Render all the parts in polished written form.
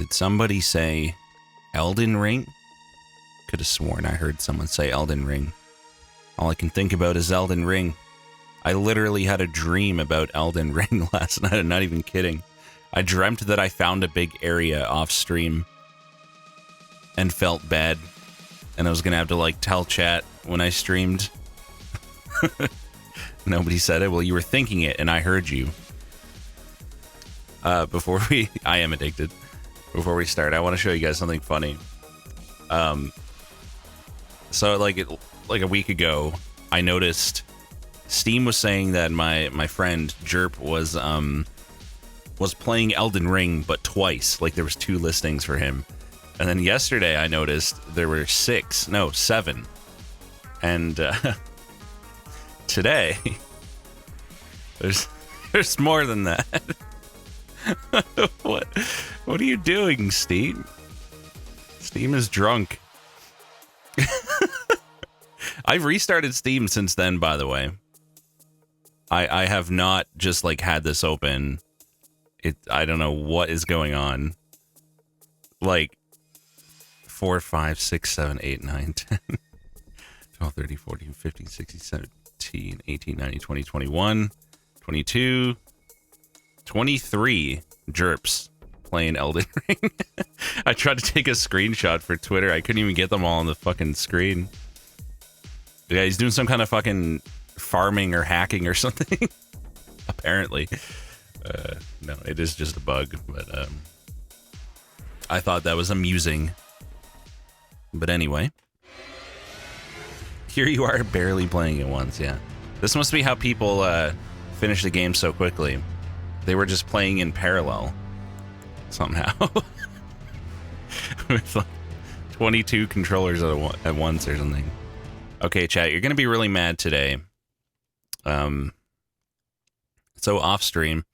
Did somebody say Elden Ring? Could have sworn I heard someone say Elden Ring. All I can think about is Elden Ring. I literally had a dream about Elden Ring last night. I'm not even kidding. I dreamt that I found a big area off stream and felt bad. And I was going to have to, like, tell chat when I streamed. Nobody said it. Well, you were thinking it, and I heard you. I am addicted. Before we start, I want to show you guys something funny. So, like a week ago, I noticed Steam was saying that my friend Jerp was playing Elden Ring, but twice. Like, there was 2 listings for him. And then yesterday, I noticed there were 7. And today, there's more than that. What are you doing, Steam? Steam is drunk. I've restarted Steam since then, by the way. I have not just, like, had this open. I don't know what is going on. Like, 4, 5, 6, 7, 8, 9, 10, 12, 13, 14, 15, 16, 17, 18, 19, 20, 21, 22, 23 Jerps playing Elden Ring. I tried to take a screenshot for Twitter. I couldn't even get them all on the fucking screen. Yeah, he's doing some kind of fucking farming or hacking or something. Apparently. No, it is just a bug, but I thought that was amusing. But anyway. Here you are barely playing it once, yeah. This must be how people finish the game so quickly. They were just playing in parallel. Somehow. With like 22 controllers at once or something. Okay, chat, you're going to be really mad today. So off stream,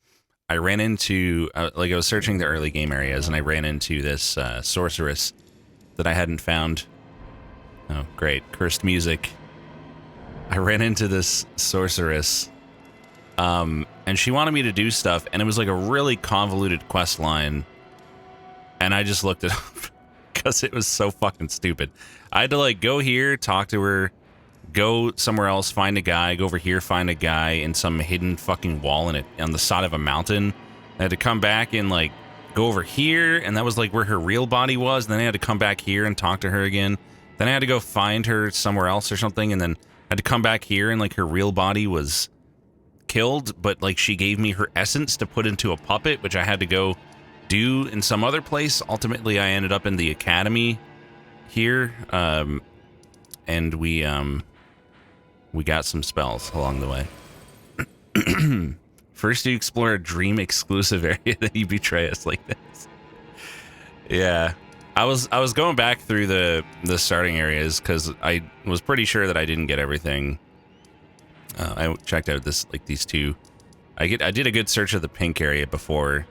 I ran into, I was searching the early game areas, and I ran into this sorceress that I hadn't found. Oh, great. Cursed music. I ran into this sorceress, and she wanted me to do stuff, and it was like a really convoluted quest line, and I just looked it up because it was so fucking stupid. I had to, like, go here, talk to her, go somewhere else, find a guy, go over here, find a guy in some hidden fucking wall on the side of a mountain. I had to come back and, like, go over here, and that was, like, where her real body was. And then I had to come back here and talk to her again. Then I had to go find her somewhere else or something, and then I had to come back here, and, like, her real body was killed, but, like, she gave me her essence to put into a puppet, which I had to go do in some other place. Ultimately, I ended up in the academy here, and we got some spells along the way. First you explore a dream exclusive area, then you betray us like this. Yeah. I was going back through the starting areas because I was pretty sure that I didn't get everything. I checked out these 2. I did a good search of the pink area before.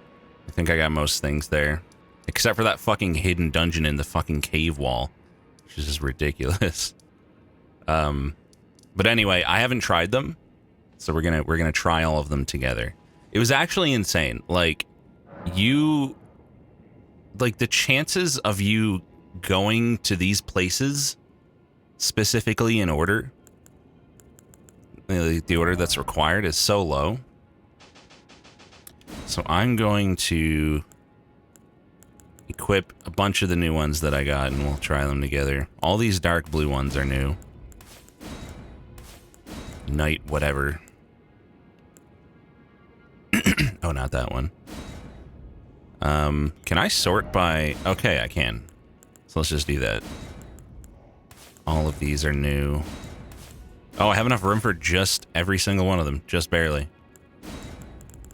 I think I got most things there. Except for that fucking hidden dungeon in the fucking cave wall. Which is just ridiculous. But anyway, I haven't tried them, so we're gonna try all of them together. It was actually insane. Like, the chances of you going to these places specifically in order, the order that's required, is so low. So I'm going to equip a bunch of the new ones that I got, and we'll try them together. All these dark blue ones are new. Night whatever. Oh, not that one. Can I sort by... Okay, I can. So let's just do that. All of these are new. Oh, I have enough room for just every single one of them. Just barely.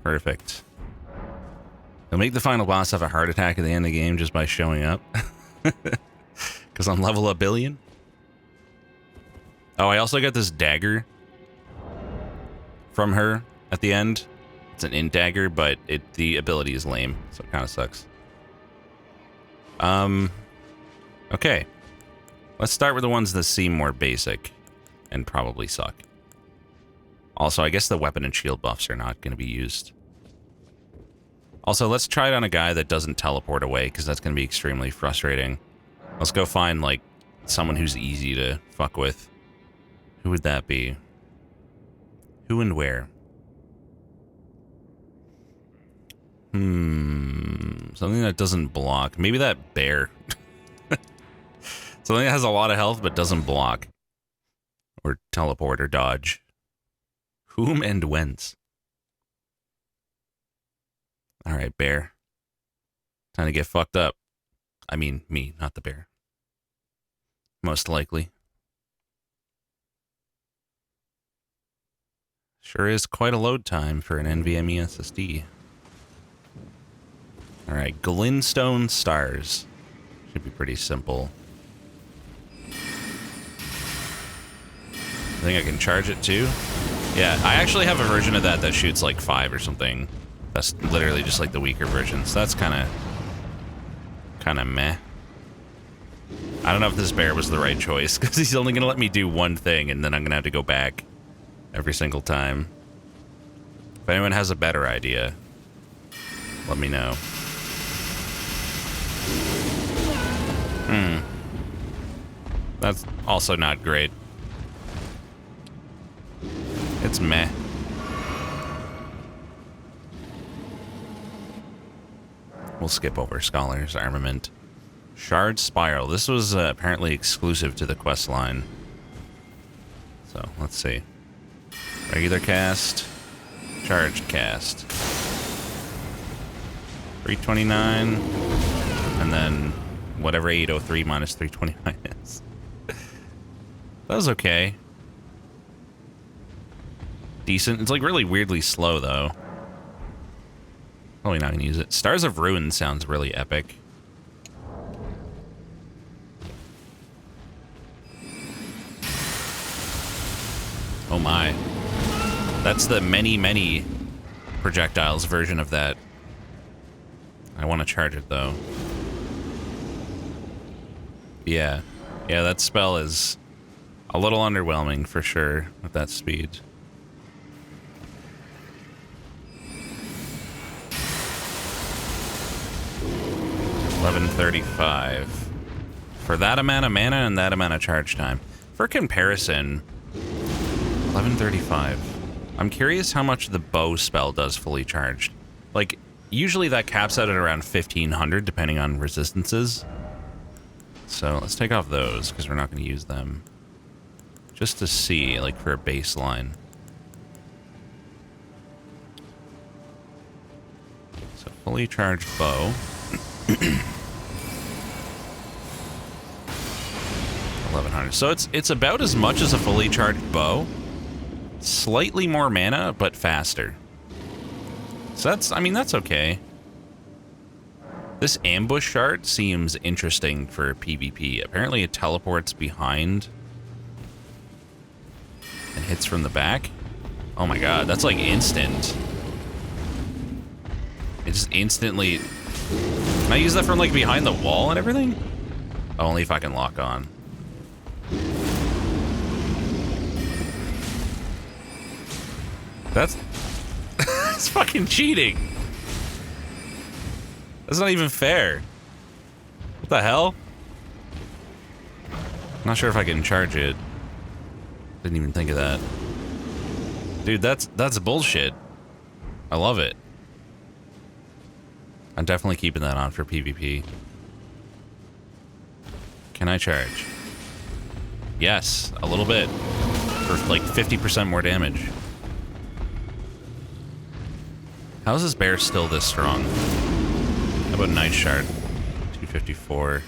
Perfect. It'll make the final boss have a heart attack at the end of the game just by showing up. Because I'm level a billion. Oh, I also got this dagger from her at the end. It's an int dagger, but the ability is lame, so it kind of sucks. Okay. Let's start with the ones that seem more basic and probably suck. Also, I guess the weapon and shield buffs are not going to be used. Also, let's try it on a guy that doesn't teleport away, because that's going to be extremely frustrating. Let's go find, like, someone who's easy to fuck with. Who would that be? Who and where? Something that doesn't block. Maybe that bear. Something that has a lot of health but doesn't block. Or teleport or dodge. Whom and whence? Alright, bear. Time to get fucked up. I mean, me, not the bear. Most likely. Sure is quite a load time for an NVMe SSD. Alright, glintstone stars. Should be pretty simple. I think I can charge it too. Yeah, I actually have a version of that shoots like 5 or something. That's literally just like the weaker version. So that's kind of meh. I don't know if this bear was the right choice, because he's only going to let me do one thing, and then I'm going to have to go back every single time. If anyone has a better idea, let me know. That's also not great. It's meh. We'll skip over Scholar's Armament. Shard Spiral. This was apparently exclusive to the Questline. So, let's see. Regular cast. Charged cast. 329. And then whatever 803 minus 329 is. That was okay. Decent. It's like really weirdly slow though. Probably not gonna use it. Stars of Ruin sounds really epic. Oh my. That's the many projectiles version of that. I want to charge it though. Yeah. Yeah, that spell is a little underwhelming for sure with that speed. $11.35 for that amount of mana and that amount of charge time. For comparison, $11.35. I'm curious how much the bow spell does fully charged. Like, usually that caps out at around 1500 depending on resistances. So let's take off those because we're not going to use them. Just to see, like, for a baseline. So fully charged bow. 1100. So it's about as much as a fully charged bow. Slightly more mana, but faster. So that's, I mean, that's okay. This ambush shard seems interesting for PvP. Apparently it teleports behind and hits from the back. Oh my god, that's like instant. It just instantly... Can I use that from like behind the wall and everything? Only if I can lock on. That's... That's fucking cheating. That's not even fair. What the hell? I'm not sure if I can charge it. Didn't even think of that. Dude, that's bullshit. I love it. I'm definitely keeping that on for PvP. Can I charge? Yes, a little bit. For like 50% more damage. How is this bear still this strong? How about Night Shard? 254.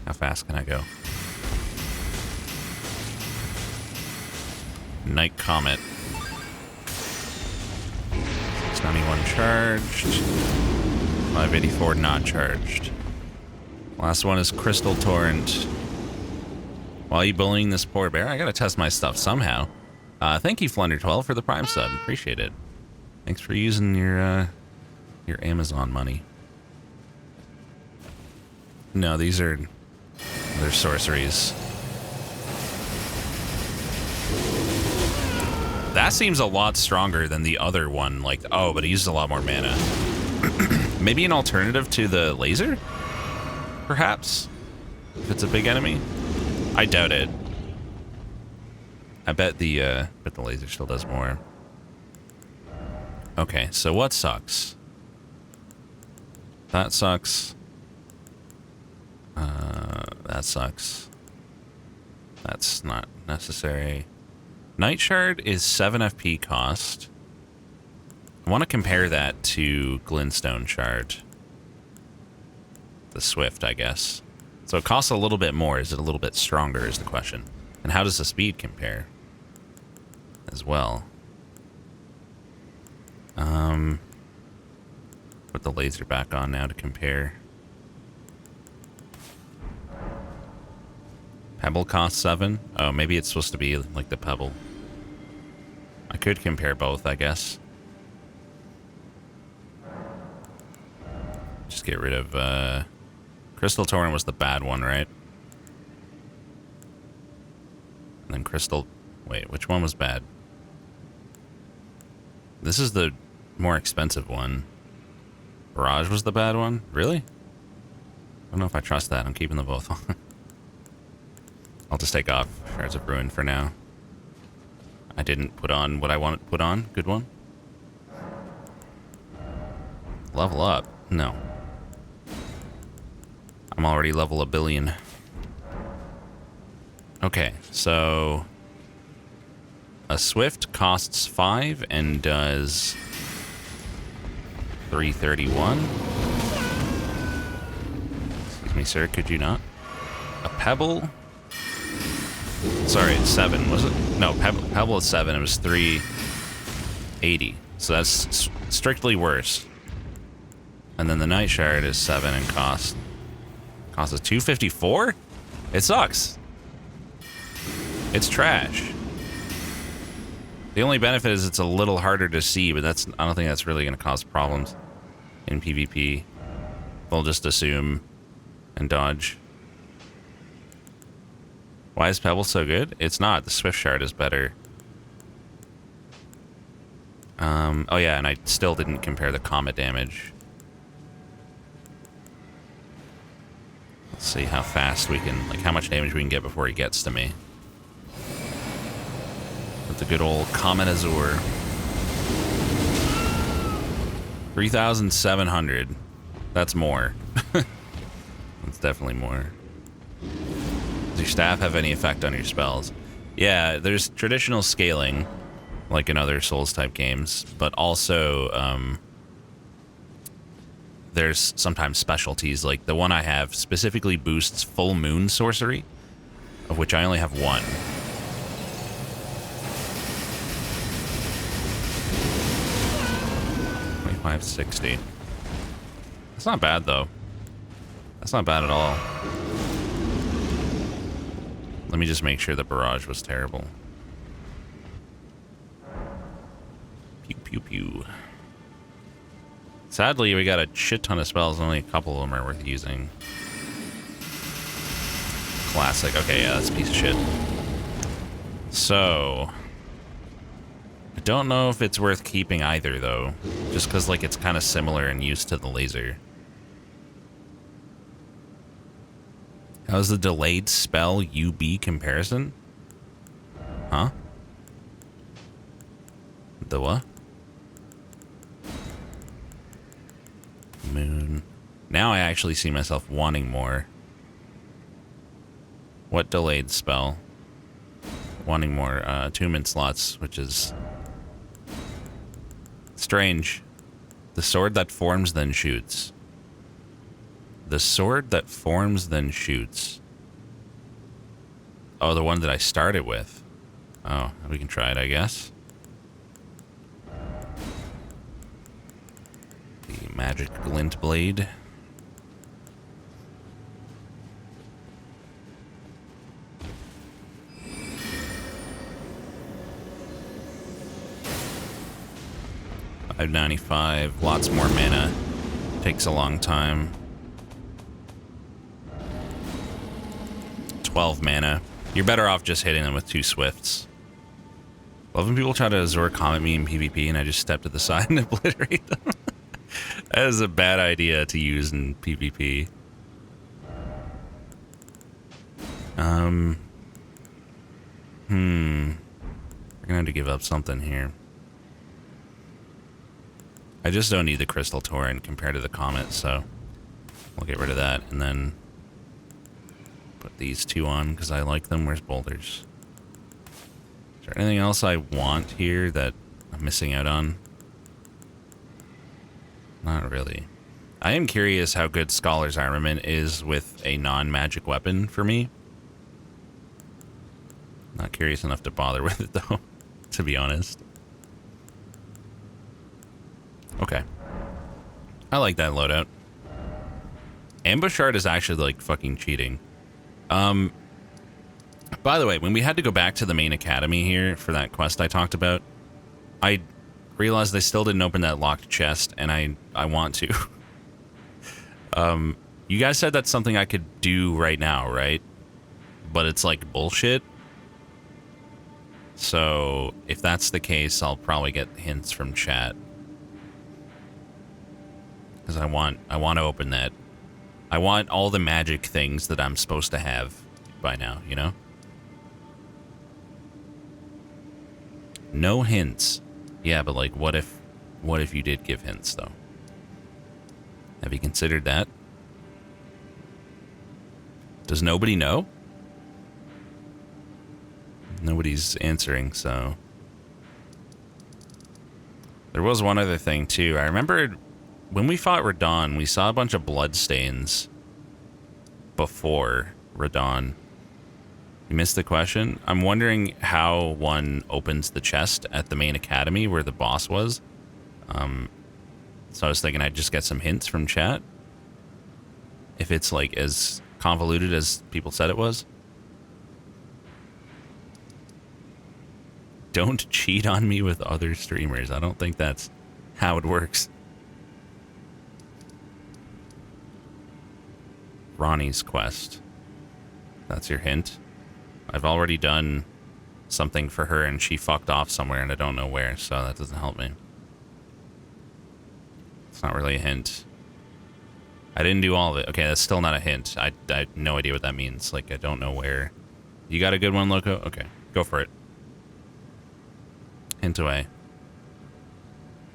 How fast can I go? Night Comet. 691 charged. 584 not charged. Last one is Crystal Torrent. Why are you bullying this poor bear? I gotta test my stuff somehow. Thank you, Flunder12, for the Prime sub. Appreciate it. Thanks for using your Amazon money. No, they're sorceries. That seems a lot stronger than the other one. Like, oh, but it uses a lot more mana. Maybe an alternative to the laser? Perhaps? If it's a big enemy? I doubt it. I bet the laser still does more. Okay, so what sucks? That sucks. That sucks. That's not necessary. Night Shard is 7 FP cost. I want to compare that to Glintstone Shard. The Swift, I guess. So it costs a little bit more. Is it a little bit stronger is the question. And how does the speed compare? As well. Put the laser back on now to compare. Pebble costs 7. Oh, maybe it's supposed to be like the Pebble. I could compare both, I guess. Just get rid of, Crystal Torrent was the bad one, right? And then Crystal... Wait, which one was bad? This is the more expensive one. Barrage was the bad one? Really? I don't know if I trust that. I'm keeping them both on. I'll just take off Shards of Ruin for now. I didn't put on what I wanted to put on. Good one. Level up? No. I'm already level 1 billion. Okay, so... A Swift costs 5 and does 331. Excuse me, sir, could you not? A Pebble? Sorry, it's 7, was it? No, Pebble is 7, it was 380. So that's strictly worse. And then the Night Shard is 7 and costs us 254? It sucks. It's trash. The only benefit is it's a little harder to see, but I don't think that's really going to cause problems in PvP. They'll just assume and dodge. Why is Pebble so good? It's not. The Swift Shard is better. Oh yeah, and I still didn't compare the Comet damage. Let's see how fast we can, like how much damage we can get before he gets to me. With the good old Comet Azure. 3,700. That's more. That's definitely more. Does your staff have any effect on your spells? Yeah, there's traditional scaling, like in other Souls-type games, but also there's sometimes specialties, like the one I have specifically boosts Full Moon sorcery, of which I only have 1. 2560. That's not bad, though. That's not bad at all. Let me just make sure the barrage was terrible. Pew, pew, pew. Sadly, we got a shit ton of spells. Only a couple of them are worth using. Classic. Okay, yeah, that's a piece of shit. So... I don't know if it's worth keeping either, though. Just because, like, it's kind of similar in use to the laser. How's the delayed spell UB comparison? Huh? The what? Moon. Now I actually see myself wanting more. What delayed spell? Wanting more attunement slots, which is strange. The sword that forms then shoots. The sword that forms then shoots. Oh, the one that I started with. Oh, we can try it, I guess. The magic glint blade. $5.95, lots more mana. Takes a long time. 12 mana. You're better off just hitting them with 2 swifts. Love when people try to Azure comment me in PvP and I just step to the side and obliterate them. That is a bad idea to use in PvP. We're gonna have to give up something here. I just don't need the Crystal Torrent compared to the Comet, so we'll get rid of that and then put these two on because I like them. Where's boulders? Is there anything else I want here that I'm missing out on? Not really. I am curious how good Scholar's Armament is with a non-magic weapon for me. Not curious enough to bother with it though, to be honest. Okay. I like that loadout. Ambush Art is actually like fucking cheating. By the way, when we had to go back to the main academy here for that quest I talked about, I realized I still didn't open that locked chest, and I want to. You guys said that's something I could do right now, right? But it's like bullshit. So if that's the case, I'll probably get hints from chat. Because I want to open that. I want all the magic things that I'm supposed to have by now, you know? No hints. Yeah, but like what if you did give hints though? Have you considered that? Does nobody know? Nobody's answering, so. There was one other thing too. I remember when we fought Radon, we saw a bunch of bloodstains before Radon. You missed the question? I'm wondering how one opens the chest at the main academy where the boss was. So I was thinking I'd just get some hints from chat. If it's like as convoluted as people said it was. Don't cheat on me with other streamers. I don't think that's how it works. Ranni's quest. That's your hint. I've already done something for her and she fucked off somewhere and I don't know where, so that doesn't help me. It's not really a hint. I didn't do all of it. Okay, that's still not a hint. I have no idea what that means. Like, I don't know where. You got a good one, Loco? Okay, go for it. Hint away.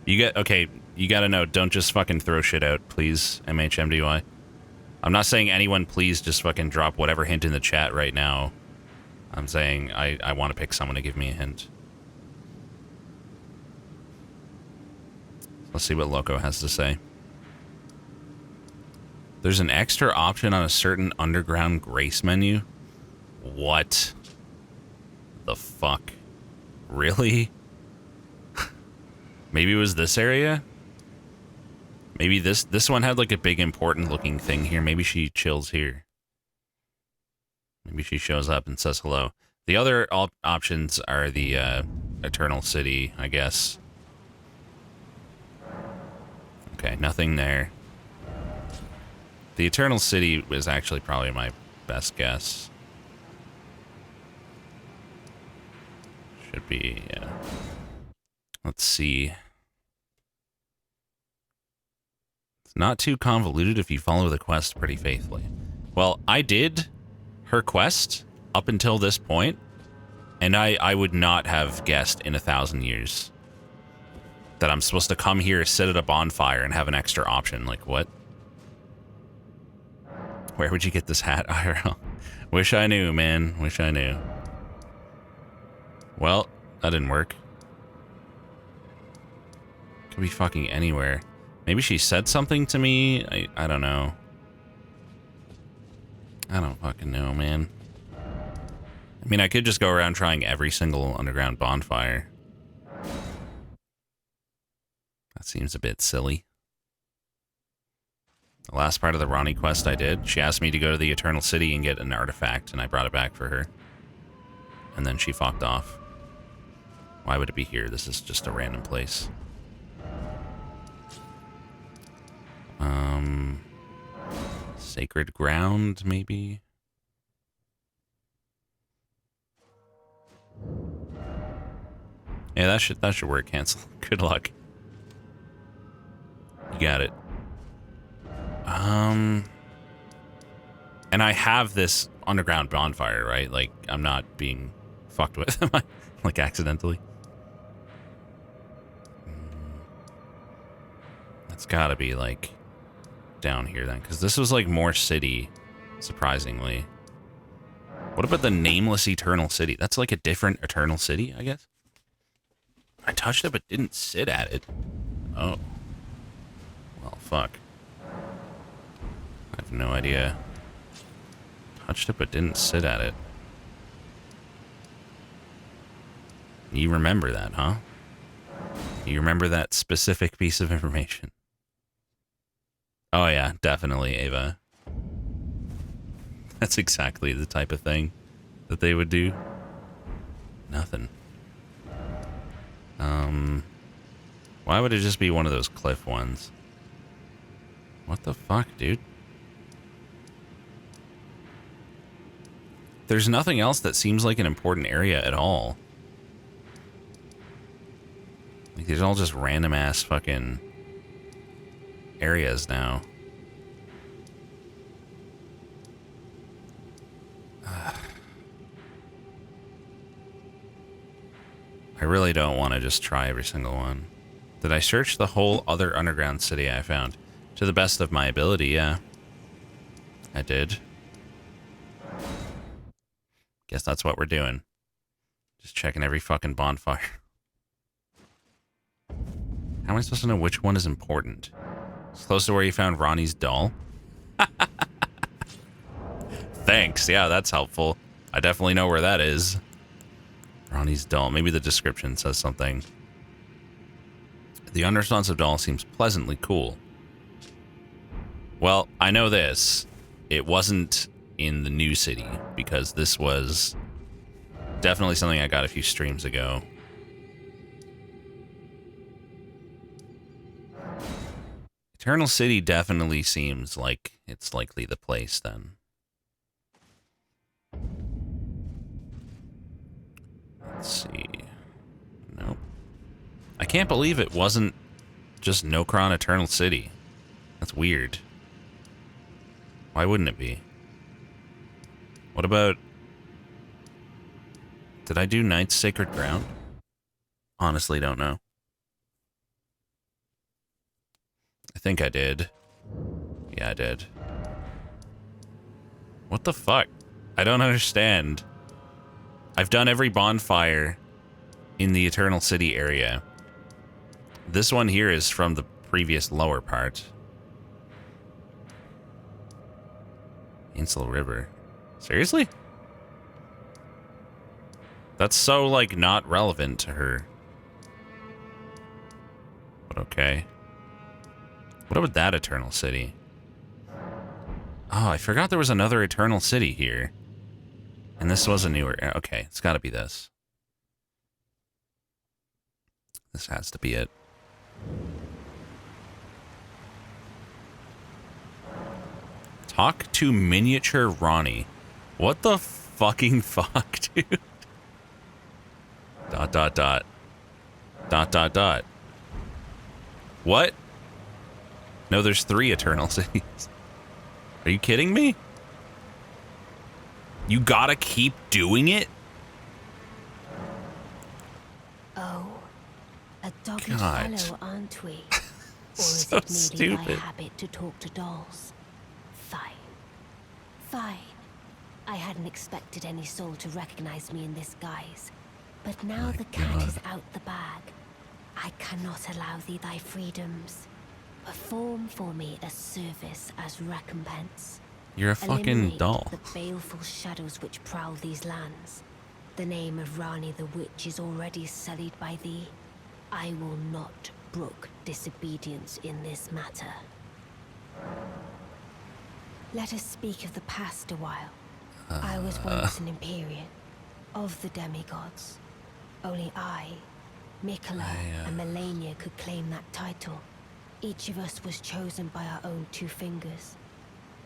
Okay, you gotta know, don't just fucking throw shit out, please, MHMDY. I'm not saying anyone please just fucking drop whatever hint in the chat right now. I'm saying I want to pick someone to give me a hint. Let's see what Loco has to say. There's an extra option on a certain underground grace menu. What the fuck? Really? Maybe it was this area? Maybe this one had like a big important looking thing here. Maybe she chills here. Maybe she shows up and says hello. The other options are the Eternal City, I guess. Okay, nothing there. The Eternal City was actually probably my best guess. Should be, yeah. Let's see. It's not too convoluted if you follow the quest pretty faithfully. Well, I did her quest up until this point, and I would not have guessed in 1,000 years that I'm supposed to come here, sit at a bonfire, and have an extra option. Like, what? Where would you get this hat, IRL? Wish I knew, man. Wish I knew. Well, that didn't work. Could be fucking anywhere. Maybe she said something to me? I don't know. I don't fucking know, man. I mean, I could just go around trying every single underground bonfire. That seems a bit silly. The last part of the Ranni quest I did, she asked me to go to the Eternal City and get an artifact, and I brought it back for her. And then she fucked off. Why would it be here? This is just a random place. Sacred ground, maybe? Yeah, that should work. Cancel. Good luck. You got it. And I have this underground bonfire, right? Like, I'm not being fucked with, like, accidentally. That's gotta be, like, down here, then. Because this was, like, more city, surprisingly. What about the nameless eternal city? That's, like, a different eternal city, I guess? I touched it, but didn't sit at it. Oh. Well, fuck. I have no idea. Touched it, but didn't sit at it. You remember that, huh? You remember that specific piece of information? Oh yeah, definitely, Ava. That's exactly the type of thing that they would do. Nothing. Why would it just be one of those cliff ones? What the fuck, dude? There's nothing else that seems like an important area at all. Like, these are all just random ass fucking areas now. I really don't want to just try every single one. Did I search the whole other underground city I found? To the best of my ability, yeah. I did. Guess that's what we're doing. Just checking every fucking bonfire. How am I supposed to know which one is important? It's close to where you found Ranni's doll? Thanks, yeah, that's helpful. I definitely know where that is. Ranni's doll. Maybe the description says something. The unresponsive doll seems pleasantly cool. Well, I know this. It wasn't in the new city, because this was definitely something I got a few streams ago. Eternal City definitely seems like it's likely the place, then. Let's see. Nope. I can't believe it wasn't just Nokron Eternal City. That's weird. Why wouldn't it be? What about... Did I do Knight's Sacred Ground? Honestly, don't know. I think I did. Yeah, I did. What the fuck? I don't understand. I've done every bonfire in the Eternal City area. This one here is from the previous lower part. Insel River. Seriously? That's so, like, not relevant to her. But okay. What about that Eternal City? Oh, I forgot there was another Eternal City here. And this was a newer... Okay, it's gotta be this. This has to be it. Talk to miniature Ranni. What the fucking fuck, dude? ... What? No, there's 3 Eternal Cities. Are you kidding me? You gotta keep doing it? Oh, a dogged God. fellow, aren't we? Or is So it merely stupid. thy habit to talk to dolls? Fine. Fine. I hadn't expected any soul to recognize me in this guise. But now My the cat God. is out the bag. I cannot allow thee thy freedoms. Perform for me a service as recompense. You're a fucking Eliminate doll. the baleful shadows which prowl these lands. The name of Ranni the Witch is already sullied by thee. I will not brook disobedience in this matter. Let us speak of the past a while. I was once an Empyrean, of the demigods. Only I, Mikola, and Melania could claim that title. Each of us was chosen by our own 2 fingers,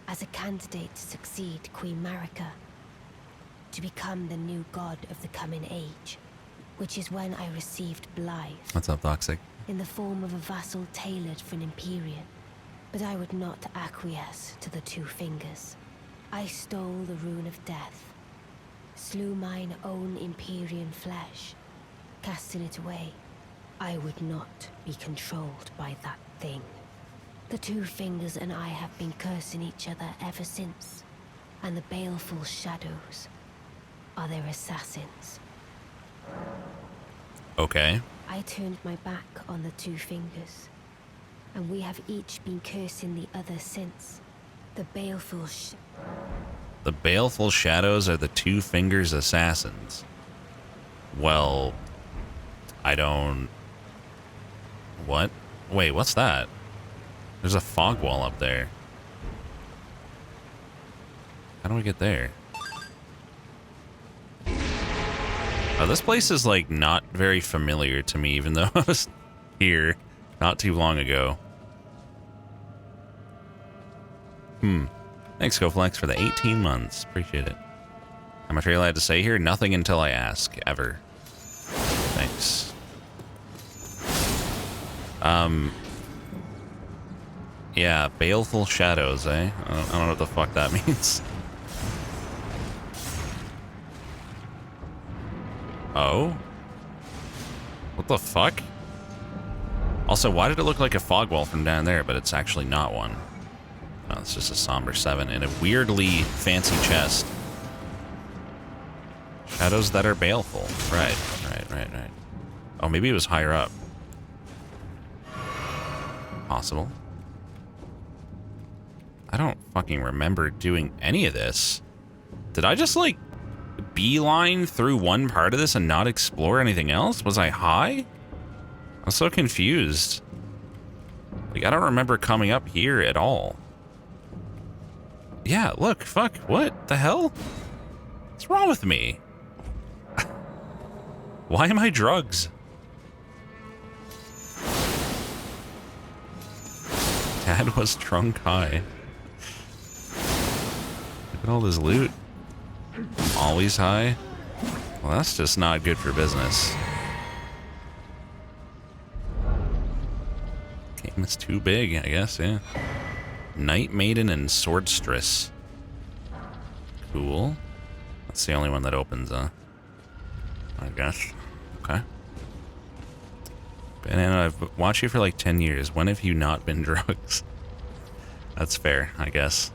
as a candidate to succeed Queen Marika, to become the new god of the coming age. which is when I received Blythe. What's up, Toxic? In the form of a vassal tailored for an Empyrean. But I would not acquiesce to the Two Fingers. I stole the Rune of Death, slew mine own Empyrean flesh, casting it away. I would not be controlled by that thing. The Two Fingers and I have been cursing each other ever since, and the baleful shadows are their assassins. Okay. I turned my back on the Two Fingers, and we have each been cursing the other since. The baleful shadows are the Two Fingers assassins. Well, I don't... What? Wait, what's that? There's a fog wall up there. How do we get there? Oh, this place is, like, not very familiar to me, even though I was here not too long ago. Thanks, GoFlex, for the 18 months. Appreciate it. How much are you allowed to say here? Nothing until I ask, ever. Thanks. Yeah, baleful shadows, eh? I don't know what the fuck that means. Oh? What the fuck? Also, why did it look like a fog wall from down there, but it's actually not one? Oh, it's just a somber 7 in a weirdly fancy chest. Shadows that are baleful. Right. Oh, maybe it was higher up. Possible. I don't fucking remember doing any of this. Did I just, like, beeline through one part of this and not explore anything else? Was I high? I'm so confused. Like, I don't remember coming up here at all. Yeah, look, fuck, what the hell? What's wrong with me? Why am I drugs? Dad was drunk high. Look at all this loot. I'm always high. Well, that's just not good for business. Game is too big, I guess, yeah. Night Maiden and Swordstress. Cool. That's the only one that opens, I guess. Okay. Banana, I've watched you for like 10 years. When have you not been drugs? That's fair, I guess.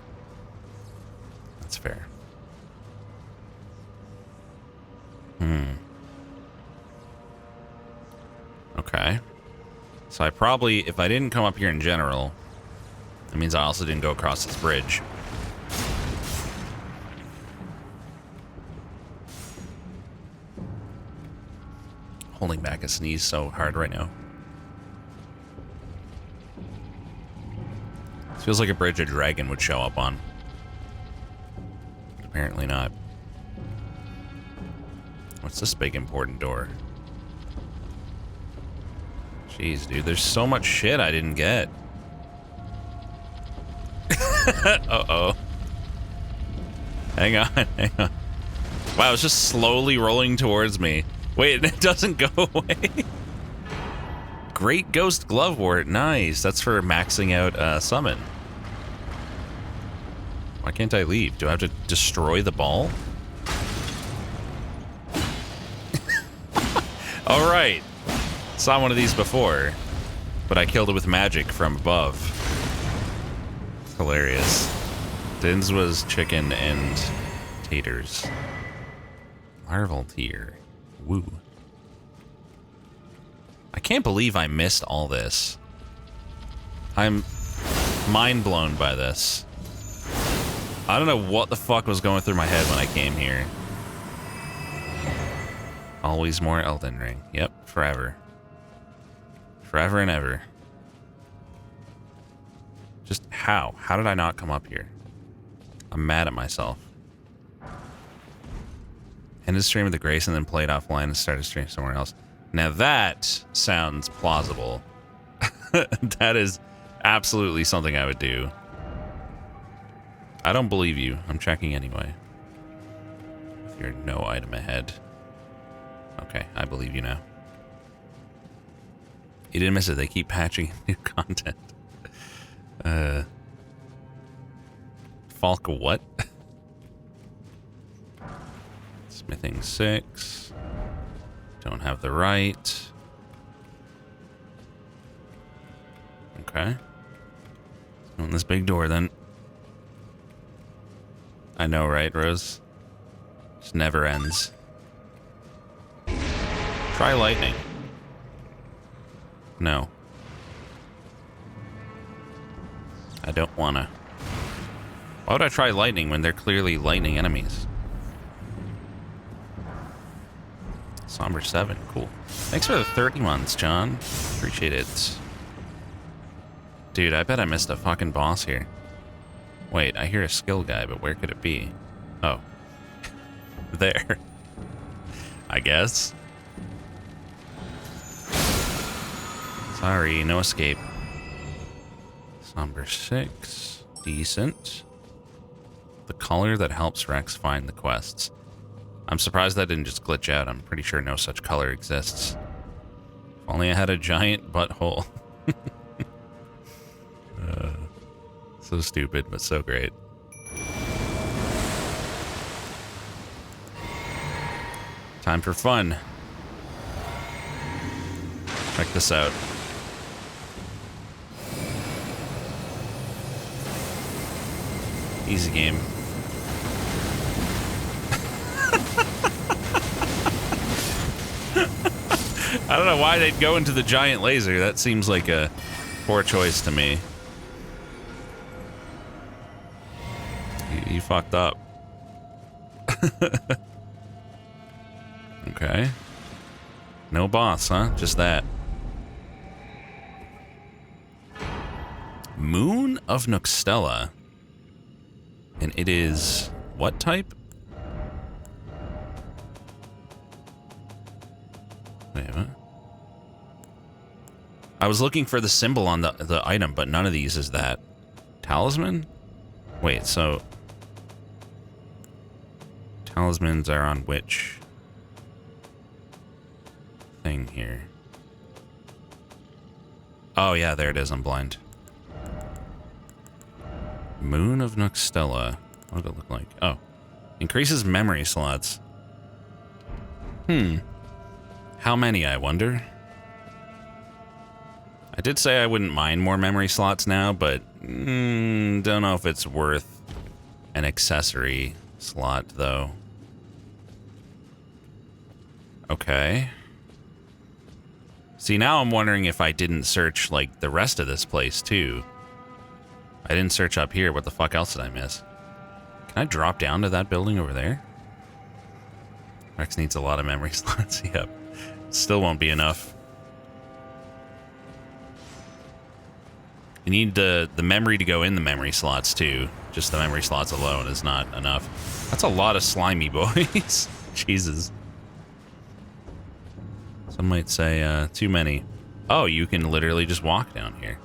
That's fair. Okay. So I probably, if I didn't come up here in general, that means I also didn't go across this bridge. Holding back a sneeze so hard right now. This feels like a bridge a dragon would show up on. Apparently not. What's this big important door? Jeez, dude, there's so much shit I didn't get. Uh-oh. Hang on, hang on. Wow, it's just slowly rolling towards me. Wait, it doesn't go away. Great Ghost Glovewort, nice. That's for maxing out summon. Why can't I leave? Do I have to destroy the ball? Alright. Saw one of these before, but I killed it with magic from above. Hilarious. Din's was chicken and taters. Larval tier. Woo. I can't believe I missed all this. I'm mind blown by this. I don't know what the fuck was going through my head when I came here. Always more Elden Ring. Yep, forever. Forever and ever. Just how? How did I not come up here? I'm mad at myself. Ended stream with the Grace and then played offline and started streaming somewhere else. Now that sounds plausible. That is absolutely something I would do. I don't believe you. I'm checking anyway. If you're no item ahead. Okay, I believe you now. You didn't miss it. They keep patching new content. Falk what? Smithing 6. Don't have the right. Okay. Open this big door then. I know, right, Rose? Just never ends. Try lightning. No. I don't wanna. Why would I try lightning when they're clearly lightning enemies? Somber 7, cool. Thanks for the 30 months, John. Appreciate it. Dude, I bet I missed a fucking boss here. Wait, I hear a skill guy, but where could it be? Oh. There. I guess. Sorry, no escape. Somber 6. Decent. The color that helps Rex find the quests. I'm surprised that didn't just glitch out. I'm pretty sure no such color exists. If only I had a giant butthole. So stupid, but so great. Time for fun. Check this out. Easy game. I don't know why they'd go into the giant laser. That seems like a poor choice to me. You fucked up. Okay. No boss, huh? Just that. Moon of Noxtella. And it is what type? Wait, what? I was looking for the symbol on the item, but none of these is that. Talisman? Wait, so... Talismans are on which thing here? Oh yeah, there it is. I'm blind. Moon of Noxtella. What does it look like? Oh. Increases memory slots. How many, I wonder? I did say I wouldn't mind more memory slots now, but don't know if it's worth an accessory slot, though. Okay. See, now I'm wondering if I didn't search, like, the rest of this place, too. I didn't search up here. What the fuck else did I miss? Can I drop down to that building over there? Rex needs a lot of memory slots. Yep. Still won't be enough. You need the memory to go in the memory slots, too. Just the memory slots alone is not enough. That's a lot of slimy boys. Jesus. Some might say too many. Oh, you can literally just walk down here.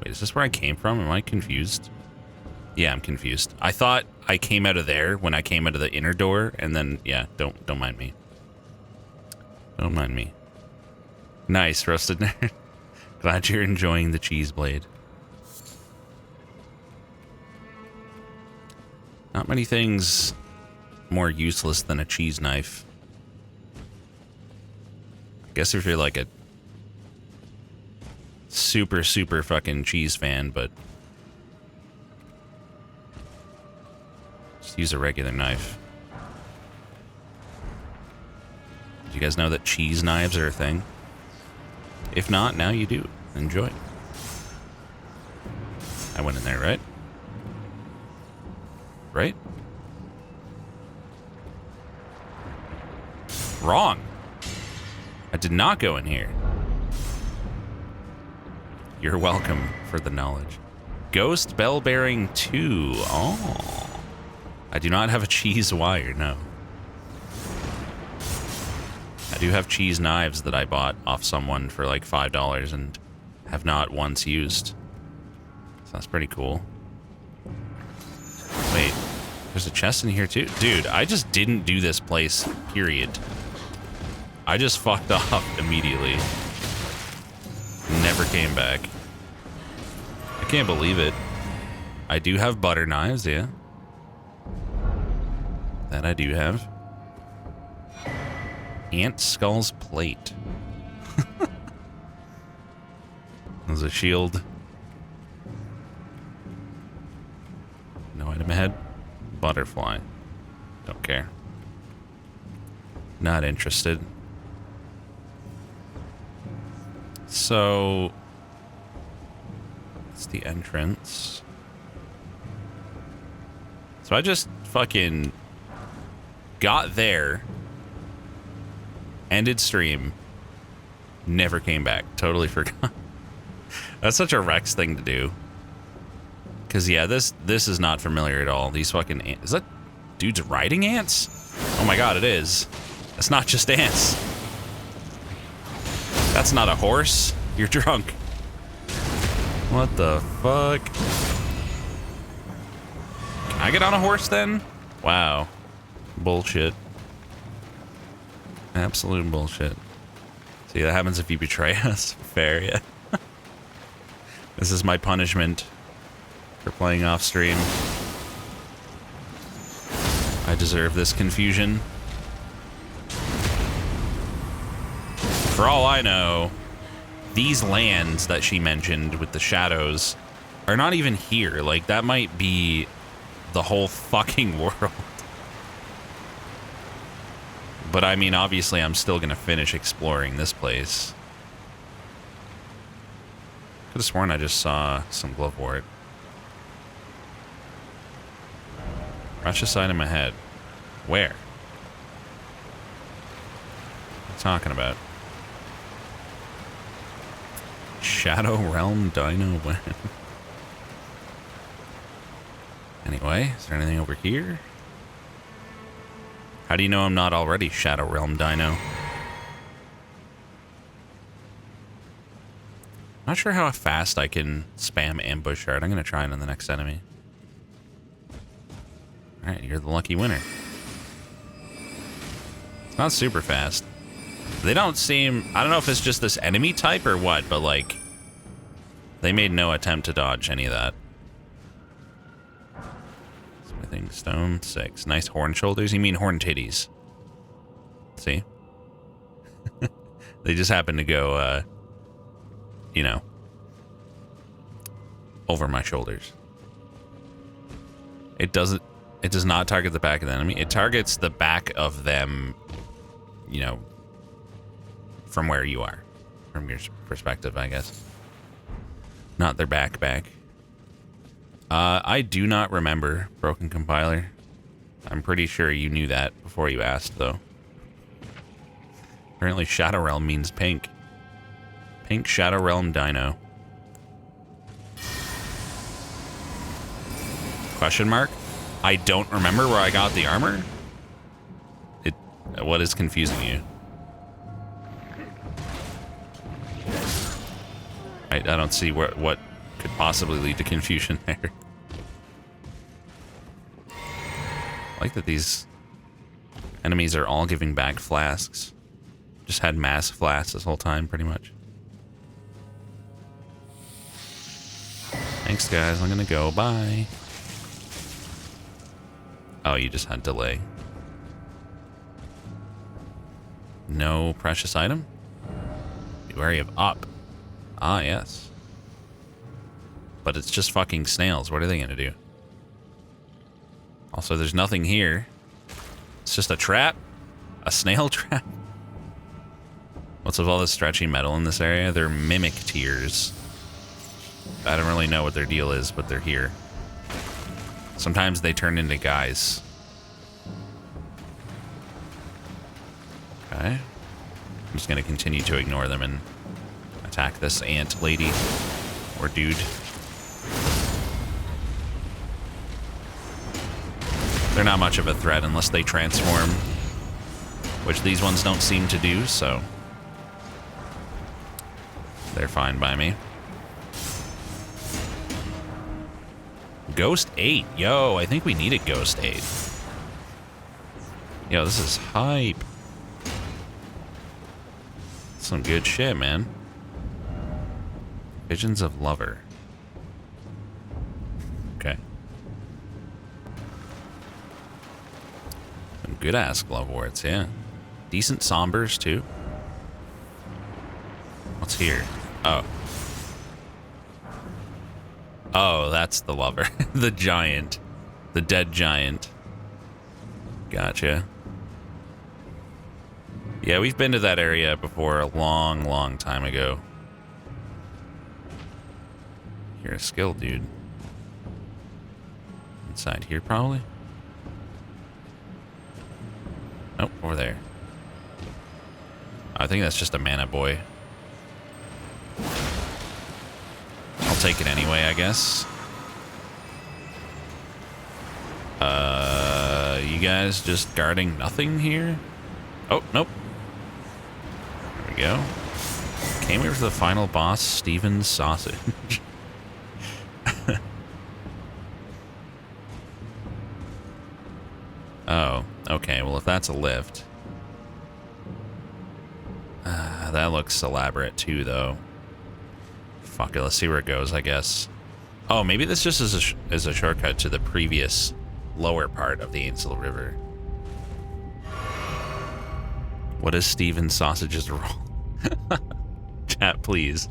Wait, is this where I came from? Am I confused? Yeah, I'm confused. I thought I came out of there when I came out of the inner door, and then, yeah, don't mind me. Don't mind me. Nice, Roasted Nerd. Glad you're enjoying the cheese blade. Not many things more useless than a cheese knife. I guess if you're like a super fucking cheese fan, but just use a regular knife. Did you guys know that cheese knives are a thing? If not, now you do. Enjoy. I went in there, right? Right? Wrong. I did not go in here. You're welcome for the knowledge. Ghost Bell Bearing 2. Oh. I do not have a cheese wire, no. I do have cheese knives that I bought off someone for like $5 and have not once used. So that's pretty cool. Wait, there's a chest in here too? Dude, I just didn't do this place, period. I just fucked off immediately. Never came back. I can't believe it. I do have butter knives, yeah. That I do have. Ant Skull's plate. There's a shield. No item ahead. Butterfly. Don't care. Not interested. So, it's the entrance. So I just fucking got there, ended stream, never came back. Totally forgot. That's such a Rex thing to do. Cause yeah, this is not familiar at all. These fucking ants. Is that dude's riding ants? Oh my god, it is. It's not just ants. That's not a horse. You're drunk. What the fuck? Can I get on a horse then? Wow. Bullshit. Absolute bullshit. See, that happens if you betray us. Fair, yeah. This is my punishment for playing off stream. I deserve this confusion. For all I know, these lands that she mentioned with the shadows are not even here. Like, that might be the whole fucking world. But I mean, obviously, I'm still gonna finish exploring this place. Could have sworn I just saw some glovewort. Precious item ahead. Where? What are you talking about? Shadow Realm Dino Wen. Anyway, is there anything over here? How do you know I'm not already Shadow Realm Dino? Not sure how fast I can spam ambush shard. I'm gonna try it on the next enemy. Alright, you're the lucky winner. It's not super fast. They don't seem... I don't know if it's just this enemy type or what, but like... They made no attempt to dodge any of that. Smithing stone, 6. Nice horn shoulders. You mean horn titties. See? They just happen to go, you know, over my shoulders. It does not target the back of the enemy. It targets the back of them, you know, from where you are. From your perspective, I guess. Not their back. I do not remember Broken Compiler. I'm pretty sure you knew that before you asked, though. Apparently Shadow Realm means pink. Pink Shadow Realm Dino. Question mark? I don't remember where I got the armor? What is confusing you? I don't see what could possibly lead to confusion there. I like that these enemies are all giving back flasks. Just had mass flasks this whole time, pretty much. Thanks, guys. I'm gonna go. Bye. Oh, you just had delay. No precious item? Be wary of up. Ah, yes. But it's just fucking snails. What are they gonna do? Also, there's nothing here. It's just a trap? A snail trap? What's with all this stretchy metal in this area? They're mimic tears. I don't really know what their deal is, but they're here. Sometimes they turn into guys. Okay. I'm just gonna continue to ignore them and attack this ant lady or dude. They're not much of a threat unless they transform, which these ones don't seem to do, so they're fine by me. Ghost 8. Yo, I think we need a Ghost 8. Yo, this is hype. Some good shit, man. Visions of Lover. Okay. Some good-ass glove warts, yeah. Decent sombers, too. What's here? Oh. Oh, that's the lover. The giant. The dead giant. Gotcha. Yeah, we've been to that area before a long, long time ago. You're a skill, dude. Inside here, probably? Nope, over there. I think that's just a mana boy. I'll take it anyway, I guess. You guys just guarding nothing here? Oh, nope. There we go. Came here for the final boss, Steven's Sausage. Oh, okay. Well, if that's a lift. That looks elaborate too, though. Fuck it, let's see where it goes, I guess. Oh, maybe this just is a shortcut to the previous lower part of the Ainsel River. What is Steven's Sausage's role? Chat, please.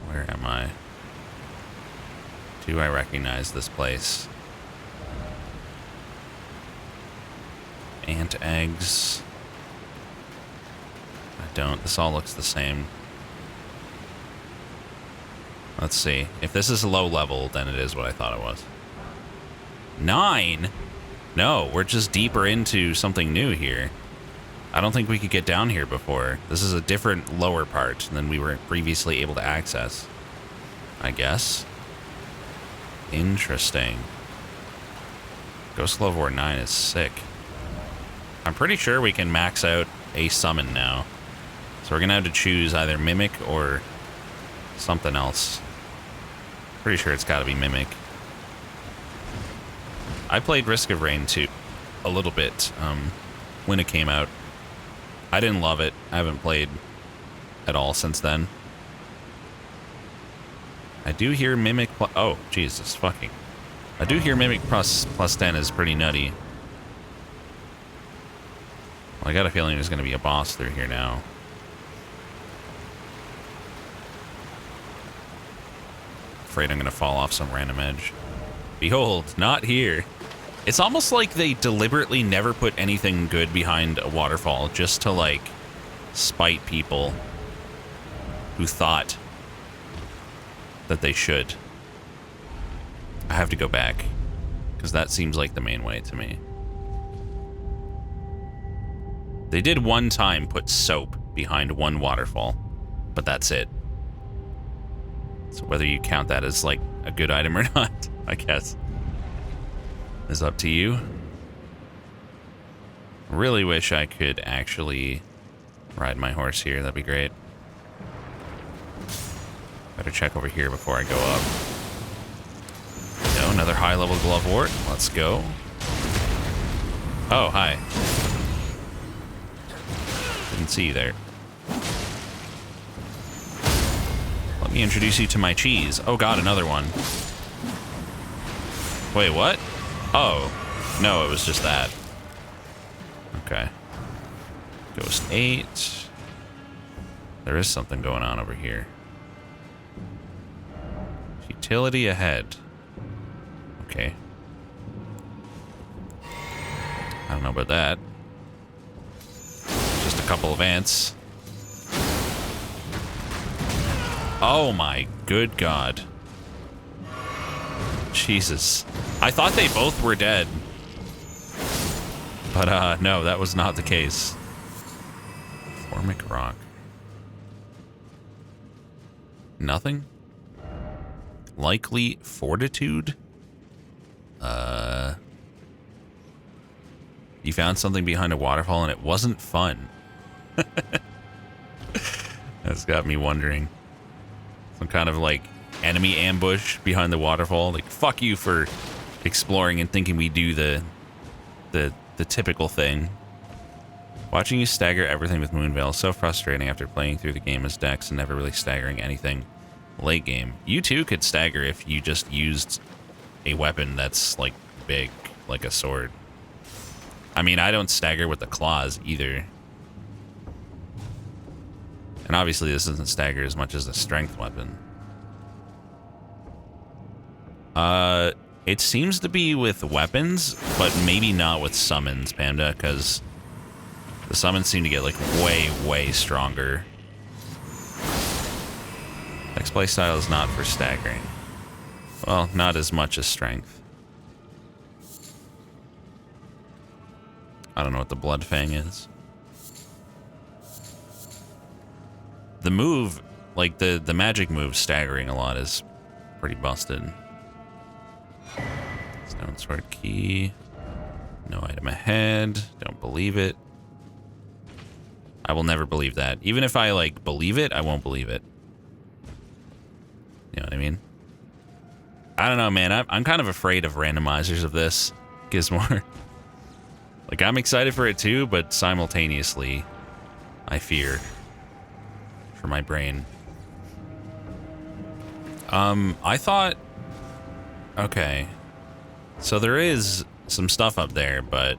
Where am I? Do I recognize this place? Ant eggs. I don't. This all looks the same. Let's see. If this is low level, then it is what I thought it was. 9? No, we're just deeper into something new here. I don't think we could get down here before. This is a different lower part than we were previously able to access, I guess. Interesting. Ghost Level War 9 is sick. I'm pretty sure we can max out a summon now. So we're going to have to choose either Mimic or something else. Pretty sure it's got to be Mimic. I played Risk of Rain 2 a little bit when it came out. I didn't love it. I haven't played at all since then. I do hear Mimic oh, Jesus fucking. I do hear Mimic plus 10 is pretty nutty. Well, I got a feeling there's going to be a boss through here now. Afraid I'm going to fall off some random edge. Behold, not here. It's almost like they deliberately never put anything good behind a waterfall just to, like, spite people who thought that they should. I have to go back, because that seems like the main way to me. They did one time put soap behind one waterfall, but that's it. So whether you count that as, like, a good item or not, I guess, is up to you. Really wish I could actually ride my horse here. That'd be great. Better check over here before I go up. No, another high-level glove wart. Let's go. Oh, hi. Didn't see you there. Let me introduce you to my cheese. Oh god, another one. Wait, what? Oh. No, it was just that. Okay. Ghost 8. There is something going on over here. Futility ahead. Okay. I don't know about that. Just a couple of ants. Oh my good god. Jesus. I thought they both were dead. But, no, that was not the case. Formic rock. Nothing? Likely fortitude? You found something behind a waterfall and it wasn't fun. That's got me wondering. Some kind of, like, enemy ambush behind the waterfall. Like, fuck you for exploring and thinking we do the the typical thing. Watching you stagger everything with Moonveil is so frustrating after playing through the game as Dex and never really staggering anything late game. You too could stagger if you just used a weapon that's like big, like a sword. I mean, I don't stagger with the claws either. And obviously this doesn't stagger as much as a strength weapon. It seems to be with weapons, but maybe not with summons, Panda, because the summons seem to get like way, way stronger. Next play style is not for staggering. Well, not as much as strength. I don't know what the Blood Fang is. The move, like the magic move staggering a lot is pretty busted. Stone Sword Key. No item ahead. Don't believe it. I will never believe that. Even if I like believe it, I won't believe it. You know what I mean? I don't know, man. I'm kind of afraid of randomizers of this, Gizmore. Like, I'm excited for it too, but simultaneously, I fear for my brain. I thought... Okay. So there is some stuff up there, but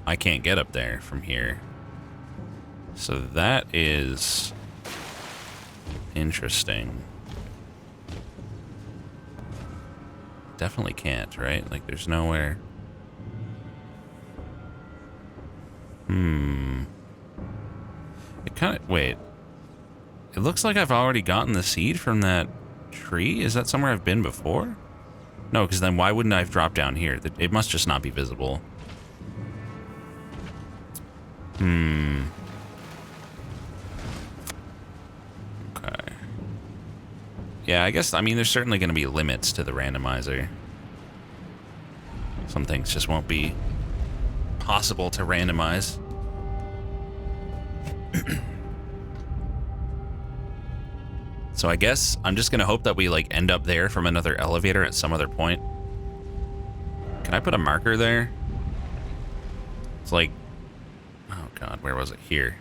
I can't get up there from here. So that is interesting. Definitely can't, right? Like, there's nowhere... It kind of... Wait. It looks like I've already gotten the seed from that tree. Is that somewhere I've been before? No, because then why wouldn't I have dropped down here? It must just not be visible. Okay. Yeah, I guess, I mean, there's certainly going to be limits to the randomizer. Some things just won't be possible to randomize. So I guess I'm just gonna hope that we like end up there from another elevator at some other point. Can I put a marker there? It's like, oh god, where was it? Here.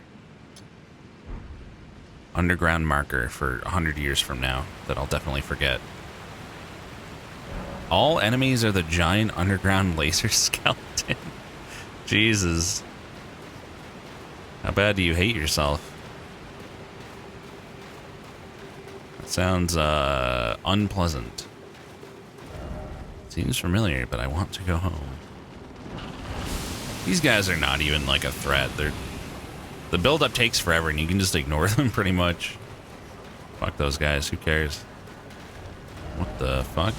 Underground marker for 100 years from now that I'll definitely forget. All enemies are the giant underground laser skeleton. Jesus. How bad do you hate yourself? That sounds unpleasant. Seems familiar, but I want to go home. These guys are not even like a threat. The build-up takes forever and you can just ignore them pretty much. Fuck those guys, who cares? What the fuck?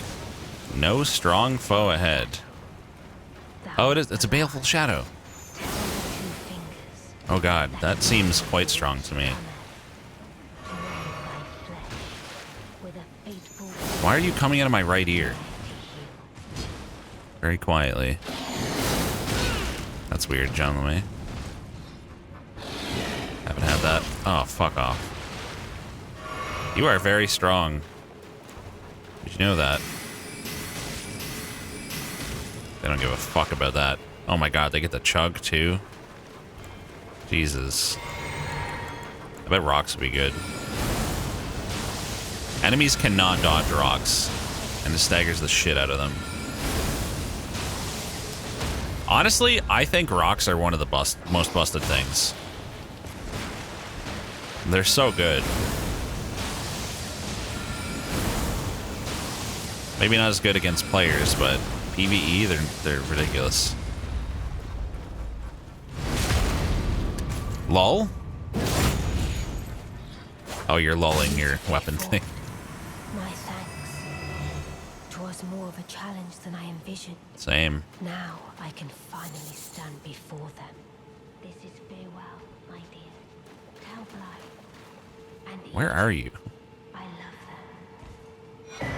No strong foe ahead. Oh, it's a baleful shadow. Oh god, that seems quite strong to me. Why are you coming out of my right ear? Very quietly. That's weird, John LeMay. Haven't had that. Oh, fuck off. You are very strong. Did you know that? They don't give a fuck about that. Oh my god, they get the chug too? Jesus. I bet rocks would be good. Enemies cannot dodge rocks, and it staggers the shit out of them. Honestly, I think rocks are one of the most busted things. They're so good. Maybe not as good against players, but PvE, they're ridiculous. Lull? Oh, you're lulling your weapon thing. My thanks. 'Twas more of a challenge than I envisioned. Same. Now I can finally stand before them. This is farewell, my dear. Tell Blythe. And Where are you? I love them.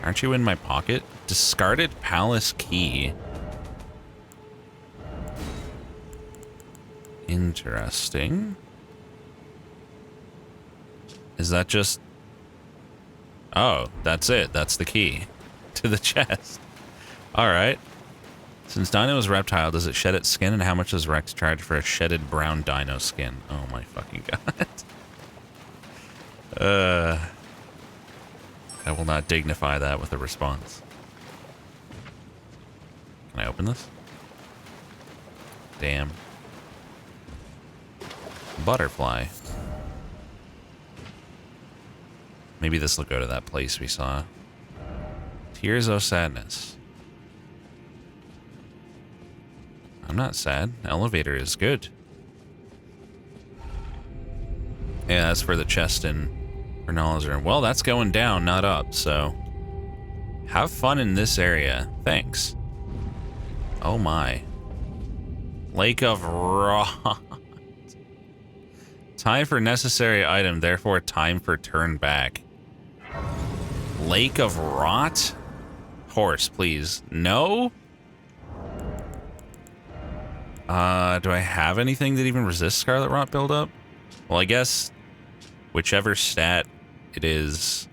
Aren't you in my pocket? Discarded palace key. Interesting. Is that just... Oh, that's it. That's the key to the chest. All right. Since Dino is reptile, does it shed its skin? And how much does Rex charge for a shedded brown Dino skin? Oh my fucking god. I will not dignify that with a response. Can I open this? Damn. Butterfly. Maybe this will go to that place we saw. Tears of Sadness. I'm not sad. Elevator is good. Yeah, that's for the chest in Ernala's room. Well, that's going down, not up, so... Have fun in this area. Thanks. Oh my. Lake of Rot. Time for necessary item, therefore time for turn back. Lake of Rot? Horse, please. No? Do I have anything that even resists Scarlet Rot buildup? Well, I guess whichever stat it is,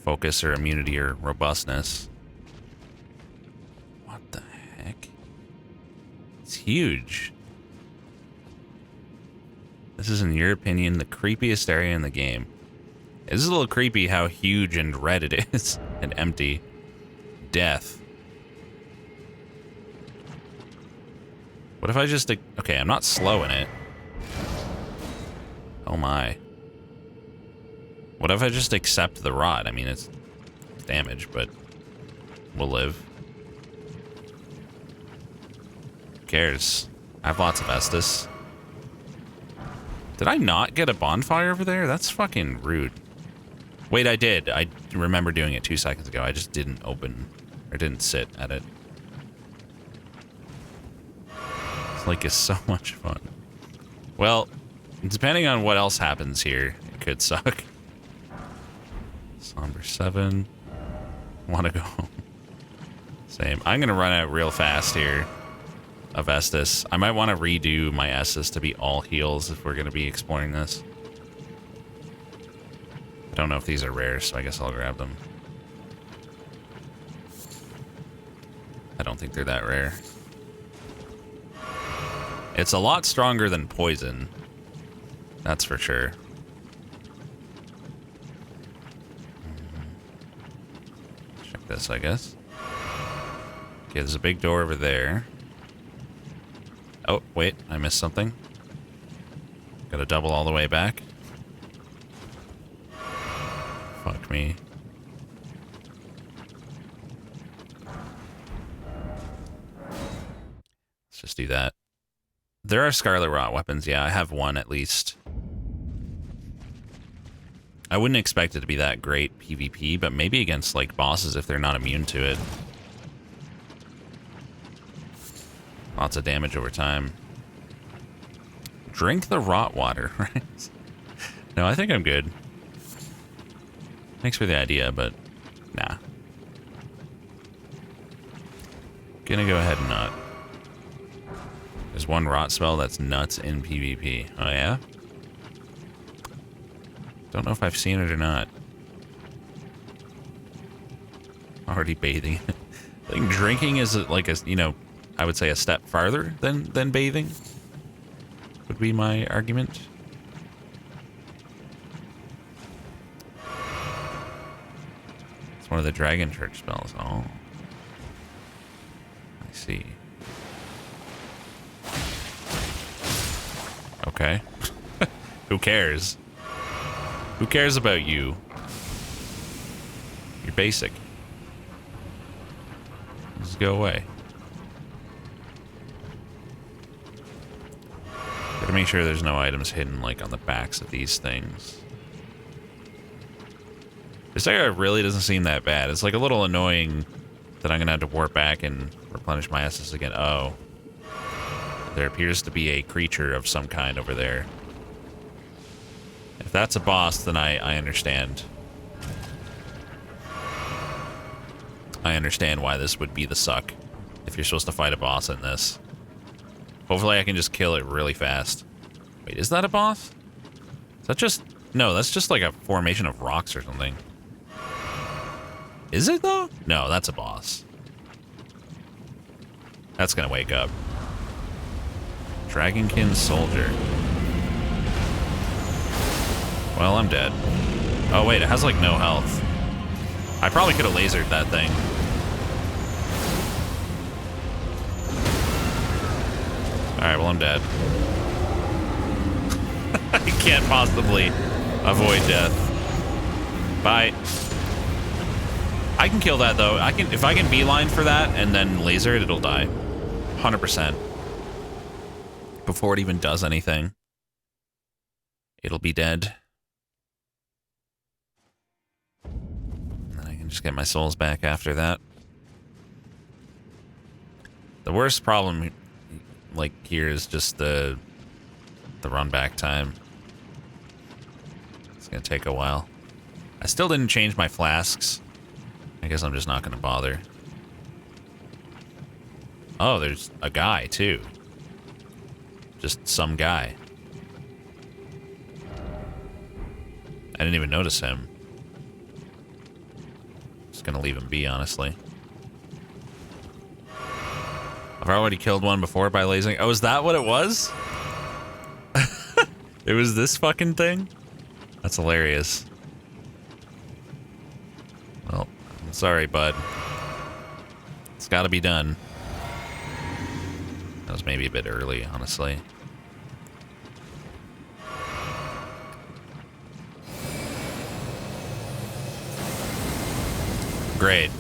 focus or immunity or robustness. What the heck? It's huge. This is, in your opinion, the creepiest area in the game. This is a little creepy how huge and red it is and empty. Death. What if I just... Okay, I'm not slowing it. Oh my. What if I just accept the rot? I mean, it's damage, but we'll live. Who cares? I have lots of Estus. Did I not get a bonfire over there? That's fucking rude. Wait, I did. I remember doing it 2 seconds ago. I just didn't open, or didn't sit at it. This lake is so much fun. Well, depending on what else happens here, it could suck. Somber 7. Want to go home. Same. I'm going to run out real fast here of Estus. I might want to redo my Estus to be all heals if we're going to be exploring this. I don't know if these are rare, so I guess I'll grab them. I don't think they're that rare. It's a lot stronger than poison. That's for sure. Check this, I guess. Okay, there's a big door over there. Oh, wait, I missed something. Gotta double all the way back. Fuck me. Let's just do that. There are Scarlet Rot weapons. Yeah, I have one at least. I wouldn't expect it to be that great PvP, but maybe against, like, bosses if they're not immune to it. Lots of damage over time. Drink the rot water, right? No, I think I'm good. Thanks for the idea, but nah. Gonna go ahead and not. There's one rot spell that's nuts in PvP. Oh yeah? Don't know if I've seen it or not. Already bathing. I think drinking is like a, you know, I would say a step farther than bathing. Would be my argument. It's one of the Dragon Church spells. Oh. I see. Okay. Who cares? Who cares about you? You're basic. Just go away. Gotta make sure there's no items hidden, like, on the backs of these things. This area really doesn't seem that bad. It's, like, a little annoying that I'm gonna have to warp back and replenish my Estus again. Oh. There appears to be a creature of some kind over there. If that's a boss, then I understand. I understand why this would be the suck if you're supposed to fight a boss in this. Hopefully I can just kill it really fast. Wait, is that a boss? Is that just... No, that's just like a formation of rocks or something. Is it, though? No, that's a boss. That's gonna wake up. Dragonkin soldier. Well, I'm dead. Oh wait, it has like no health. I probably could have lasered that thing. Alright, well I'm dead. I can't possibly avoid death. Bye. I can kill that though. If I can beeline for that and then laser it, it'll die. 100%. Before it even does anything. It'll be dead. And I can just get my souls back after that. The worst problem like here is just the run back time. It's gonna take a while. I still didn't change my flasks. I guess I'm just not gonna bother. Oh, there's a guy too. Just some guy. I didn't even notice him. Just gonna leave him be, honestly. I've already killed one before by lasering. Oh, is that what it was? It was this fucking thing? That's hilarious. Well, I'm sorry, bud. It's gotta be done. That was maybe a bit early, honestly. Great.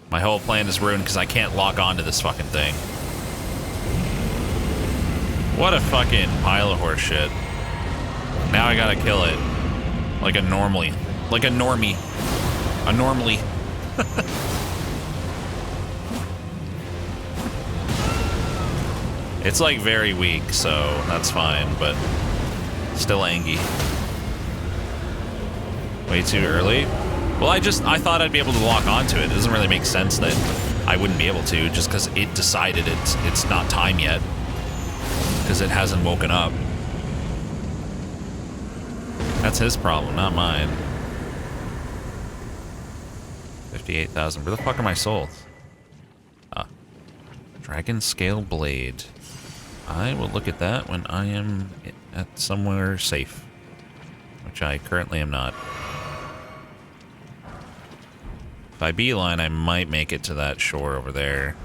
My whole plan is ruined because I can't lock onto this fucking thing. What a fucking pile of horse shit. Now I gotta kill it. Like a normally. Like a normie. A normally. It's like very weak, so that's fine, but still angy. Way too early? Well, I thought I'd be able to lock onto it. It doesn't really make sense that I wouldn't be able to just because it decided it's not time yet. Because it hasn't woken up. That's his problem, not mine. 58,000. Where the fuck are my souls? Dragon Scale Blade. I will look at that when I am at somewhere safe. Which I currently am not. If I beeline, I might make it to that shore over there.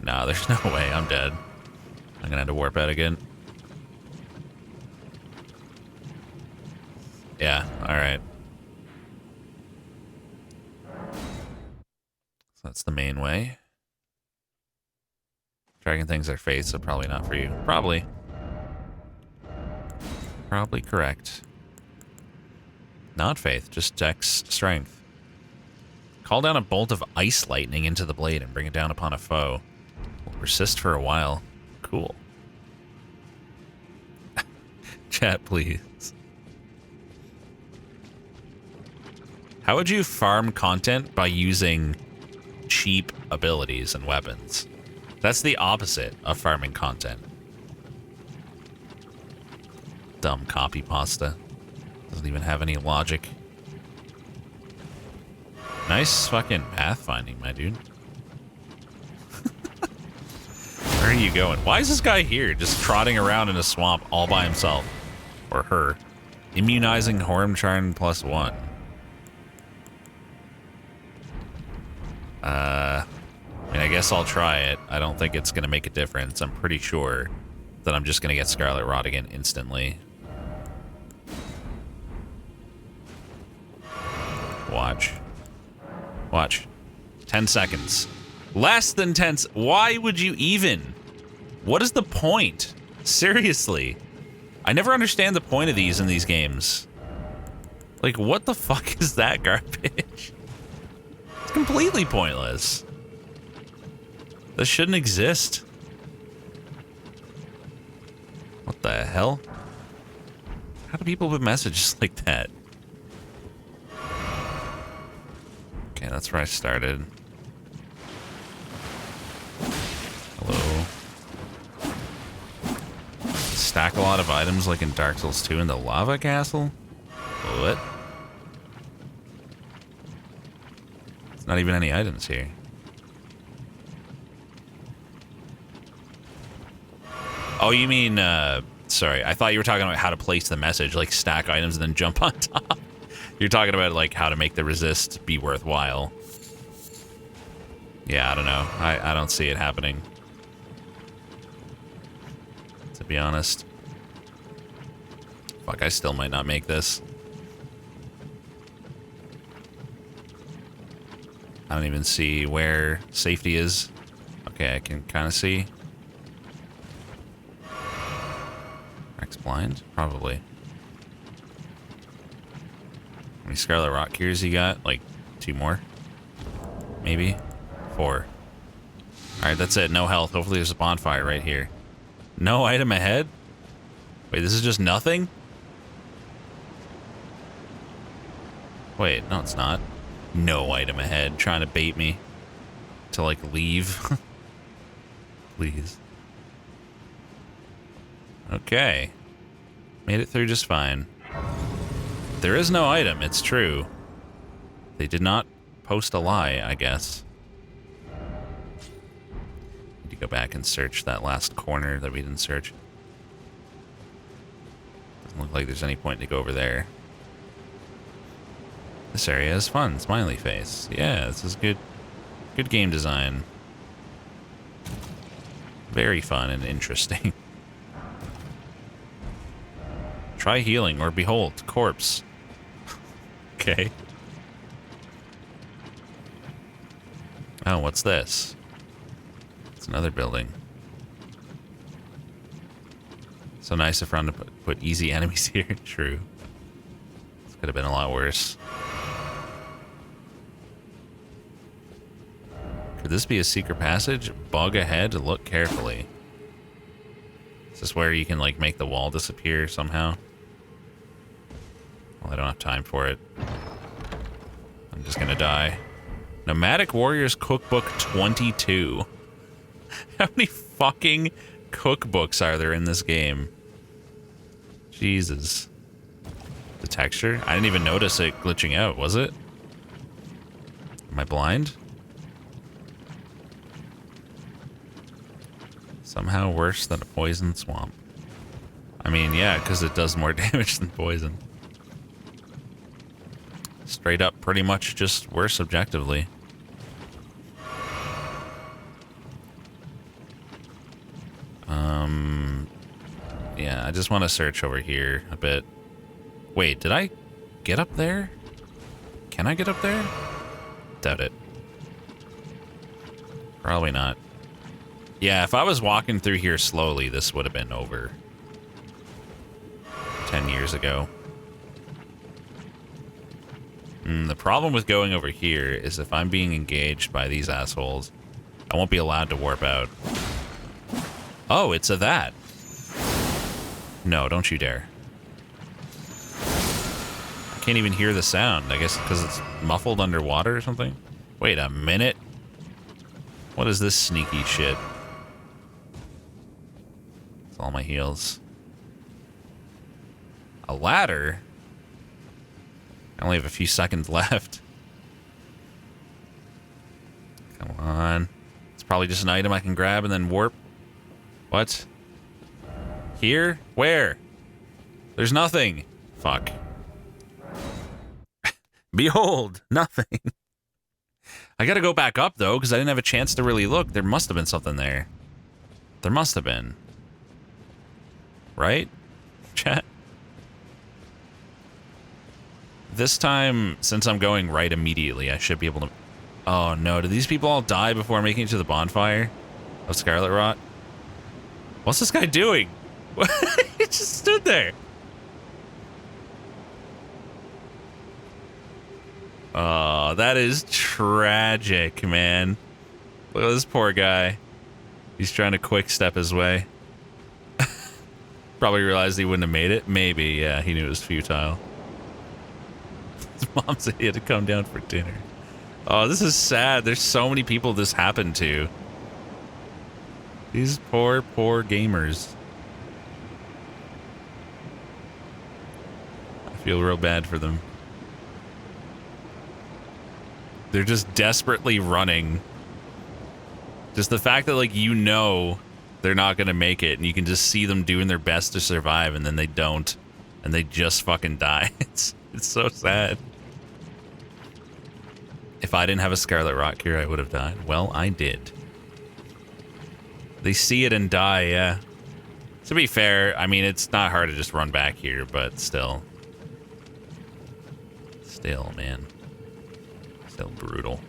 Nah, there's no way. I'm dead. I'm gonna have to warp out again. Yeah, alright. So that's the main way. Dragon things are faith, so probably not for you. Probably. Probably correct. Not faith, just dex strength. Call down a bolt of ice lightning into the blade and bring it down upon a foe. Will persist for a while. Cool. Chat, please. How would you farm content by using cheap abilities and weapons? That's the opposite of farming content. Dumb copy pasta. Doesn't even have any logic. Nice fucking pathfinding, my dude. Where are you going? Why is this guy here, just trotting around in a swamp all by himself? Or her. Immunizing Hormcharm +1. I mean, I guess I'll try it. I don't think it's going to make a difference. I'm pretty sure that I'm just going to get Scarlet Rot again instantly. Watch. Watch. 10 seconds. Less than 10 Why would you even? What is the point? Seriously. I never understand the point of these in these games. Like, what the fuck is that garbage? It's completely pointless. This shouldn't exist. What the hell? How do people put messages like that? Okay, that's where I started. Hello. Stack a lot of items like in Dark Souls 2 in the lava castle? What? There's not even any items here. Oh, you mean, sorry. I thought you were talking about how to place the message, like stack items and then jump on top. You're talking about, like, how to make the resist be worthwhile. Yeah, I don't know. I don't see it happening. To be honest. Fuck, I still might not make this. I don't even see where safety is. Okay, I can kind of see. Rex blind? Probably. How many Scarlet Rock Gears you got? Like, 2 more? Maybe? 4. Alright, that's it. No health. Hopefully there's a bonfire right here. No item ahead? Wait, this is just nothing? Wait, no it's not. No item ahead. Trying to bait me to, like, leave. Please. Okay. Made it through just fine. There is no item, it's true. They did not post a lie, I guess. Need to go back and search that last corner that we didn't search. Doesn't look like there's any point to go over there. This area is fun. Smiley face. Yeah, this is good. Good game design. Very fun and interesting. Try healing or behold, corpse. Okay. Oh, what's this? It's another building. So nice of Ron to put easy enemies here. True. This could have been a lot worse. Could this be a secret passage? Bug ahead, look carefully. Is this where you can, like, make the wall disappear somehow? Well, I don't have time for it. I'm just gonna die. Nomadic Warriors Cookbook 22. How many fucking cookbooks are there in this game? Jesus. The texture? I didn't even notice it glitching out, was it? Am I blind? Somehow worse than a poison swamp. I mean, yeah, because it does more damage than poison. Straight up, pretty much just worse objectively. Yeah, I just want to search over here a bit. Wait, did I get up there? Can I get up there? Doubt it. Probably not. Yeah, if I was walking through here slowly, this would have been over 10 years ago. The problem with going over here is if I'm being engaged by these assholes, I won't be allowed to warp out. Oh, it's a that. No, don't you dare. I can't even hear the sound. I guess because it's muffled underwater or something. Wait a minute. What is this sneaky shit? It's all my heals. A ladder? I only have a few seconds left. Come on. It's probably just an item I can grab and then warp. What? Here? Where? There's nothing. Fuck. Behold, nothing. I gotta go back up, though, because I didn't have a chance to really look. There must have been something there. There must have been. Right? Chat? This time, since I'm going right immediately, I should be able to... Oh, no. Did these people all die before making it to the bonfire of Scarlet Rot? What's this guy doing? He just stood there. Oh, that is tragic, man. Look at this poor guy. He's trying to quick step his way. Probably realized he wouldn't have made it. Maybe, yeah, he knew it was futile. His mom said he had to come down for dinner. Oh, this is sad. There's so many people this happened to. These poor, poor gamers. I feel real bad for them. They're just desperately running. Just the fact that, like, you know they're not gonna make it, and you can just see them doing their best to survive, and then they don't, and they just fucking die. It's so sad. If I didn't have a Scarlet Rock here, I would have died. Well, I did. They see it and die, yeah. To be fair, I mean, it's not hard to just run back here, but still. Still, man. Still brutal.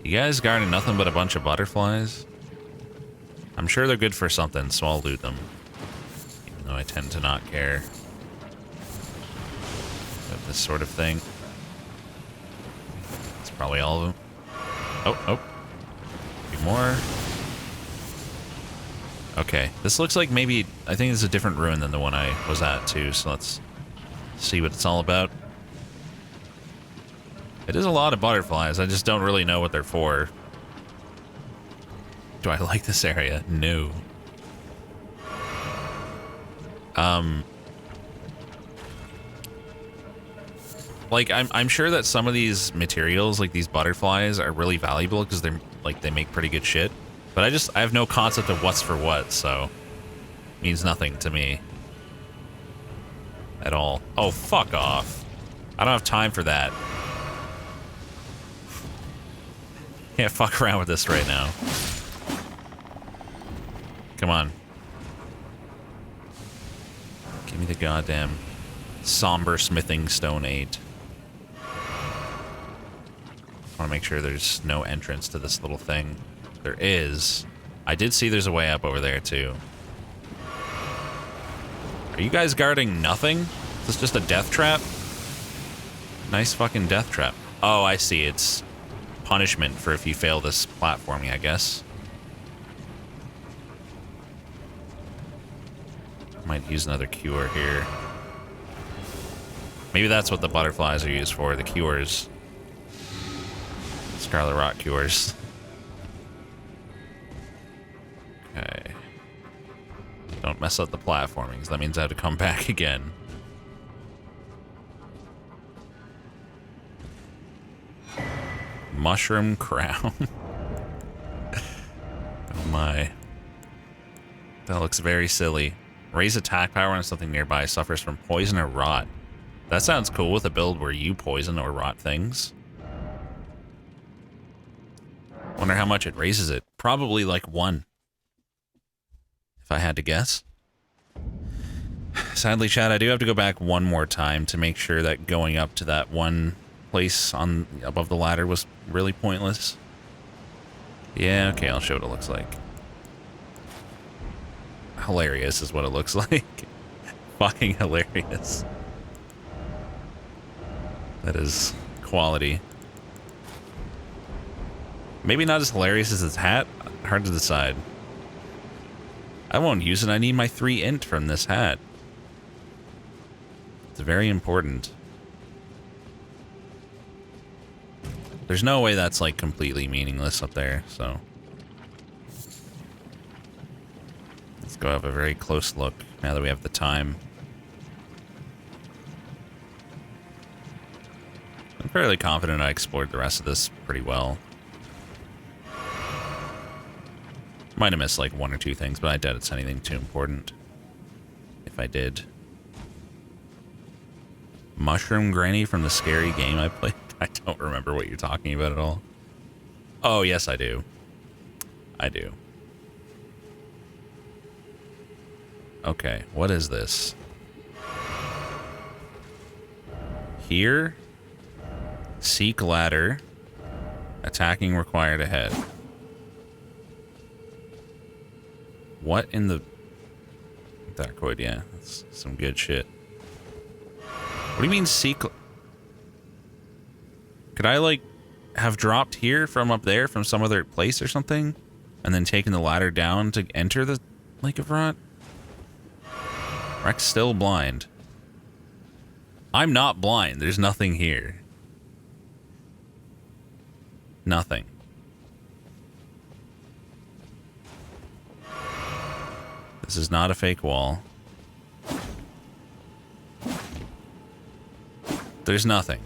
You guys guarding nothing but a bunch of butterflies? I'm sure they're good for something, so I'll loot them. Even though I tend to not care about this sort of thing. That's probably all of them. Oh. A few more. Okay, this looks like maybe, I think it's a different ruin than the one I was at too, so let's see what it's all about. It is a lot of butterflies, I just don't really know what they're for. Do I like this area? No. Like, I'm sure that some of these materials, like these butterflies, are really valuable because they're, like, they make pretty good shit. But I have no concept of what's for what, so it means nothing to me at all. Oh, fuck off. I don't have time for that. Can't fuck around with this right now. Come on. Give me the goddamn somber smithing stone 8. I want to make sure there's no entrance to this little thing. There is. I did see there's a way up over there, too. Are you guys guarding nothing? Is this just a death trap? Nice fucking death trap. Oh, I see. It's punishment for if you fail this platforming, I guess. Might use another cure here. Maybe that's what the butterflies are used for, the cures. Scarlet Rock cures. Okay. Don't mess up the platforming, because that means I have to come back again. Mushroom crown. Oh my. That looks very silly. Raise attack power on something nearby, suffers from poison or rot. That sounds cool with a build where you poison or rot things. Wonder how much it raises it. Probably like 1. If I had to guess. Sadly, Chad, I do have to go back one more time to make sure that going up to that one place on above the ladder was really pointless. Yeah, okay, I'll show what it looks like. Hilarious is what it looks like. Fucking hilarious. That is quality. Maybe not as hilarious as his hat. Hard to decide. I won't use it. I need my 3 int from this hat. It's very important. There's no way that's like completely meaningless up there, so. Let's go have a very close look now that we have the time. I'm fairly confident I explored the rest of this pretty well. Might have missed like 1 or 2 things, but I doubt it's anything too important. If I did. Mushroom Granny from the scary game I played? I don't remember what you're talking about at all. Oh, yes, I do. I do. Okay, what is this? Here? Seek ladder. Attacking required ahead. What in the... Darkoid, yeah. That's some good shit. What do you mean seek... Could I, like, have dropped here from up there from some other place or something? And then taken the ladder down to enter the Lake of Rot? Rex still blind. I'm not blind. There's nothing here. Nothing. This is not a fake wall. There's nothing.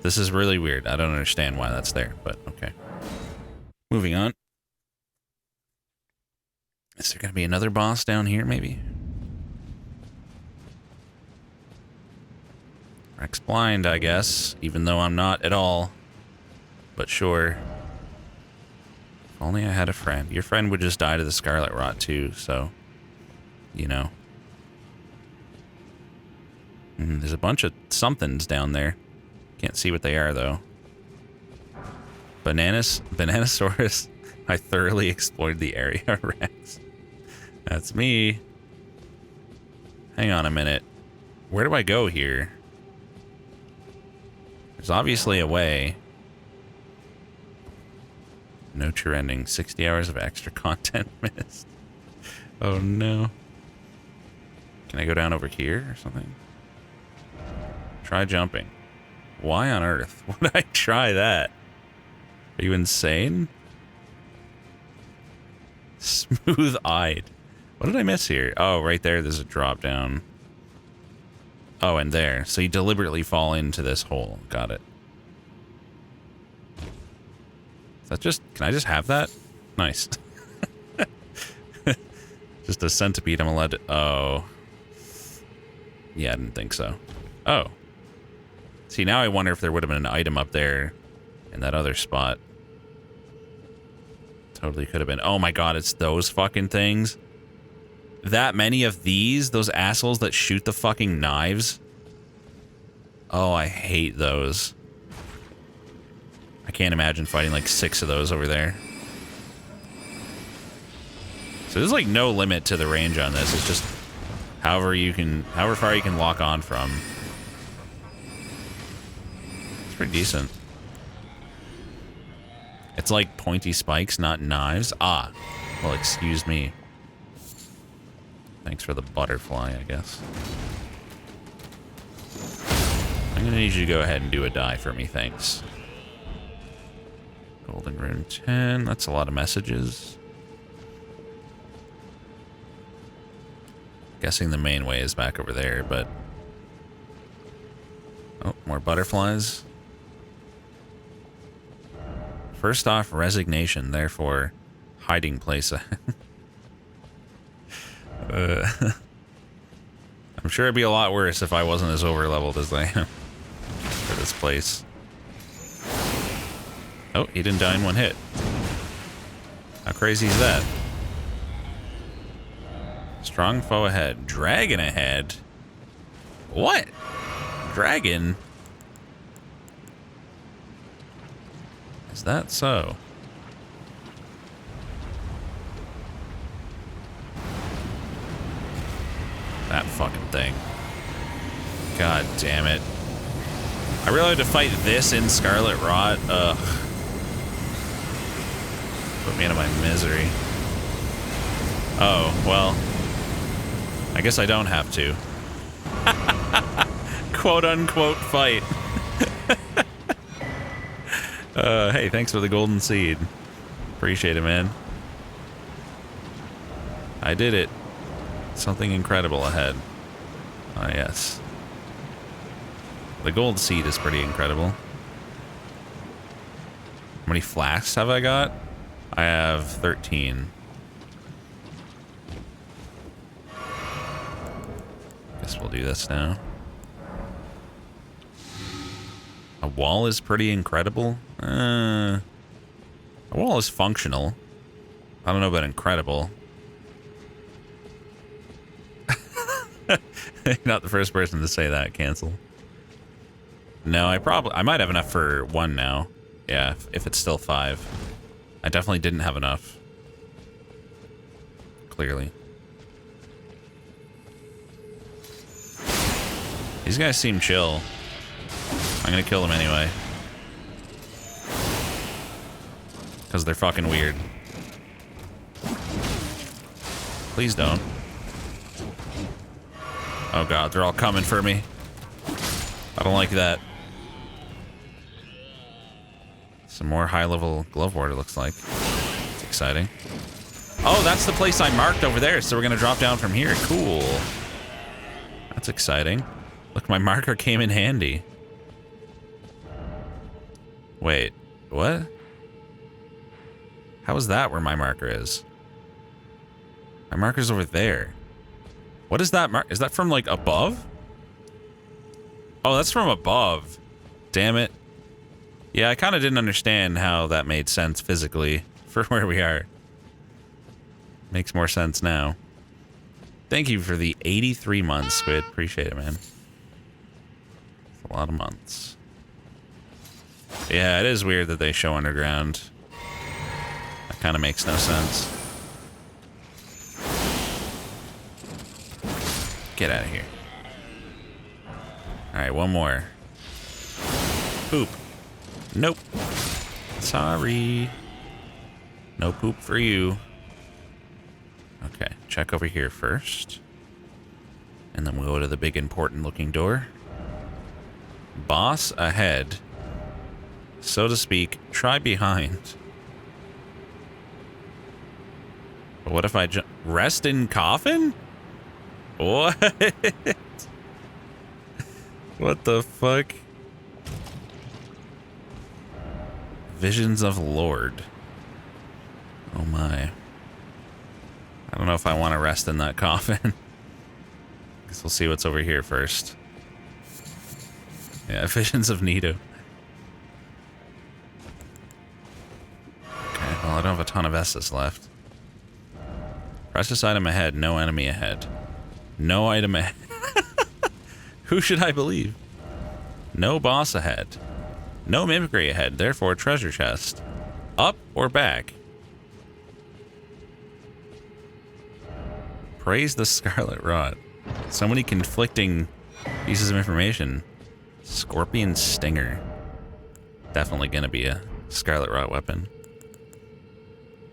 This is really weird. I don't understand why that's there, but okay. Moving on. Is there going to be another boss down here, maybe? Rex blind, I guess, even though I'm not at all. But sure. If only I had a friend. Your friend would just die to the scarlet rot too, so, you know. There's a bunch of somethings down there. Can't see what they are, though. Bananasaurus. I thoroughly explored the area, Rex. That's me. Hang on a minute. Where do I go here? There's obviously a way. No true ending. 60 hours of extra content missed. Oh no. Can I go down over here or something? Try jumping. Why on earth would I try that? Are you insane? Smooth-eyed. What did I miss here? Oh, right there, there's a drop down. Oh, and there. So you deliberately fall into this hole. Got it. Is that just... Can I just have that? Nice. Just a centipede I'm allowed to... Oh. Yeah, I didn't think so. Oh. See, now I wonder if there would have been an item up there in that other spot. Totally could have been. Oh my god, it's those fucking things. That many of these? Those assholes that shoot the fucking knives? Oh, I hate those. I can't imagine fighting like 6 of those over there. So there's like no limit to the range on this. It's just however far you can lock on from. It's pretty decent. It's like pointy spikes, not knives. Ah, well, excuse me. Thanks for the butterfly, I guess. I'm gonna need you to go ahead and do a die for me, thanks. Golden Rune 10, that's a lot of messages. Guessing the main way is back over there, but... Oh, more butterflies. First off, resignation, therefore, hiding place. I'm sure it'd be a lot worse if I wasn't as over-leveled as I am for this place. Oh, he didn't die in one hit. How crazy is that? Strong foe ahead. Dragon ahead? What? Dragon? Is that so? That fucking thing. God damn it. I really had to fight this in Scarlet Rot. Ugh. Put me out of my misery. Oh, well. I guess I don't have to. Quote unquote fight. Hey, thanks for the golden seed. Appreciate it, man. I did it. Something incredible ahead. Ah, yes. The gold seed is pretty incredible. How many flasks have I got? I have 13. Guess we'll do this now. A wall is pretty incredible. A wall is functional. I don't know about incredible. Not the first person to say that. Cancel. No, I might have enough for 1 now. Yeah, if it's still 5. I definitely didn't have enough. Clearly. These guys seem chill. I'm gonna kill them anyway. Because they're fucking weird. Please don't. Oh god, they're all coming for me. I don't like that. Some more high-level glove ward, it looks like. It's exciting. Oh, that's the place I marked over there, so we're gonna drop down from here. Cool. That's exciting. Look, my marker came in handy. Wait, what? How is that where my marker is? My marker's over there. What is that mark? Is that from, like, above? Oh, that's from above. Damn it. Yeah, I kind of didn't understand how that made sense physically for where we are. Makes more sense now. Thank you for the 83 months, Squid. Appreciate it, man. It's a lot of months. Yeah, it is weird that they show underground. That kind of makes no sense. Get out of here. Alright, one more. Poop. Nope. Sorry. No poop for you. Okay, check over here first. And then we'll go to the big important looking door. Boss ahead. So to speak, try behind. But what if I rest in coffin? What? What the fuck? Visions of Lord. Oh my. I don't know if I want to rest in that coffin. Guess we'll see what's over here first. Yeah, Visions of Nito. Okay, well I don't have a ton of S's left. Precious item ahead, no enemy ahead. No item ahead. Who should I believe? No boss ahead. No mimicry ahead, therefore treasure chest. Up or back? Praise the Scarlet Rot. So many conflicting pieces of information. Scorpion Stinger. Definitely gonna be a Scarlet Rot weapon.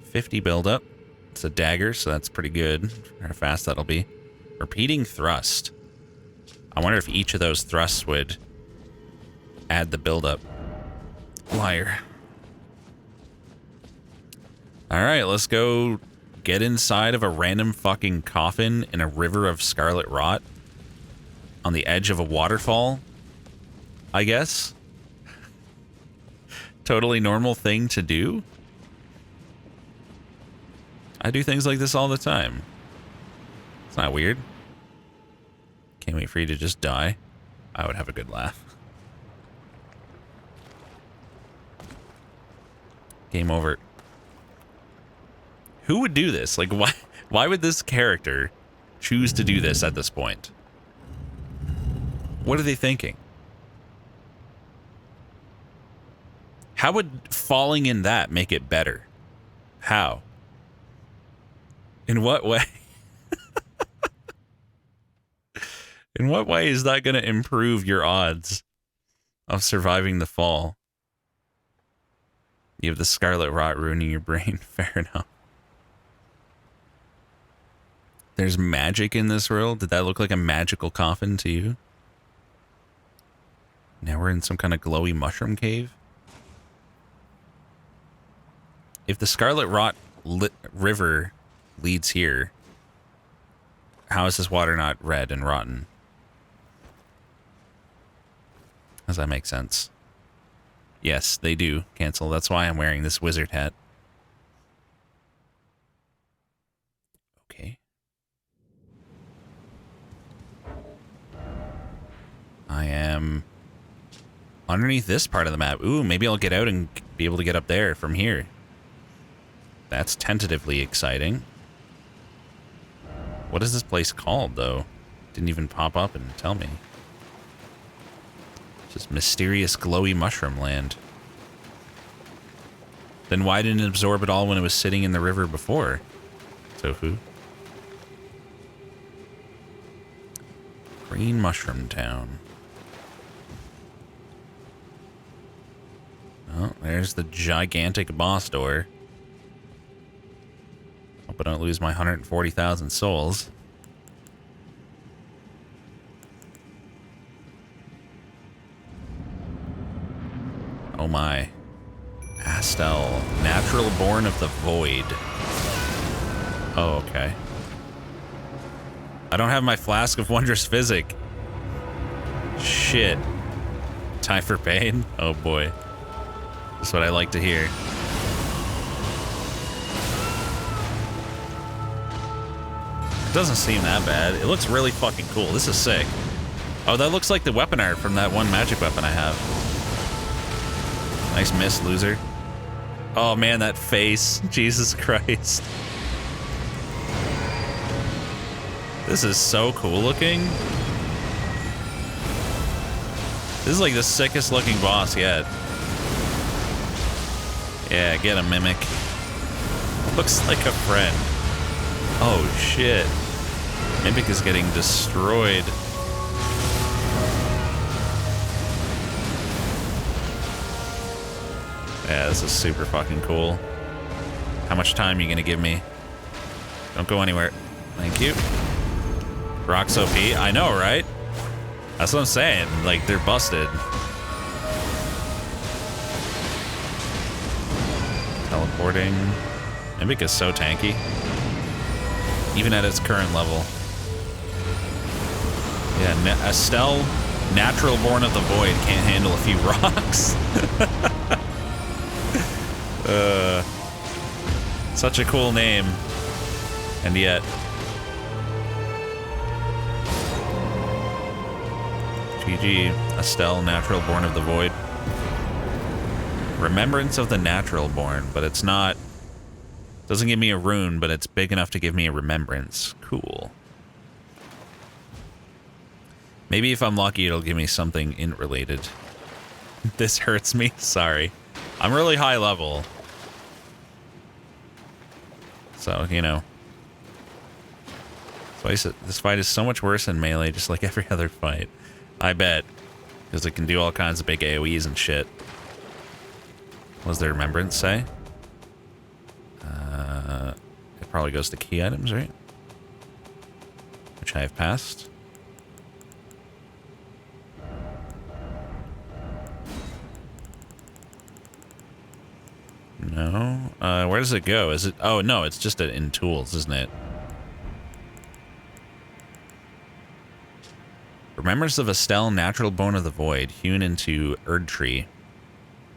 50 buildup. It's a dagger, so that's pretty good. How fast that'll be. Repeating thrust. I wonder if each of those thrusts would add the buildup. Liar. Alright, let's go get inside of a random fucking coffin in a river of scarlet rot on the edge of a waterfall, I guess. Totally normal thing to do. I do things like this all the time. It's not weird. Can't wait for you to just die. I would have a good laugh. Game over. Who would do this? Like, why would this character choose to do this at this point? What are they thinking? How would falling in that make it better? How? In what way? In what way is that going to improve your odds of surviving the fall? You have the scarlet rot ruining your brain. Fair enough. There's magic in this world. Did that look like a magical coffin to you? Now we're in some kind of glowy mushroom cave. If the scarlet rot river leads here, how is this water not red and rotten? Does that make sense? Yes, they do. Cancel. That's why I'm wearing this wizard hat. Okay. I am underneath this part of the map. Ooh, maybe I'll get out and be able to get up there from here. That's tentatively exciting. What is this place called, though? Didn't even pop up and tell me. Just mysterious glowy mushroom land. Then why didn't it absorb it all when it was sitting in the river before? Tofu. Green Mushroom Town. Oh, there's the gigantic boss door. Hope I don't lose my 140,000 souls. Oh my. Pastel. Natural born of the void. Oh, okay. I don't have my flask of wondrous physic. Shit. Time for pain? Oh boy. That's what I like to hear. Doesn't seem that bad. It looks really fucking cool. This is sick. Oh, that looks like the weapon art from that one magic weapon I have. Nice miss, loser. Oh man, that face. Jesus Christ. This is so cool looking. This is like the sickest looking boss yet. Yeah, get a mimic. Looks like a friend. Oh shit. Mimic is getting destroyed. Yeah, this is super fucking cool. How much time are you gonna give me? Don't go anywhere. Thank you. Rock's OP. I know, right? That's what I'm saying. Like, they're busted. Teleporting. Mimic is so tanky. Even at its current level. Yeah, Estelle, natural born of the void, can't handle a few rocks. Such a cool name. And yet... GG, Estelle, natural born of the void. Remembrance of the natural born, but it's not... Doesn't give me a rune, but it's big enough to give me a remembrance. Cool. Maybe if I'm lucky, it'll give me something int related. This hurts me. Sorry. I'm really high level. So, you know. This fight is so much worse than melee, just like every other fight. I bet. Because it can do all kinds of big AoEs and shit. What does the remembrance say? It probably goes to key items, right? Which I have passed. No. Where does it go? Is it... Oh, no, it's just in tools, isn't it? Remembrance of Estelle, natural bone of the void, hewn into Erdtree.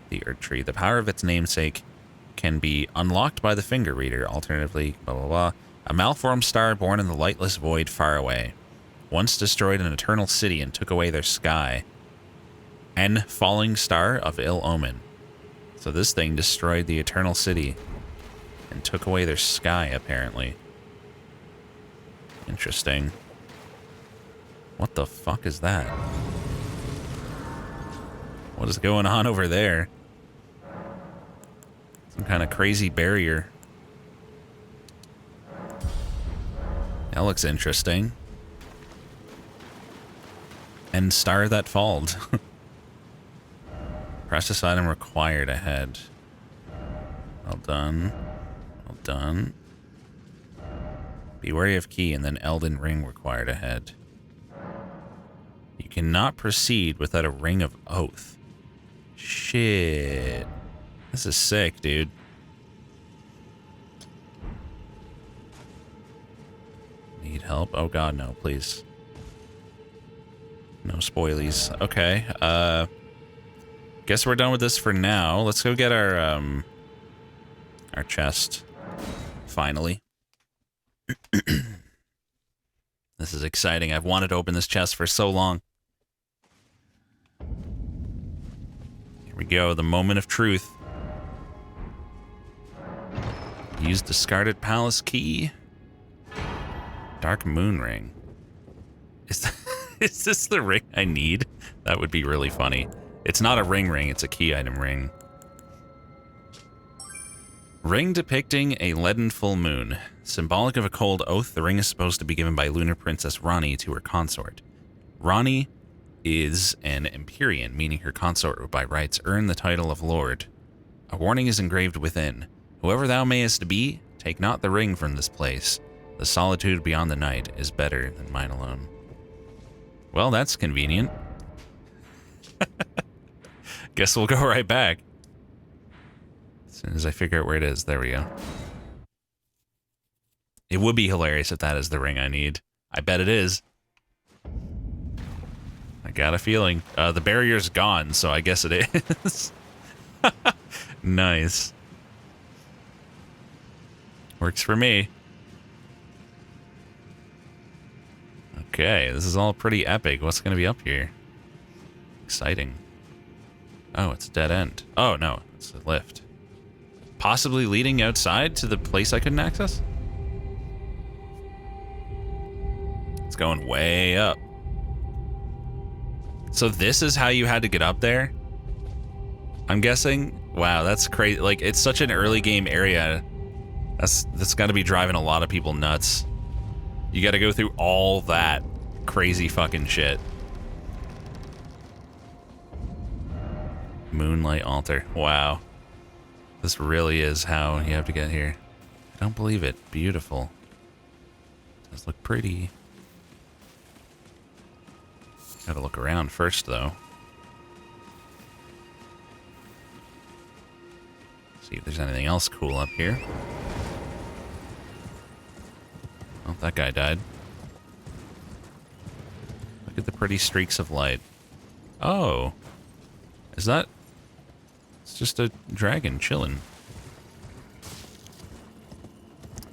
The Erdtree. The power of its namesake can be unlocked by the finger reader. Alternatively, blah, blah, blah. A malformed star born in the lightless void far away. Once destroyed an eternal city and took away their sky. An falling star of ill omen. So this thing destroyed the eternal city and took away their sky, apparently. Interesting. What the fuck is that? What is going on over there? Some kind of crazy barrier. That looks interesting. And star that falled. Precious item required ahead. Well done. Well done. Be wary of key and then Elden Ring required ahead. You cannot proceed without a ring of oath. Shit. This is sick, dude. Need help? Oh god, no, please. No spoilies. Okay, guess we're done with this for now. Let's go get our chest. Finally. This is exciting. I've wanted to open this chest for so long. Here we go, the moment of truth. Use discarded palace key. Dark moon ring. Is this the ring I need? That would be really funny. It's not a ring, it's a key item ring. Ring depicting a leaden full moon. Symbolic of a cold oath, the ring is supposed to be given by Lunar Princess Ranni to her consort. Ranni is an Empyrean, meaning her consort would by rights earn the title of Lord. A warning is engraved within. Whoever thou mayest be, take not the ring from this place. The solitude beyond the night is better than mine alone. Well, that's convenient. Guess we'll go right back. As soon as I figure out where it is, there we go. It would be hilarious if that is the ring I need. I bet it is. I got a feeling. The barrier's gone, so I guess it is. Nice. Works for me. Okay, this is all pretty epic. What's going to be up here? Exciting. Oh, it's a dead end. Oh, no, it's a lift. Possibly leading outside to the place I couldn't access? It's going way up. So this is how you had to get up there? I'm guessing? Wow, that's crazy. Like, it's such an early game area. That's got to be driving a lot of people nuts. You got to go through all that crazy fucking shit. Moonlight altar. Wow. This really is how you have to get here. I don't believe it. Beautiful. Does look pretty. Gotta look around first, though. See if there's anything else cool up here. Oh, that guy died. Look at the pretty streaks of light. Oh. Is that... It's just a dragon chilling.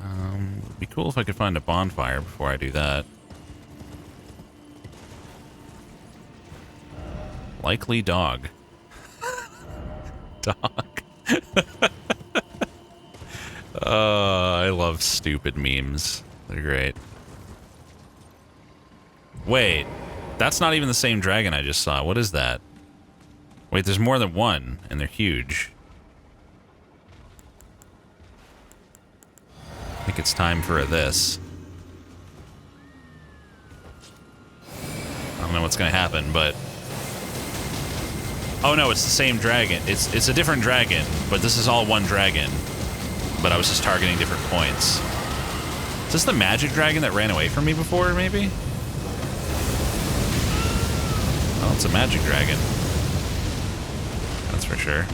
It'd be cool if I could find a bonfire before I do that. Likely dog. Dog. I love stupid memes. They're great. Wait, that's not even the same dragon I just saw. What is that? Wait, there's more than one, and they're huge. I think it's time for this. I don't know what's gonna happen, but... Oh no, it's the same dragon. It's a different dragon, but this is all one dragon. But I was just targeting different points. Is this the magic dragon that ran away from me before, maybe? Oh, it's a magic dragon. That's for sure.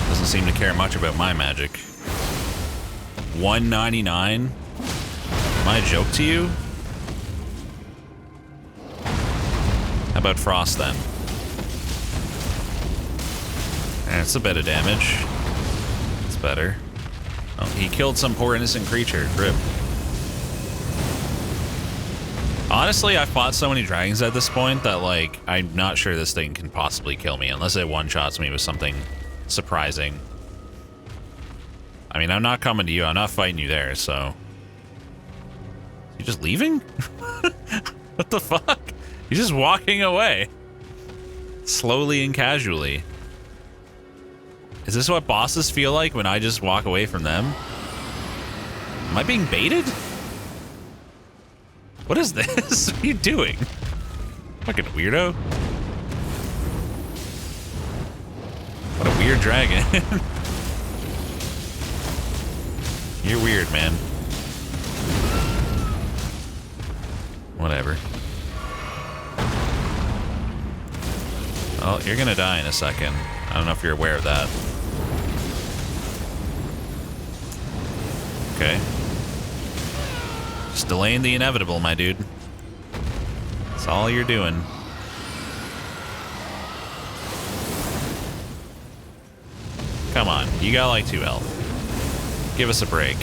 Doesn't seem to care much about my magic. $1.99? Am I a joke to you? How about Frost then? It's a bit of damage. It's better. Oh, he killed some poor innocent creature. Rip. Honestly, I've fought so many dragons at this point that, like, I'm not sure this thing can possibly kill me unless it one-shots me with something surprising. I mean, I'm not coming to you. I'm not fighting you there, so... You just leaving? What the fuck? He's just walking away. Slowly and casually. Is this what bosses feel like when I just walk away from them? Am I being baited? What is this? What are you doing? Fucking weirdo. What a weird dragon. You're weird, man. Whatever. Well, you're gonna die in a second. I don't know if you're aware of that. Okay. Just delaying the inevitable, my dude. That's all you're doing. Come on, you got like 2 health. Give us a break.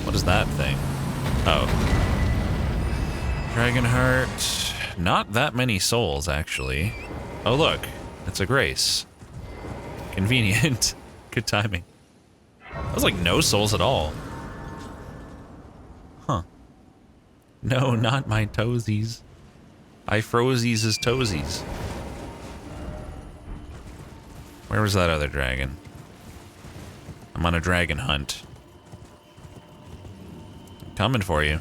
What is that thing? Oh. Dragon Heart. Not that many souls, actually. Oh, look. It's a grace. Convenient. Good timing. That was like no souls at all. Huh. No, not my toesies. I frozes his toesies. Where was that other dragon? I'm on a dragon hunt. I'm coming for you.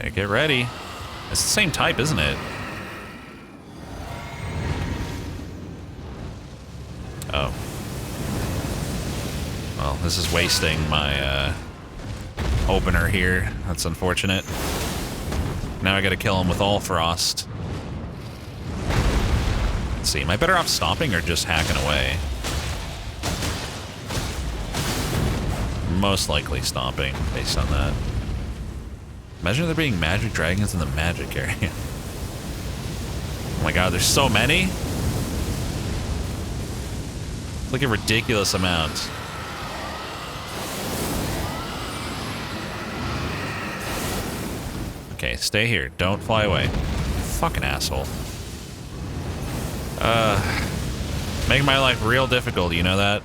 Hey, get ready. It's the same type, isn't it? Oh. Well, this is wasting my opener here. That's unfortunate. Now I gotta kill him with all frost. Let's see, am I better off stomping or just hacking away? Most likely stomping, based on that. Imagine there being magic dragons in the magic area. Oh my god, there's so many! It's like a ridiculous amount. Okay, stay here. Don't fly away. Fucking asshole. Making my life real difficult, you know that?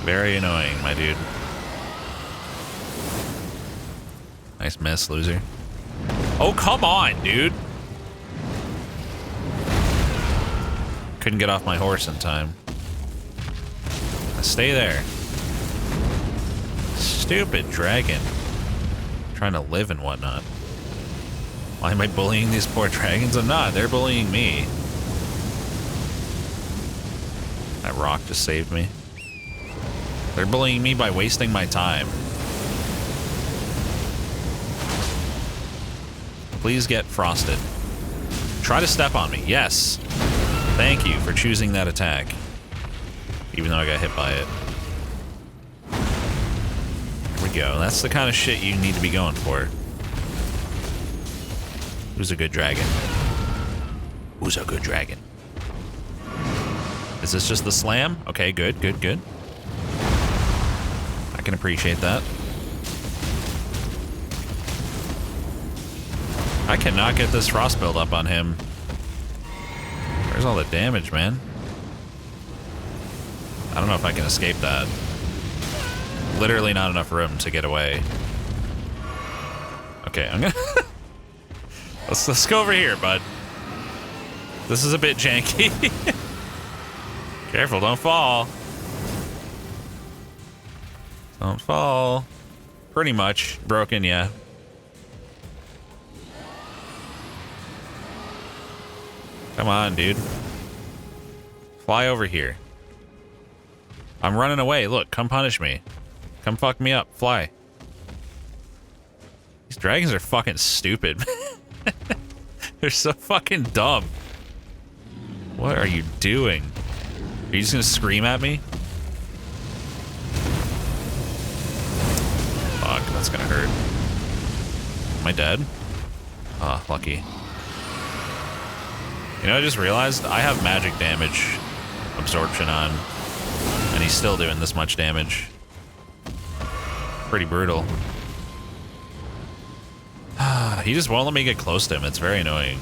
Very annoying, my dude. Nice miss, loser. Oh, come on, dude. Couldn't get off my horse in time. Stay there. Stupid dragon. Trying to live and whatnot. Why am I bullying these poor dragons? I'm not. They're bullying me. That rock just saved me. They're bullying me by wasting my time. Please get frosted. Try to step on me. Yes. Thank you for choosing that attack. Even though I got hit by it. There we go. That's the kind of shit you need to be going for. Who's a good dragon? Who's a good dragon? Is this just the slam? Okay, good, good, good. I can appreciate that. I cannot get this frost build up on him. Where's all the damage, man? I don't know if I can escape that. Literally not enough room to get away. Okay, I'm gonna... let's go over here, bud. This is a bit janky. Careful, don't fall. Don't fall. Pretty much broken, yeah. Come on, dude. Fly over here. I'm running away. Look, come punish me. Come fuck me up. Fly. These dragons are fucking stupid. They're so fucking dumb. What are you doing? Are you just gonna scream at me? Fuck, that's gonna hurt. Am I dead? Ah, oh, lucky. You know, I just realized I have magic damage absorption on, and he's still doing this much damage. Pretty brutal. He just won't let me get close to him. It's very annoying.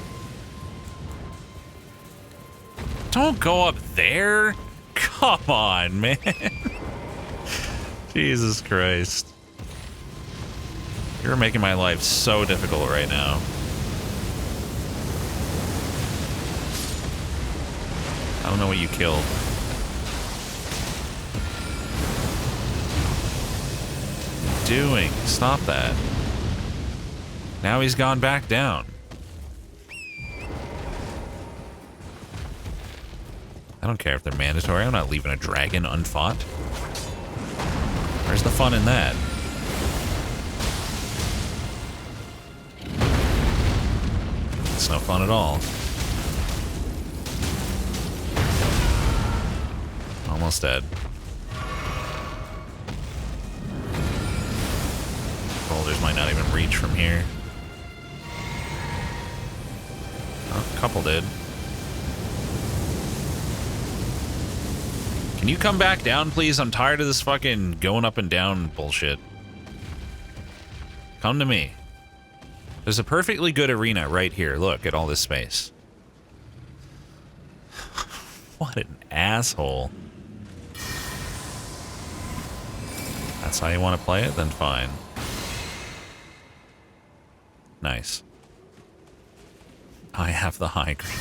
Don't go up there. Come on, man. Jesus Christ. You're making my life so difficult right now. I don't know what you killed. What are you doing? Stop that. Now he's gone back down. I don't care if they're mandatory. I'm not leaving a dragon unfought. Where's the fun in that? It's no fun at all. Almost dead. Boulders might not even reach from here. Oh, a couple did. Can you come back down, please? I'm tired of this fucking going up and down bullshit. Come to me. There's a perfectly good arena right here. Look at all this space. What an asshole. That's how you want to play it? Then fine. Nice. I have the high ground.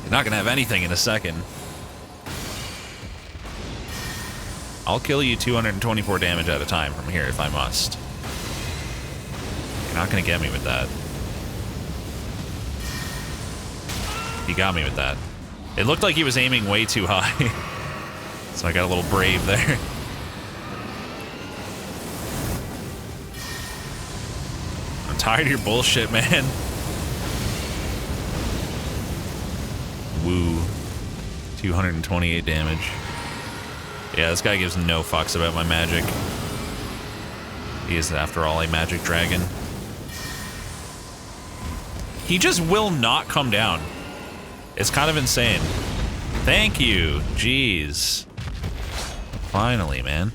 You're not going to have anything in a second. I'll kill you 224 damage at a time from here if I must. You're not going to get me with that. He got me with that. It looked like he was aiming way too high. So I got a little brave there. I'm tired of your bullshit, man. Woo. 228 damage. Yeah, this guy gives no fucks about my magic. He is, after all, a magic dragon. He just will not come down. It's kind of insane. Thank you. Jeez. Finally, man.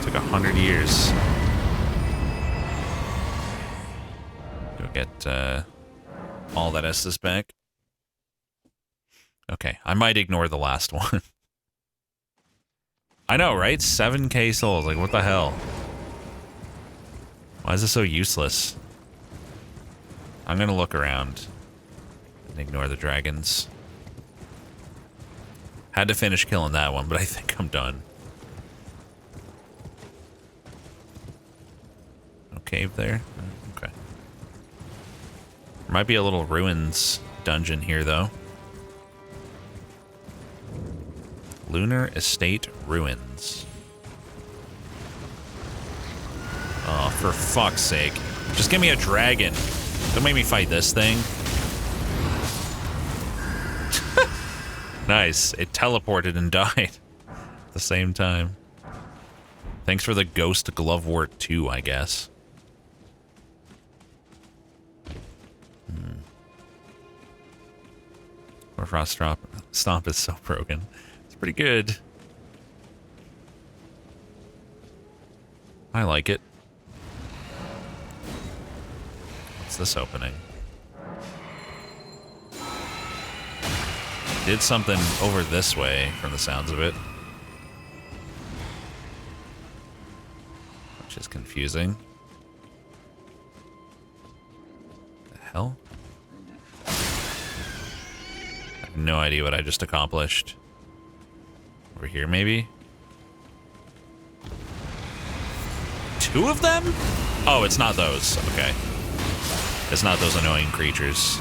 Took 100 years. Go get all that Estus back. Okay, I might ignore the last one. I know, right? 7k souls. Like, what the hell? Why is this so useless? I'm gonna look around and ignore the dragons. Had to finish killing that one, but I think I'm done. No cave there? Okay. There might be a little ruins dungeon here, though. Lunar Estate Ruins. Oh, for fuck's sake. Just give me a dragon. Don't make me fight this thing. Nice. It teleported and died at the same time. Thanks for the Ghost Glovewort 2, I guess. Or Frost Stomp is so broken. It's pretty good. I like it. What's this opening? Did something over this way from the sounds of it. Which is confusing. The hell? I have no idea what I just accomplished. Over here, maybe? 2 of them? Oh, it's not those. Okay. It's not those annoying creatures.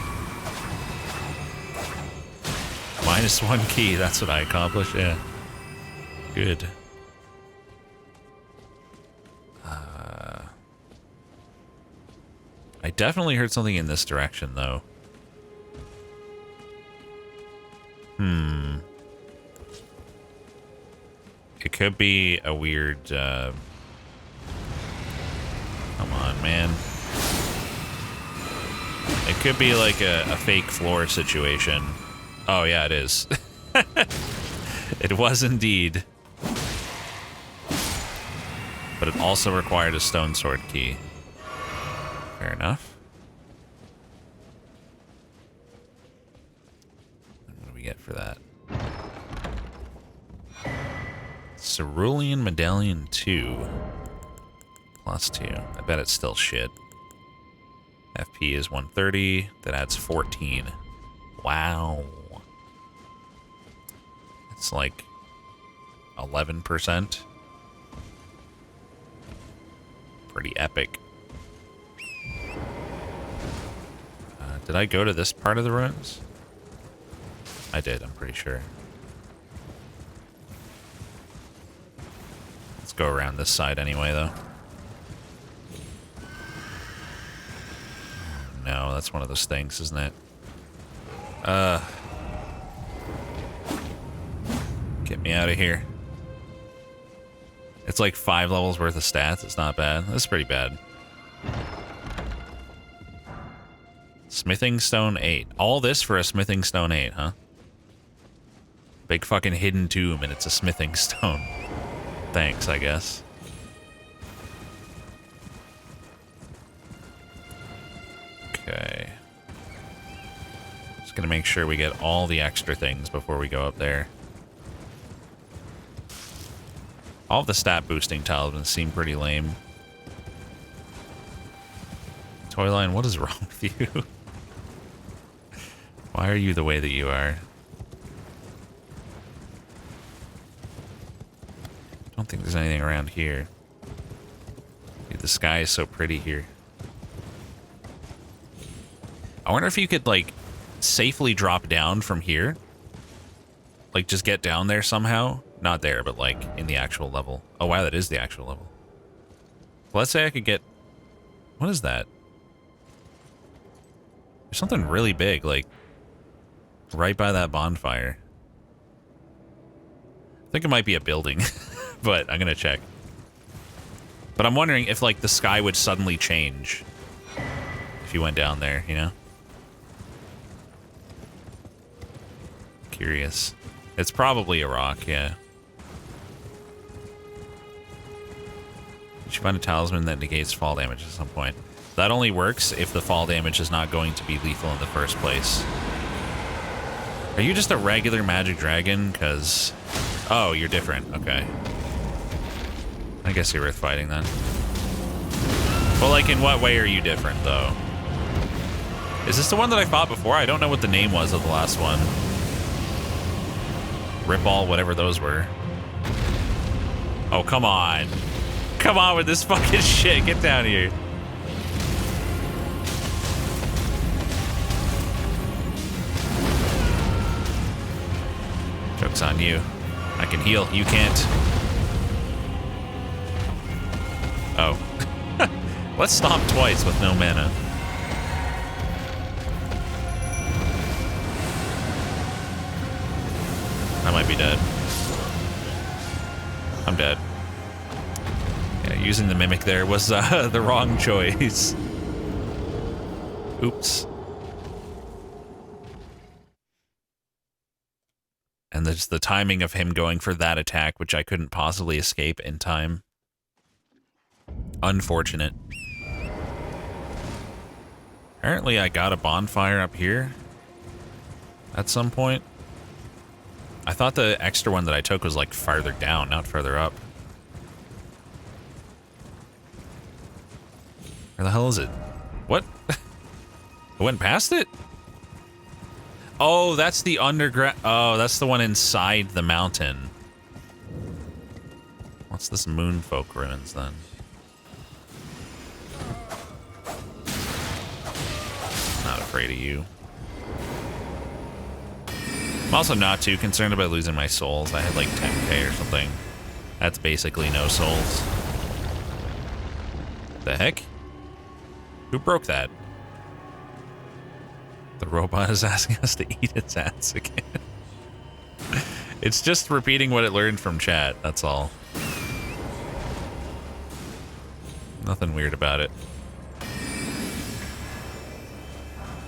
-1 key, that's what I accomplished, yeah. Good. I definitely heard something in this direction, though. It could be a weird, come on, man. It could be like a fake floor situation. Oh, yeah, it is. It was indeed. But it also required a stone sword key. Fair enough. What do we get for that? Cerulean Medallion 2. +2. I bet it's still shit. FP is 130. That adds 14. Wow. It's like 11%. Pretty epic. Did I go to this part of the ruins? I did, I'm pretty sure. Let's go around this side anyway, though. No, that's one of those things, isn't it? Get me out of here. It's like 5 levels worth of stats. It's not bad. That's pretty bad. Smithing Stone 8. All this for a Smithing Stone 8, huh? Big fucking hidden tomb and it's a Smithing Stone. Thanks, I guess. Okay. Just gonna make sure we get all the extra things before we go up there. All of the stat boosting talismans seem pretty lame. Toyline, what is wrong with you? Why are you the way that you are? I don't think there's anything around here. Dude, the sky is so pretty here. I wonder if you could, like, safely drop down from here. Like, just get down there somehow. Not there, but, like, in the actual level. Oh, wow, that is the actual level. Well, let's say I could get... What is that? There's something really big, like, right by that bonfire. I think it might be a building, but I'm gonna check. But I'm wondering if, like, the sky would suddenly change if you went down there, you know? curious. It's probably a rock, yeah. You should find a talisman that negates fall damage at some point. That only works if the fall damage is not going to be lethal in the first place. Are you just a regular magic dragon? Because... Oh, you're different. Okay. I guess you're worth fighting then. Well, like, in what way are you different, though? Is this the one that I fought before? I don't know what the name was of the last one. Ripball, whatever those were. Oh, come on. Come on with this fucking shit. Get down here. Joke's on you. I can heal. You can't. Oh. Let's stomp twice with no mana. I might be dead. I'm dead. Yeah, using the mimic there was the wrong choice. Oops. And there's the timing of him going for that attack, which I couldn't possibly escape in time. Unfortunate. Apparently I got a bonfire up here at some point. I thought the extra one that I took was like farther down, not further up. Where the hell is it? What? I went past it? Oh, that's the underground. Oh, that's the one inside the mountain. What's this Moonfolk ruins then? Not afraid of you. I'm also not too concerned about losing my souls. I had like 10k or something. That's basically no souls. The heck? Who broke that? The robot is asking us to eat its ass again. It's just repeating what it learned from chat, that's all. Nothing weird about it.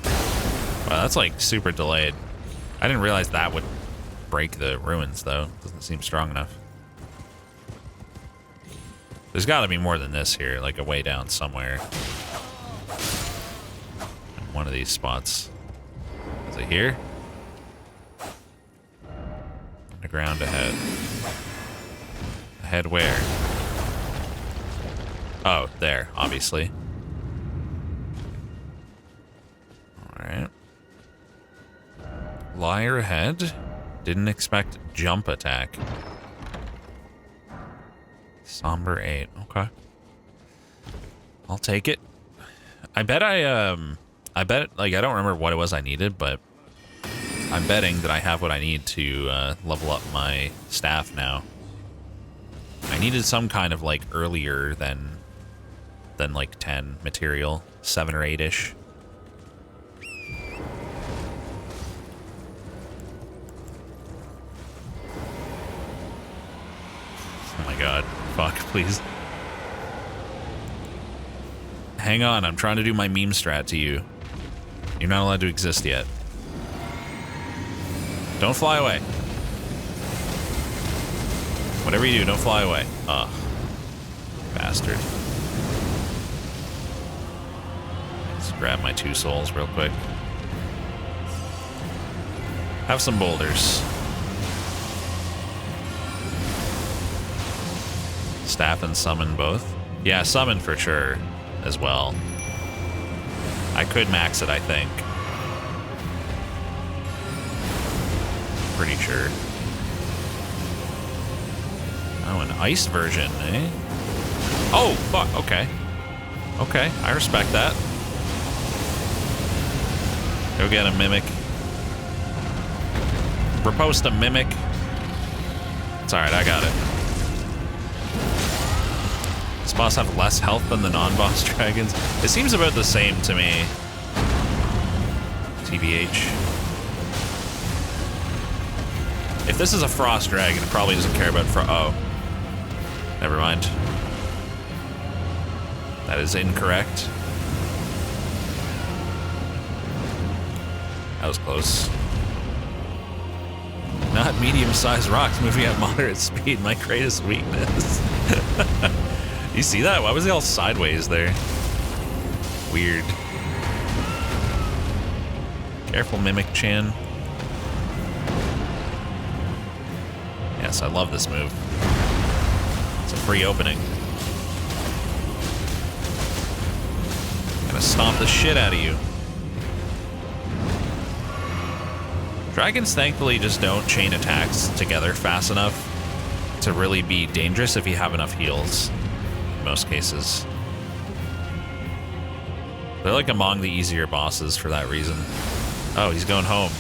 Wow, that's like super delayed. I didn't realize that would break the ruins, though. Doesn't seem strong enough. There's got to be more than this here, like a way down somewhere. In one of these spots. Is it here? Underground ahead. Ahead where? Oh, there, obviously. Alright. Liar ahead. Didn't expect jump attack. Somber 8. Okay. I'll take it. I bet, like, I don't remember what it was I needed, but I'm betting that I have what I need to level up my staff now. I needed some kind of, like, earlier than like, 10 material. 7 or 8-ish. Oh my god. Fuck, please. Hang on, I'm trying to do my meme strat to you. You're not allowed to exist yet. Don't fly away. Whatever you do, don't fly away. Ugh. Bastard. Let's grab my 2 souls real quick. Have some boulders. Staff and summon both. Yeah, summon for sure as well. I could max it, I think. Pretty sure. Oh, an ice version, eh? Oh, fuck, okay. Okay, I respect that. Go get a mimic. Riposte a mimic. It's alright, I got it. Does boss have less health than the non-boss dragons? It seems about the same to me. TBH. If this is a frost dragon, it probably doesn't care about oh. Never mind. That is incorrect. That was close. Not medium-sized rocks moving at moderate speed, my greatest weakness. You see that? Why was he all sideways there? Weird. Careful, Mimic-chan. Yes, I love this move. It's a free opening. Gonna stomp the shit out of you. Dragons thankfully just don't chain attacks together fast enough to really be dangerous if you have enough heals, in most cases. They're like among the easier bosses for that reason. Oh, he's going home.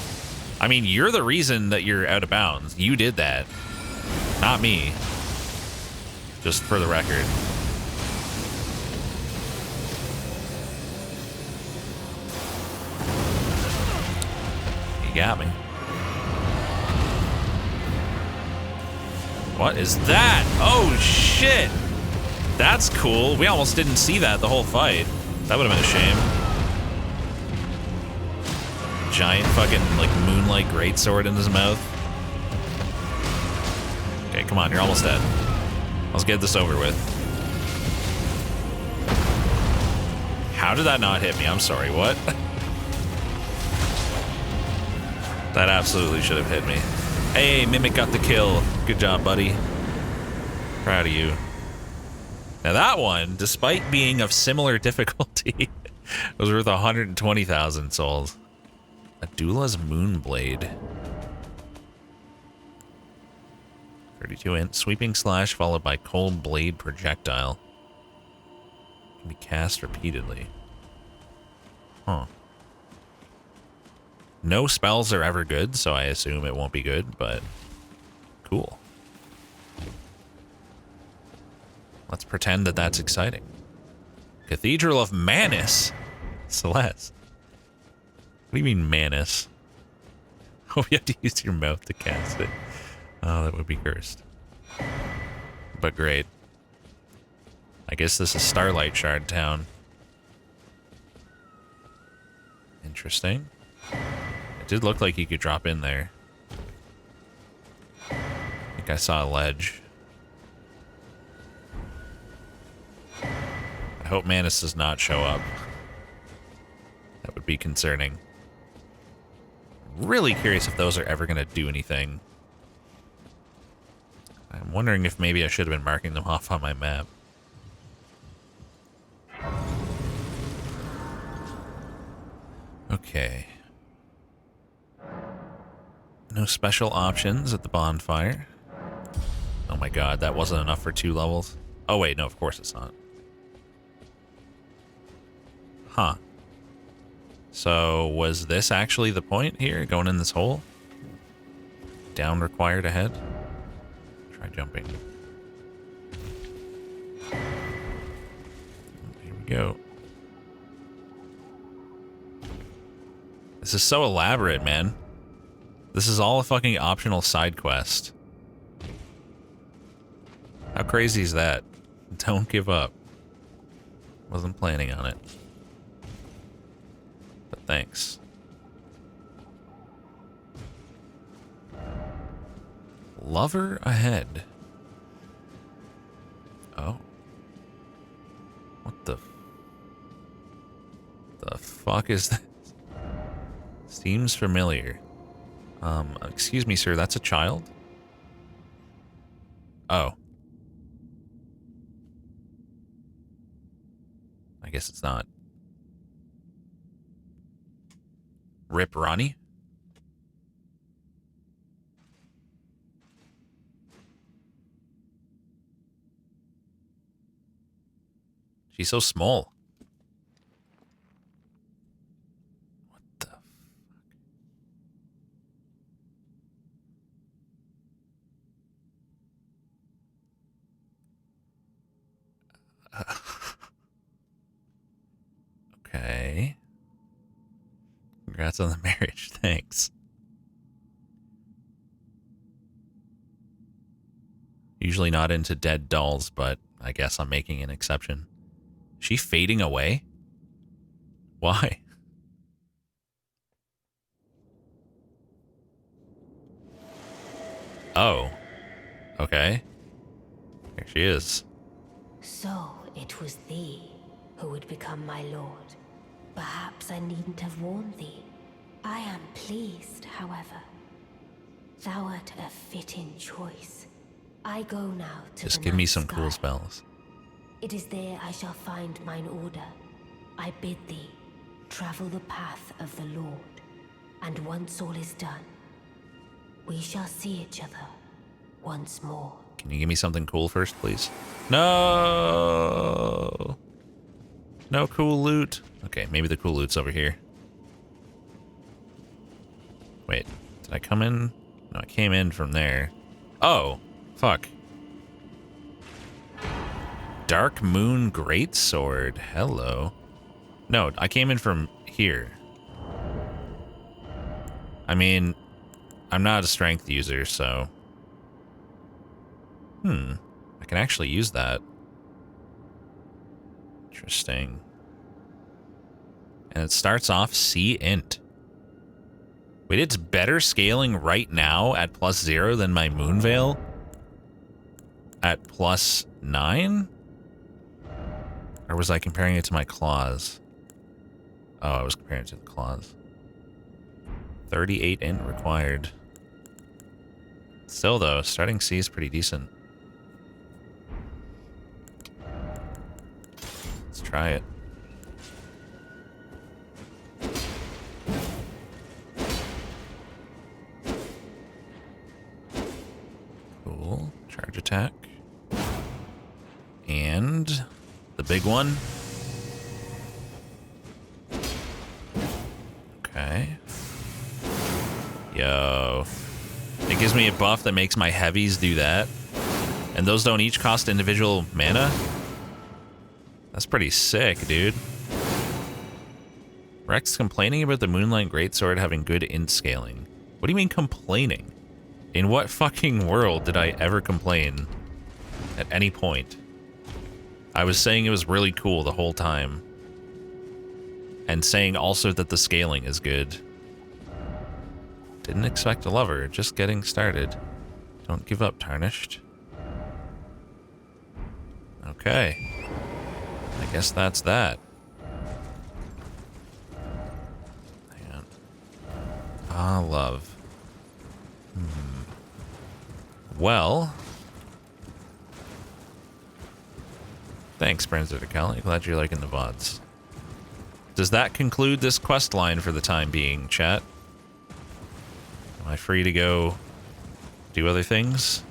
I mean, you're the reason that you're out of bounds. You did that. Not me. Just for the record. You got me. What is that? Oh, shit. That's cool. We almost didn't see that the whole fight. That would have been a shame. Giant fucking, like, Moonlight Greatsword in his mouth. Okay, come on. You're almost dead. Let's get this over with. How did that not hit me? I'm sorry. What? That absolutely should have hit me. Hey, Mimic got the kill. Good job, buddy. Proud of you. Now that one, despite being of similar difficulty, was worth 120,000 souls. Adula's Moonblade. 32 int. Sweeping slash followed by cold blade projectile. Can be cast repeatedly. Huh. No spells are ever good, so I assume it won't be good, but cool. Let's pretend that that's exciting. Cathedral of Manus. Celeste. What do you mean, Manus? Oh, you have to use your mouth to cast it. Oh, that would be cursed. But great. I guess this is Starlight Shard Town. Interesting. It did look like you could drop in there. I think I saw a ledge. I hope Manus does not show up. That would be concerning. Really curious if those are ever going to do anything. I'm wondering if maybe I should have been marking them off on my map. Okay. No special options at the bonfire. Oh my god, that wasn't enough for 2 levels. Oh wait, no, of course it's not. Huh. So, was this actually the point here? Going in this hole? Down required ahead? Try jumping. Here we go. This is so elaborate, man. This is all a fucking optional side quest. How crazy is that? Don't give up. Wasn't planning on it. But thanks. Lover ahead. Oh. What the fuck is that? Seems familiar. Excuse me, sir, that's a child? Oh. I guess it's not. Rip Ranni? She's so small. What the fuck? Okay. Congrats on the marriage. Thanks. Usually not into dead dolls, but I guess I'm making an exception. Is she fading away? Why? Oh. Okay. Here she is. So it was thee who would become my lord. Perhaps I needn't have warned thee. I am pleased, however. Thou art a fitting choice. I go now to Just the give me night some sky. cool spells. It is there I shall find mine order. I bid thee travel the path of the Lord, and once all is done, we shall see each other once more. Can you give me something cool first, please? No! No cool loot. Okay, maybe the cool loot's over here. Wait, did I come in? No, I came in from there. Oh, fuck. Dark Moon Greatsword. Hello. No, I came in from here. I mean, I'm not a strength user, so... I can actually use that. Interesting. And it starts off C int. Wait, it's better scaling right now at +0 than my Moonveil at +9? Or was I comparing it to my claws? Oh, I was comparing it to the claws. 38 int required. Still though, starting C is pretty decent. Let's try it. Cool. Charge attack. And the big one. Okay. Yo. It gives me a buff that makes my heavies do that. And those don't each cost individual mana? That's pretty sick, dude. Rex complaining about the Moonlight Greatsword having good int scaling. What do you mean complaining? In what fucking world did I ever complain at any point? I was saying it was really cool the whole time. And saying also that the scaling is good. Didn't expect a lover, just getting started. Don't give up, Tarnished. Okay. I guess that's that. Hang on. Ah, love. Well. Thanks, Brenzerdecal. Glad you're liking the VODs. Does that conclude this quest line for the time being, chat? Am I free to go do other things?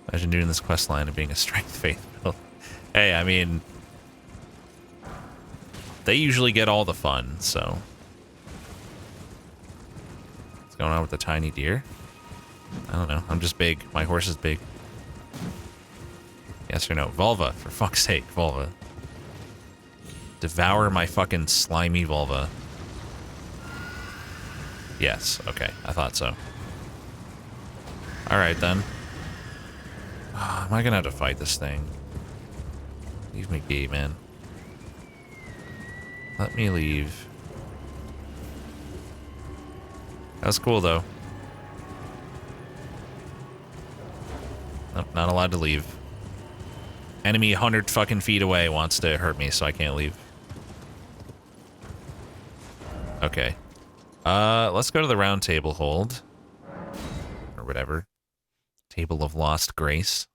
Imagine doing this quest line and being a strength faith build. Hey, I mean, they usually get all the fun, so. What's going on with the tiny deer? I don't know. I'm just big. My horse is big. Yes or no? Vulva, for fuck's sake, vulva. Devour my fucking slimy vulva. Yes, okay. I thought so. Alright then. Am I gonna have to fight this thing? Leave me be, man. Let me leave. That was cool, though. Nope, not allowed to leave. Enemy 100 fucking feet away wants to hurt me, so I can't leave. Okay. Let's go to the round table hold. Or whatever. Table of Lost Grace.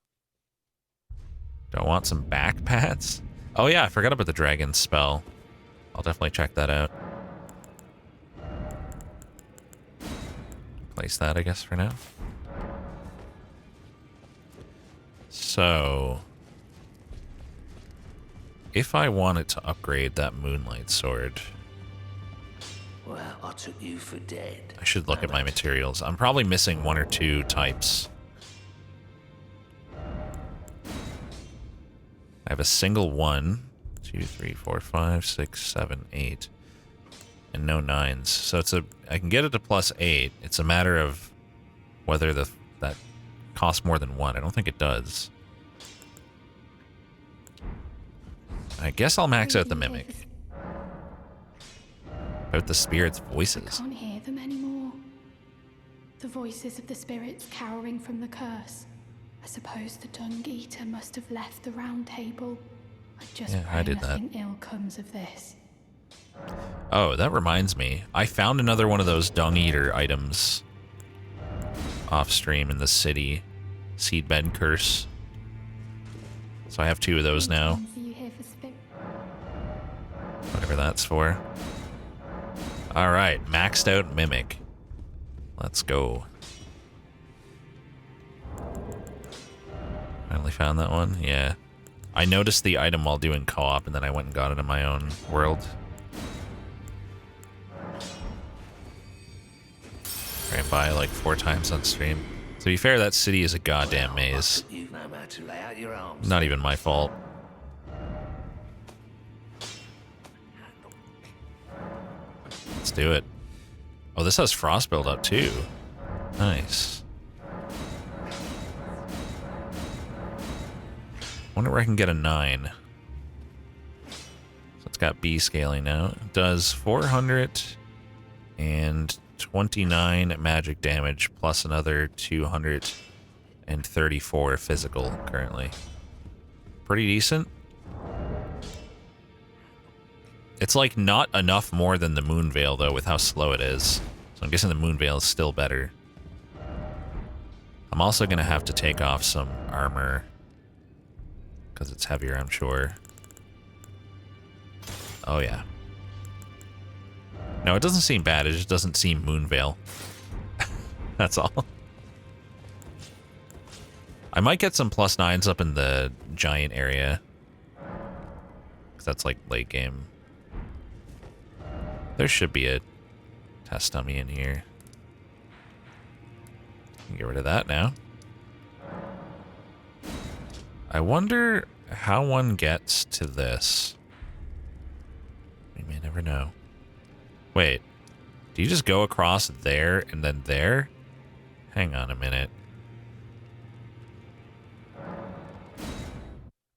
Do I want some back pats? Oh yeah, I forgot about the dragon spell. I'll definitely check that out. Place that, I guess, for now. So, if I wanted to upgrade that Moonlight sword, well, I took you for dead. I should look at my materials. I'm probably missing 1 or 2 types. I have a single 1, 2, 3, 4, 5, 6, 7, 8, and no 9s. So it's I can get it to +8. It's a matter of whether that costs more than 1. I don't think it does. I guess I'll max out the Mimic. Out the spirits' voices. I can't hear them anymore. The voices of the spirits cowering from the curse. I suppose the Dung Eater must have left the round table. I just pray nothing ill comes of this. Oh, that reminds me. I found another one of those Dung Eater items off stream in the city. Seedbed Curse. So I have 2 of those now. Whatever that's for. Alright, maxed out Mimic. Let's go. Finally found that one? Yeah. I noticed the item while doing co-op, and then I went and got it in my own world. Ran by like 4 times on stream. To be fair, that city is a goddamn maze. Not even my fault. Let's do it. Oh, this has frost build up too. Nice. Wonder where I can get a 9. So it's got B scaling now. It does 429 magic damage plus another 234 physical currently. Pretty decent. It's like not enough more than the Moonveil though with how slow it is. So I'm guessing the Moonveil is still better. I'm also gonna have to take off some armor because it's heavier, I'm sure. Oh yeah. No, it doesn't seem bad, it just doesn't seem Moonveil. That's all. I might get some +9s up in the giant area. Because that's like late game. There should be a test dummy in here. Get rid of that now. I wonder how one gets to this. We may never know. Wait, do you just go across there and then there? Hang on a minute.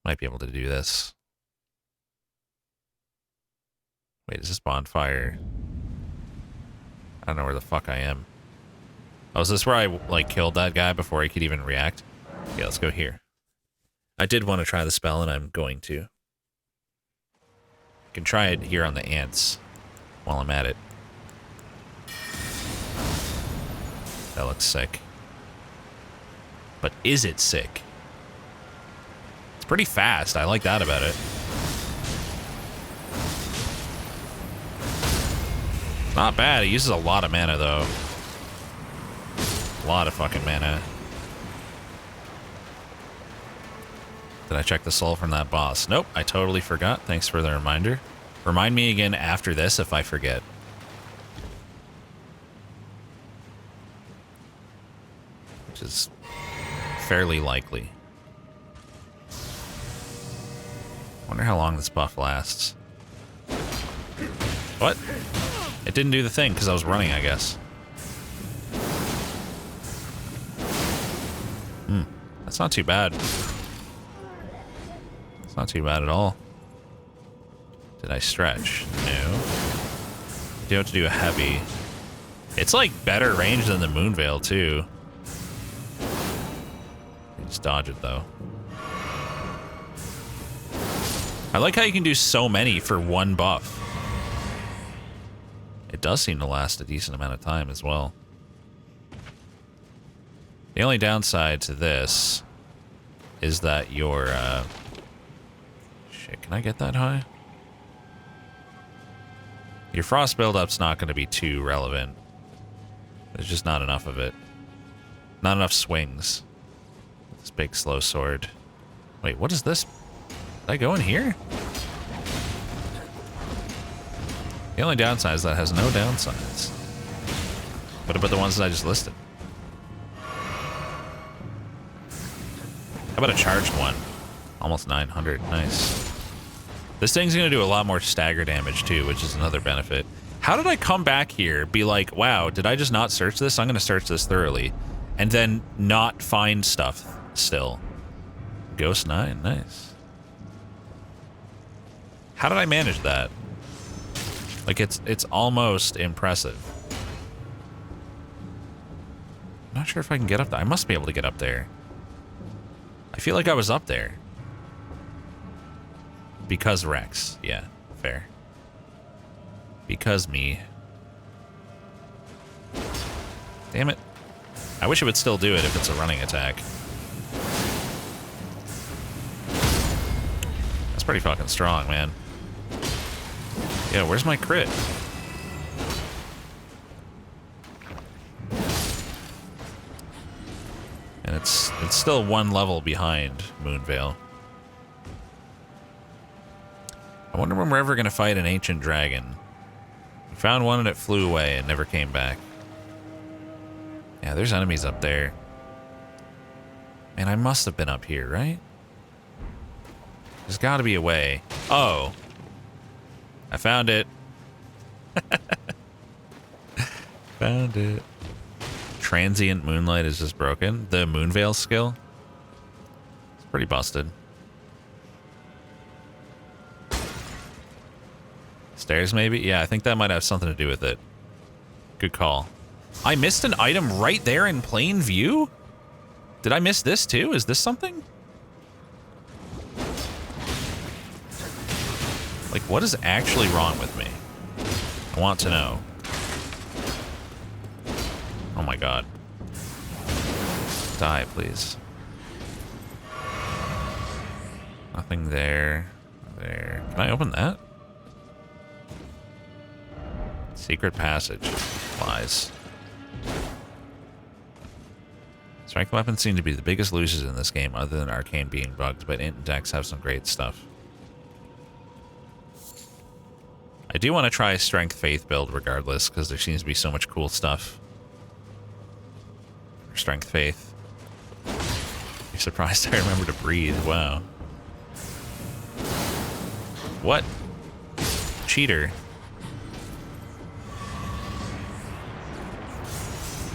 Might be able to do this. Wait, is this bonfire? I don't know where the fuck I am. Oh, is this where I, like, killed that guy before he could even react? Yeah, let's go here. I did want to try the spell, and I'm going to. I can try it here on the ants while I'm at it. That looks sick. But is it sick? It's pretty fast. I like that about it. Not bad. It uses a lot of mana, though. A lot of fucking mana. Did I check the soul from that boss? Nope, I totally forgot. Thanks for the reminder. Remind me again after this if I forget. Which is fairly likely. Wonder how long this buff lasts. What? It didn't do the thing because I was running, I guess. That's not too bad. It's not too bad at all. Did I stretch? No. Do have to do a heavy. It's like better range than the Moonveil too. Just dodge it though. I like how you can do so many for one buff. It does seem to last a decent amount of time as well. The only downside to this is that your shit, can I get that high? Your frost build-up's not going to be too relevant. There's just not enough of it. Not enough swings. This big slow sword. Wait, what is this? Did I go in here? The only downside is that it has no downsides. What about the ones that I just listed? How about a charged one? Almost 900. Nice. This thing's going to do a lot more stagger damage too, which is another benefit. How did I come back here, be like, wow, did I just not search this? I'm going to search this thoroughly. And then not find stuff still. Ghost 9. Nice. How did I manage that? Like, it's almost impressive. I'm not sure if I can get up there. I must be able to get up there. I feel like I was up there. Because Rex. Yeah, fair. Because me. Damn it. I wish it would still do it if it's a running attack. That's pretty fucking strong, man. Yeah, where's my crit? And it's still one level behind Moonveil. I wonder when we're ever going to fight an ancient dragon. We found one and it flew away and never came back. Yeah, there's enemies up there. Man, I must have been up here, right? There's got to be a way. Oh. I found it. Found it. Transient Moonlight is just broken. The Moonveil skill. It's pretty busted. Stairs, maybe? Yeah, I think that might have something to do with it. Good call. I missed an item right there in plain view? Did I miss this too? Is this something? Like, what is actually wrong with me? I want to know. Oh my god. Die, please. Nothing there. There. Can I open that? Secret passage. Lies. Strength weapons seem to be the biggest losers in this game, other than arcane being bugged, but int and dex have some great stuff. I do want to try a strength faith build regardless, because there seems to be so much cool stuff. For strength faith. You're surprised I remember to breathe. Wow. What? Cheater.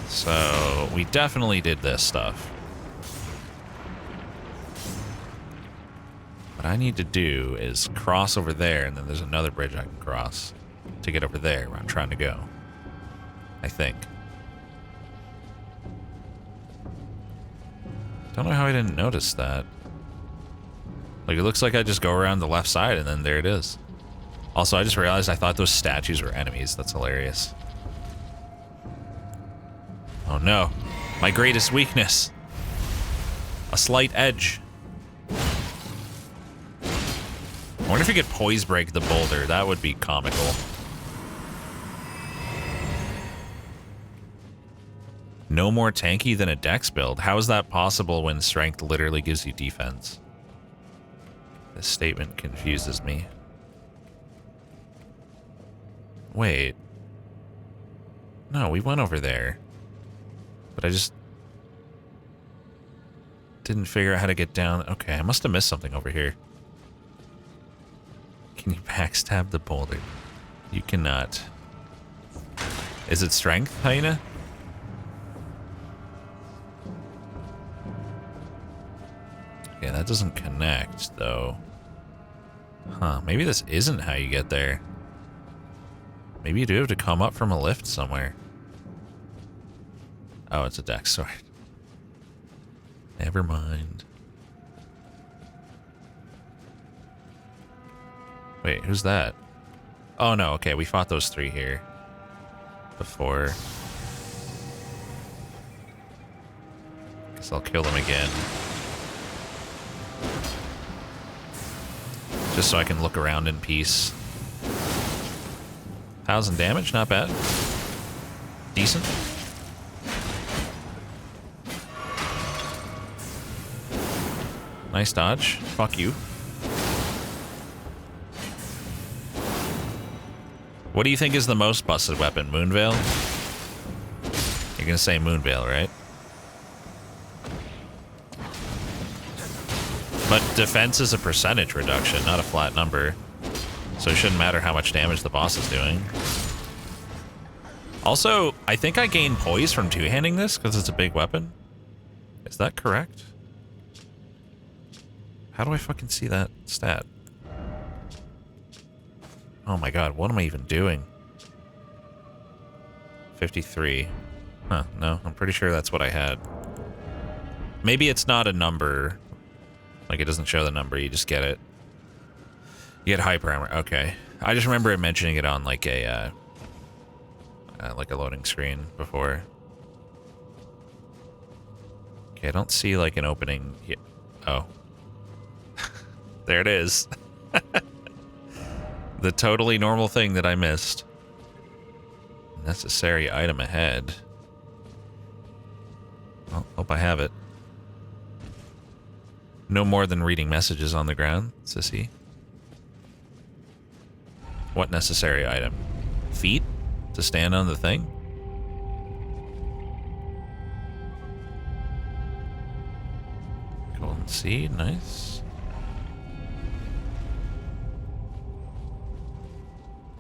So, we definitely did this stuff. What I need to do is cross over there, and then there's another bridge I can cross to get over there where I'm trying to go. I think. Don't know how I didn't notice that. Like, it looks like I just go around the left side, and then there it is. Also, I just realized I thought those statues were enemies. That's hilarious. Oh no, my greatest weakness. A slight edge. I wonder if you could poise break the boulder. That would be comical. No more tanky than a dex build. How is that possible when strength literally gives you defense? This statement confuses me. Wait. No, we went over there. But I just didn't figure out how to get down. Okay, I must have missed something over here. Can you backstab the boulder? You cannot. Is it strength, Hyena? Yeah, that doesn't connect, though. Huh, maybe this isn't how you get there. Maybe you do have to come up from a lift somewhere. Oh, it's a dex sword. Never mind. Wait, who's that? Oh no, okay, we fought those three here before. Guess I'll kill them again. Just so I can look around in peace. 1,000 damage, not bad. Decent. Nice dodge. Fuck you. What do you think is the most busted weapon? Moonveil? You're gonna say Moonveil, right? But defense is a percentage reduction, not a flat number. So it shouldn't matter how much damage the boss is doing. Also, I think I gain poise from two-handing this because it's a big weapon. Is that correct? How do I fucking see that stat? Oh my god, what am I even doing? 53. Huh, no, I'm pretty sure that's what I had. Maybe it's not a number. Like, it doesn't show the number, you just get it. You get hyper armor, okay. I just remember it mentioning it on, like a loading screen before. Okay, I don't see, like, an opening here. Oh. There it is. The totally normal thing that I missed. Necessary item ahead. Well, hope I have it. No more than reading messages on the ground, sissy. What necessary item? Feet? To stand on the thing? Golden seed, nice.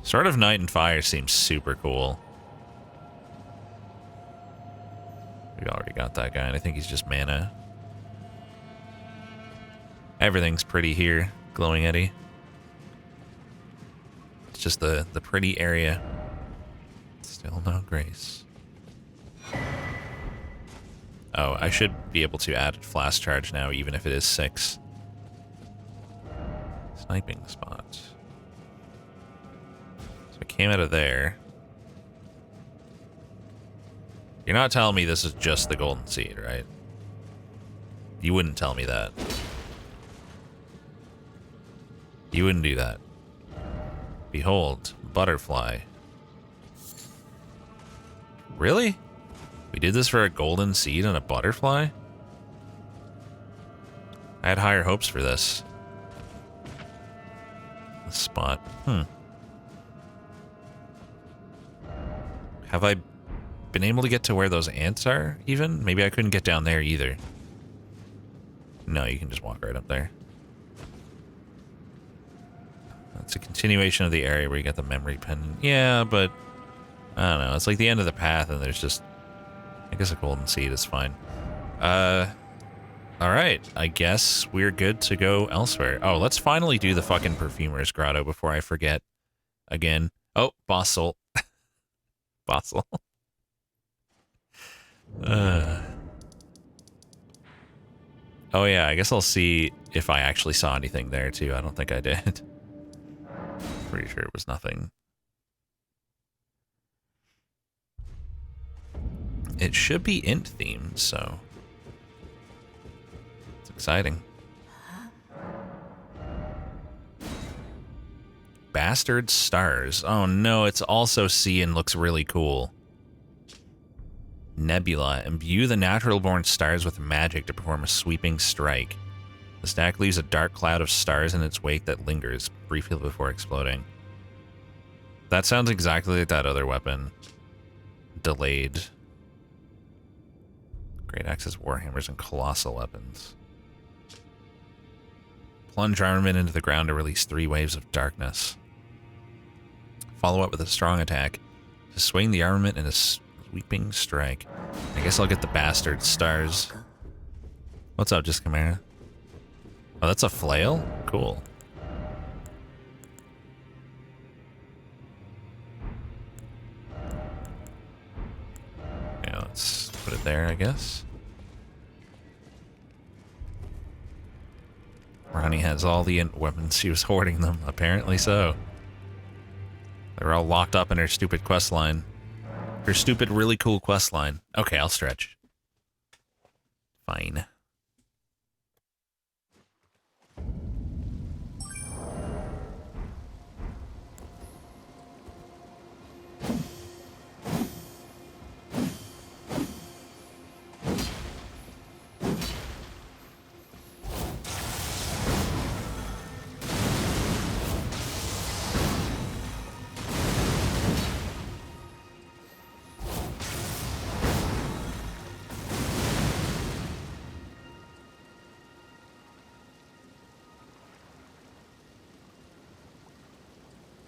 Sword of Night and Fire seems super cool. We already got that guy, and I think he's just mana. Everything's pretty here, Glowing Eddy. It's just the pretty area. Still no grace. Oh, I should be able to add flash charge now, even if it is 6. Sniping spot. So I came out of there. You're not telling me this is just the golden seed, right? You wouldn't tell me that. You wouldn't do that. Behold, butterfly. Really? We did this for a golden seed and a butterfly? I had higher hopes for this. This spot. Have I been able to get to where those ants are, even? Maybe I couldn't get down there either. No, you can just walk right up there. It's a continuation of the area where you get the memory pendant. Yeah, but I don't know. It's like the end of the path, and there's just, I guess, a golden seed is fine. All right. I guess we're good to go elsewhere. Oh, let's finally do the fucking Perfumer's Grotto before I forget again. Oh, boss soul. Boss soul. Oh yeah, I guess I'll see if I actually saw anything there too. I don't think I did. Pretty sure it was nothing. It should be int themed, so it's exciting. Bastard stars. Oh no, it's also C and looks really cool. Nebula. Imbue the natural born stars with magic to perform a sweeping strike. The stack leaves a dark cloud of stars in its wake that lingers briefly before exploding. That sounds exactly like that other weapon. Delayed. Great axes, warhammers, and colossal weapons. Plunge armament into the ground to release 3 waves of darkness. Follow up with a strong attack to swing the armament in a sweeping strike. I guess I'll get the bastard stars. What's up, Just Chimera? Oh, that's a flail? Cool. Yeah, let's put it there, I guess. Ranni has all the weapons. She was hoarding them. Apparently so. They're all locked up in her stupid quest line. Her stupid, really cool quest line. Okay, I'll stretch. Fine.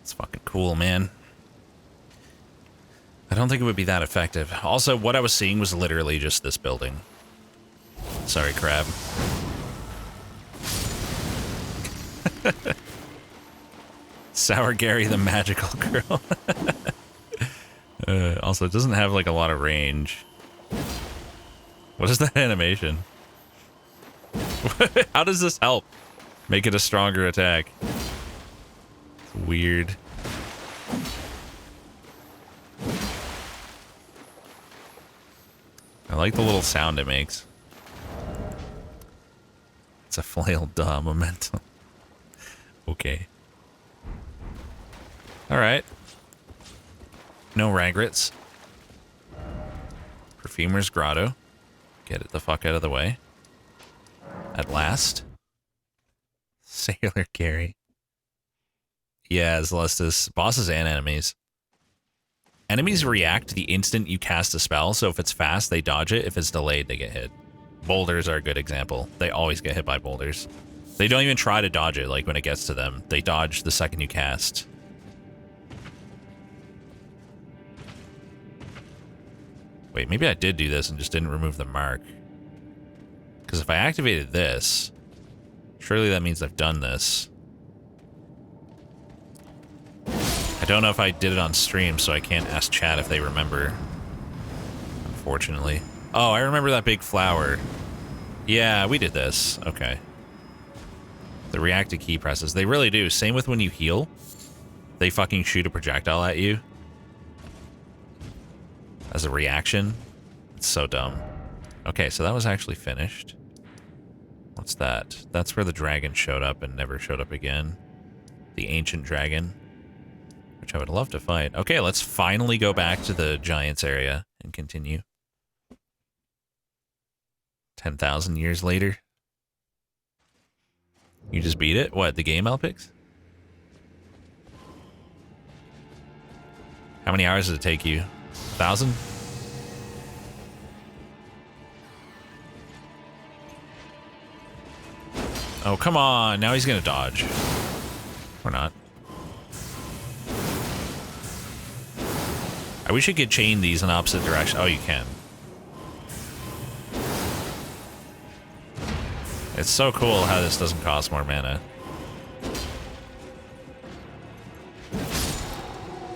It's fucking cool, man. I don't think it would be that effective. Also, what I was seeing was literally just this building. Sorry, crab. Sour Gary the magical girl. Also, it doesn't have like a lot of range. What is that animation? How does this help? Make it a stronger attack. It's weird. I like the little sound it makes. It's a flail, duh, momentum. Okay. Alright. No regrets. Perfumer's Grotto. Get it the fuck out of the way. At last. Sailor Carry. Yeah, Celestis. Bosses and enemies. Enemies react the instant you cast a spell, so if it's fast, they dodge it. If it's delayed, they get hit. Boulders are a good example. They always get hit by boulders. They don't even try to dodge it, like when it gets to them. They dodge the second you cast. Wait, maybe I did do this and just didn't remove the mark. Because if I activated this, surely that means I've done this. I don't know if I did it on stream, so I can't ask chat if they remember. Unfortunately. Oh, I remember that big flower. Yeah, we did this. Okay. The reactive key presses. They really do. Same with when you heal. They fucking shoot a projectile at you. As a reaction. It's so dumb. Okay, so that was actually finished. What's that? That's where the dragon showed up and never showed up again. The ancient dragon. Which I would love to fight. Okay, let's finally go back to the Giants area and continue. 10,000 years later. You just beat it? What, the game, Alpix? How many hours did it take you? 1,000? Oh, come on. Now he's gonna dodge. Or not. I wish you could chain these in opposite direction. Oh, you can. It's so cool how this doesn't cost more mana.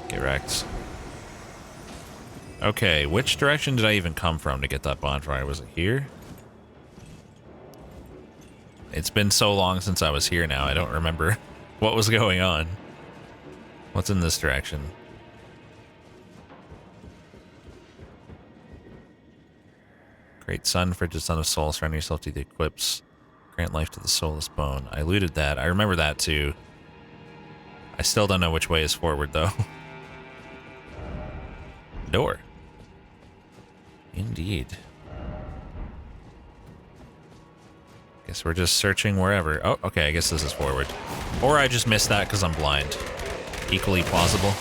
Get wrecked. Okay, which direction did I even come from to get that bonfire? Was it here? It's been so long since I was here now, I don't remember what was going on. What's in this direction? Great sun, frigid son of soul, surrender yourself to the eclipse. Grant life to the soulless bone. I looted that. I remember that too. I still don't know which way is forward though. Door. Indeed. Guess we're just searching wherever. Oh, okay, I guess this is forward. Or I just missed that because I'm blind. Equally plausible.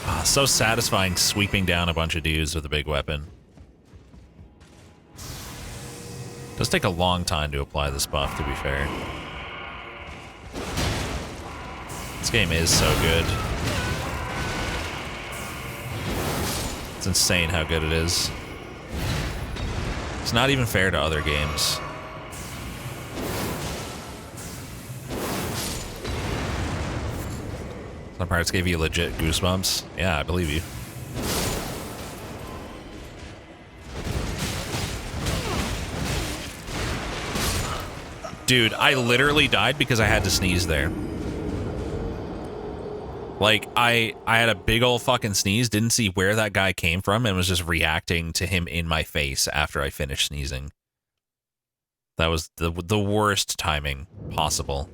Ah, so satisfying sweeping down a bunch of dudes with a big weapon. Does take a long time to apply this buff, to be fair. This game is so good. It's insane how good it is. It's not even fair to other games. Some parts gave you legit goosebumps. Yeah, I believe you. Dude, I literally died because I had to sneeze there. Like, I had a big old fucking sneeze, didn't see where that guy came from, and was just reacting to him in my face after I finished sneezing. That was the worst timing possible.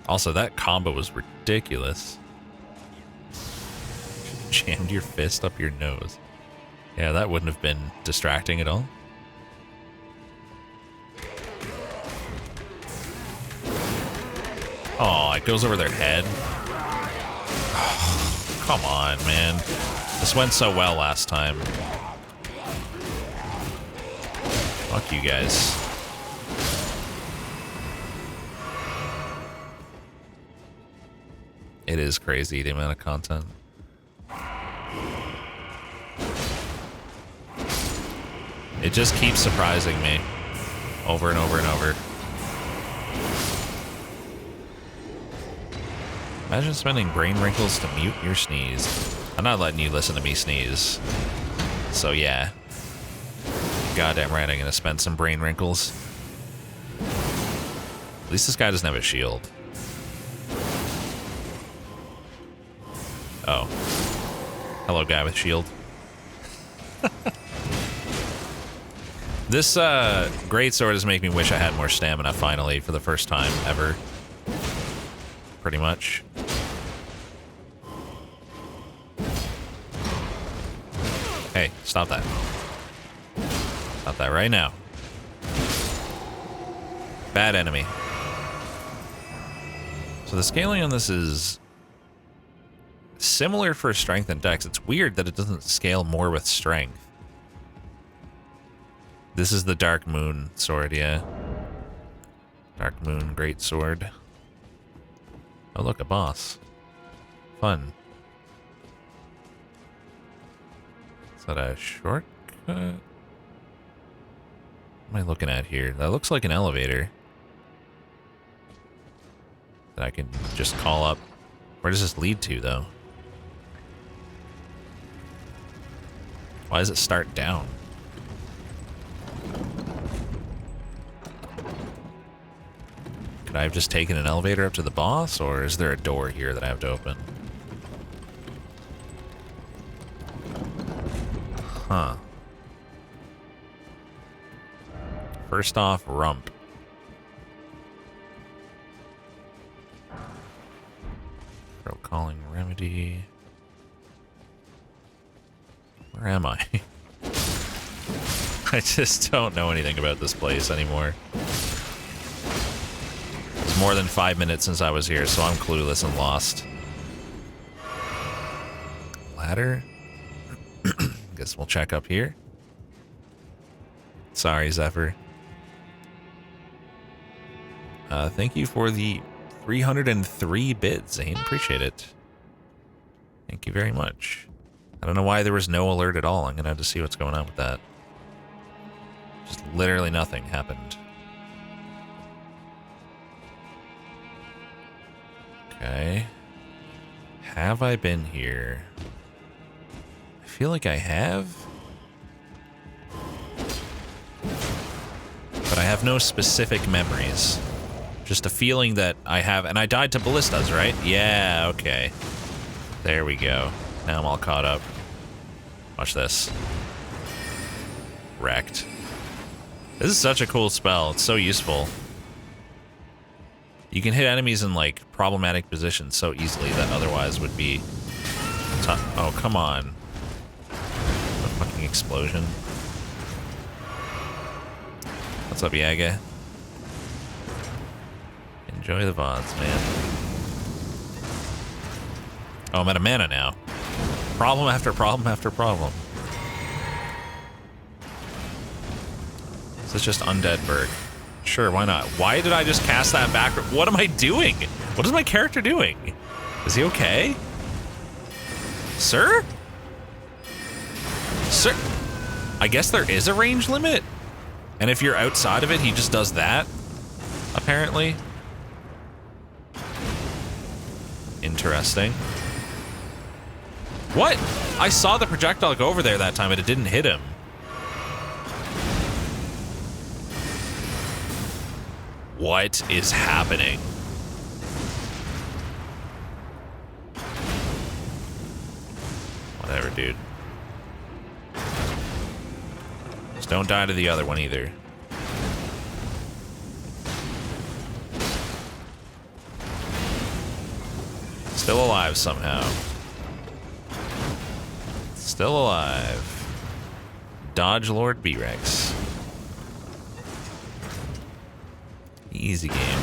Also, that combo was ridiculous. Jammed your fist up your nose. Yeah, that wouldn't have been distracting at all. Oh, it goes over their head. Oh, come on, man. This went so well last time. Fuck you guys. It is crazy, the amount of content. It just keeps surprising me. Over and over and over. Imagine spending brain wrinkles to mute your sneeze. I'm not letting you listen to me sneeze. So yeah. Goddamn right I'm gonna spend some brain wrinkles. At least this guy doesn't have a shield. Oh. Hello, guy with shield. This Greatsword is making me wish I had more stamina finally for the first time ever. Pretty much. Hey, stop that. Stop that right now. Bad enemy. So the scaling on this is similar for strength and dex. It's weird that it doesn't scale more with strength. This is the Dark Moon sword, yeah. Dark Moon Greatsword. Oh look, a boss. Fun. Is that a shortcut? What am I looking at here? That looks like an elevator. That I can just call up. Where does this lead to, though? Why does it start down? Could I have just taken an elevator up to the boss, or is there a door here that I have to open? Huh. First off, rump. Calling remedy. Where am I? I just don't know anything about this place anymore. It's more than 5 minutes since I was here, so I'm clueless and lost. Ladder? Guess we'll check up here. Sorry, Zephyr. Thank you for the 303 bits, Zane. Appreciate it. Thank you very much. I don't know why there was no alert at all. I'm gonna have to see what's going on with that. Just literally nothing happened. Okay. Have I been here? I feel like I have. But I have no specific memories. Just a feeling that I have, and I died to ballistas, right? Yeah, okay. There we go. Now I'm all caught up. Watch this. Wrecked. This is such a cool spell. It's so useful. You can hit enemies in, like, problematic positions so easily that otherwise would be tough. Oh, come on. A fucking explosion. What's up, Yaga? Enjoy the VODs, man. Oh, I'm out of mana now. Problem after problem after problem. Is this just Undead Berg? Sure, why not? Why did I just cast that back? What am I doing? What is my character doing? Is he okay? Sir? Sir? I guess there is a range limit? And if you're outside of it, he just does that? Apparently. Interesting. What? I saw the projectile go over there that time, but it didn't hit him. What is happening? Whatever, dude. Just don't die to the other one either. Still alive somehow. Still alive. Dodge Lord B-Rex. Easy game.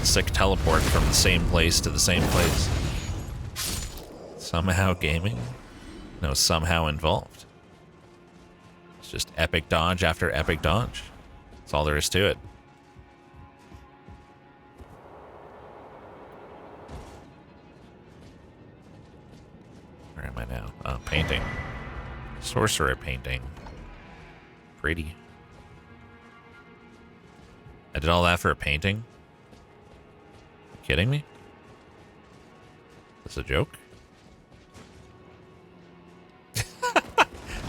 Sick teleport from the same place to the same place. Somehow gaming? No, somehow involved. It's just epic dodge after epic dodge. That's all there is to it. Where am I now? Oh, painting. Sorcerer painting. Pretty. I did all that for a painting? You kidding me? Is this a joke?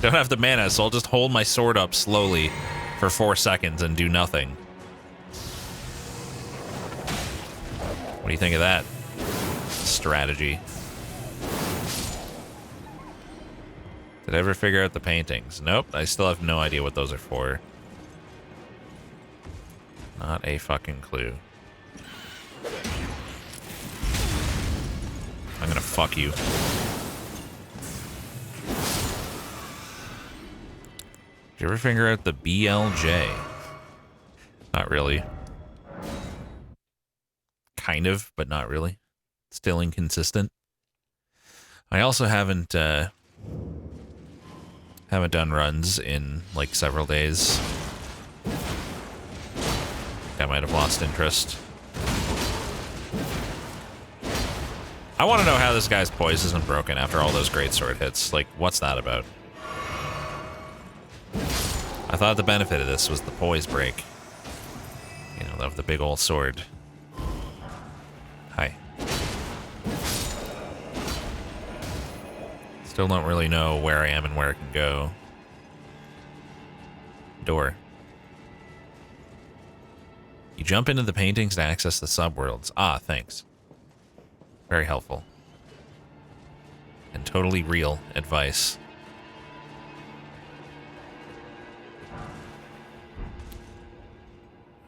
Don't have the mana, so I'll just hold my sword up slowly for 4 seconds and do nothing. What do you think of that strategy? Did I ever figure out the paintings? Nope, I still have no idea what those are for. Not a fucking clue. I'm gonna fuck you. Did you ever figure out the BLJ? Not really. Kind of, but not really. Still inconsistent. I also haven't done runs in like several days. I might have lost interest. I want to know how this guy's poise isn't broken after all those Greatsword hits. Like, what's that about? I thought the benefit of this was the poise break. You know, of the big old sword. Hi. Still don't really know where I am and where I can go. Door. You jump into the paintings to access the subworlds. Ah, thanks. Very helpful. And totally real advice.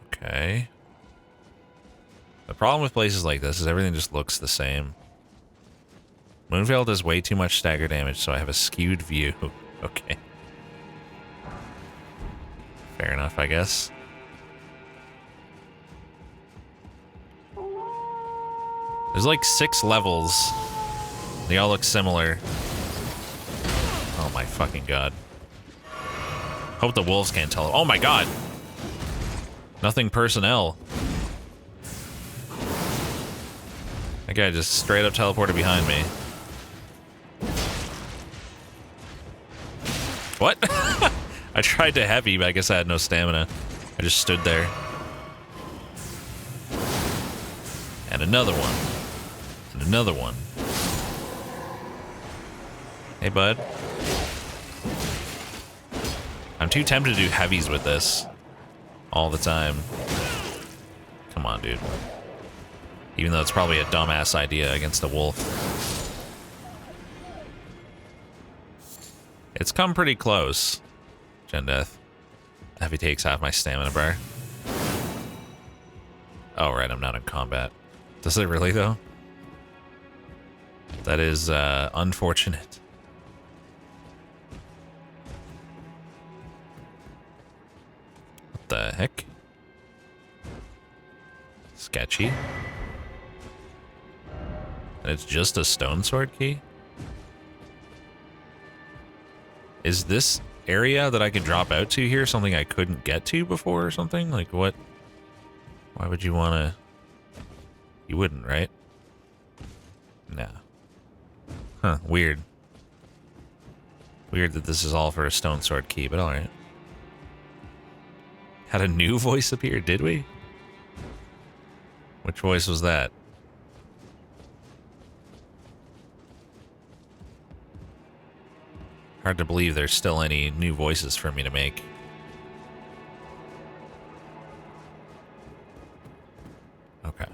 Okay. The problem with places like this is everything just looks the same. Moonveil does way too much stagger damage, so I have a skewed view. Okay. Fair enough, I guess. There's like 6 levels. They all look similar. Oh my fucking god. Hope the wolves can't tell. Oh my god! Nothing personnel. That guy just straight up teleported behind me. What? I tried to heavy, but I guess I had no stamina. I just stood there. And another one. And another one. Hey, bud. I'm too tempted to do heavies with this. All the time. Come on, dude. Even though it's probably a dumbass idea against a wolf. It's come pretty close. Gen Death. Heavy takes half my stamina bar. Oh, right, I'm not in combat. Does it really, though? That is unfortunate. What the heck? Sketchy. And it's just a stone sword key? Is this area that I could drop out to here something I couldn't get to before or something? Like, what? Why would you want to... You wouldn't, right? Nah. Huh, weird. Weird that this is all for a stone sword key, but alright. Had a new voice appear, did we? Which voice was that? Hard to believe there's still any new voices for me to make. Okay.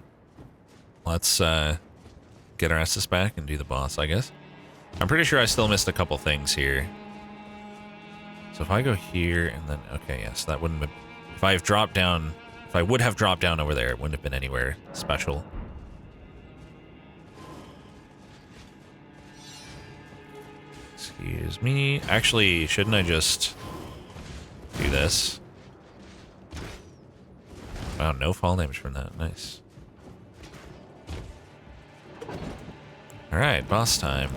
Let's get our asses back and do the boss, I guess. I'm pretty sure I still missed a couple things here. So if I go here and then... Okay, yes, that wouldn't have... If I've dropped down... If I would have dropped down over there, it wouldn't have been anywhere special. Excuse me. Actually, shouldn't I just do this? Wow, no fall damage from that. Nice. Alright, boss time.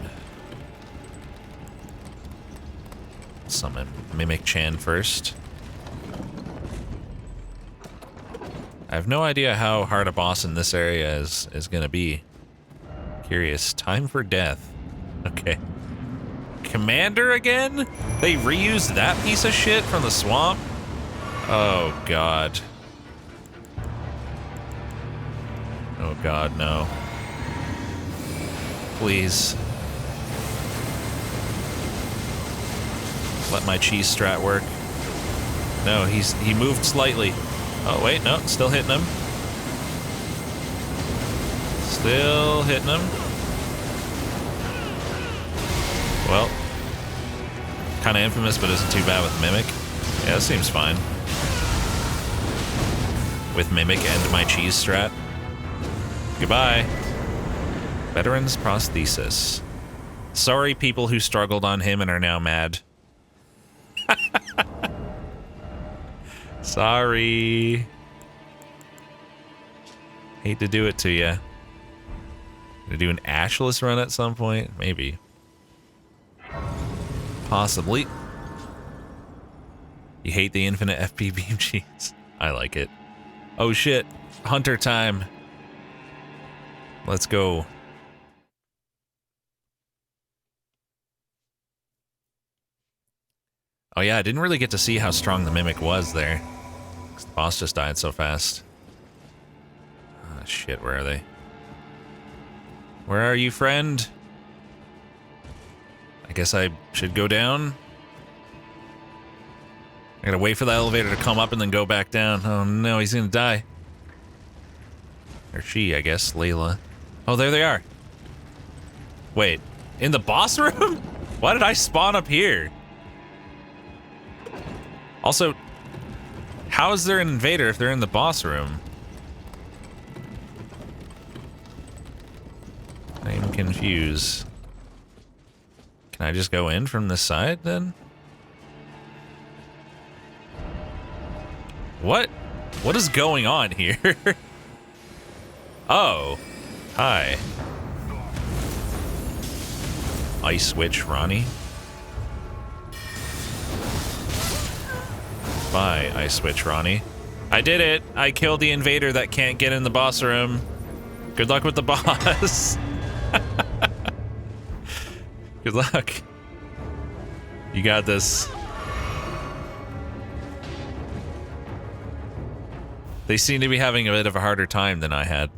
Summon Mimic Chan first. I have no idea how hard a boss in this area is gonna be. Curious. Time for death. Okay. Commander again? They reused that piece of shit from the swamp? Oh, God. Oh god, no. Please. Let my cheese strat work. No, he moved slightly. Oh wait, no, still hitting him. Still hitting him. Well, kind of infamous, but isn't too bad with Mimic. Yeah, that seems fine. With Mimic and my cheese strat. Goodbye. Veteran's prosthesis. Sorry, people who struggled on him and are now mad. Sorry. Hate to do it to you. Gonna do an Ashless run at some point? Maybe. Possibly. You hate the infinite FP beam cheese? I like it. Oh shit. Hunter time. Let's go. Oh yeah, I didn't really get to see how strong the Mimic was there. 'Cause the boss just died so fast. Ah, shit, where are they? Where are you, friend? I guess I should go down. I gotta wait for the elevator to come up and then go back down. Oh no, he's gonna die. Or she, I guess, Layla. Oh, there they are. Wait, in the boss room? Why did I spawn up here? Also, how is there an invader if they're in the boss room? I'm confused. Can I just go in from this side then? What? What is going on here? Oh. Hi. Ice Witch Ranni. Bye, Ice Witch Ranni. I did it! I killed the invader that can't get in the boss room. Good luck with the boss. Good luck. You got this. They seem to be having a bit of a harder time than I had.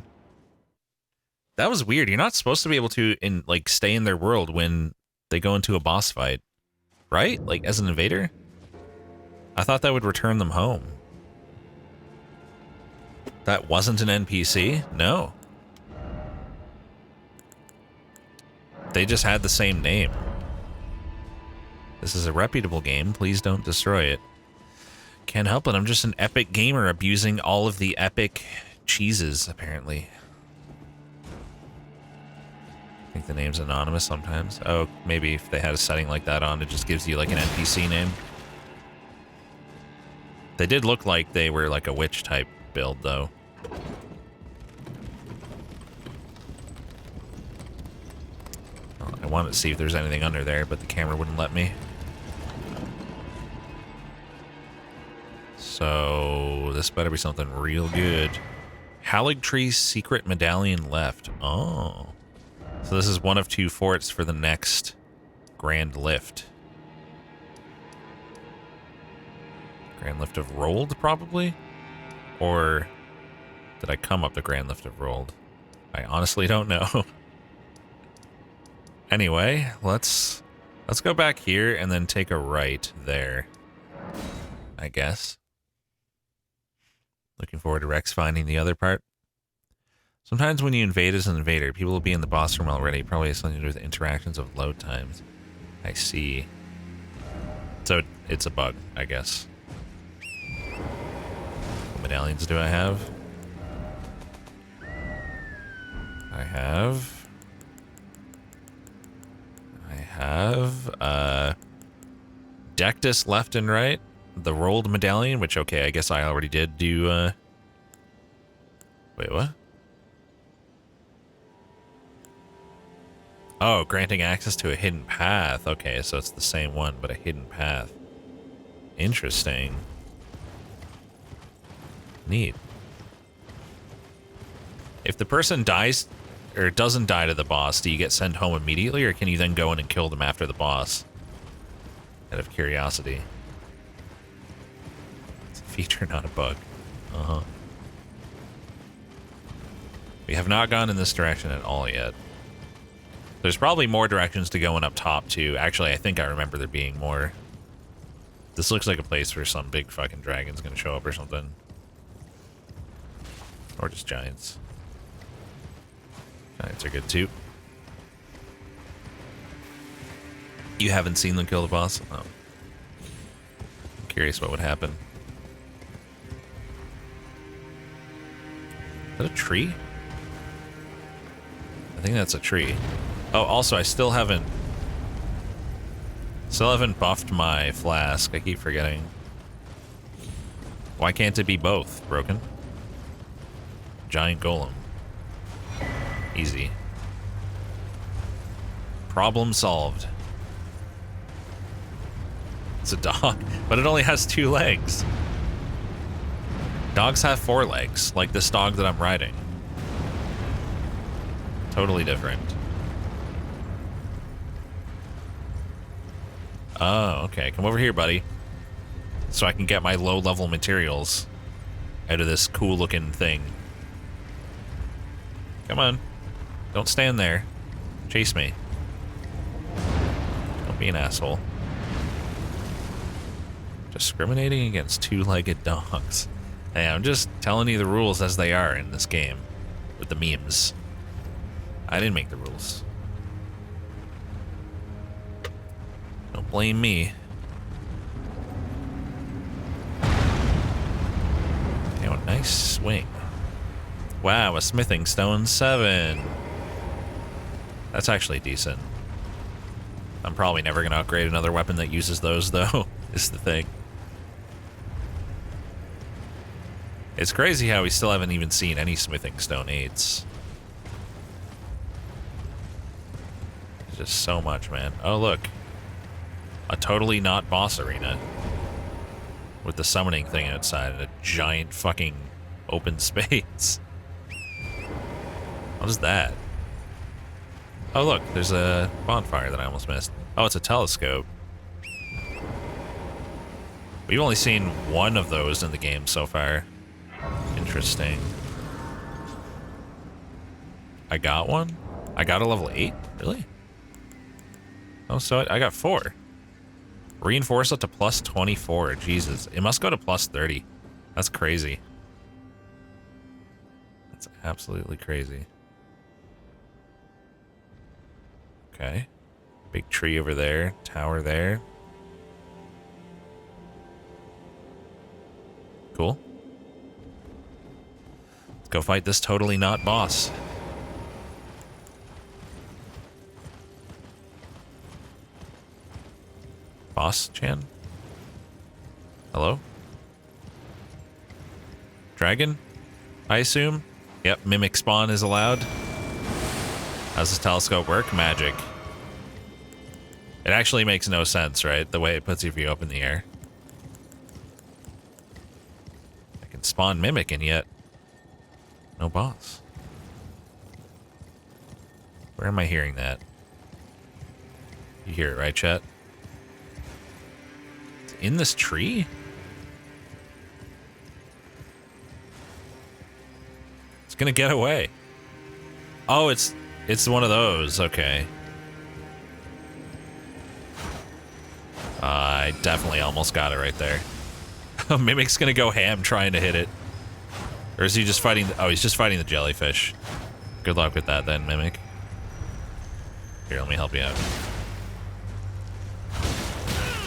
That was weird. You're not supposed to be able to stay in their world when they go into a boss fight. Right? Like, as an invader? I thought that would return them home. That wasn't an NPC? No. They just had the same name. This is a reputable game. Please don't destroy it. Can't help it. I'm just an epic gamer abusing all of the epic cheeses, apparently. I think the name's anonymous sometimes. Oh, maybe if they had a setting like that on, it just gives you like an NPC name. They did look like they were like a witch type build, though. Well, I wanted to see if there's anything under there, but the camera wouldn't let me. So, this better be something real good. Erdtree's secret medallion left. Oh. So this is one of 2 forts for the next Grand Lift. Grand Lift of Rolled, probably? Or did I come up the Grand Lift of Rolled? I honestly don't know. Anyway, let's go back here and then take a right there, I guess. Looking forward to Rex finding the other part. Sometimes when you invade as an invader, people will be in the boss room already. Probably has something to do with interactions of load times. I see. So it's a bug, I guess. What medallions do I have? I have Dectus left and right. The rolled medallion, which, okay, I guess I already did do, Wait, what? Oh, granting access to a hidden path. Okay, so it's the same one, but a hidden path. Interesting. Neat. If the person dies, or doesn't die to the boss, do you get sent home immediately, or can you then go in and kill them after the boss? Out of curiosity. It's a feature, not a bug. Uh-huh. We have not gone in this direction at all yet. There's probably more directions to going up top, too. Actually, I think I remember there being more. This looks like a place where some big fucking dragon's gonna show up or something. Or just giants. Giants are good, too. You haven't seen them kill the boss? Oh. I'm curious what would happen. Is that a tree? I think that's a tree. Oh, also, I still haven't buffed my flask. I keep forgetting. Why can't it be both? Broken? Giant golem. Easy. Problem solved. It's a dog, but it only has 2 legs. Dogs have 4 legs, like this dog that I'm riding. Totally different. Oh, okay. Come over here, buddy. So I can get my low-level materials out of this cool-looking thing. Come on. Don't stand there. Chase me. Don't be an asshole. Discriminating against 2-legged dogs. Hey, I'm just telling you the rules as they are in this game. With the memes. I didn't make the rules. Don't blame me. Oh, nice swing. Wow, a smithing stone 7. That's actually decent. I'm probably never going to upgrade another weapon that uses those, though, is the thing. It's crazy how we still haven't even seen any smithing stone 8s. There's just so much, man. Oh, look. A totally not boss arena. With the summoning thing outside and a giant fucking open space. What is that? Oh, look. There's a bonfire that I almost missed. Oh, it's a telescope. We've only seen one of those in the game so far. Interesting. I got one? I got a level 8? Really? Oh, so I got 4. Reinforce it to plus 24. Jesus. It must go to plus 30. That's crazy. That's absolutely crazy. Okay. Big tree over there. Tower there. Cool. Let's go fight this totally not boss. Boss Chan? Hello? Dragon? I assume? Yep, mimic spawn is allowed. How's this telescope work? Magic. It actually makes no sense, right? The way it puts your view up in the air. I can spawn mimic and yet no boss. Where am I hearing that? You hear it, right, chat? It's in this tree? It's gonna get away. Oh, it's one of those. Okay. I definitely almost got it right there. Mimic's gonna go ham trying to hit it. Or is he just fighting? Oh, he's just fighting the jellyfish. Good luck with that then, Mimic. Here, let me help you out.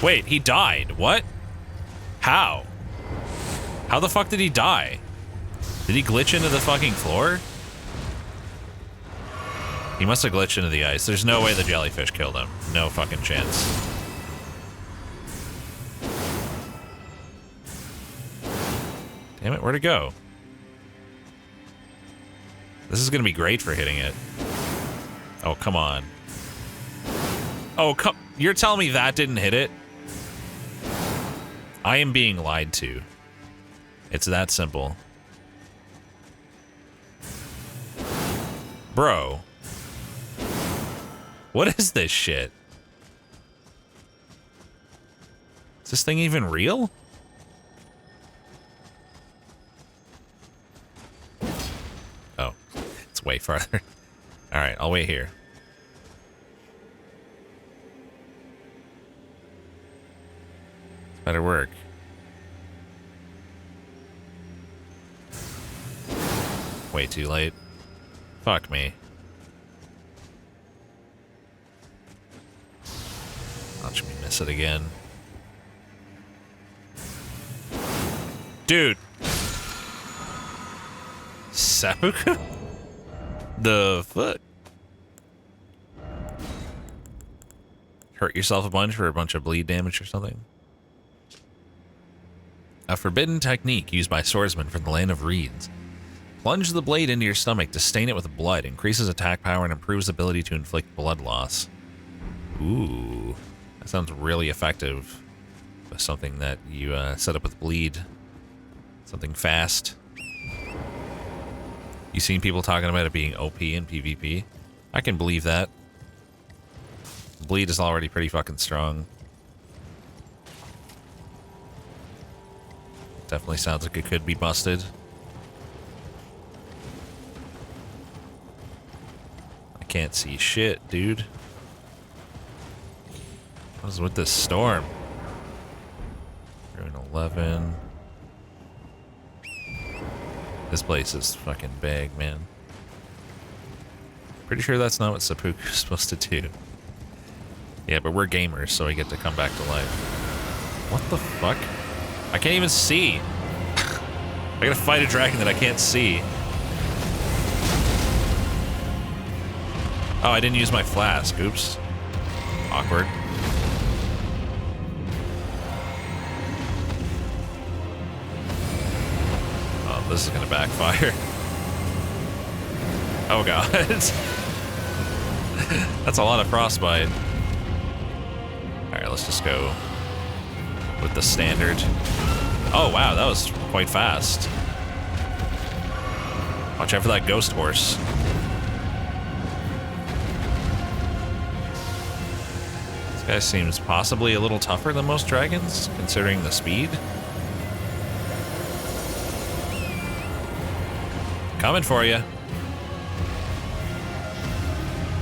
Wait, he died. What? How? How the fuck did he die? Did he glitch into the fucking floor? He must have glitched into the ice. There's no way the jellyfish killed him. No fucking chance. Damn it, where'd it go? This is gonna be great for hitting it. Oh, come on. Oh, you're telling me that didn't hit it? I am being lied to. It's that simple. Bro. What is this shit? Is this thing even real? Oh. It's It's way farther. Alright, I'll wait here. Better work. Way too late. Fuck me. Watch me miss it again. Dude! Seppuku? The fuck? Hurt yourself a bunch for a bunch of bleed damage or something? A forbidden technique used by swordsmen from the land of reeds. Plunge the blade into your stomach to stain it with blood, increases attack power, and improves ability to inflict blood loss. Ooh, that sounds really effective. With something that you set up with bleed. Something fast. You seen people talking about it being OP in PvP? I can believe that. Bleed is already pretty fucking strong. Definitely sounds like it could be busted. I can't see shit, dude. What is with this storm? Rune 11. This place is fucking big, man. Pretty sure that's not what seppuku is supposed to do. Yeah, but we're gamers, so we get to come back to life. What the fuck? I can't even see. I gotta fight a dragon that I can't see. Oh, I didn't use my flask. Oops. Awkward. Oh, this is gonna backfire. Oh god. That's a lot of frostbite. Alright, let's just go with the standard. Oh wow, that was quite fast. Watch out for that ghost horse. This guy seems possibly a little tougher than most dragons, considering the speed. Coming for you.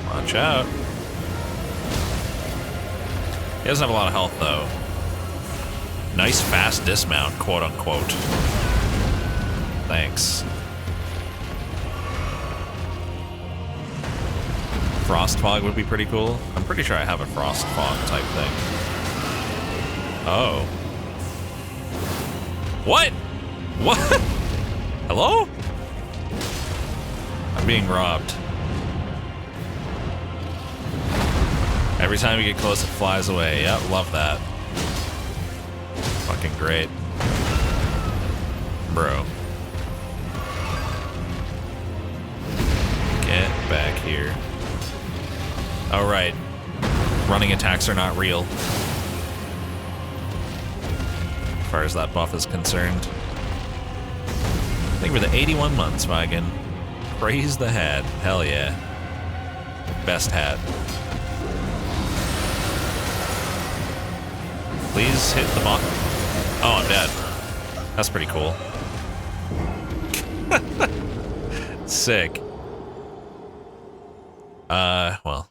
Watch out. He doesn't have a lot of health, though. Nice fast dismount, quote unquote. Thanks. Frost fog would be pretty cool. I'm pretty sure I have a frost fog type thing. Oh. What? What? Hello? I'm being robbed. Every time you get close, it flies away. Yep, love that. Fucking great. Bro. Get back here. Oh, right. Running attacks are not real. As far as that buff is concerned. Thank you for the 81 months, Vagan. Praise the hat. Hell yeah. Best hat. Please hit the button. Oh, I'm dead. That's pretty cool. Sick. Well,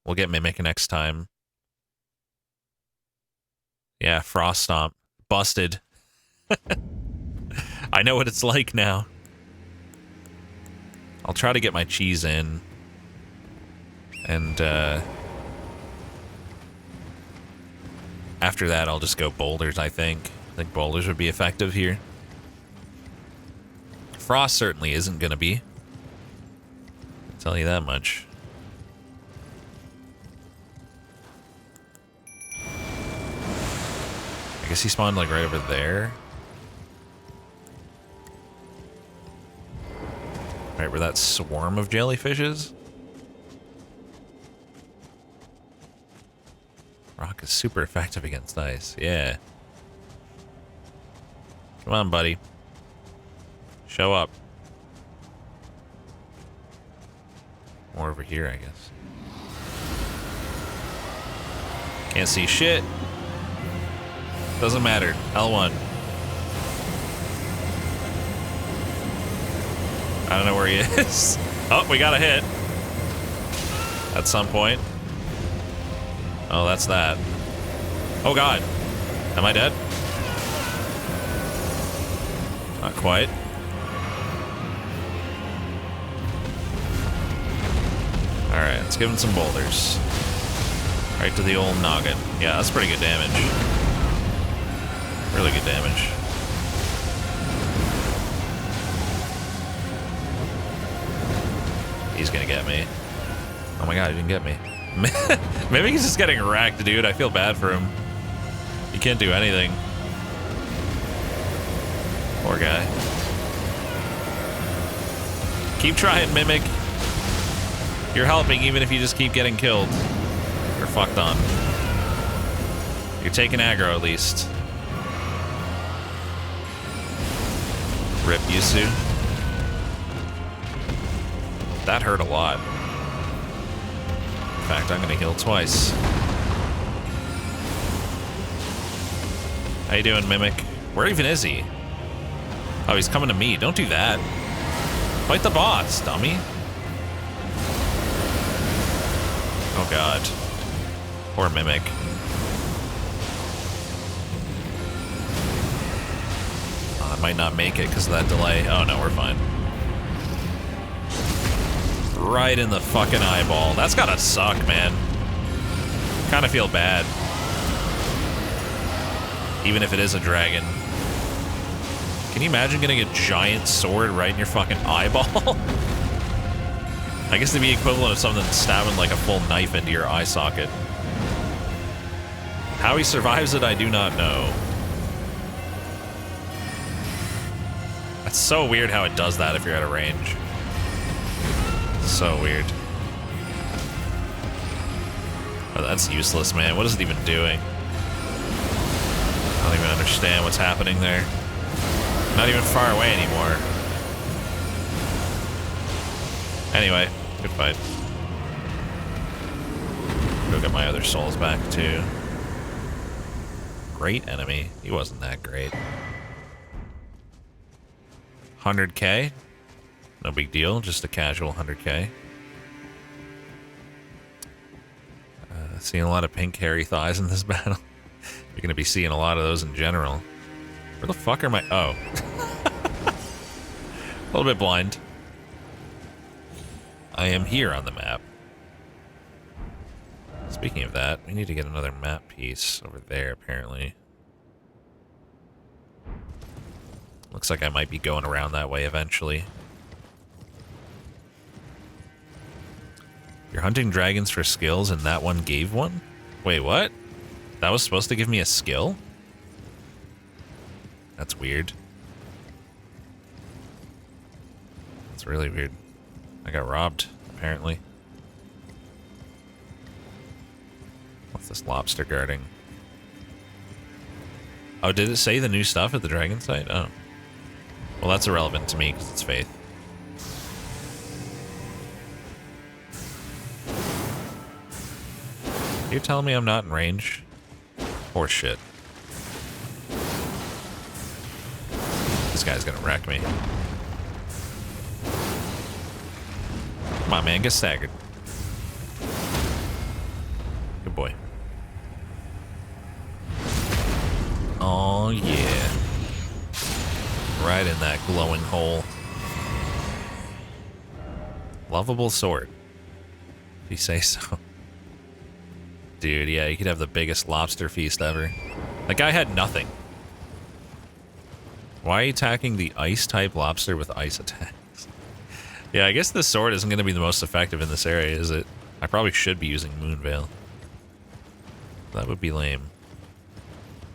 we'll get Mimic next time. Yeah, Frost Stomp. Busted. I know what it's like now. I'll try to get my cheese in. And, after that, I'll just go boulders, I think. I think boulders would be effective here. Frost certainly isn't going to be. I'll tell you that much. I guess he spawned, like, right over there. Right where that swarm of jellyfish is. Rock is super effective against ice. Yeah. Come on, buddy. Show up. More over here, I guess. Can't see shit. Doesn't matter. L1. I don't know where he is. Oh, we got a hit. At some point. Oh, that's that. Oh god. Am I dead? Not quite. Alright, let's give him some boulders. Right to the old noggin. Yeah, that's pretty good damage. Really good damage. He's gonna get me. Oh my god, he didn't get me. Maybe he's just getting wrecked, dude. I feel bad for him. He can't do anything. Poor guy. Keep trying, Mimic. You're helping even if you just keep getting killed. You're fucked on. You're taking aggro at least. Rip Yusu. That hurt a lot. In fact, I'm gonna heal twice. How you doing, Mimic? Where even is he? Oh, he's coming to me. Don't do that. Fight the boss, dummy. Oh god. Poor Mimic. Oh, I might not make it because of that delay. Oh no, we're fine. Right in the fucking eyeball. That's gotta suck, man. Kinda feel bad. Even if it is a dragon. Can you imagine getting a giant sword right in your fucking eyeball? I guess it'd be equivalent of something stabbing like a full knife into your eye socket. How he survives it, I do not know. That's so weird how it does that if you're at a range. So weird. Oh, that's useless, man. What is it even doing? I don't even understand what's happening there. Not even far away anymore. Anyway, good fight. Go get my other souls back, too. Great enemy. He wasn't that great. 100k? No big deal, just a casual 100k. Seeing a lot of pink hairy thighs in this battle. You're gonna be seeing a lot of those in general. Where the fuck are my... Oh. A little bit blind. I am here on the map. Speaking of that, we need to get another map piece over there, apparently. Looks like I might be going around that way eventually. You're hunting dragons for skills and that one gave one? Wait, what? That was supposed to give me a skill? That's weird. That's really weird. I got robbed, apparently. What's this lobster guarding? Oh, did it say the new stuff at the dragon site? Oh. Well, that's irrelevant to me because it's Faith. You're telling me I'm not in range? Or shit. This guy's gonna wreck me. Come on, man, get staggered. Good boy. Oh, yeah. Right in that glowing hole. Lovable sword. If you say so. Dude, yeah, you could have the biggest lobster feast ever. That guy had nothing. Why are you attacking the ice-type lobster with ice attacks? Yeah, I guess this sword isn't going to be the most effective in this area, is it? I probably should be using Moonveil. That would be lame.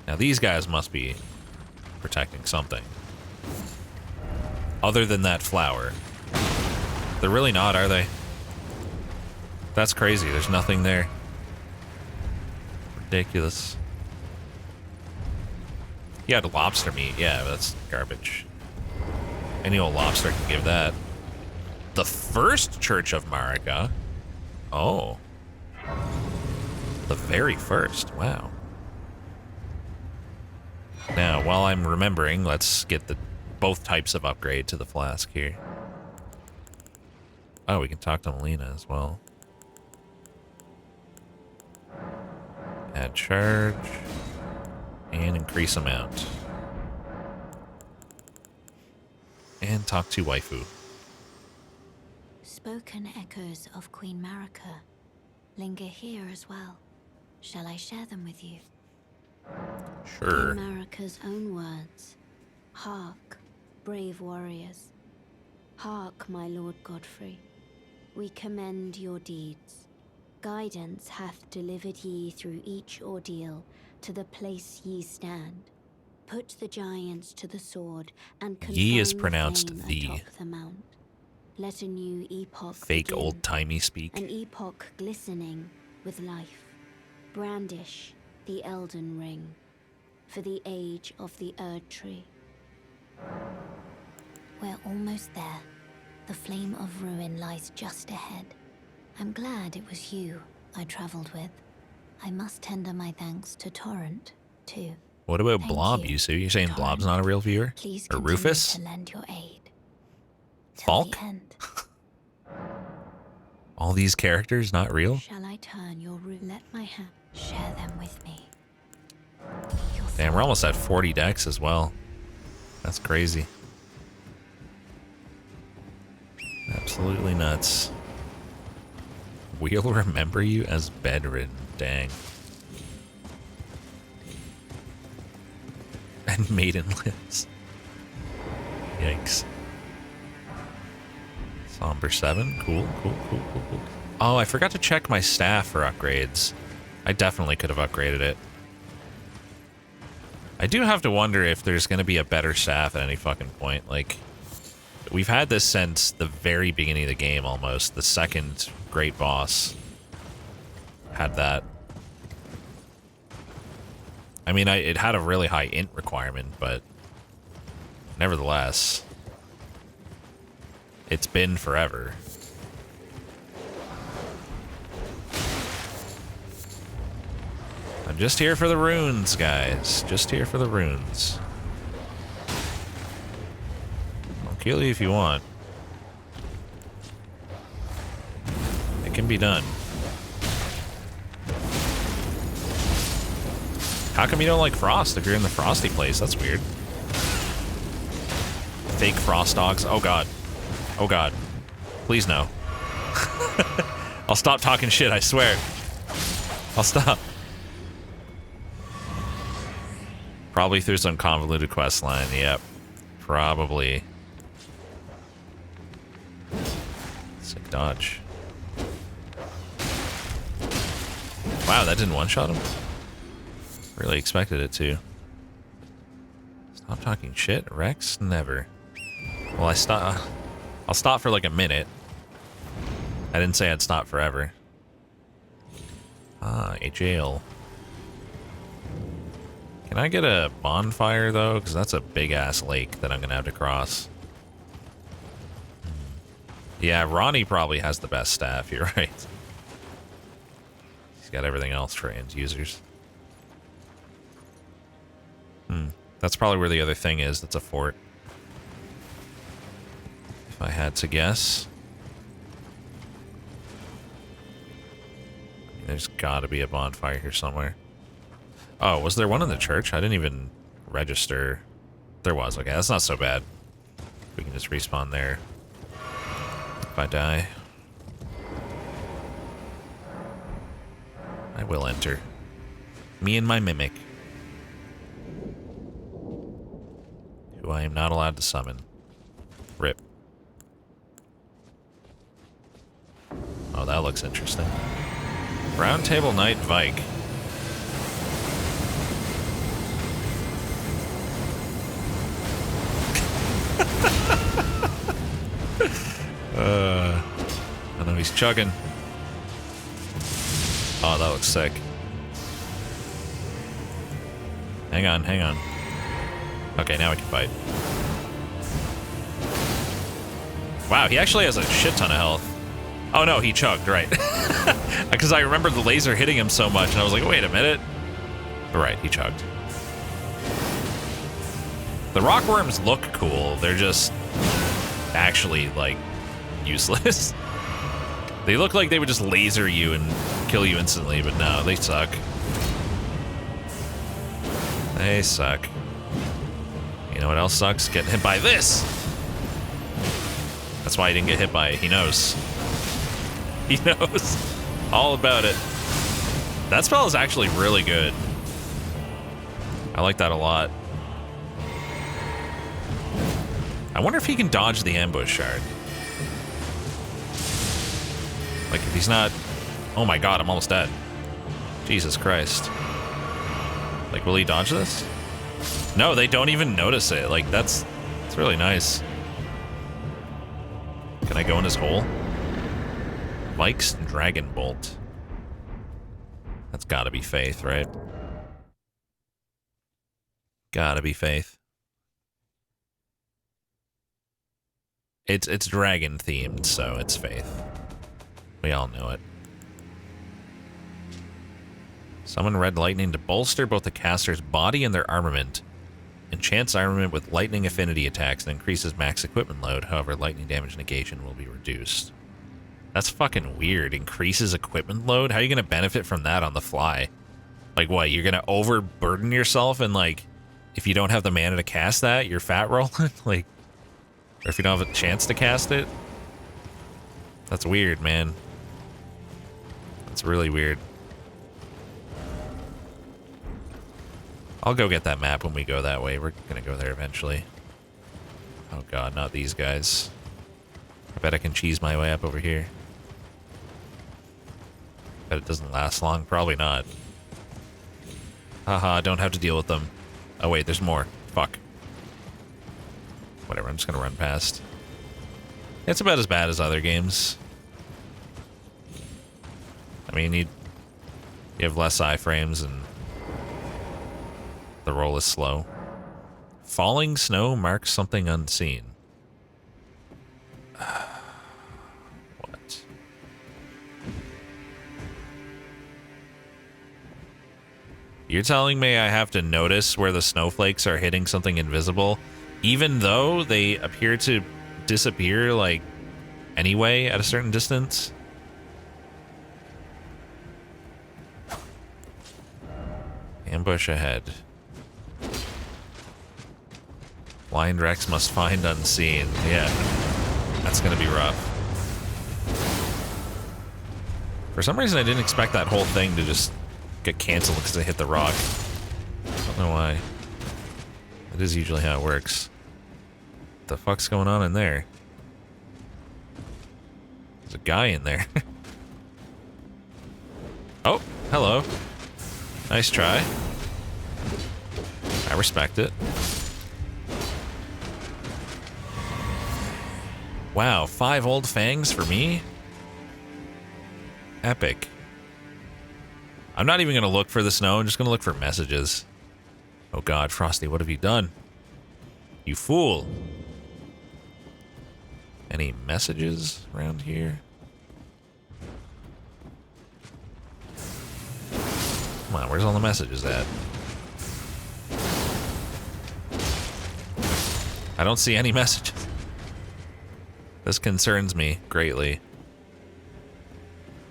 Now, these guys must be protecting something. Other than that flower. They're really not, are they? That's crazy. There's nothing there. Ridiculous. You had lobster meat. Yeah, that's garbage. Any old lobster can give that. The first Church of Marika. Oh. The very first. Wow. Now, while I'm remembering, let's get the both types of upgrade to the flask here. Oh, we can talk to Melina as well. Add charge. And increase amount. And talk to waifu. Spoken echoes of Queen Marika linger here as well. Shall I share them with you? Sure. Queen Marika's own words. Hark, brave warriors. Hark, my lord Godfrey. We commend your deeds. Guidance hath delivered ye through each ordeal to the place ye stand. Put the giants to the sword and Ye is confine pronounced the the. flame atop the mount. Let a new epoch Fake begin, old-timey speak. an epoch glistening with life. Brandish the Elden Ring for the age of the Erdtree. We're almost there. The flame of ruin lies just ahead. I'm glad it was you I traveled with. I must tender my thanks to Torrent, too. What about Thank Blob, you, Yusu? You're saying Torrent. Blob's not a real viewer? Please Or continue Rufus? to lend your aid. Till Falk? the end. All these characters not real? Shall I turn your let my hand share them with me? Your Damn, we're thoughts. almost at 40 decks as well. That's crazy. Absolutely nuts. We'll remember you as bedridden. Dang. And maidenless. Yikes. Somber 7. Cool. Oh, I forgot to check my staff for upgrades. I definitely could have upgraded it. I do have to wonder if there's going to be a better staff at any fucking point. Like, we've had this since the very beginning of the game almost. The second great boss had that. I mean, it had a really high int requirement, but nevertheless, it's been forever. I'm just here for the runes, guys. Just here for the runes. I'll kill you if you want. It can be done. How come you don't like Frost if you're in the Frosty place? That's weird. Fake Frost dogs. Oh god. Oh god. Please no. I'll stop talking shit, I swear. I'll stop. Probably through some convoluted quest line. Yep. Probably. Sick dodge. Wow, that didn't one-shot him? Really expected it to. Stop talking shit, Rex? Never. Well, I'll stop for like a minute. I didn't say I'd stop forever. Ah, a jail. Can I get a bonfire, though? Because that's a big-ass lake that I'm going to have to cross. Yeah, Ranni probably has the best staff, you're right. He's got everything else for end users. That's probably where the other thing is. That's a fort. If I had to guess. There's gotta be a bonfire here somewhere. Oh, was there one in the church? I didn't even register. There was. Okay, that's not so bad. We can just respawn there. If I die. I will enter. Me and my mimic. Who I am not allowed to summon. Rip. Oh, that looks interesting. Round Table Knight Vike. I know he's chugging. Oh, that looks sick. Hang on, hang on. Okay, now we can fight. Wow, he actually has a shit ton of health. Oh no, he chugged, right. Because I remember the laser hitting him so much, and I was like, wait a minute. Right, he chugged. The rockworms look cool. They're just actually, like, useless. They look like they would just laser you and kill you instantly, but no, they suck. They suck. You know what else sucks? Getting hit by this! That's why he didn't get hit by it. He knows. He knows all about it. That spell is actually really good. I like that a lot. I wonder if he can dodge the ambush shard. Like, if he's not... Oh my god, I'm almost dead. Jesus Christ. Like, will he dodge this? No, they don't even notice it. Like, it's really nice. Can I go in his hole? Mike's Dragon Bolt. That's gotta be Faith, right? Gotta be Faith. It's dragon themed, so it's Faith. We all know it. Summon red lightning to bolster both the caster's body and their armament. Enchants armament with lightning affinity attacks and increases max equipment load. However, lightning damage negation will be reduced. That's fucking weird. Increases equipment load? How are you going to benefit from that on the fly? Like what? You're going to overburden yourself and like, if you don't have the mana to cast that, you're fat rolling? Like, or if you don't have a chance to cast it? That's weird, man. That's really weird. I'll go get that map when we go that way. We're gonna go there eventually. Oh god, not these guys. I bet I can cheese my way up over here. Bet it doesn't last long. Probably not. Haha, don't have to deal with them. Oh wait, there's more. Fuck. Whatever, I'm just gonna run past. It's about as bad as other games. I mean, you have less iframes and the roll is slow. Falling snow marks something unseen. What? You're telling me I have to notice where the snowflakes are hitting something invisible, even though they appear to disappear, like, anyway at a certain distance? Ambush ahead. Blind Rex must find unseen. Yeah, that's gonna be rough. For some reason, I didn't expect that whole thing to just get canceled because I hit the rock. I don't know why. It is usually how it works. What the fuck's going on in there? There's a guy in there. Oh, hello. Nice try. I respect it. Wow, 5 old fangs for me? Epic. I'm not even going to look for the snow, I'm just going to look for messages. Oh god, Frosty, what have you done? You fool. Any messages around here? Come on, where's all the messages at? I don't see any messages. This concerns me greatly.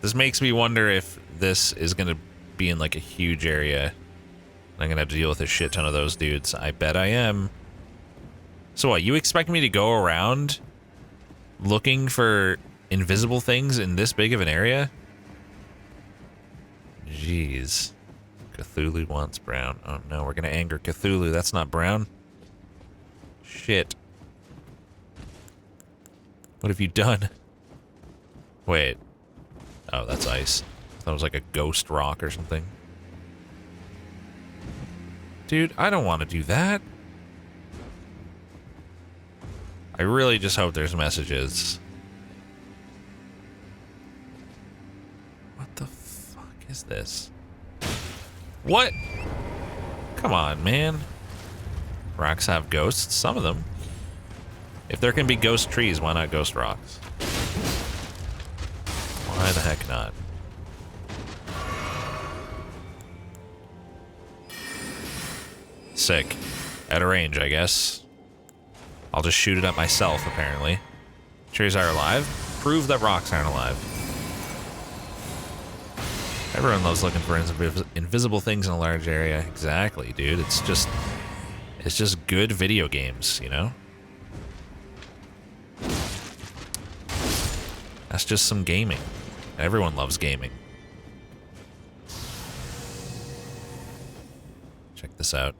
This makes me wonder if this is going to be in like a huge area. I'm going to have to deal with a shit ton of those dudes. I bet I am. So what, you expect me to go around looking for invisible things in this big of an area? Jeez. Cthulhu wants brown. Oh no, we're going to anger Cthulhu. That's not brown. Shit. What have you done? Wait. Oh, that's ice. That was like a ghost rock or something. Dude, I don't want to do that. I really just hope there's messages. What the fuck is this? What? Come on, man. Rocks have ghosts? Some of them. If there can be ghost trees, why not ghost rocks? Why the heck not? Sick. At a range, I guess. I'll just shoot it at myself, apparently. Trees are alive? Prove that rocks aren't alive. Everyone loves looking for invisible things in a large area. Exactly, dude. It's just good video games, you know? That's just some gaming. Everyone loves gaming. Check this out.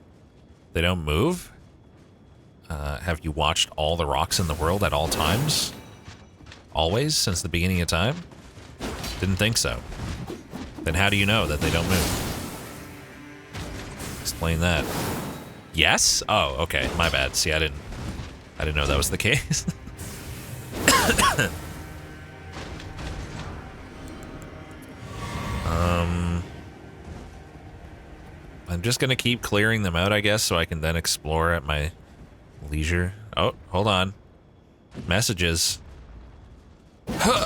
They don't move? Have you watched all the rocks in the world at all times? Always, since the beginning of time? Didn't think so. Then how do you know that they don't move? Explain that. Yes? Oh, okay. My bad. See, I didn't know that was the case. I'm just gonna keep clearing them out, I guess, so I can then explore at my leisure. Oh, hold on. Messages. Huh.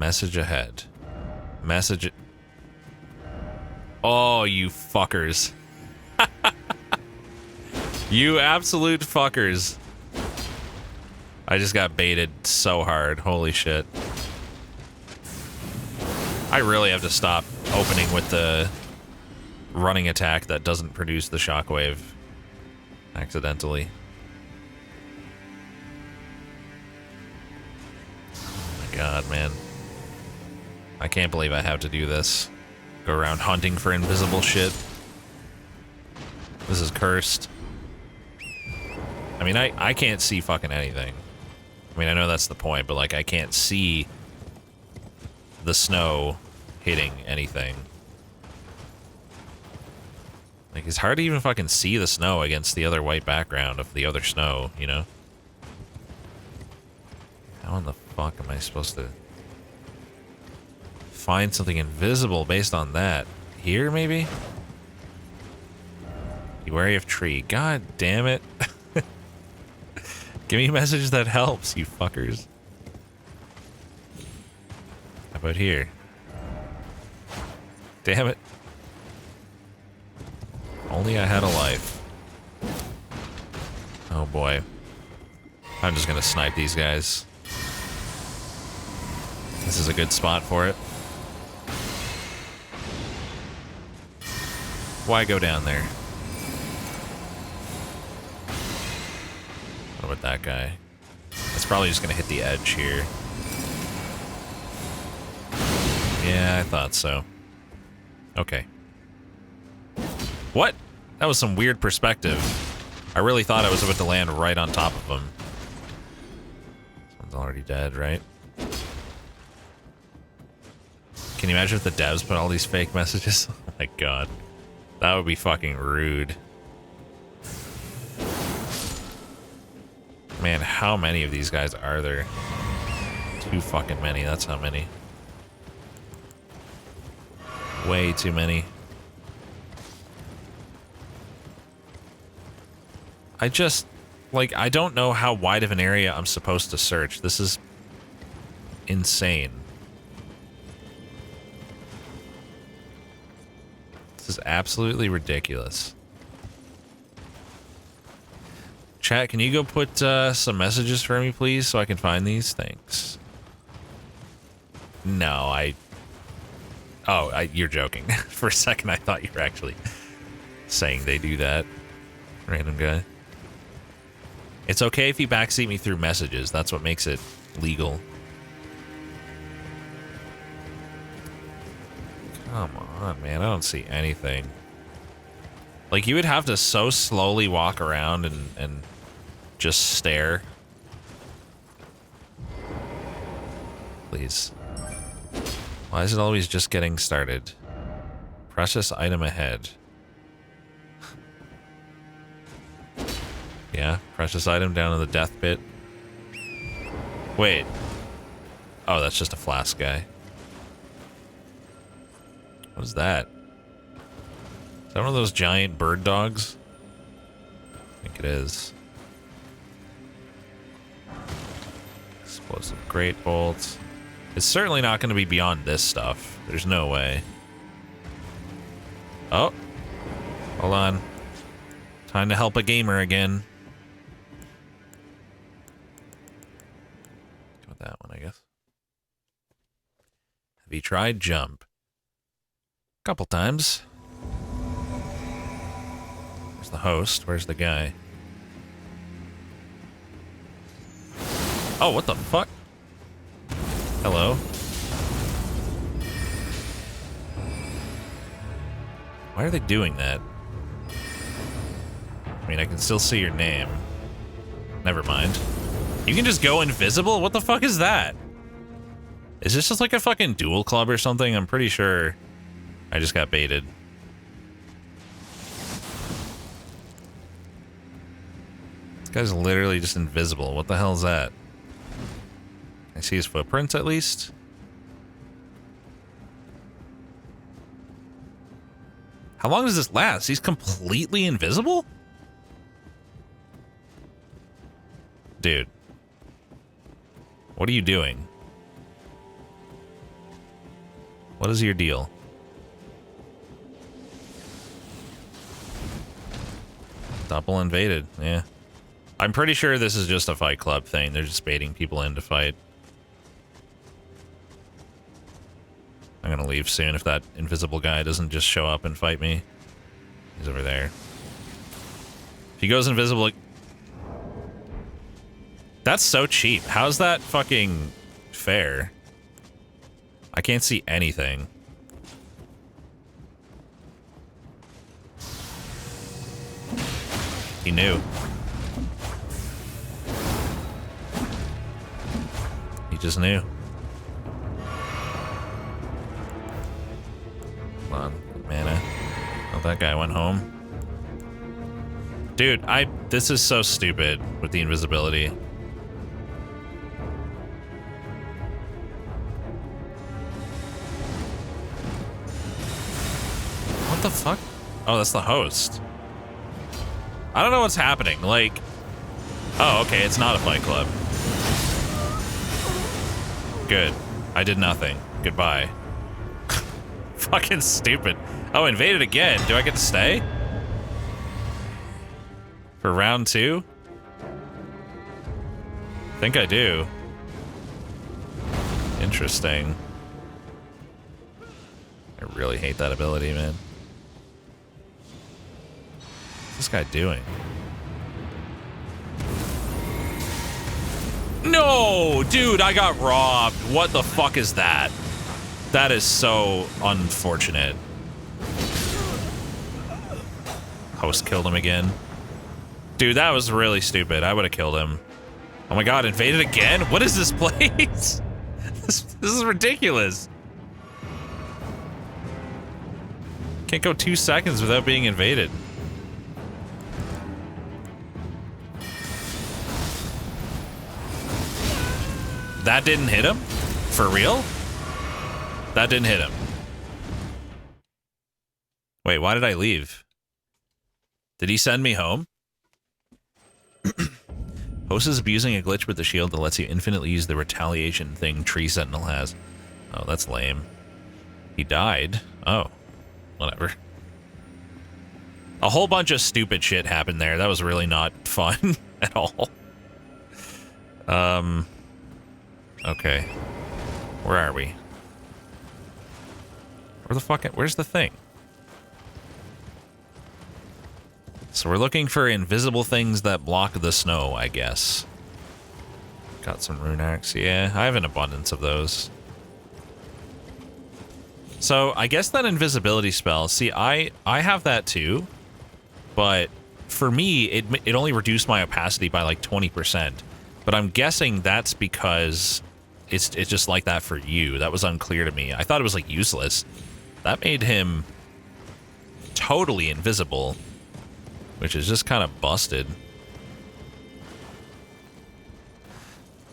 Message ahead. Message. Oh, you fuckers. You absolute fuckers. I just got baited so hard. Holy shit. I really have to stop opening with the running attack that doesn't produce the shockwave accidentally. Oh my god, man. I can't believe I have to do this. Go around hunting for invisible shit. This is cursed. I mean, I can't see fucking anything. I mean, I know that's the point, but like, I can't see the snow hitting anything. Like, it's hard to even fucking see the snow against the other white background of the other snow, you know? How in the fuck am I supposed to find something invisible based on that? Here, maybe? Be wary of tree. God damn it. Give me a message that helps, you fuckers. How about here? Damn it. Only I had a life. Oh boy. I'm just gonna snipe these guys. This is a good spot for it. Why go down there? What about that guy? It's probably just gonna hit the edge here. Yeah, I thought so. Okay. What? That was some weird perspective. I really thought I was about to land right on top of him. This one's already dead, right? Can you imagine if the devs put all these fake messages? Oh my god. That would be fucking rude. Man, how many of these guys are there? Too fucking many, that's how many. Way too many. I just, like, I don't know how wide of an area I'm supposed to search. This is insane. This is absolutely ridiculous. Chat, can you go put some messages for me, please, so I can find these? Thanks. No, you're joking. For a second, I thought you were actually saying they do that. Random guy. It's okay if you backseat me through messages. That's what makes it legal. Come on, man. I don't see anything. Like, you would have to so slowly walk around and just stare. Please. Why is it always just getting started? Precious item ahead. Yeah, precious item down in the death pit. Wait. Oh, that's just a flask guy. What is that? Is that one of those giant bird dogs? I think it is. Explosive great bolts. It's certainly not going to be beyond this stuff. There's no way. Oh. Hold on. Time to help a gamer again. Go with that one, I guess. he tried jump? Couple times. Where's the host? Where's the guy? Oh, what the fuck? Hello? Why are they doing that? I mean, I can still see your name. Never mind. You can just go invisible? What the fuck is that? Is this just like a fucking duel club or something? I'm pretty sure I just got baited. This guy's literally just invisible. What the hell is that? I see his footprints at least. How long does this last? He's completely invisible? Dude. What are you doing? What is your deal? Double invaded, yeah. I'm pretty sure this is just a Fight Club thing. They're just baiting people in to fight. I'm gonna leave soon if that invisible guy doesn't just show up and fight me. He's over there. If he goes invisible... That's so cheap. How's that fucking fair? I can't see anything. He knew. He just knew. Come on, mana. Oh, that guy went home. Dude, this is so stupid with the invisibility. What the fuck? Oh, that's the host. I don't know what's happening. Like, oh, okay, it's not a Fight Club. Good. I did nothing. Goodbye. Fucking stupid. Oh, invaded again. Do I get to stay? For round 2? I think I do. Interesting. I really hate that ability, man. What's this guy doing? No! Dude, I got robbed. What the fuck is that? That is so unfortunate. Host killed him again. Dude, that was really stupid. I would have killed him. Oh my god, invaded again? What is this place? This is ridiculous. Can't go 2 seconds without being invaded. That didn't hit him? For real? That didn't hit him. Wait, why did I leave? Did he send me home? Host is abusing a glitch with the shield that lets you infinitely use the retaliation thing Tree Sentinel has. Oh, that's lame. He died? Oh, whatever. A whole bunch of stupid shit happened there. That was really not fun at all. Okay. Where are we? Where the fuck? Where's the thing? So we're looking for invisible things that block the snow, I guess. Got some rune axe. Yeah, I have an abundance of those. So I guess that invisibility spell. See, I have that too, but for me, it only reduced my opacity by like 20%. But I'm guessing that's because it's just like that for you. That was unclear to me. I thought it was like useless. That made him totally invisible, which is just kind of busted.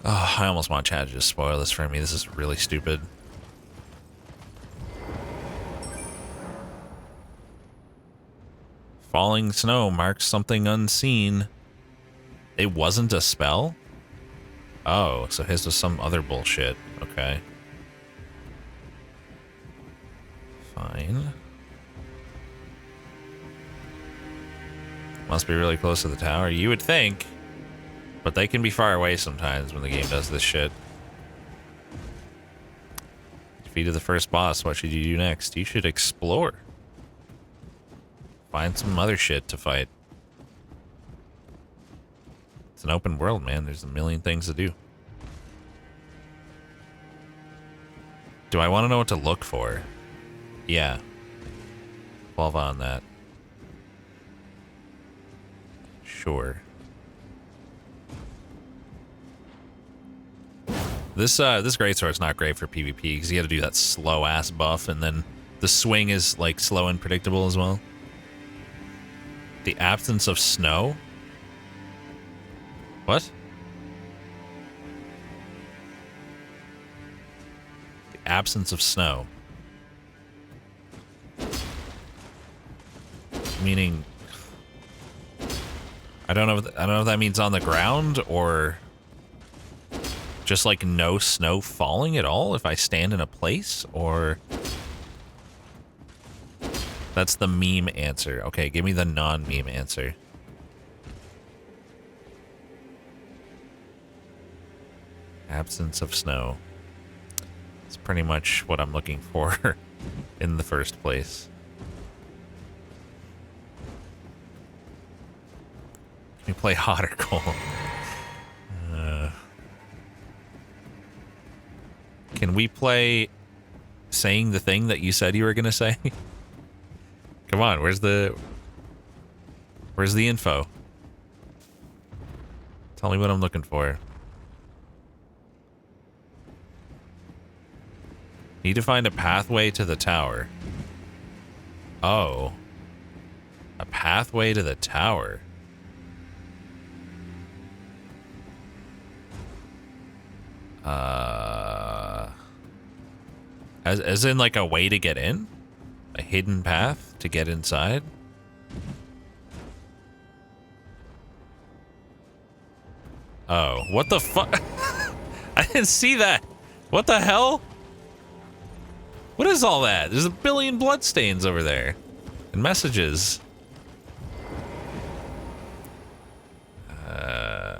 Oh, I almost want Chad to just spoil this for me. This is really stupid. Falling snow marks something unseen. It wasn't a spell? Oh, so his was some other bullshit. Okay. Fine. Must be really close to the tower. You would think. But they can be far away sometimes when the game does this shit. Defeated the first boss. What should you do next? You should explore. Find some other shit to fight. It's an open world, man. There's a million things to do. Do I want to know what to look for? Yeah. 12 on that. Sure. This Greatsword's not great for PvP because you got to do that slow ass buff, and then the swing is like slow and predictable as well. The absence of snow? What? The absence of snow. Meaning, I don't know if that means on the ground or just like no snow falling at all if I stand in a place, or that's the meme answer. Okay, give me the non-meme answer. Absence of snow. It's pretty much what I'm looking for in the first place. Can we play hot or cold? Can we play saying the thing that you said you were gonna say? Come on, where's the info? Tell me what I'm looking for. Need to find a pathway to the tower. Oh. A pathway to the tower. As in like a way to get in? A hidden path to get inside? Oh, what the fuck? I didn't see that. What the hell? What is all that? There's a billion bloodstains over there. And messages. I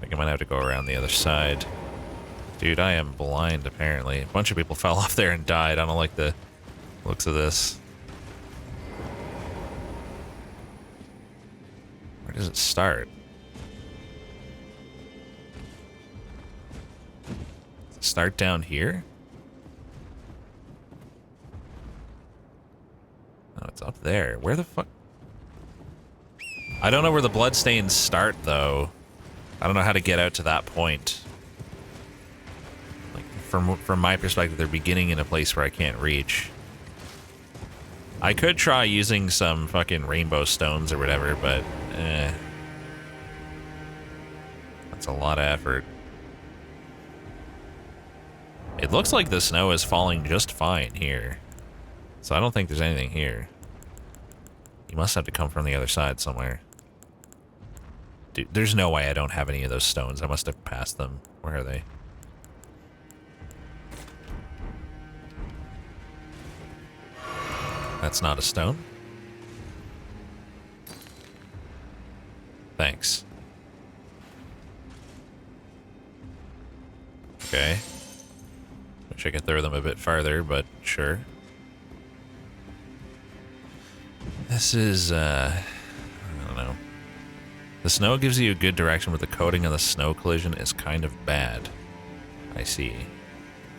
think I might have to go around the other side. Dude, I am blind, apparently. A bunch of people fell off there and died. I don't like the looks of this. Where does it start? Does it start down here? Oh, it's up there. Where the fuck? I don't know where the bloodstains start, though. I don't know how to get out to that point. Like, from my perspective, they're beginning in a place where I can't reach. I could try using some fucking rainbow stones or whatever, but that's a lot of effort. It looks like the snow is falling just fine here, so I don't think there's anything here. You must have to come from the other side somewhere. Dude, there's no way I don't have any of those stones. I must have passed them. Where are they? That's not a stone. Thanks. Okay. Wish I could throw them a bit farther, but sure. This is, I don't know. The snow gives you a good direction, but the coating on the snow collision is kind of bad. I see.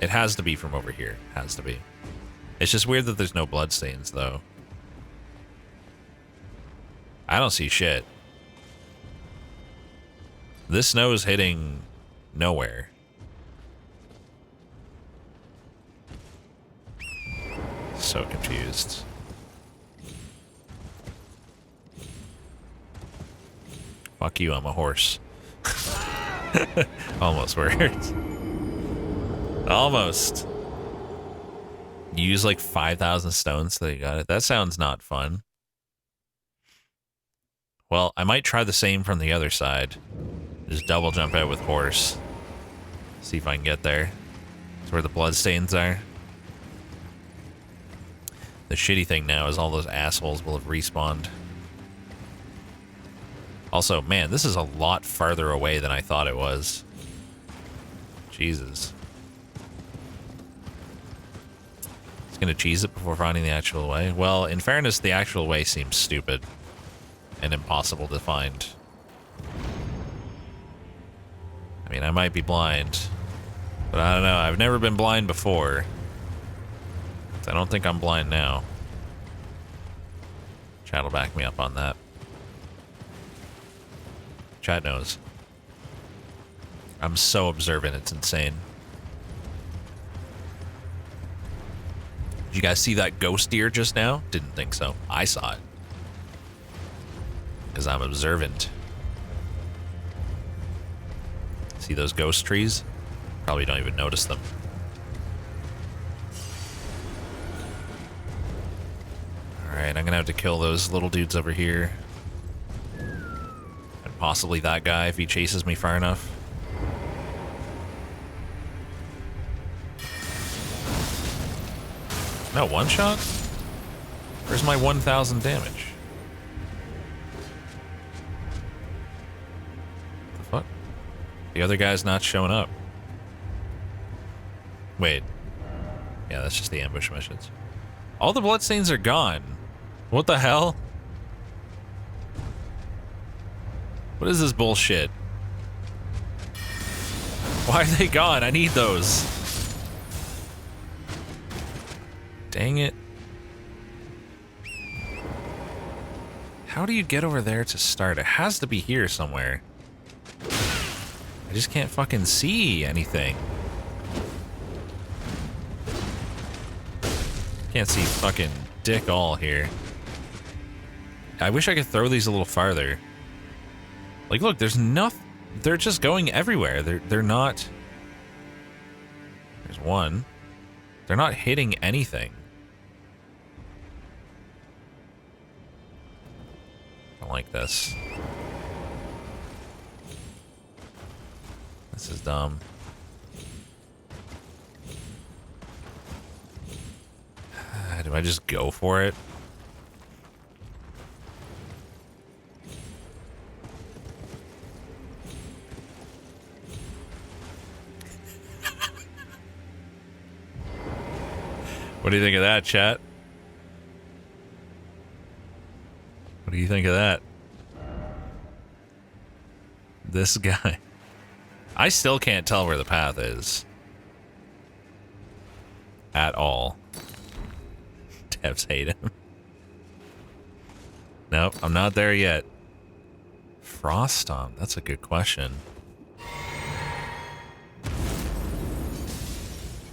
It has to be from over here. Has to be. It's just weird that there's no bloodstains, though. I don't see shit. This snow is hitting nowhere. So confused. Fuck you, I'm a horse. Almost worked. Almost. You use like 5,000 stones so you got it. That sounds not fun. Well, I might try the same from the other side. Just double jump out with horse. See if I can get there. That's where the bloodstains are. The shitty thing now is all those assholes will have respawned. Also, man, this is a lot farther away than I thought it was. Jesus. gonna cheese it before finding the actual way. Well, in fairness, the actual way seems stupid and impossible to find. I mean, I might be blind, but I don't know. I've never been blind before. I don't think I'm blind now. Chat will back me up on that. Chat knows. I'm so observant, it's insane. Did you guys see that ghost deer just now? Didn't think so. I saw it. Because I'm observant. See those ghost trees? Probably don't even notice them. Alright, I'm gonna have to kill those little dudes over here. And possibly that guy if he chases me far enough. No, one shot? Where's my 1,000 damage? The fuck? The other guy's not showing up. Wait. Yeah, that's just the ambush missions. All the bloodstains are gone. What the hell? What is this bullshit? Why are they gone? I need those. Dang it. How do you get over there to start? It has to be here somewhere. I just can't fucking see anything. Can't see fucking dick all here. I wish I could throw these a little farther. Like, look, there's nothing. They're just going everywhere. They're not. There's one. They're not hitting anything. I don't like this. This is dumb. Do I just go for it? What do you think of that, chat? What do you think of that? This guy. I still can't tell where the path is. At all. Devs hate him. Nope, I'm not there yet. Frost Stomp, that's a good question.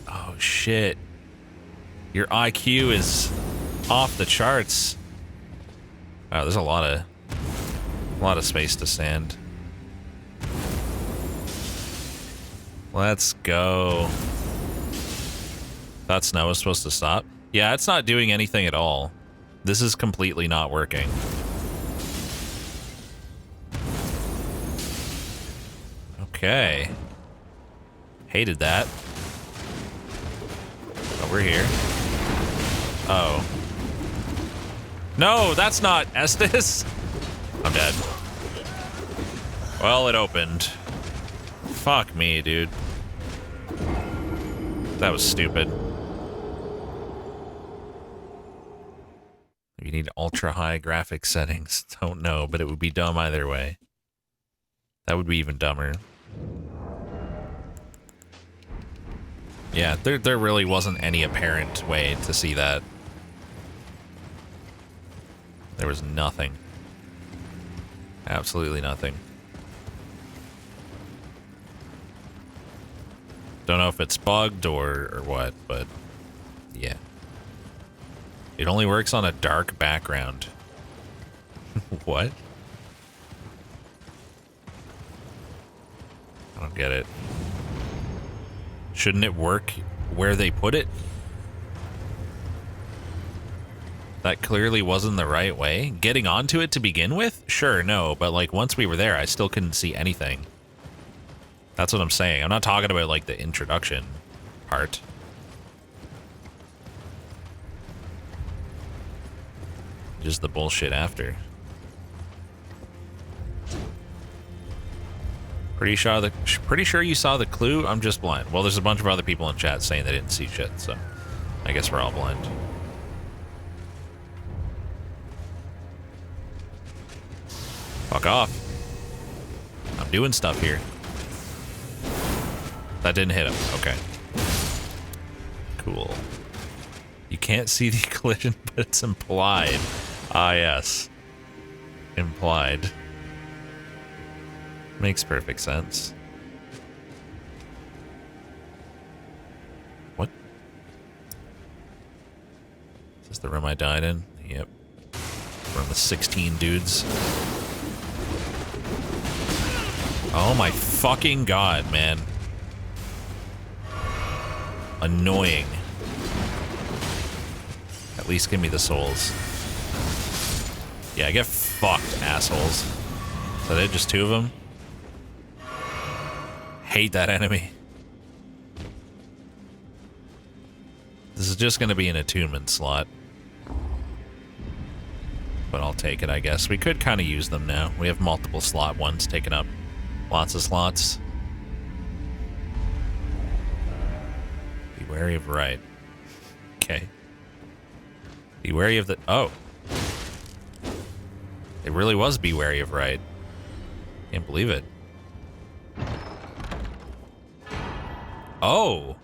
Oh shit. Your IQ is off the charts. Wow, there's a lot of space to sand. Let's go. Thought snow was supposed to stop. Yeah, it's not doing anything at all. This is completely not working. Okay. Hated that. Oh, we're here. Oh. No, that's not Estes. I'm dead. Well, it opened. Fuck me, dude. That was stupid. You need ultra high graphic settings. Don't know, but it would be dumb either way. That would be even dumber. Yeah, there really wasn't any apparent way to see that. There was nothing. Absolutely nothing. Don't know if it's bugged or what, but yeah. It only works on a dark background. What? I don't get it. Shouldn't it work where they put it? That clearly wasn't the right way. Getting onto it to begin with? Sure, no, but like once we were there, I still couldn't see anything. That's what I'm saying. I'm not talking about like the introduction part. Just the bullshit after. Pretty sure you saw the clue. I'm just blind. Well, there's a bunch of other people in chat saying they didn't see shit, so I guess we're all blind. Fuck off. I'm doing stuff here. That didn't hit him. Okay. Cool. You can't see the collision, but it's implied. Ah, yes. Implied. Makes perfect sense. What? Is this the room I died in? Yep. From the 16 dudes. Oh my fucking god, man. Annoying. At least give me the souls. Yeah, get fucked, assholes. Is that it? Just two of them? Hate that enemy. This is just gonna be an attunement slot. But I'll take it, I guess. We could kind of use them now. We have multiple slot ones taking up lots of slots. Be wary of right. Okay. Be wary of the... Oh. It really was be wary of right. Can't believe it. Oh.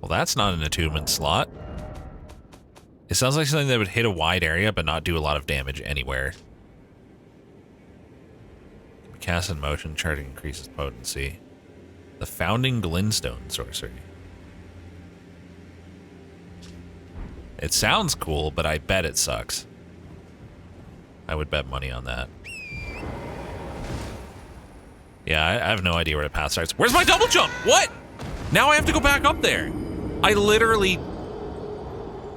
Well, that's not an attunement slot. It sounds like something that would hit a wide area but not do a lot of damage anywhere. Cast in motion, charging increases potency. The Founding Glintstone sorcery. It sounds cool, but I bet it sucks. I would bet money on that. Yeah, I have no idea where the path starts. Where's my double jump? What? Now I have to go back up there. I literally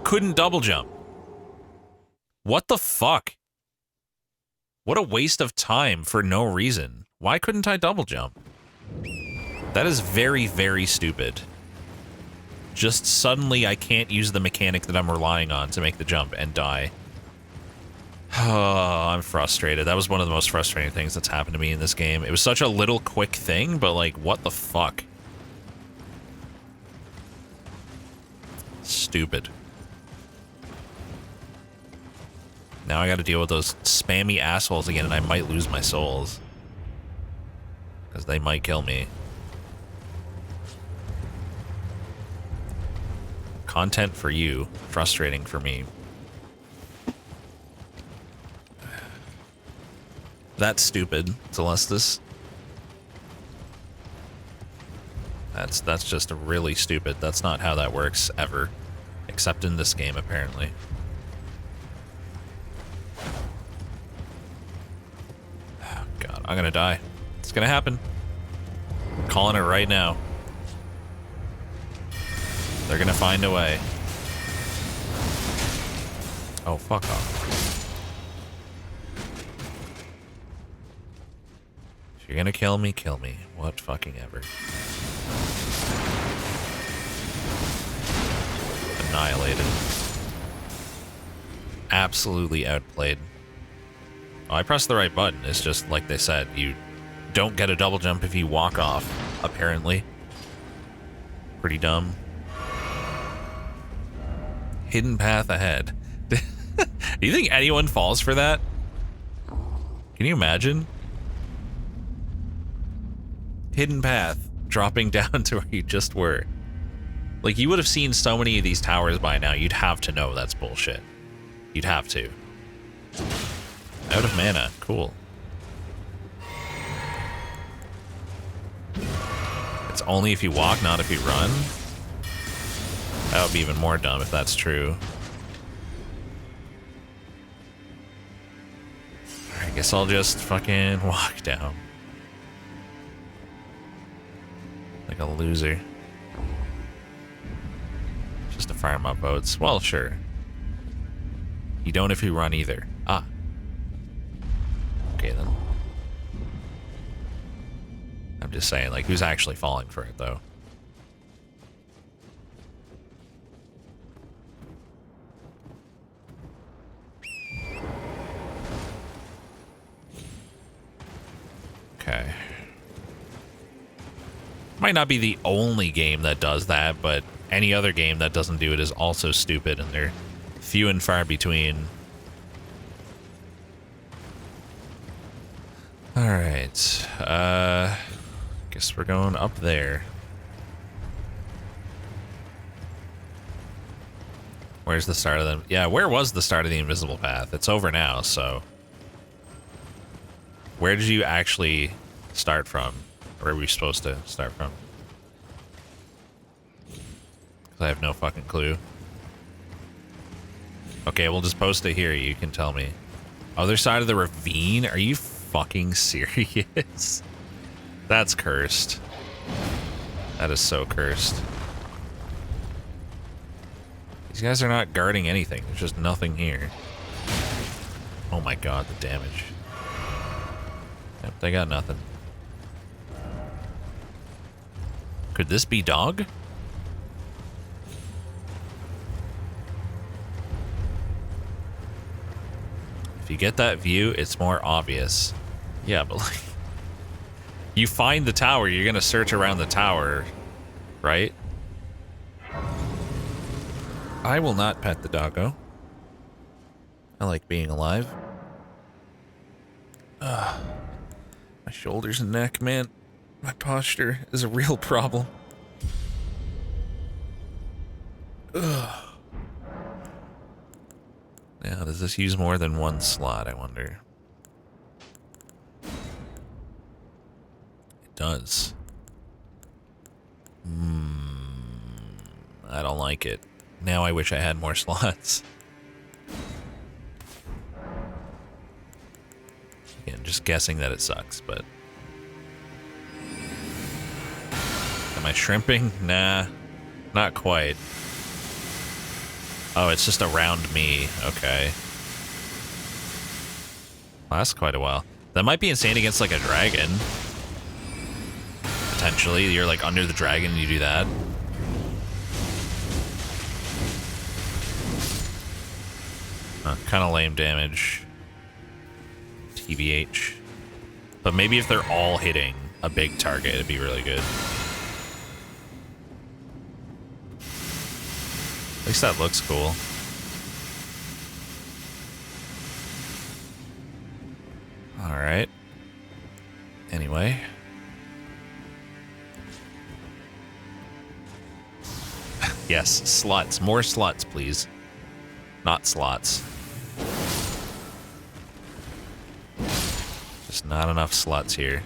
couldn't double jump. What the fuck? What a waste of time for no reason. Why couldn't I double jump? That is very, very stupid. Just suddenly I can't use the mechanic that I'm relying on to make the jump and die. Oh, I'm frustrated. That was one of the most frustrating things that's happened to me in this game. It was such a little quick thing, but like, what the fuck? Stupid. Now I gotta deal with those spammy assholes again, and I might lose my souls. Because they might kill me. Content for you. Frustrating for me. That's stupid, Celestis. That's just really stupid. That's not how that works, ever. Except in this game, apparently. Oh, God, I'm gonna die. It's gonna happen. I'm calling it right now. They're gonna find a way. Oh, fuck off. If you're gonna kill me, kill me. What fucking ever. Annihilated. Absolutely outplayed. Oh, I pressed the right button. It's just like they said, you don't get a double jump if you walk off, apparently. Pretty dumb. Hidden path ahead. Do you think anyone falls for that? Can you imagine? Hidden path, dropping down to where you just were. Like, you would have seen so many of these towers by now, you'd have to know that's bullshit. You'd have to. Out of mana, cool. It's only if you walk, not if you run? That would be even more dumb if that's true. I guess I'll just fucking walk down. Like a loser. Just to farm up votes. Well, sure. You don't if you run either. Ah. Okay, then. I'm just saying, like, who's actually falling for it, though? Okay. Might not be the only game that does that, but any other game that doesn't do it is also stupid, and they're few and far between. Alright. Guess we're going up there. Where's the start of the... Yeah, where was the start of the invisible path? It's over now, so... Where did you actually start from? Where are we supposed to start from? I have no fucking clue. Okay, we'll just post it here. You can tell me. Other side of the ravine? Are you fucking serious? That's cursed. That is so cursed. These guys are not guarding anything. There's just nothing here. Oh my god, the damage. Yep, they got nothing. Could this be dog? If you get that view, it's more obvious. Yeah, but like... You find the tower, you're gonna search around the tower, right? I will not pet the doggo. I like being alive. Ugh. My shoulders and neck, man. My posture is a real problem. Ugh. Now, does this use more than one slot, I wonder? It does. I don't like it. Now I wish I had more slots. Again, just guessing that it sucks, but... Am I shrimping? Nah, not quite. Oh, it's just around me. Okay. Lasts quite a while. That might be insane against, like, a dragon. Potentially. You're, like, under the dragon and you do that. Kind of lame damage. TBH. But maybe if they're all hitting a big target, it'd be really good. At least that looks cool. Alright. Anyway. Yes, slots. More slots, please. Not slots. Just not enough slots here.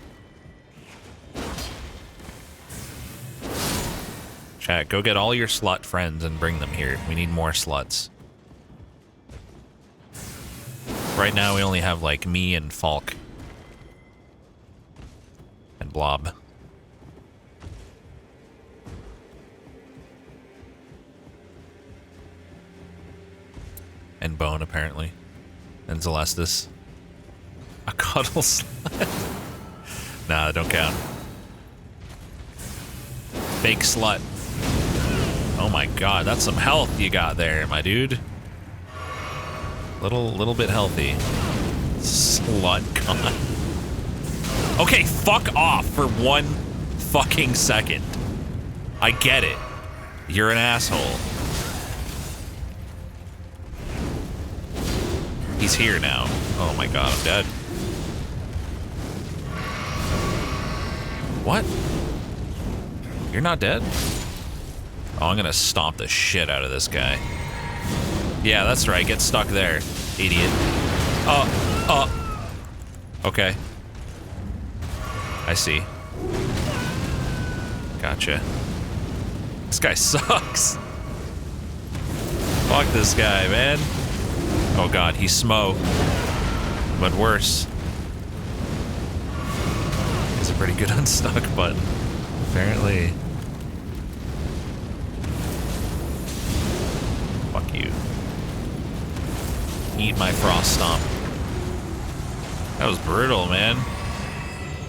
Chat, go get all your slot friends and bring them here. We need more slots. Right now we only have like me and Falk. And Blob. And Bone, apparently. And Celestis. A cuddle slut. Nah, that don't count. Fake slut. Oh my god, that's some health you got there, my dude. Little bit healthy. Slut god. Okay, fuck off for 1 fucking second. I get it. You're an asshole. He's here now. Oh my god, I'm dead. What? You're not dead? Oh, I'm gonna stomp the shit out of this guy. Yeah, that's right. Get stuck there, idiot. Okay. I see. Gotcha. This guy sucks. Fuck this guy, man. Oh god, he's Smo. But worse. He's a pretty good unstuck button, apparently. Fuck you. Eat my frost stomp. That was brutal, man.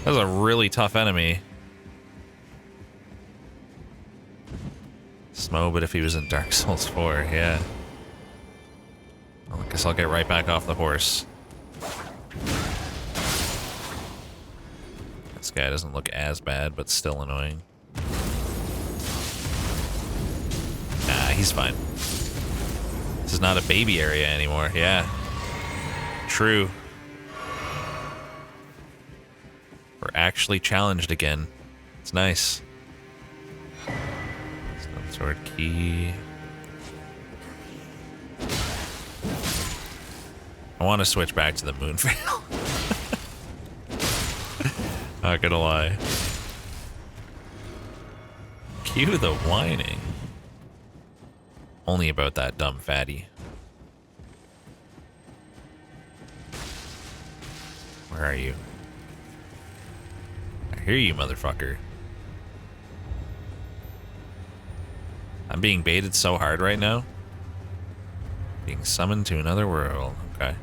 That was a really tough enemy. Smo, but if he was in Dark Souls 4, yeah. Well, I guess I'll get right back off the horse. This guy doesn't look as bad, but still annoying. he's fine. This is not a baby area anymore. Yeah. True. We're actually challenged again. It's nice. Stone sword key. I want to switch back to the Moonveil. Not gonna lie. Cue the whining. Only about that dumb fatty. Where are you? I hear you, motherfucker. I'm being baited so hard right now. Being summoned to another world. Okay.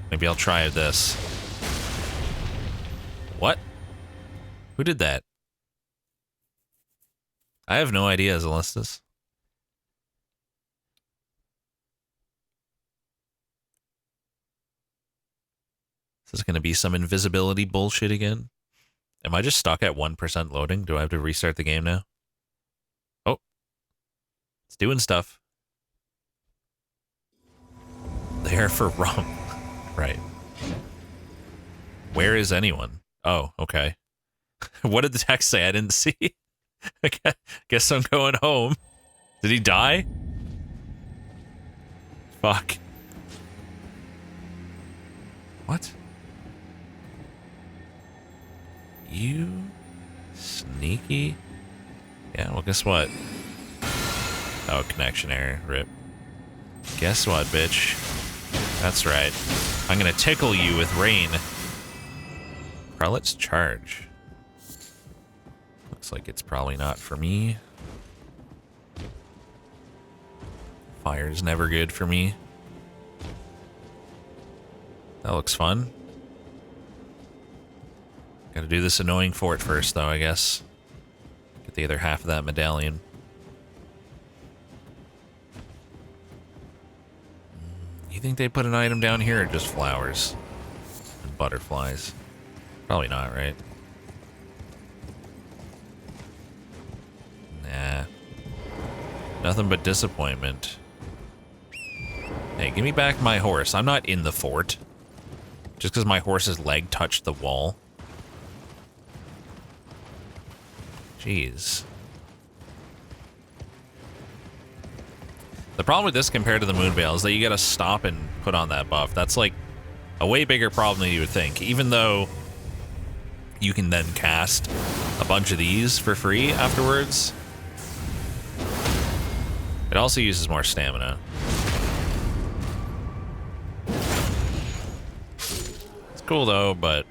Maybe I'll try this. What? Who did that? I have no idea, Zelistus. Is this going to be some invisibility bullshit again? Am I just stuck at 1% loading? Do I have to restart the game now? Oh. It's doing stuff. There for rum. Right. Where is anyone? Oh, okay. What did the text say? I didn't see. I guess I'm going home. Did he die? Fuck. What? You sneaky. Yeah, well, guess what? Oh, connection error. Rip. Guess what, bitch? That's right. I'm gonna tickle you with rain. Prelate's charge. Looks like it's probably not for me. Fire's never good for me. That looks fun. Gotta do this annoying fort first, though, I guess. Get the other half of that medallion. You think they put an item down here or just flowers? And butterflies? Probably not, right? Nah. Nothing but disappointment. Hey, give me back my horse. I'm not in the fort. Just because my horse's leg touched the wall. Jeez. The problem with this compared to the Moonveil is that you gotta stop and put on that buff. That's like a way bigger problem than you would think. Even though you can then cast a bunch of these for free afterwards. It also uses more stamina. It's cool though, but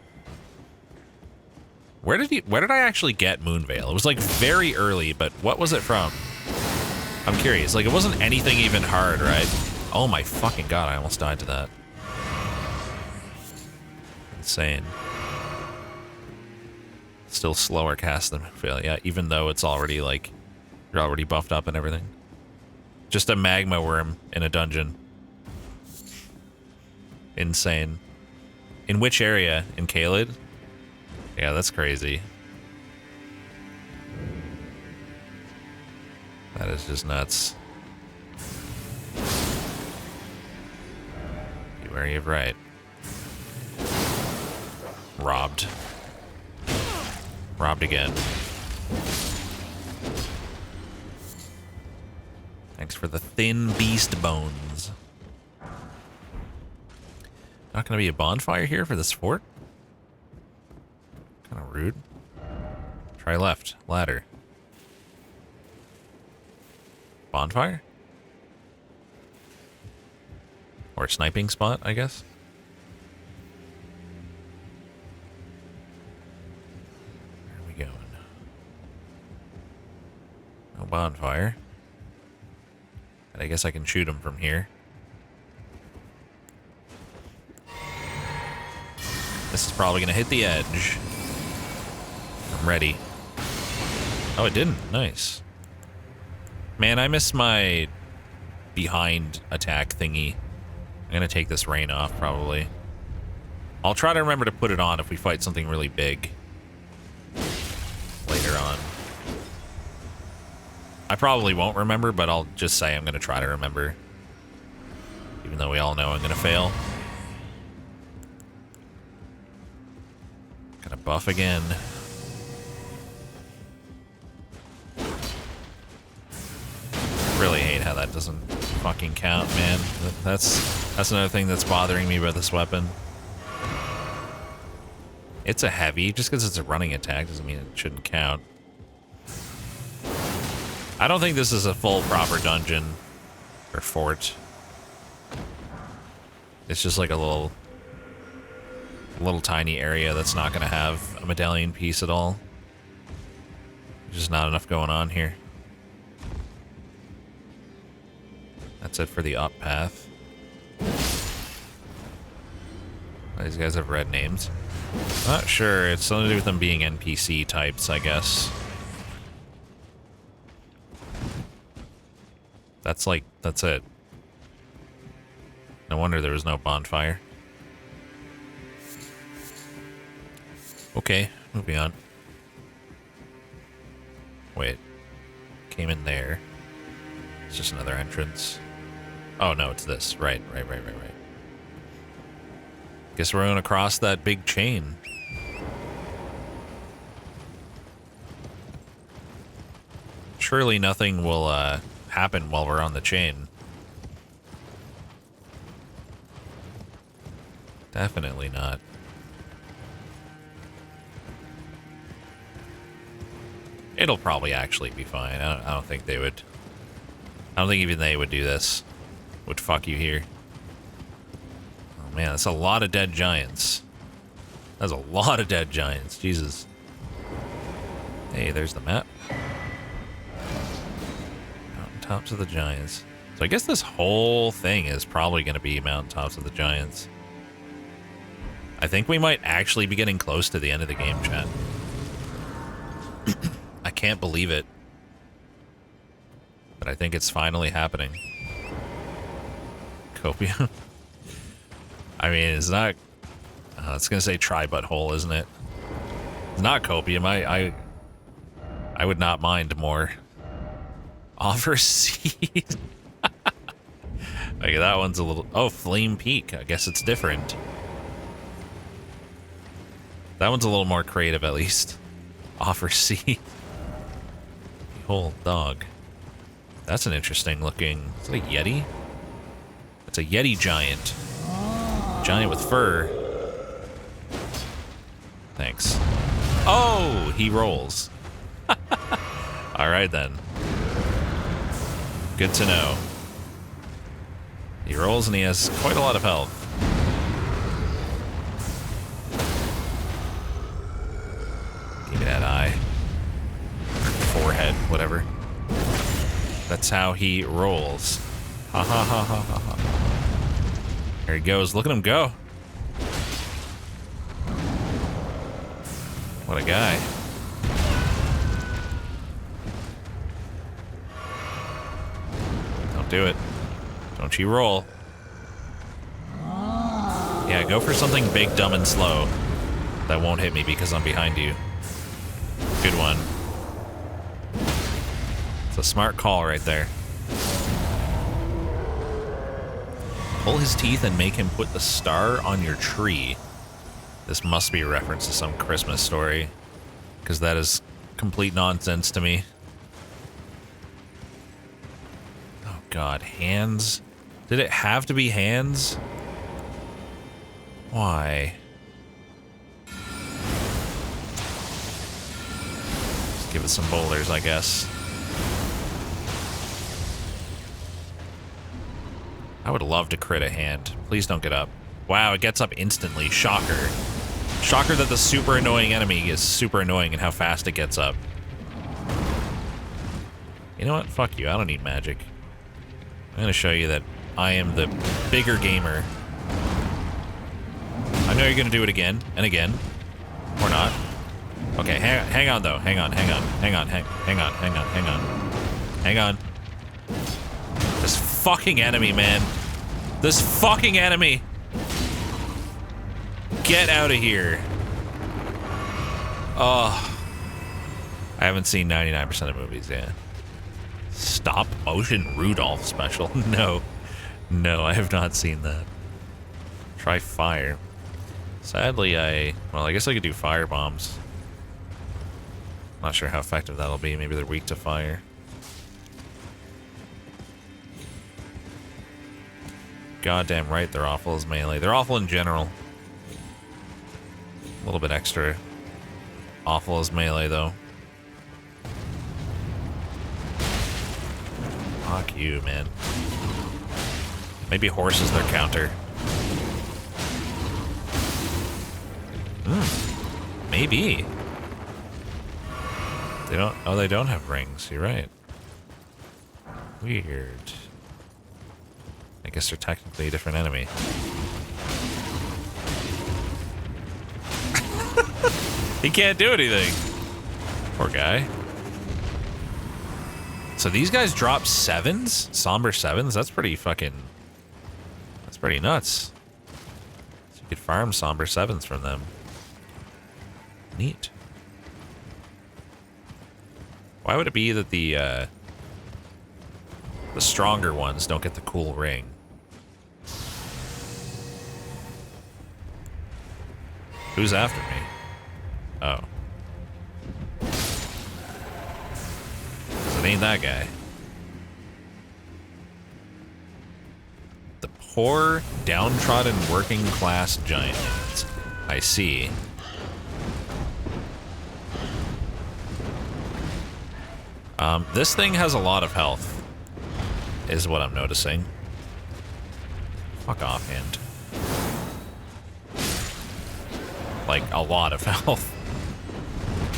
where did I actually get Moonveil? It was like very early, but what was it from? I'm curious. Like, it wasn't anything even hard, right? Oh my fucking god, I almost died to that. Insane. Still slower cast than Moonveil, yeah, even though it's already like, you're already buffed up and everything. Just a magma worm in a dungeon. Insane. In which area? In Caelid? Yeah, that's crazy. That is just nuts. Be wary of right. Robbed. Robbed again. Thanks for the thin beast bones. Not gonna be a bonfire here for this fort? Kind of rude. Try left. Ladder. Bonfire? Or a sniping spot, I guess? Where are we going? No bonfire. But I guess I can shoot him from here. This is probably going to hit the edge. I'm ready. Oh, it didn't. Nice. Man, I miss my behind attack thingy. I'm going to take this rain off, probably. I'll try to remember to put it on if we fight something really big later on. I probably won't remember, but I'll just say I'm going to try to remember. Even though we all know I'm going to fail. Got a buff again. Really hate how that doesn't fucking count, man. That's another thing that's bothering me about this weapon. It's a heavy. Just because it's a running attack doesn't mean it shouldn't count. I don't think this is a full proper dungeon or fort. It's just like a little tiny area that's not going to have a medallion piece at all. There's just not enough going on here. That's it for the up path. These guys have red names. Not sure. It's something to do with them being NPC types, I guess. That's it. No wonder there was no bonfire. Okay, moving on. Wait. Came in there. It's just another entrance. Oh, no, it's this. Right. Guess we're going to cross that big chain. Surely nothing will happen while we're on the chain. Definitely not. It'll probably actually be fine. I don't think they would. I don't think even they would do this. Would fuck you here. Oh man, that's a lot of dead giants. That's a lot of dead giants. Jesus. Hey, there's the map. Mountaintops of the Giants. So I guess this whole thing is probably going to be Mountaintops of the Giants. I think we might actually be getting close to the end of the game, chat. I can't believe it. But I think it's finally happening. Copium. I mean, it's not... it's going to say try butthole, isn't it? It's not copium. I would not mind more. Offer seed. Like, that one's a little... Oh, Flame Peak. I guess it's different. That one's a little more creative, at least. Offer seed. Behold, dog. That's an interesting looking... Is it a Yeti? It's a Yeti giant. Giant with fur. Thanks. Oh, he rolls. Alright then. Good to know. He rolls and he has quite a lot of health. Give me that eye. Or forehead, whatever. That's how he rolls. Ha ha ha ha ha ha. There he goes. Look at him go. What a guy. Don't do it. Don't you roll. Yeah, go for something big, dumb, and slow. That won't hit me because I'm behind you. Good one. It's a smart call right there. Pull his teeth and make him put the star on your tree. This must be a reference to some Christmas story, because that is complete nonsense to me. Oh god, hands? Did it have to be hands? Why? Just give it some boulders, I guess. I would love to crit a hand. Please don't get up. Wow, it gets up instantly. Shocker. Shocker that the super annoying enemy is super annoying and how fast it gets up. You know what? Fuck you. I don't need magic. I'm gonna show you that I am the bigger gamer. I know you're gonna do it again and again. Or not. Okay, hang on though. Hang on. This fucking enemy, man. This fucking enemy. Get out of here. Oh. I haven't seen 99% of movies yet. Stop motion Rudolph special. No. No, I have not seen that. Try fire. Sadly, well, I guess I could do fire bombs. Not sure how effective that'll be. Maybe they're weak to fire. Goddamn right, they're awful as melee. They're awful in general. A little bit extra awful as melee, though. Fuck you, man. Maybe horse is their counter. Maybe. They don't. Oh, they don't have rings. You're right. Weird. I guess they're technically a different enemy. He can't do anything. Poor guy. So these guys drop 7s? Somber 7s? That's pretty fucking... That's pretty nuts. So you could farm Somber 7s from them. Neat. Why would it be that the stronger ones don't get the cool ring? Who's after me? Oh. It ain't that guy. The poor, downtrodden working class giant. I see. This thing has a lot of health, is what I'm noticing. Fuck off, hand. Like, a lot of health.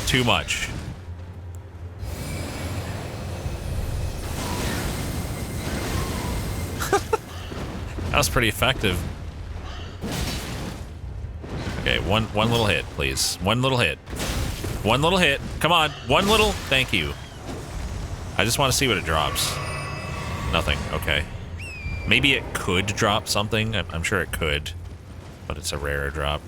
Too much. That was pretty effective. Okay, one little hit, please. One little hit. One little hit. Come on, one little... Thank you. I just want to see what it drops. Nothing. Okay. Maybe it could drop something. I'm sure it could. But it's a rare drop.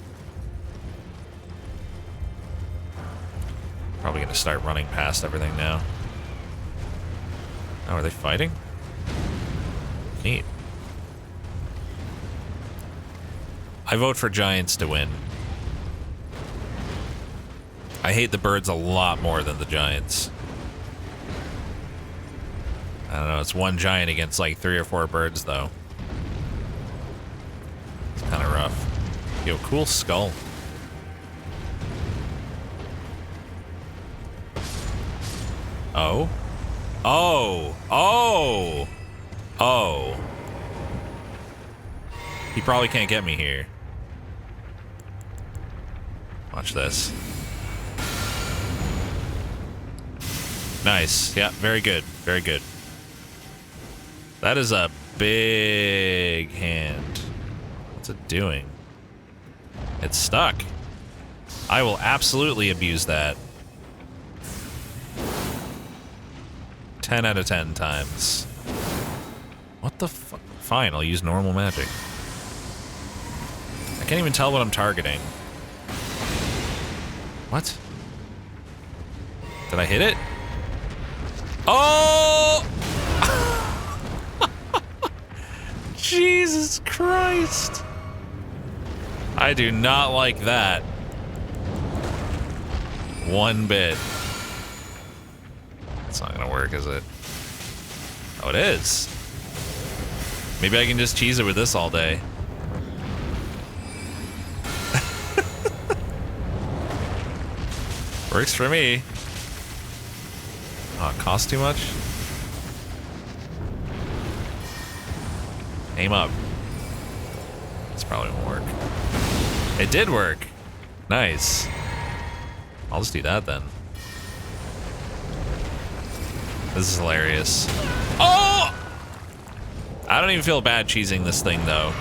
Probably going to start running past everything now. Oh, are they fighting? Neat. I vote for giants to win. I hate the birds a lot more than the giants. I don't know, it's one giant against like 3 or 4 birds, though. It's kind of rough. Yo, cool skull. Oh? Oh! Oh! Oh. He probably can't get me here. Watch this. Nice. Yeah, very good. Very good. That is a big hand. What's it doing? It's stuck. I will absolutely abuse that. 10 out of 10 times. What the fuck? Fine, I'll use normal magic. I can't even tell what I'm targeting. What? Did I hit it? Oh! Jesus Christ. I do not like that. One bit. It's not gonna work, is it? Oh, it is. Maybe I can just cheese it with this all day. Works for me. Oh, it costs too much? Aim up. This probably won't work. It did work. Nice. I'll just do that then. This is hilarious. Oh! I don't even feel bad cheesing this thing, though.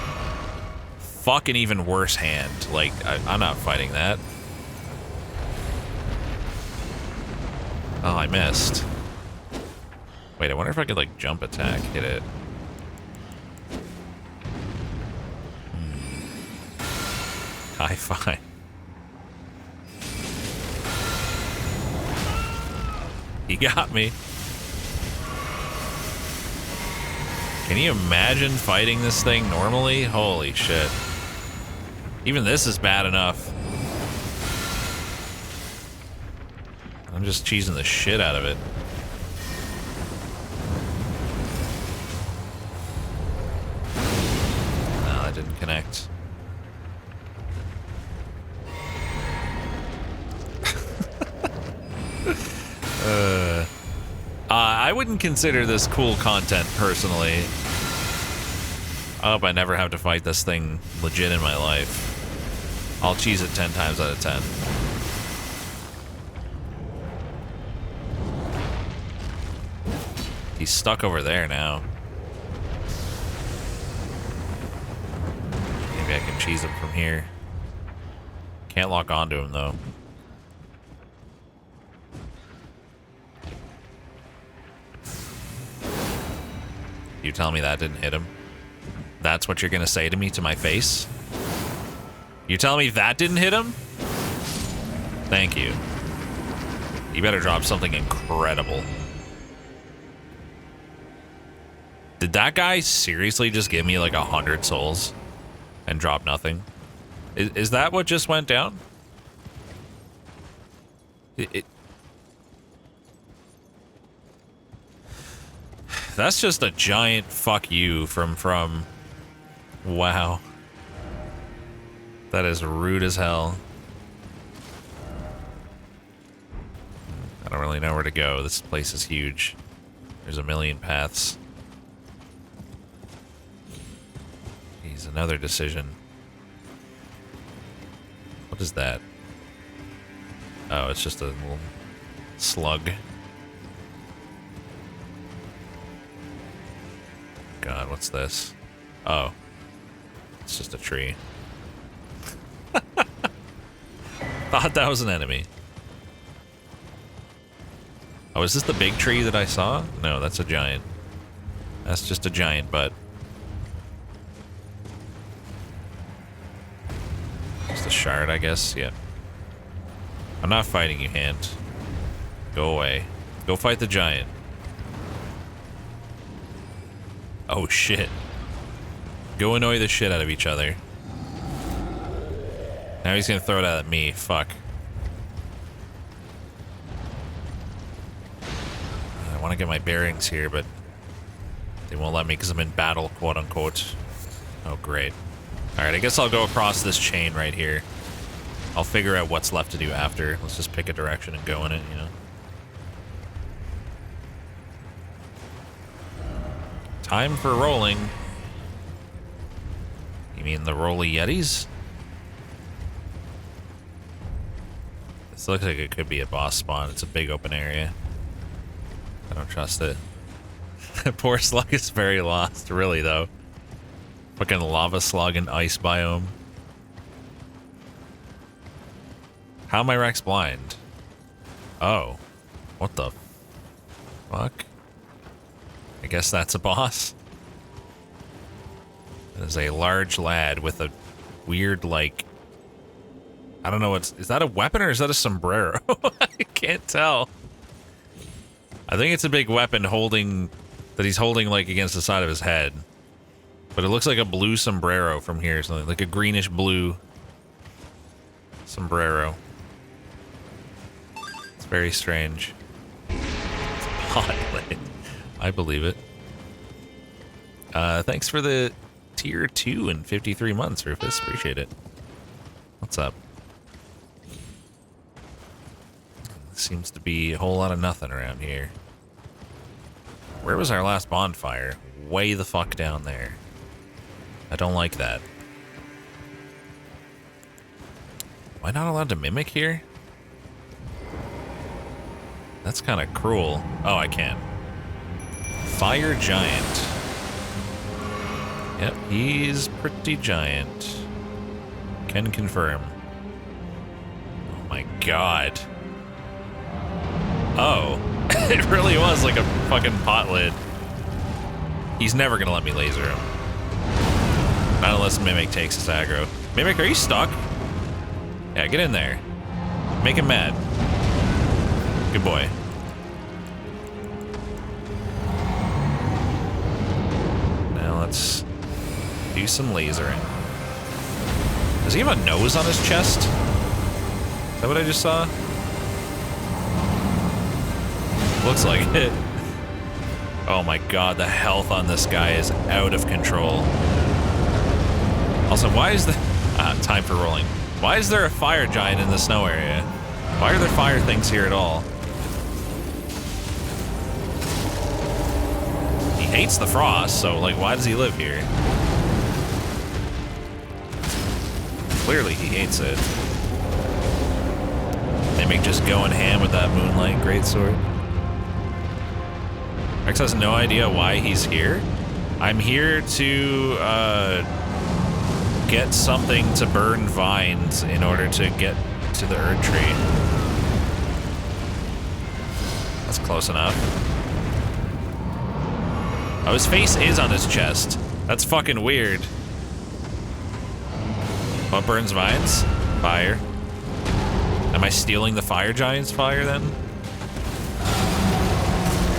Fucking even worse hand. Like, I'm not fighting that. Oh, I missed. Wait, I wonder if I could, like, jump attack, hit it. High five. He got me. Can you imagine fighting this thing normally? Holy shit. Even this is bad enough. I'm just cheesing the shit out of it. No, that didn't connect. I wouldn't consider this cool content, personally. I hope I never have to fight this thing legit in my life. I'll cheese it 10 times out of 10. He's stuck over there now. Maybe I can cheese him from here. Can't lock onto him, though. You tell me that didn't hit him? That's what you're gonna say to me to my face? You tell me that didn't hit him? Thank you. You better drop something incredible. Did that guy seriously just give me like 100 souls and drop nothing? Is that what just went down? That's just a giant fuck you from... Wow. That is rude as hell. I don't really know where to go. This place is huge. There's a million paths. Jeez, another decision. What is that? Oh, it's just a little slug. God, what's this? Oh. It's just a tree. Thought that was an enemy. Oh, is this the big tree that I saw? No, that's a giant. That's just a giant butt. Just a shard, I guess? Yeah. I'm not fighting you, hand. Go away. Go fight the giant. Oh, shit. Go annoy the shit out of each other. Now he's gonna throw it at me. Fuck. I want to get my bearings here, but they won't let me because I'm in battle, quote unquote. Oh, great. Alright, I guess I'll go across this chain right here. I'll figure out what's left to do after. Let's just pick a direction and go in it, you know? Time for rolling. You mean the Rolly Yetis? This looks like it could be a boss spawn. It's a big open area. I don't trust it. Poor slug is very lost, really, though. Fucking lava slug and ice biome. How am I Rex blind? Oh. What the fuck? I guess that's a boss. There's a large lad with a weird, like... I don't know what's... Is that a weapon or is that a sombrero? I can't tell. I think it's a big weapon holding... That he's holding, like, against the side of his head. But it looks like a blue sombrero from here or something. Like a greenish blue sombrero. It's very strange. It's a potlet. I believe it. Thanks for the tier 2 and 53 months, Rufus. Appreciate it. What's up? Seems to be a whole lot of nothing around here. Where was our last bonfire? Way the fuck down there. I don't like that. Am I not allowed to mimic here? That's kind of cruel. Oh, I can. Fire giant. Yep, he's pretty giant. Can confirm. Oh my god. Oh, it really was like a fucking pot lid. He's never gonna let me laser him. Not unless Mimic takes his aggro. Mimic, are you stuck? Yeah, get in there. Make him mad. Good boy. Let's do some lasering. Does he have a nose on his chest? Is that what I just saw? Looks like it. Oh my god, the health on this guy is out of control. Also, why is the... time for rolling. Why is there a fire giant in the snow area? Why are there fire things here at all? He hates the frost, so, like, why does he live here? Clearly he hates it. Mimic just going ham with that Moonlight Greatsword. Rex has no idea why he's here. I'm here to get something to burn vines in order to get to the Erdtree. That's close enough. Oh, his face is on his chest. That's fucking weird. What burns vines? Fire. Am I stealing the fire giant's fire then?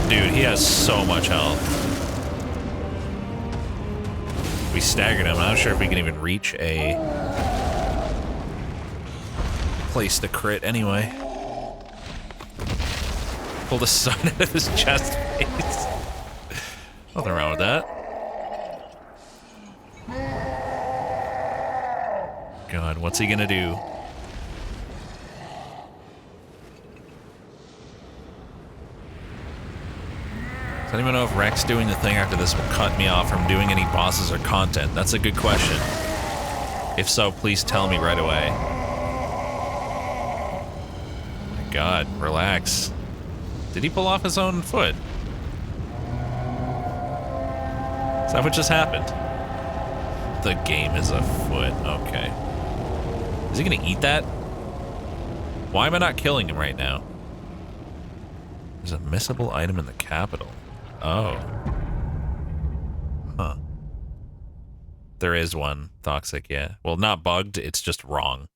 Dude, he has so much health. We staggered him. I'm not sure if we can even reach a place to crit anyway. Pull the sun out of his chest face. Nothing wrong with that. God, what's he gonna do? Does anyone know if Rex doing the thing after this will cut me off from doing any bosses or content? That's a good question. If so, please tell me right away. Oh my god, relax. Did he pull off his own foot? Is that what just happened? The game is a foot, okay. Is he gonna eat that? Why am I not killing him right now? There's a missable item in the capital. Oh. Huh. There is one. Toxic, yeah. Well, not bugged, it's just wrong.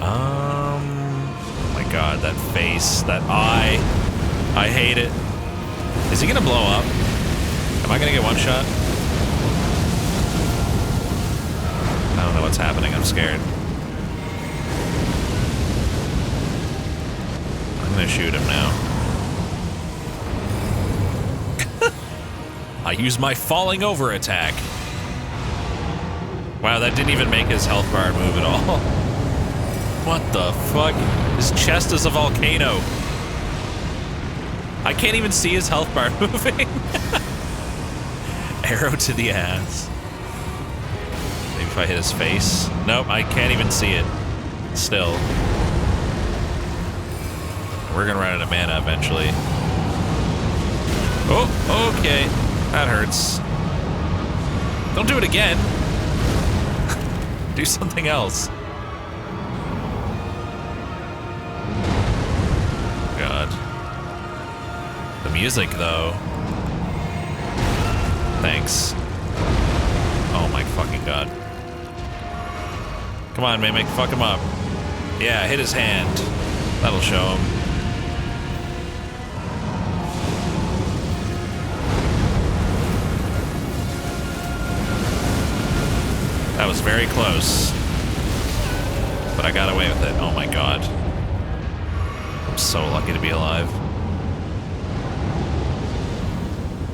Oh my god, that face, that eye. I hate it. Is he gonna blow up? Am I gonna get one shot? I don't know what's happening, I'm scared. I'm gonna shoot him now. I use my falling over attack. Wow, that didn't even make his health bar move at all. What the fuck? His chest is a volcano. I can't even see his health bar moving. Arrow to the ass. Maybe if I hit his face. Nope, I can't even see it. Still. We're gonna run out of mana eventually. Oh, okay. That hurts. Don't do it again. Do something else. God. The music, though. Thanks. Oh my fucking god. Come on, Mimic, fuck him up. Yeah, hit his hand. That'll show him. That was very close. But I got away with it. Oh my god. I'm so lucky to be alive.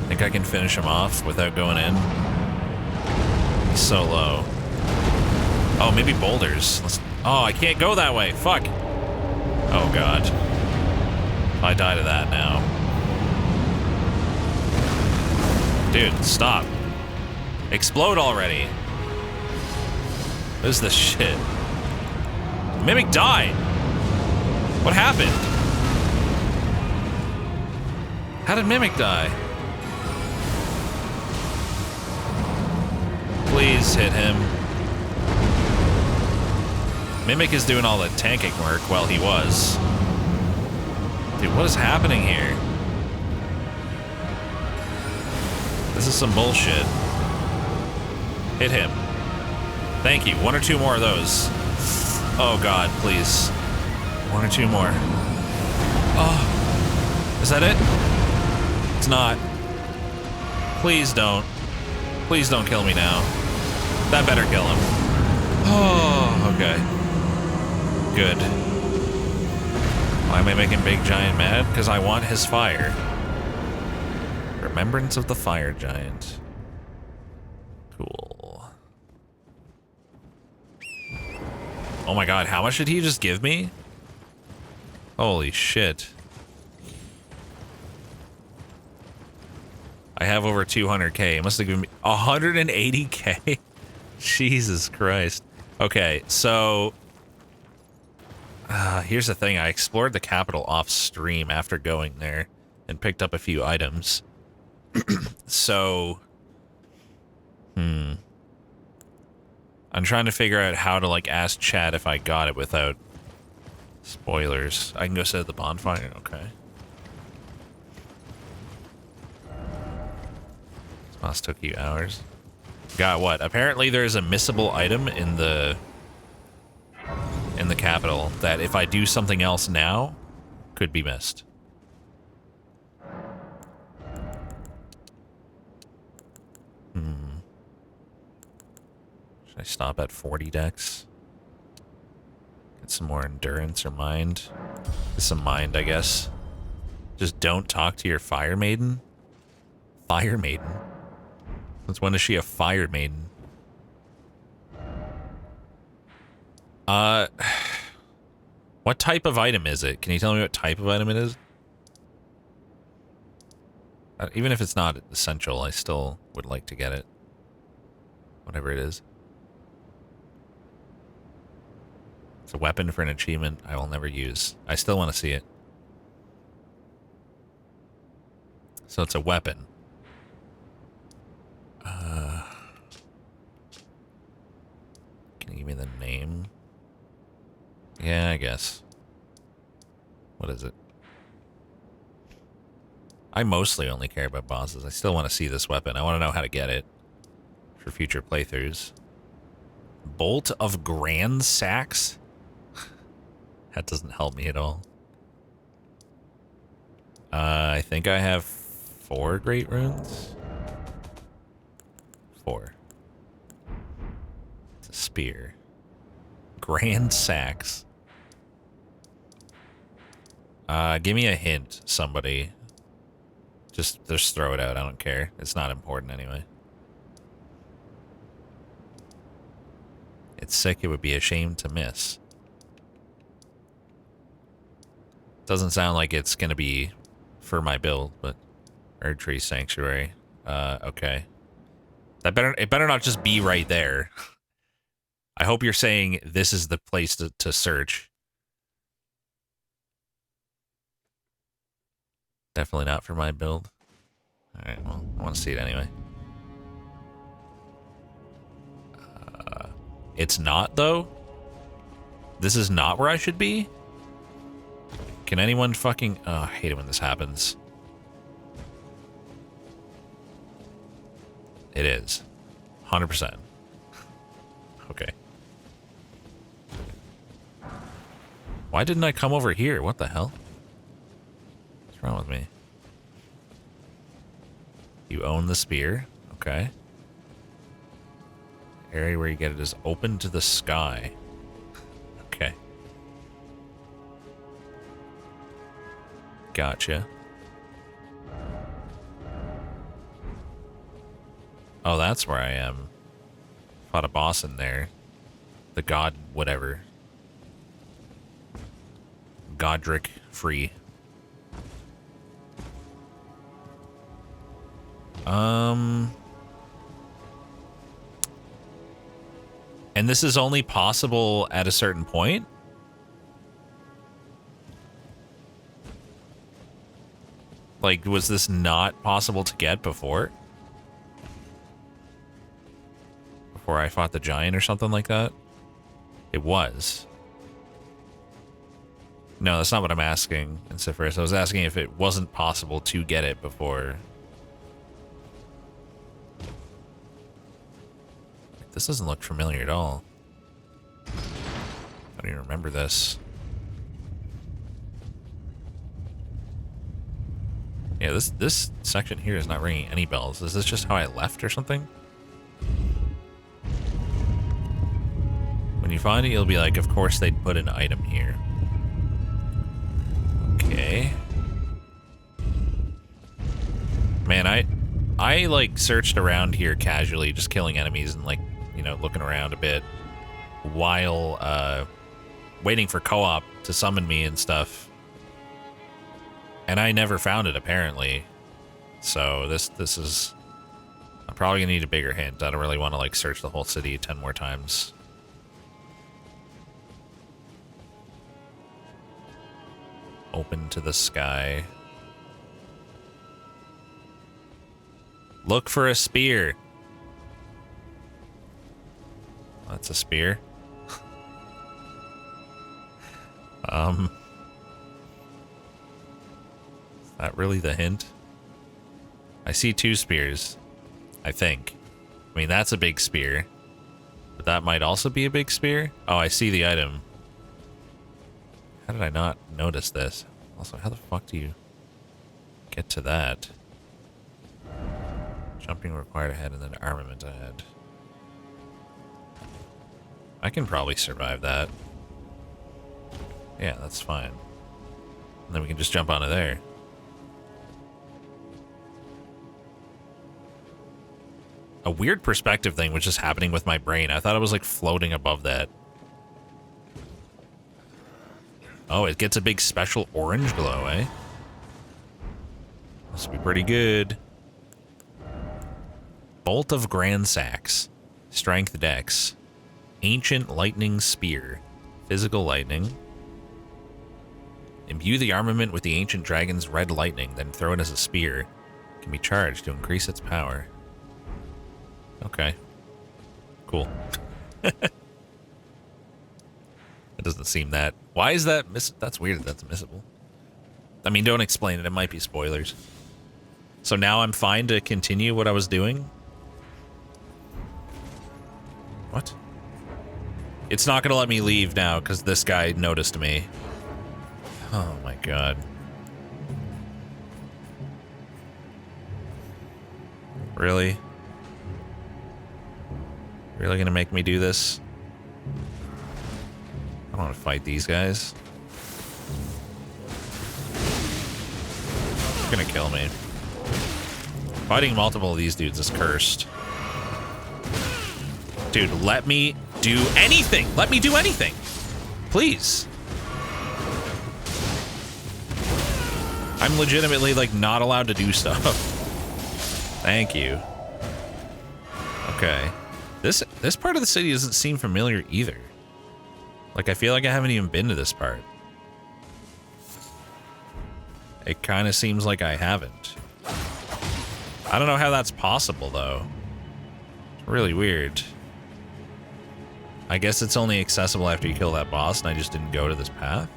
Think I can finish him off without going in? He's so low. Oh, maybe boulders. Oh, I can't go that way. Fuck. Oh god. I die to that now. Dude, stop. Explode already. What is this shit? Mimic died. What happened? How did Mimic die? Please hit him. Mimic is doing all the tanking work while he was. Dude, what is happening here? This is some bullshit. Hit him. Thank you. One or two more of those. Oh god, please. One or two more. Oh. Is that it? It's not. Please don't. Please don't kill me now. That better kill him. Oh, okay. Good. Why am I making Big Giant mad? Because I want his fire. Remembrance of the Fire Giant. Cool. Oh my god, how much did he just give me? Holy shit. I have over 200k. It must have given me 180k. Jesus Christ. Okay, so here's the thing. I explored the capital off stream after going there and picked up a few items. So, I'm trying to figure out how to, like, ask chat if I got it without spoilers. I can go sit at the bonfire? Okay. This must took you hours. Got what? Apparently there's a missable item in the capital that if I do something else now, could be missed. Should I stop at 40 decks? Get some more endurance or mind? Get some mind, I guess. Just don't talk to your fire maiden? Fire maiden? Since when is she a fire maiden? What type of item is it? Can you tell me what type of item it is? Even if it's not essential, I still would like to get it. Whatever it is. It's a weapon for an achievement I will never use. I still want to see it. So it's a weapon. Can you give me the name? Yeah, I guess. What is it? I mostly only care about bosses. I still want to see this weapon. I want to know how to get it for future playthroughs. Bolt of Grand Sax? That doesn't help me at all. I think I have 4 great runes. 4. It's a spear. Grand Sax. Give me a hint, somebody. Just throw it out. I don't care. It's not important anyway. It's sick. It would be a shame to miss. Doesn't sound like it's gonna be for my build, but Erdtree Sanctuary. Okay. It better not just be right there. I hope you're saying this is the place to search. Definitely not for my build. Alright, well, I want to see it anyway. It's not, though? This is not where I should be? Can anyone fucking... Oh, I hate it when this happens. It is. 100%. Okay. Why didn't I come over here? What the hell? What's wrong with me? You own the spear. Okay. Area where you get it is open to the sky. Okay. Gotcha. Oh, that's where I am. Fought a boss in there. The god whatever. Godric free. And this is only possible at a certain point? Like, was this not possible to get before? Before I fought the giant or something like that? It was. No, that's not what I'm asking, Inciferous. I was asking if it wasn't possible to get it before. This doesn't look familiar at all. I don't even remember this. Yeah, this section here is not ringing any bells. Is this just how I left or something? When you find it, you'll be like, of course they'd put an item here. Okay. Man, I like searched around here casually, just killing enemies and like, you know, looking around a bit while waiting for co-op to summon me and stuff. And I never found it apparently. So this is, I'm probably gonna need a bigger hint. I don't really want to like search the whole city 10 more times. Open to the sky. Look for a spear. That's a spear. Is that really the hint? I see 2 spears, I think. I mean, that's a big spear. But that might also be a big spear? Oh, I see the item. How did I not notice this? Also, how the fuck do you get to that? Jumping required ahead and then armament ahead. I can probably survive that. Yeah, that's fine. And then we can just jump onto there. A weird perspective thing was just happening with my brain. I thought it was like floating above that. Oh, it gets a big special orange glow, eh? Must be pretty good. Bolt of Gransax. Strength Dex. Ancient Lightning Spear. Physical Lightning. Imbue the armament with the Ancient Dragon's Red Lightning, then throw it as a spear. It can be charged to increase its power. Okay. Cool. It doesn't seem that... Why is that that's weird that that's missable. I mean, don't explain it. It might be spoilers. So now I'm fine to continue what I was doing? What? It's not gonna let me leave now because this guy noticed me. Oh my god. Really? Really gonna make me do this? I don't want to fight these guys. They're gonna kill me. Fighting multiple of these dudes is cursed. Dude, let me do anything! Let me do anything! Please. I'm legitimately, like, not allowed to do stuff. Thank you. Okay. This part of the city doesn't seem familiar either. Like, I feel like I haven't even been to this part. It kind of seems like I haven't. I don't know how that's possible, though. It's really weird. I guess it's only accessible after you kill that boss, and I just didn't go to this path.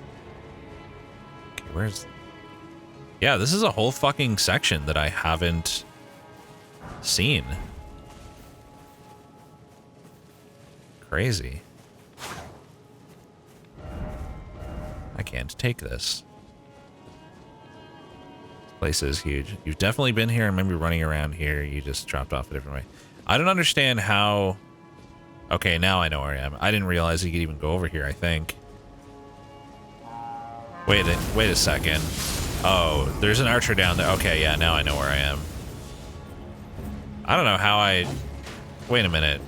Okay, where's... Yeah, this is a whole fucking section that I haven't seen. Crazy. I can't take this. This place is huge. You've definitely been here. I remember running around here. You just dropped off a different way. I don't understand how... Okay, now I know where I am. I didn't realize you could even go over here, I think. Wait a second. Oh, there's an archer down there. Okay, yeah, now I know where I am. I don't know how I... Wait a minute.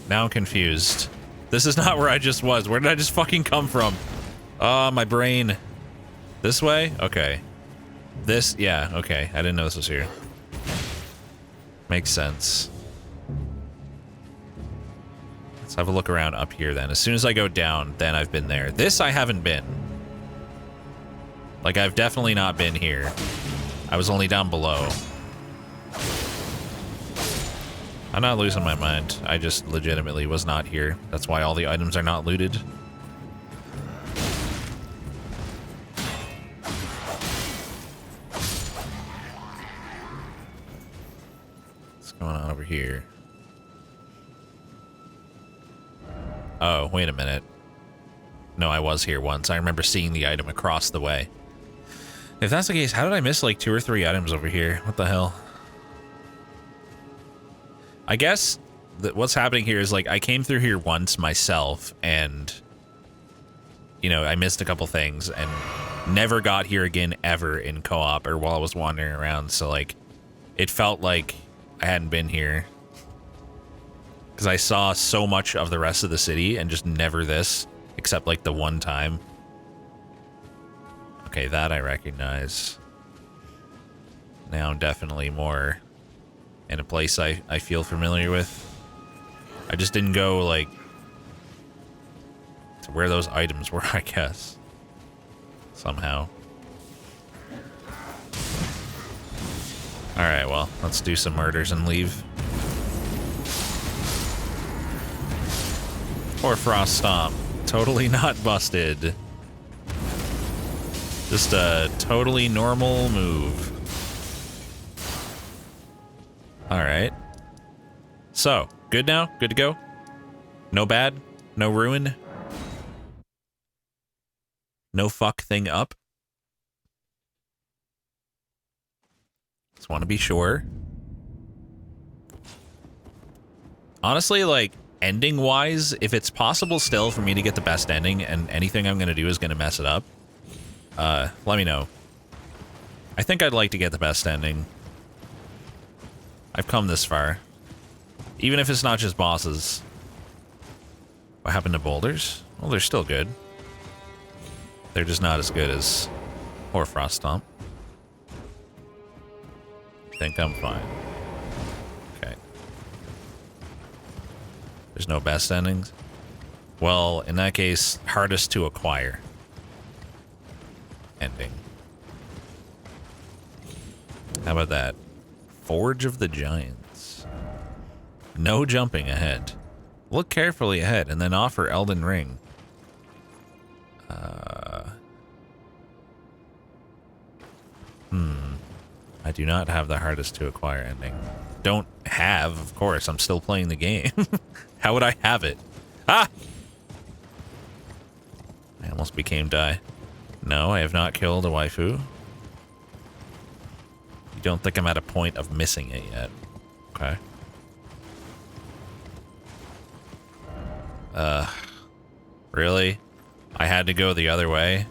Now I'm confused. This is not where I just was. Where did I just fucking come from? Oh, my brain. This way? Okay. This, yeah, okay. I didn't know this was here. Makes sense. Let's have a look around up here then. As soon as I go down, then I've been there. This I haven't been. Like, I've definitely not been here. I was only down below. I'm not losing my mind. I just legitimately was not here. That's why all the items are not looted. What's going on over here? Oh, wait a minute. No, I was here once. I remember seeing the item across the way. If that's the case, how did I miss like 2 or 3 items over here? What the hell? I guess that what's happening here is like I came through here once myself and, you know, I missed a couple things and never got here again ever in co-op or while I was wandering around. So like it felt like I hadn't been here because I saw so much of the rest of the city and just never this except like the one time. Okay, that I recognize. Now I'm definitely more in a place I feel familiar with. I just didn't go, like, to where those items were, I guess. Somehow. Alright, well, let's do some murders and leave. Or Frost Stomp. Totally not busted. Just a totally normal move. Alright. So, good now? Good to go? No bad? No ruin? No fuck thing up? Just want to be sure. Honestly, like, ending-wise, if it's possible still for me to get the best ending and anything I'm going to do is going to mess it up, let me know. I think I'd like to get the best ending. I've come this far. Even if it's not just bosses. What happened to boulders? Well, they're still good. They're just not as good as Hoarfrost Stomp. I think I'm fine. Okay. There's no best endings? Well, in that case, hardest to acquire ending. How about that? Forge of the Giants. No jumping ahead. Look carefully ahead and then offer Elden Ring. I do not have the hardest to acquire ending. Don't have, of course. I'm still playing the game. How would I have it? Ah! I almost became die. No, I have not killed a waifu. You don't think I'm at a point of missing it yet. Okay. Really? I had to go the other way?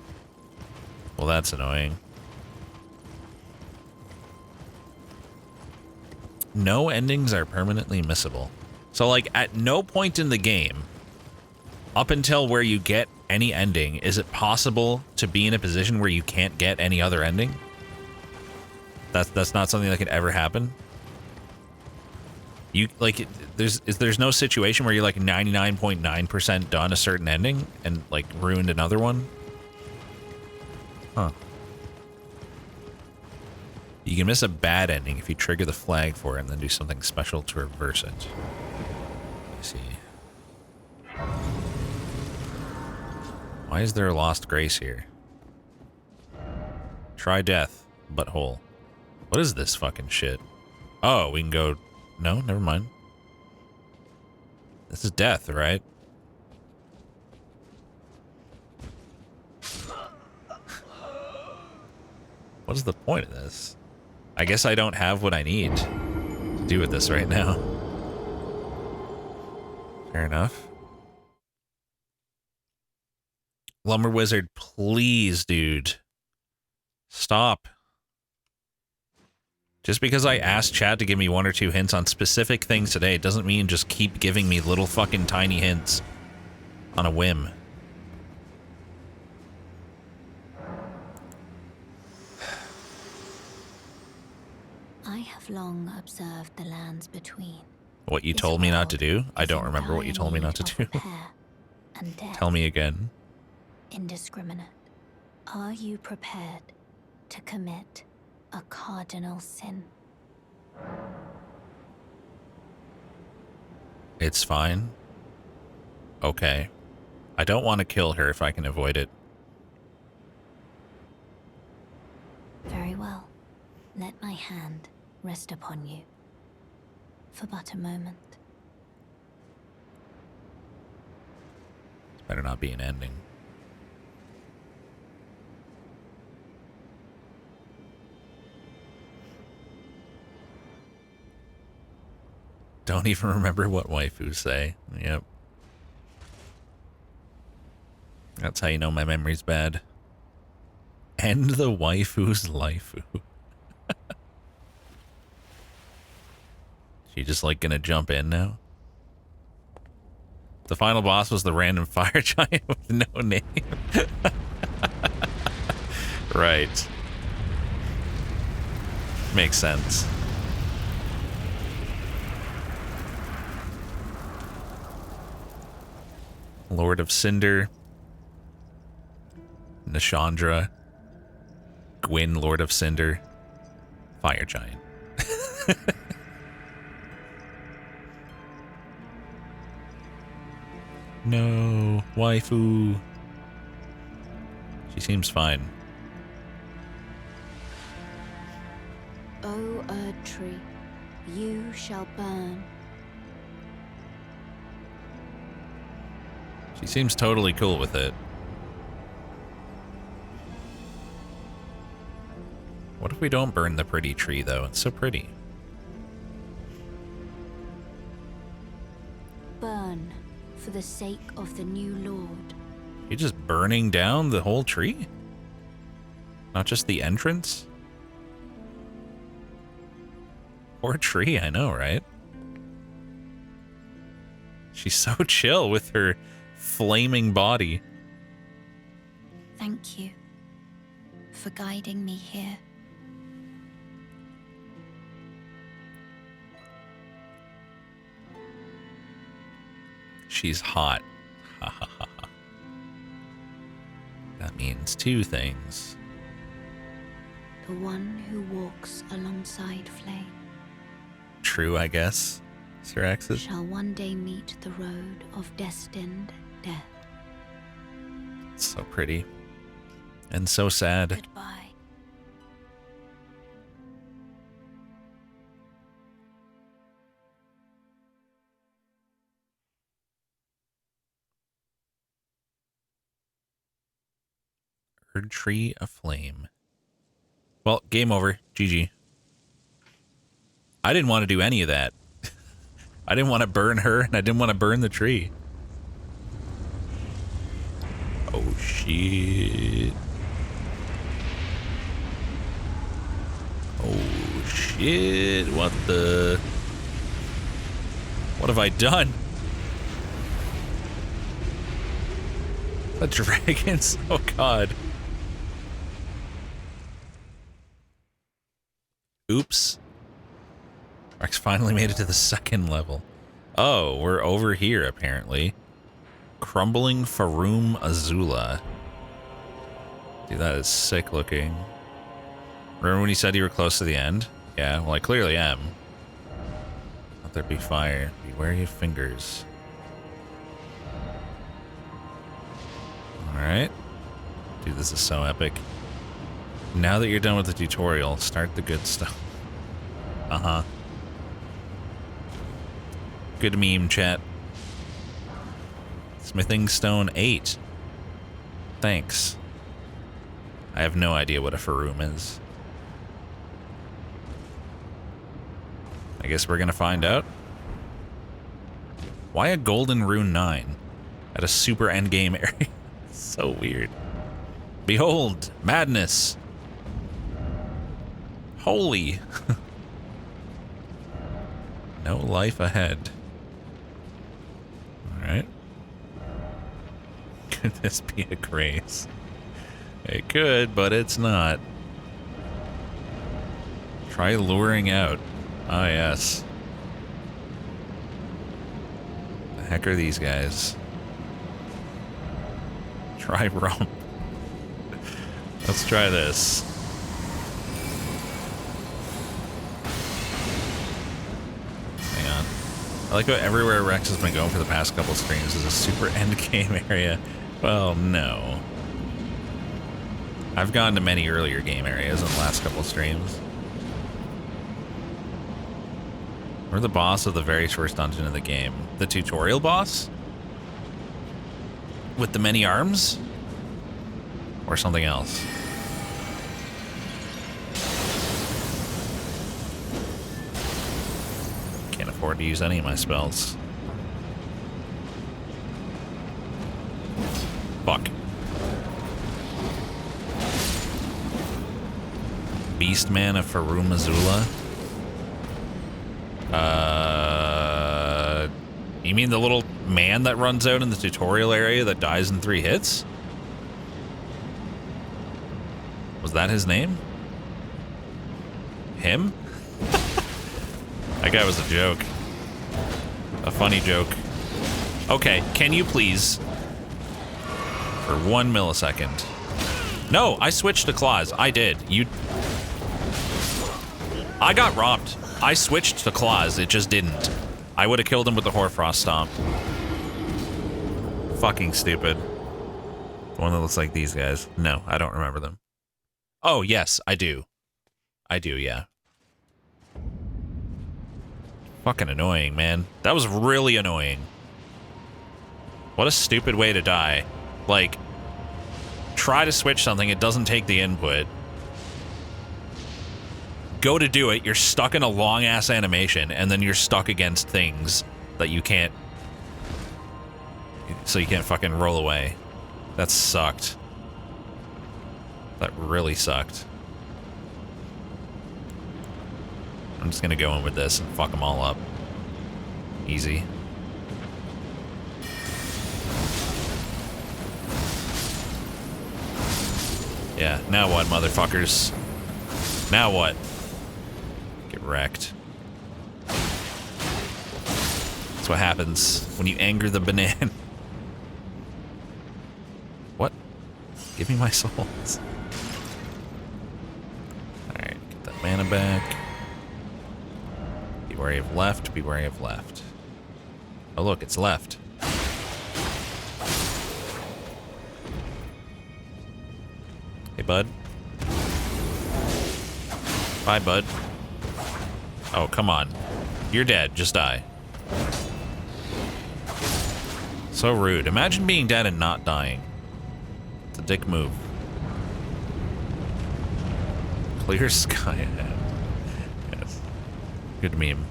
Well, that's annoying. No endings are permanently missable. So, like, at no point in the game, up until where you get any ending, is it possible to be in a position where you can't get any other ending? That's not something that could ever happen? You, like, there's no situation where you're, like, 99.9% done a certain ending and, like, ruined another one? Huh. You can miss a bad ending if you trigger the flag for it and then do something special to reverse it. Let me see. Why is there a lost grace here? Try death, butthole. What is this fucking shit? Oh, we can go... No, never mind. This is death, right? What is the point of this? I guess I don't have what I need to do with this right now. Fair enough. Lumber Wizard, please, dude. Stop. Just because I asked Chad to give me 1 or 2 hints on specific things today doesn't mean just keep giving me little fucking tiny hints on a whim. I have long observed the lands between. What you told me not to do? I don't remember what you told me not to do. Tell me again. Indiscriminate. Are you prepared to commit a cardinal sin? It's fine. Okay. I don't want to kill her if I can avoid it. Very well. Let my hand rest upon you for but a moment. Better not be an ending. Don't even remember what waifus say. Yep. That's how you know my memory's bad. End the waifu's lifeu. She just like gonna jump in now? The final boss was the random fire giant with no name. Right. Makes sense. Lord of Cinder. Nishandra. Gwyn, Lord of Cinder. Fire Giant. No, waifu. She seems fine. O Erdtree, you shall burn. She seems totally cool with it. What if we don't burn the pretty tree, though? It's so pretty. Burn, for the sake of the new lord. You're just burning down the whole tree? Not just the entrance? Poor tree, I know, right? She's so chill with her flaming body. Thank you for guiding me here. She's hot. Ha ha ha ha. That means two things. The one who walks alongside flame True, I guess. Sir Axis. shall one day meet the road of destined death. So pretty. And so sad. Goodbye. Erdtree aflame. Well, game over. GG. I didn't want to do any of that. I didn't want to burn her, and I didn't want to burn the tree. Oh, shit. Oh, shit. What the... What have I done? The dragons? Oh, God. Oops. Rex finally made it to the second level. Oh, we're over here, apparently. Crumbling Farum Azula. Dude, that is sick looking. Remember when you said you were close to the end? Yeah, well, I clearly am. Let there be fire. Beware your fingers. Alright. Dude, this is so epic. Now that you're done with the tutorial, start the good stuff. Uh-huh. Good meme, chat. Smithing Stone 8. Thanks. I have no idea what a Farum is. I guess we're gonna find out. Why a golden rune 9 at a super endgame area? So weird. Behold, madness. Holy. No life ahead. Alright. Could this be a grace? It could, but it's not. Try luring out. Ah, yes. The heck are these guys? Try rump. Let's try this. Hang on. I like how everywhere Rex has been going for the past couple streams is a super endgame area. Well, no. I've gone to many earlier game areas in the last couple streams. We're the boss of the very first dungeon in the game. The tutorial boss? With the many arms? Or something else? Can't afford to use any of my spells. Fuck. Beast Mana for Rumazula. You mean the little man that runs out in the tutorial area that dies in 3 hits? Was that his name? Him? That guy was a joke. A funny joke. Okay, can you please, for 1 millisecond. No, I switched to claws. I did. I got robbed. I switched to claws. It just didn't. I would have killed him with the Hoarfrost Stomp. Fucking stupid. The one that looks like these guys. No, I don't remember them. Oh, yes, I do. I do, yeah. Fucking annoying, man. That was really annoying. What a stupid way to die. Like, try to switch something, it doesn't take the input. Go to do it, you're stuck in a long-ass animation, and then you're stuck against things that you can't... So you can't fucking roll away. That sucked. That really sucked. I'm just gonna go in with this and fuck them all up. Easy. Yeah, now what, motherfuckers? Now what? Get wrecked. That's what happens when you anger the banana. What? Give me my souls. Alright, get that mana back. Be wary of left, be wary of left. Oh look, it's left. Hey, bud. Bye, bud. Oh, come on. You're dead. Just die. So rude. Imagine being dead and not dying. It's a dick move. Clear sky ahead. Yes. Good meme.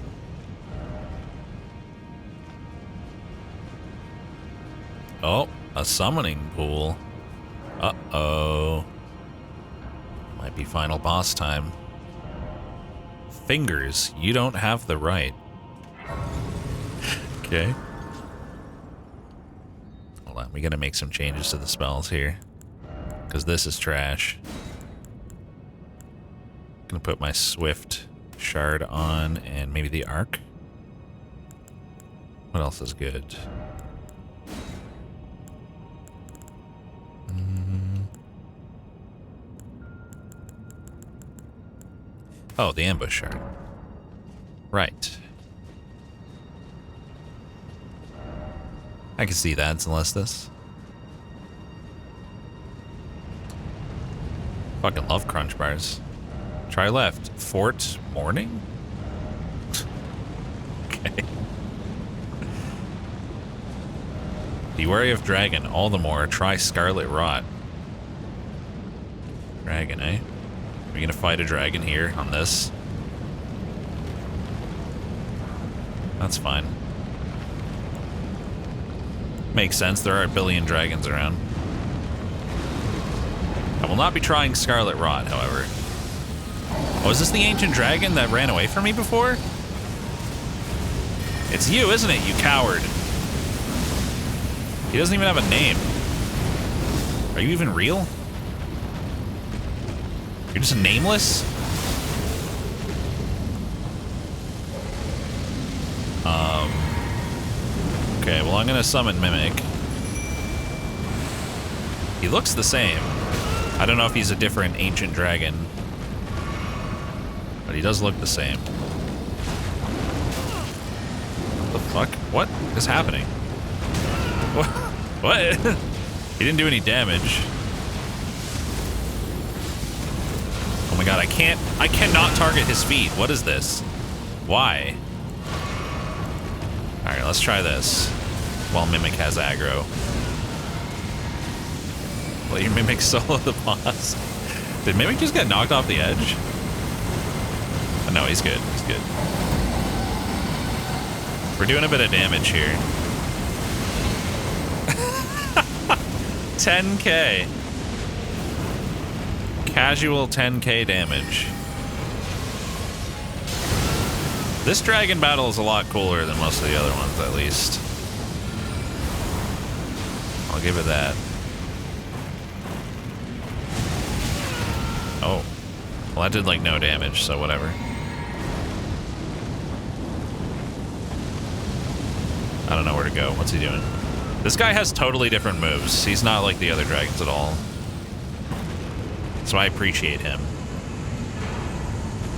Oh, a summoning pool. Uh-oh. Might be final boss time. Fingers, you don't have the right. Okay. Hold on, we gotta make some changes to the spells here. Because this is trash. Gonna put my Swift Shard on and maybe the Arc. What else is good? Oh, the Ambush Shard. Right. I can see that, Celestis. Fucking love crunch bars. Try left. Fort Morning? Okay. Be wary of dragon. All the more. Try Scarlet Rot. Dragon, eh? Are we gonna fight a dragon here on this? That's fine. Makes sense, there are a billion dragons around. I will not be trying Scarlet Rot, however. Oh, is this the ancient dragon that ran away from me before? It's you, isn't it, you coward? He doesn't even have a name. Are you even real? You're just nameless? Okay, well I'm gonna summon Mimic. He looks the same. I don't know if he's a different ancient dragon. But he does look the same. What the fuck? What is happening? What? What? He didn't do any damage. Oh my god, I cannot target his feet. What is this? Why? Alright, let's try this. While Mimic has aggro. Let your Mimic solo the boss. Did Mimic just get knocked off the edge? Oh, no, he's good. He's good. We're doing a bit of damage here. 10k. Casual 10k damage. This dragon battle is a lot cooler than most of the other ones, at least. I'll give it that. Oh. Well, that did like no damage, so whatever. I don't know where to go. What's he doing? This guy has totally different moves. He's not like the other dragons at all. So I appreciate him.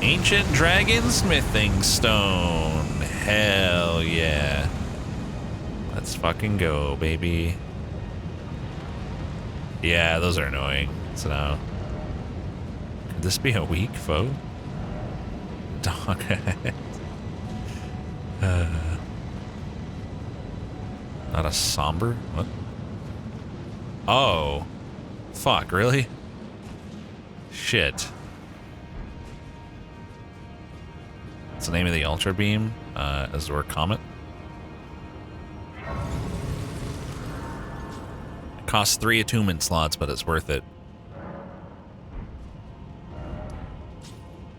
Ancient Dragon Smithing Stone. Hell yeah. Let's fucking go, baby. Yeah, those are annoying. So now... Could this be a weak foe? Dog. Not a somber? What? Oh. Fuck, really? Shit. What's the name of the Ultra Beam? Azure Comet? It costs 3 attunement slots, but it's worth it.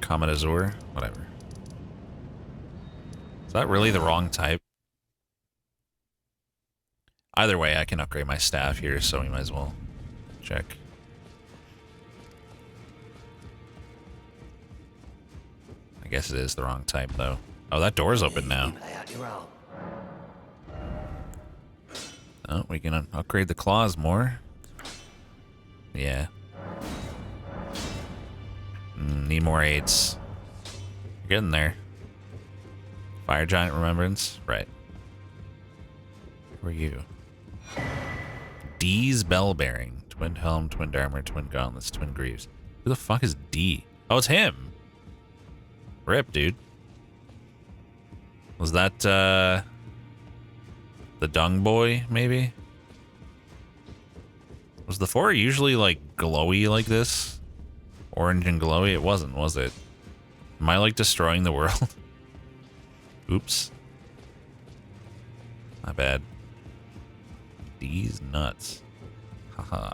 Comet Azure? Whatever. Is that really the wrong type? Either way, I can upgrade my staff here, so we might as well check. I guess it is the wrong type, though. Oh, that door's open now. Oh, we can upgrade the claws more. Yeah. Need more 8s. You're getting there. Fire Giant Remembrance. Right. Who are you? D's Bell Bearing. Twin Helm, Twin Armor, Twin Gauntlets, Twin Greaves. Who the fuck is D? Oh, it's him. Rip, dude. Was that, the Dung Boy, maybe? Was the 4 usually, like, glowy like this? Orange and glowy? It wasn't, was it? Am I, like, destroying the world? Oops. Not bad. These nuts. Haha.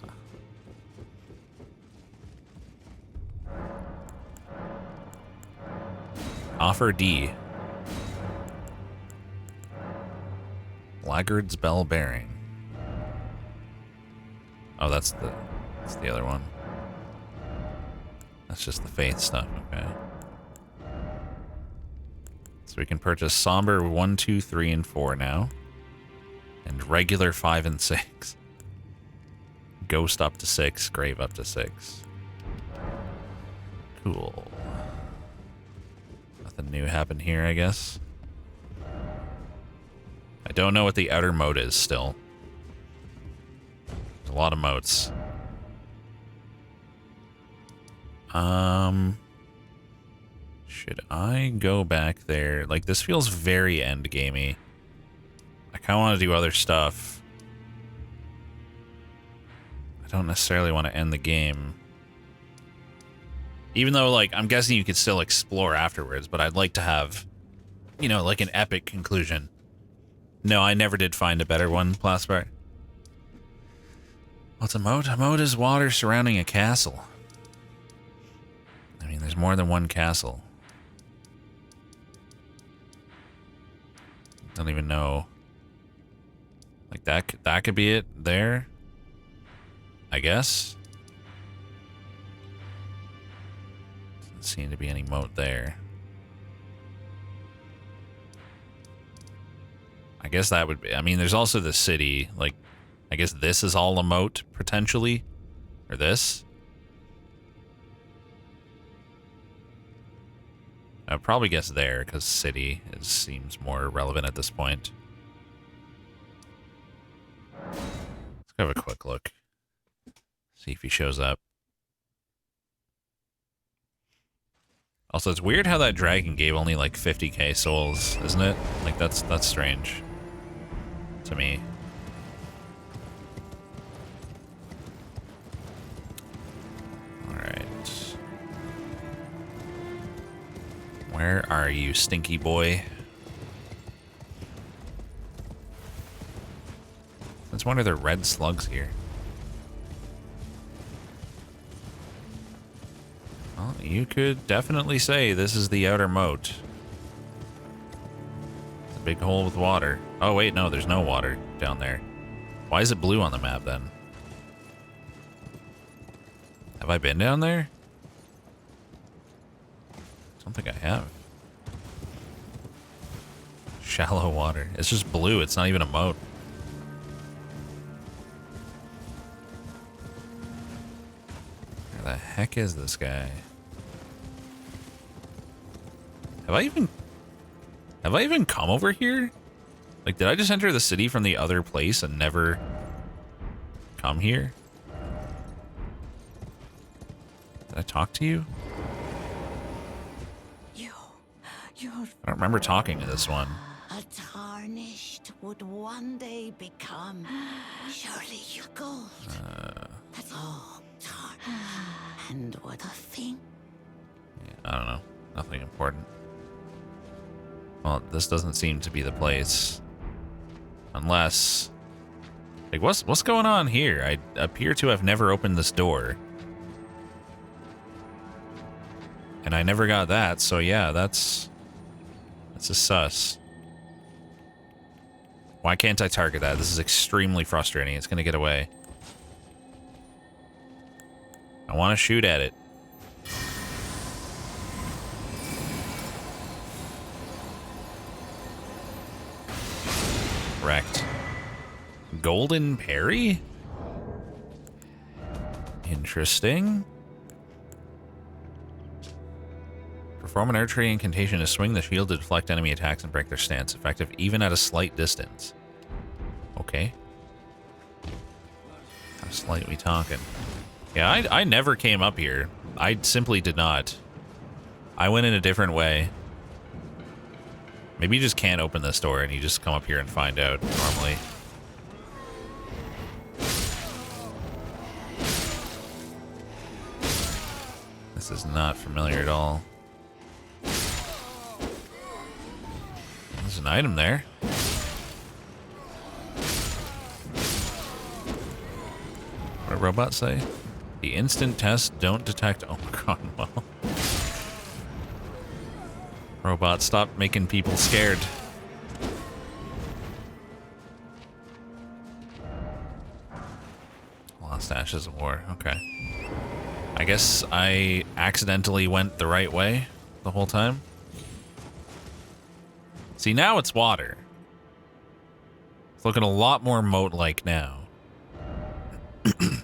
Offer D. Laggard's Bell Bearing. Oh, that's the other one. That's just the faith stuff, okay. So we can purchase Somber 1, 2, 3, and 4 now. And regular 5 and 6. Ghost up to 6, Grave up to 6. Cool. Nothing new happened here, I guess. I don't know what the outer moat is still. There's a lot of moats. Should I go back there? Like, this feels very endgamey. I kind of want to do other stuff. I don't necessarily want to end the game. Even though, like, I'm guessing you could still explore afterwards, but I'd like to have, you know, like an epic conclusion. No, I never did find a better one, Plasper. What's a moat? A moat is water surrounding a castle. I mean, there's more than one castle. Don't even know. Like, that could be it there, I guess. Doesn't seem to be any moat there. I guess that would be... I mean, there's also the city. Like, I guess this is all a moat, potentially. Or this. I would probably guess there, because city seems more relevant at this point. Let's have a quick look. See if he shows up. Also, it's weird how that dragon gave only like 50k souls, isn't it? Like, that's strange to me. Alright. Where are you, stinky boy? wonder there are red slugs here. Well, you could definitely say this is the outer moat. It's a big hole with water. Oh, wait, no, there's no water down there. Why is it blue on the map, then? Have I been down there? I don't think I have. Shallow water. It's just blue. It's not even a moat. Where the heck is this guy? Have I even come over here? Like, did I just enter the city from the other place and never come here? Did I talk to you? I don't remember talking to this one. A tarnished would one day become surely your gold. That's all tarnished. And what a thing. Yeah, I don't know. Nothing important. Well, this doesn't seem to be the place. Unless... Like, what's going on here? I appear to have never opened this door. And I never got that, so yeah, that's a sus. Why can't I target that? This is extremely frustrating. It's gonna get away. I want to shoot at it. Wrecked. Golden parry? Interesting. Perform an Erdtree incantation to swing the shield to deflect enemy attacks and break their stance. Effective even at a slight distance. Okay. How slight we talking? Yeah, I never came up here. I simply did not. I went in a different way. Maybe you just can't open this door and you just come up here and find out normally. This is not familiar at all. There's an item there. What did robots say? The instant tests don't detect Omicron well. Robots, stop making people scared. Lost Ashes of War. Okay. I guess I accidentally went the right way the whole time. See, now it's water. It's looking a lot more moat-like now. I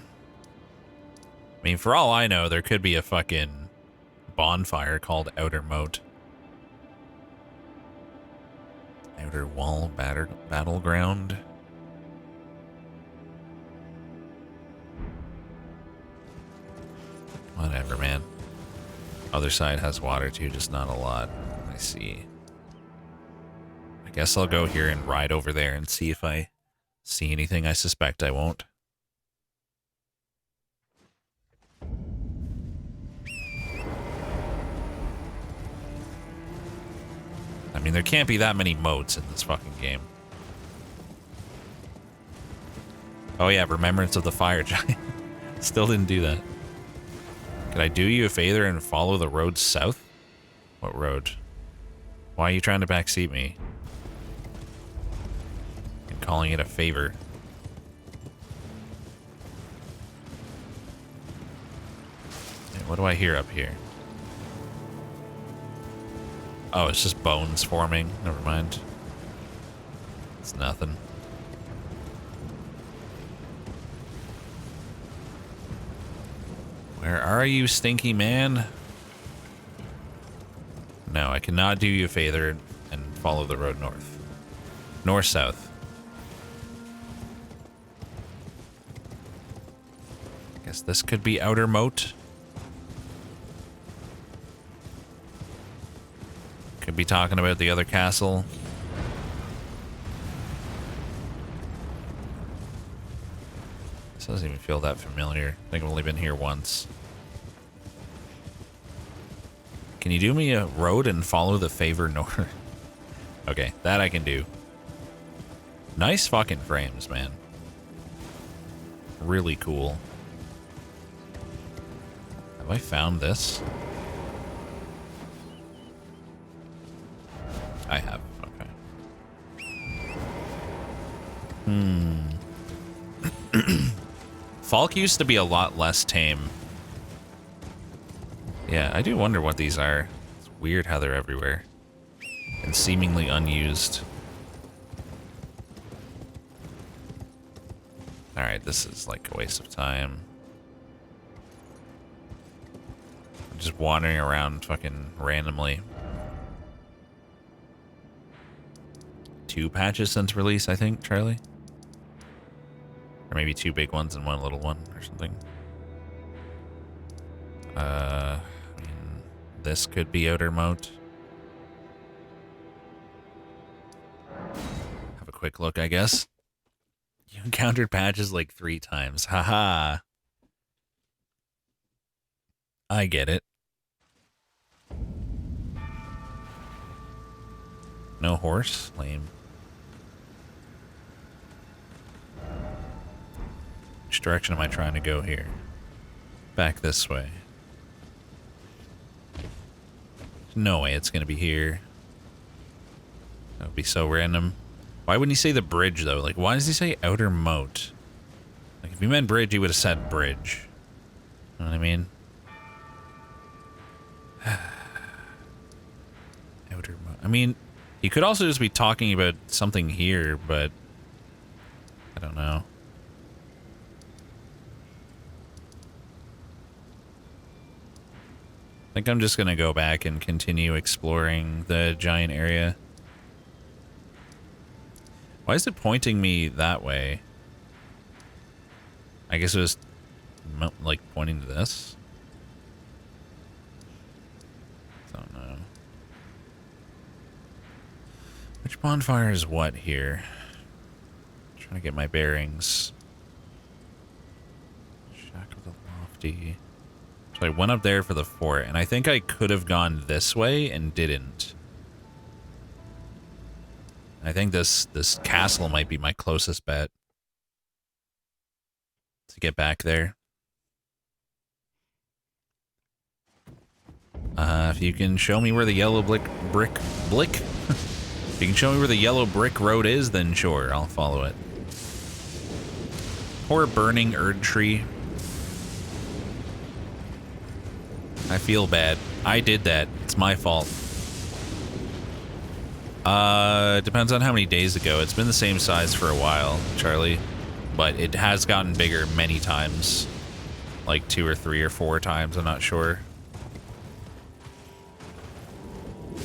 mean, for all I know, there could be a fucking bonfire called Outer Moat. Outer Wall Battleground. Whatever, man. Other side has water too, just not a lot. I see. I guess I'll go here and ride over there and see if I see anything. I suspect I won't. I mean, there can't be that many moats in this fucking game. Oh yeah, Remembrance of the Fire Giant. Still didn't do that. Could I do you a favor and follow the road south? What road? Why are you trying to backseat me? And calling it a favor. Hey, what do I hear up here? Oh, it's just bones forming. Never mind. It's nothing. Where are you, stinky man? No, I cannot do you a favor and follow the road north. North-south. Guess this could be Outer Moat. Could be talking about the other castle. This doesn't even feel that familiar. I think I've only been here once. Can you do me a road and follow the favor north? Okay, that I can do. Nice fucking frames, man. really cool. Have I found this? I have. Okay. Falk used to be a lot less tame. Yeah, I do wonder what these are. It's weird how they're everywhere. And seemingly unused. Alright, this is like a waste of time. I'm just wandering around fucking randomly. 2 patches since release, I think, Charlie? Or maybe 2 big ones and 1 little one or something. I mean, this could be outer moat. Have a quick look, I guess. You encountered patches like 3 times. Haha. I get it. No horse? Lame. Which direction am I trying to go here? Back this way. There's no way it's gonna be here. That would be so random. Why wouldn't he say the bridge, though? Like, why does he say outer moat? Like, if he meant bridge, he would have said bridge. You know what I mean? Outer moat. I mean, he could also just be talking about something here, but I don't know. I think I'm just gonna go back and continue exploring the giant area. Why is it pointing me that way? I guess it was like pointing to this. Don't know. Which bonfire is what here? I'm trying to get my bearings. Shack of the Lofty. So I went up there for the fort, and I think I could have gone this way and didn't. I think this castle might be my closest bet to get back there. If you can show me where the yellow if you can show me where the yellow brick road is, then sure, I'll follow it. Poor burning Erdtree. I feel bad. I did that. It's my fault. Depends on how many days ago. It's been the same size for a while, Charlie. But it has gotten bigger many times. Like 2 or 3 or 4 times, I'm not sure.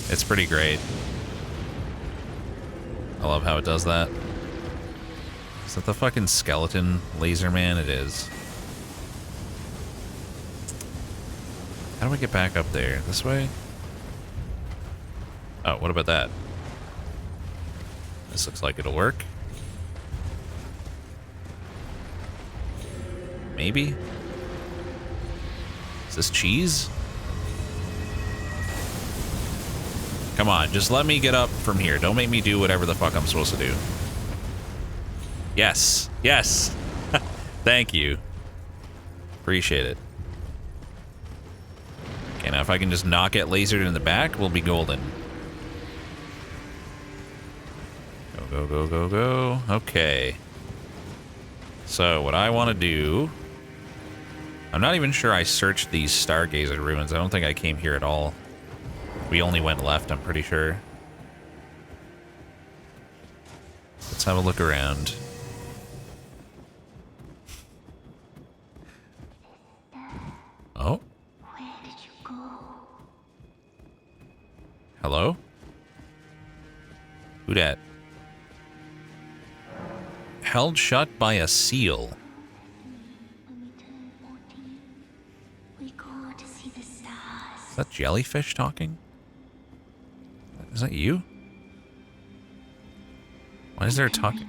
It's pretty great. I love how it does that. Is that the fucking skeleton laser man? It is. How do I get back up there? This way? Oh, what about that? This looks like it'll work. Maybe? Is this cheese? Come on, just let me get up from here. Don't make me do whatever the fuck I'm supposed to do. Yes. Yes. Thank you. Appreciate it. Okay, now if I can just not get lasered in the back, we'll be golden. Go, go, go, go, go. Okay. So, what I want to do... I'm not even sure I searched these Stargazer ruins. I don't think I came here at all. We only went left, I'm pretty sure. Let's have a look around. Oh? Where did you go? Hello? Who dat? Held shut by a seal. When we turn 14, we go to see the stars. Is that jellyfish talking? Is that you? Why is there a talking?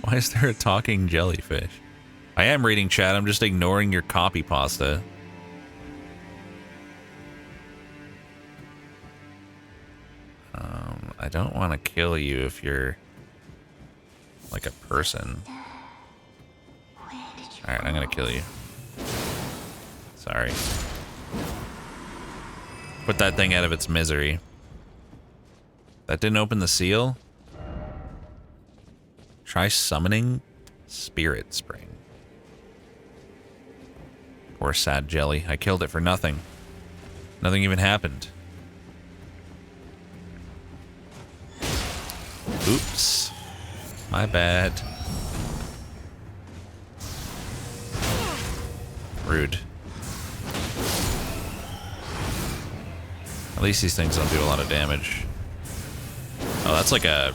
Why is there a talking jellyfish? I am reading chat, I'm just ignoring your copy pasta. I don't want to kill you if you're like a person. Alright, I'm gonna kill you. Sorry. Put that thing out of its misery. That didn't open the seal? Try summoning Spirit Spring. Poor sad jelly. I killed it for nothing. Nothing even happened. Oops. My bad. Rude. At least these things don't do a lot of damage. Oh, that's like a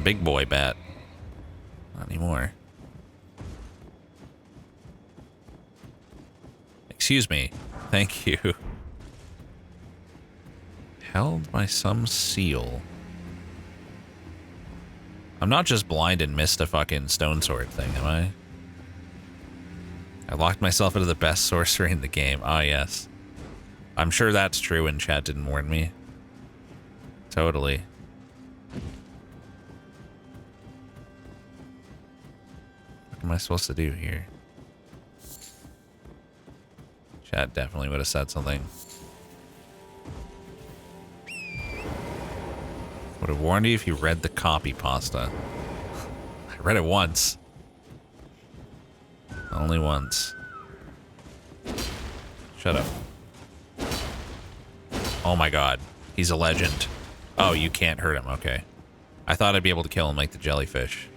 big boy bat. Not anymore. Excuse me. Thank you. Held by some seal. I'm not just blind and missed a fucking stone sword thing, am I? I locked myself into the best sorcery in the game. Ah, yes. I'm sure that's true and chat didn't warn me. Totally. What am I supposed to do here? Chat definitely would have said something. Would have warned you if you read the copy pasta. I read it once. Only once. Shut up. Oh my god. He's a legend. Oh, you can't hurt him. Okay. I thought I'd be able to kill him like the jellyfish.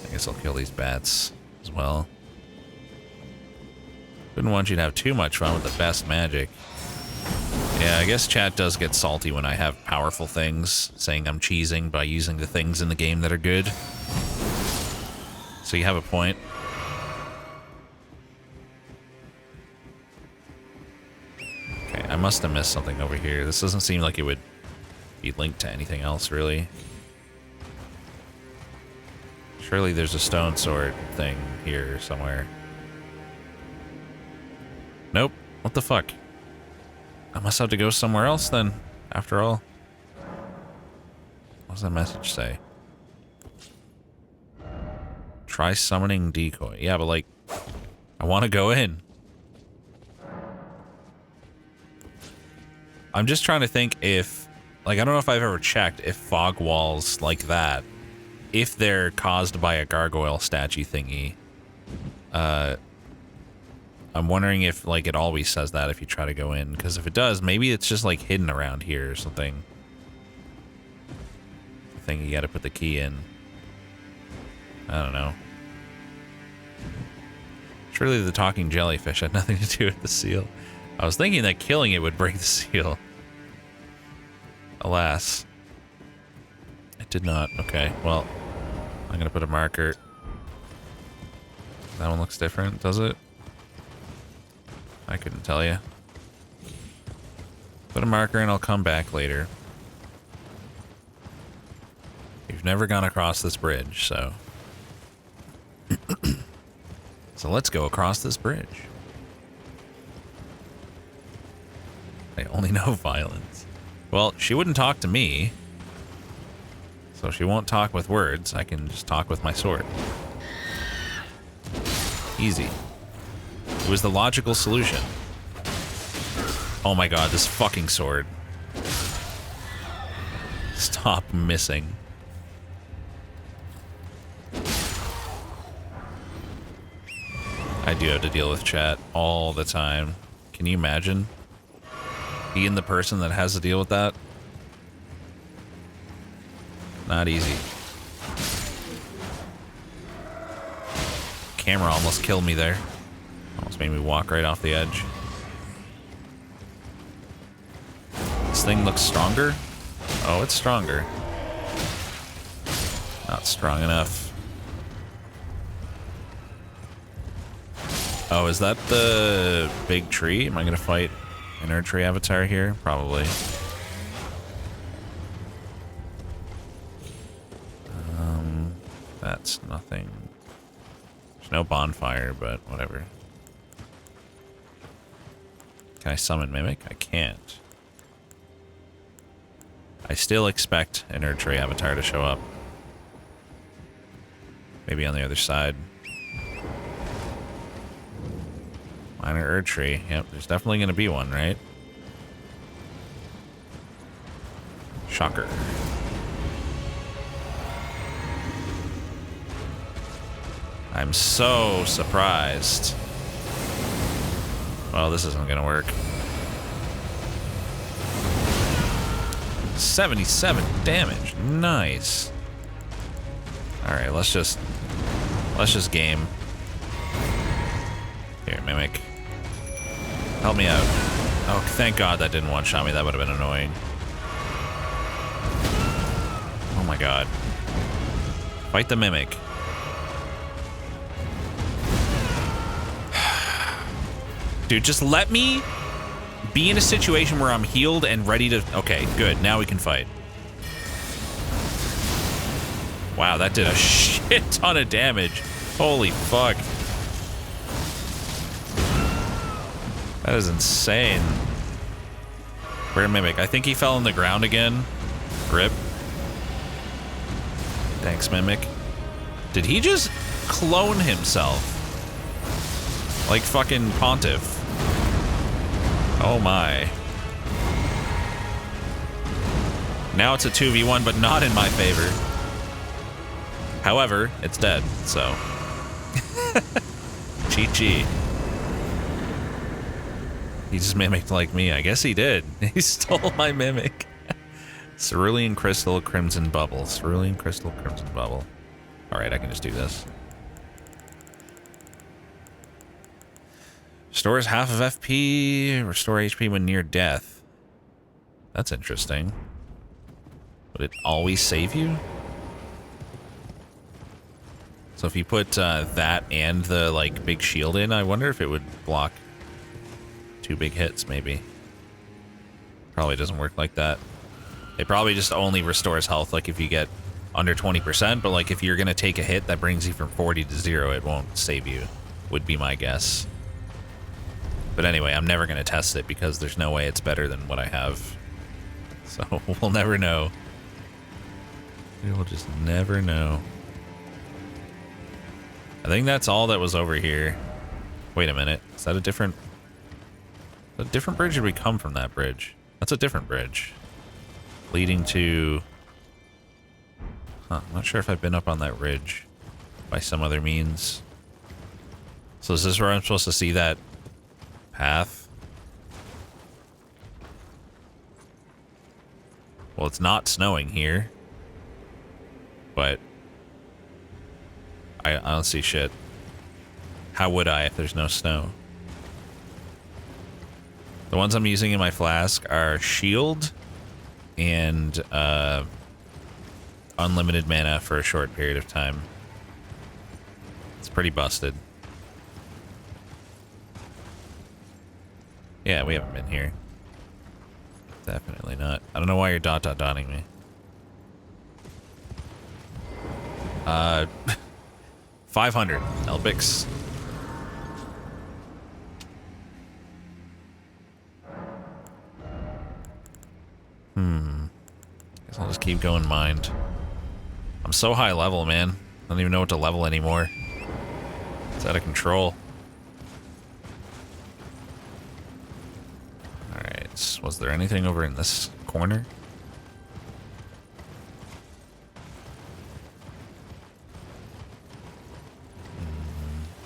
I guess I'll kill these bats as well. Wouldn't want you to have too much fun with the best magic. Yeah, I guess chat does get salty when I have powerful things, saying I'm cheesing by using the things in the game that are good. So you have a point. Okay, I must have missed something over here. This doesn't seem like it would be linked to anything else, really. Surely there's a stone sword thing here somewhere. Nope. What the fuck? I must have to go somewhere else then, after all. What does that message say? Try summoning decoy. Yeah, but like, I want to go in. I'm just trying to think if, like, I don't know if I've ever checked if fog walls like that, if they're caused by a gargoyle statue thingy. I'm wondering if, like, it always says that if you try to go in. Because if it does, maybe it's just, like, hidden around here or something. I think you gotta put the key in. I don't know. Surely the talking jellyfish had nothing to do with the seal. I was thinking that killing it would break the seal. Alas. It did not. Okay, well, I'm gonna put a marker. That one looks different, does it? I couldn't tell you. Put a marker and I'll come back later. We've never gone across this bridge, so... So let's go across this bridge. I only know violence. Well, she wouldn't talk to me. So she won't talk with words. I can just talk with my sword. Easy. It was the logical solution. Oh my god, this fucking sword. Stop missing. I do have to deal with chat all the time. Can you imagine? Being the person that has to deal with that? Not easy. Camera almost killed me there. Almost made me walk right off the edge. This thing looks stronger? Oh, it's stronger. Not strong enough. Oh, is that the big tree? Am I going to fight an Erdtree avatar here? Probably. That's nothing. There's no bonfire, but whatever. Can I summon Mimic? I can't. I still expect an Erdtree avatar to show up. Maybe on the other side. Minor Erdtree. Yep, there's definitely going to be one, right? Shocker. I'm so surprised. Well, this isn't going to work. 77 damage. Nice. Alright, let's just game. Here, Mimic. Help me out. Oh, thank God that didn't one-shot me. That would have been annoying. Oh my God. Fight the Mimic. Dude, just let me be in a situation where I'm healed and ready to... Okay, good. Now we can fight. Wow, that did a shit ton of damage. Holy fuck. That is insane. Where'd Mimic? I think he fell on the ground again. Rip. Thanks, Mimic. Did he just clone himself? Like fucking Pontiff. Oh my. Now it's a 2v1, but not in my favor. However, it's dead, so. Cheat. He just mimicked like me. I guess he did. He stole my mimic. Cerulean Crystal, Crimson Bubble. Cerulean Crystal, Crimson Bubble. Alright, I can just do this. Restores half of FP. Restore HP when near death. That's interesting. Would it always save you? So if you put that and the like big shield in, I wonder if it would block 2 big hits, maybe. Probably doesn't work like that. It probably just only restores health, like if you get under 20%, but like if you're gonna take a hit that brings you from 40 to 0, it won't save you, would be my guess. But anyway, I'm never gonna test it because there's no way it's better than what I have. So we'll never know. We will just never know. I think that's all that was over here. Wait a minute. Is that a different bridge, or did we come from that bridge? That's a different bridge. Leading to... Huh, I'm not sure if I've been up on that ridge by some other means. So is this where I'm supposed to see that path? Well, it's not snowing here. But... I don't see shit. How would I if there's no snow? The ones I'm using in my flask are shield and unlimited mana for a short period of time. It's pretty busted. Yeah, we haven't been here. Definitely not. I don't know why you're dotting me. 500 Elbix. Guess I'll just keep going mind. I'm so high level, man. I don't even know what to level anymore. It's out of control. Alright, was there anything over in this corner?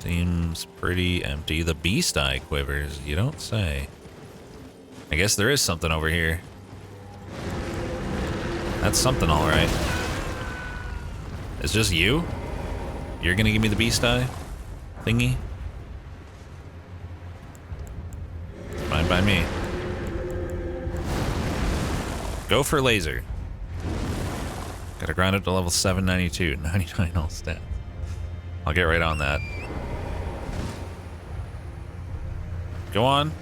Seems pretty empty. The beast eye quivers, you don't say. I guess there is something over here. That's something, alright. It's just you? You're gonna give me the beast eye thingy? Fine by me. Go for laser. Gotta grind up to level 792, 99 all stats. I'll get right on that. Go on.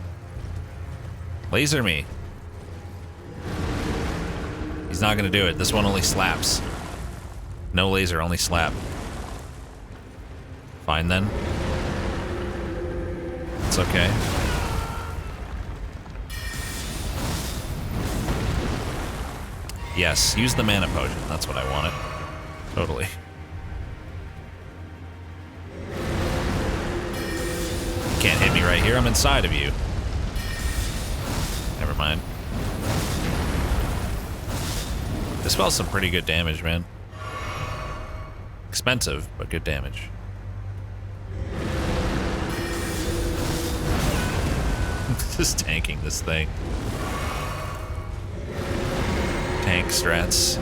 Laser me. He's not gonna do it. This one only slaps. No laser, only slap. Fine then. It's okay. Yes, use the mana potion. That's what I wanted. Totally. You can't hit me right here. I'm inside of you. Never mind. This spell's some pretty good damage, man. Expensive, but good damage. Just tanking this thing. Tank strats.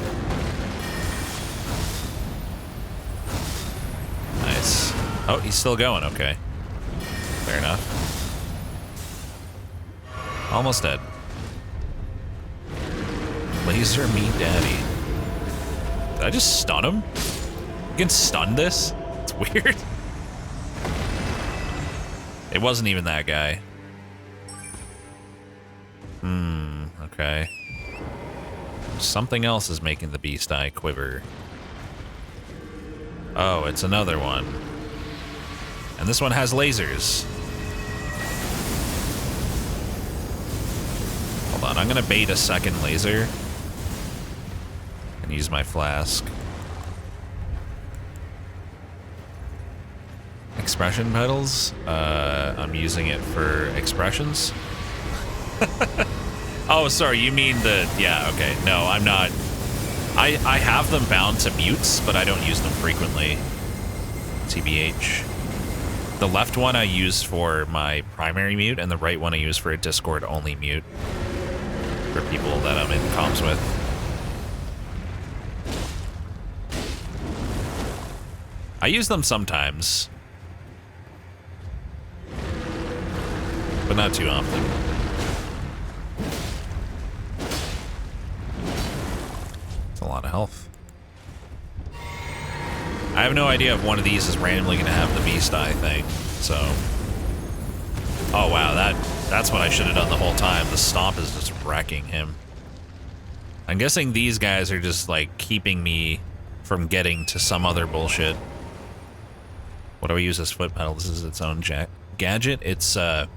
Nice. Oh, he's still going. Okay. Fair enough. Almost dead. Laser me daddy. Did I just stun him? You can stun this? It's weird. It wasn't even that guy. Okay. Something else is making the beast eye quiver. Oh, it's another one. And this one has lasers. Hold on, I'm gonna bait a second laser. And use my flask. Expression petals? I'm using it for expressions. Oh, sorry, you mean the... Yeah, okay. No, I'm not... I have them bound to mutes, but I don't use them frequently. TBH. The left one I use for my primary mute, and the right one I use for a Discord-only mute. For people that I'm in comms with. I use them sometimes. But not too often. It's a lot of health. I have no idea if one of these is randomly going to have the beast eye thing, so... Oh wow, that's what I should have done the whole time. The stomp is just wrecking him. I'm guessing these guys are just, like, keeping me from getting to some other bullshit. What do I use as foot pedal? This is its own gadget. It's a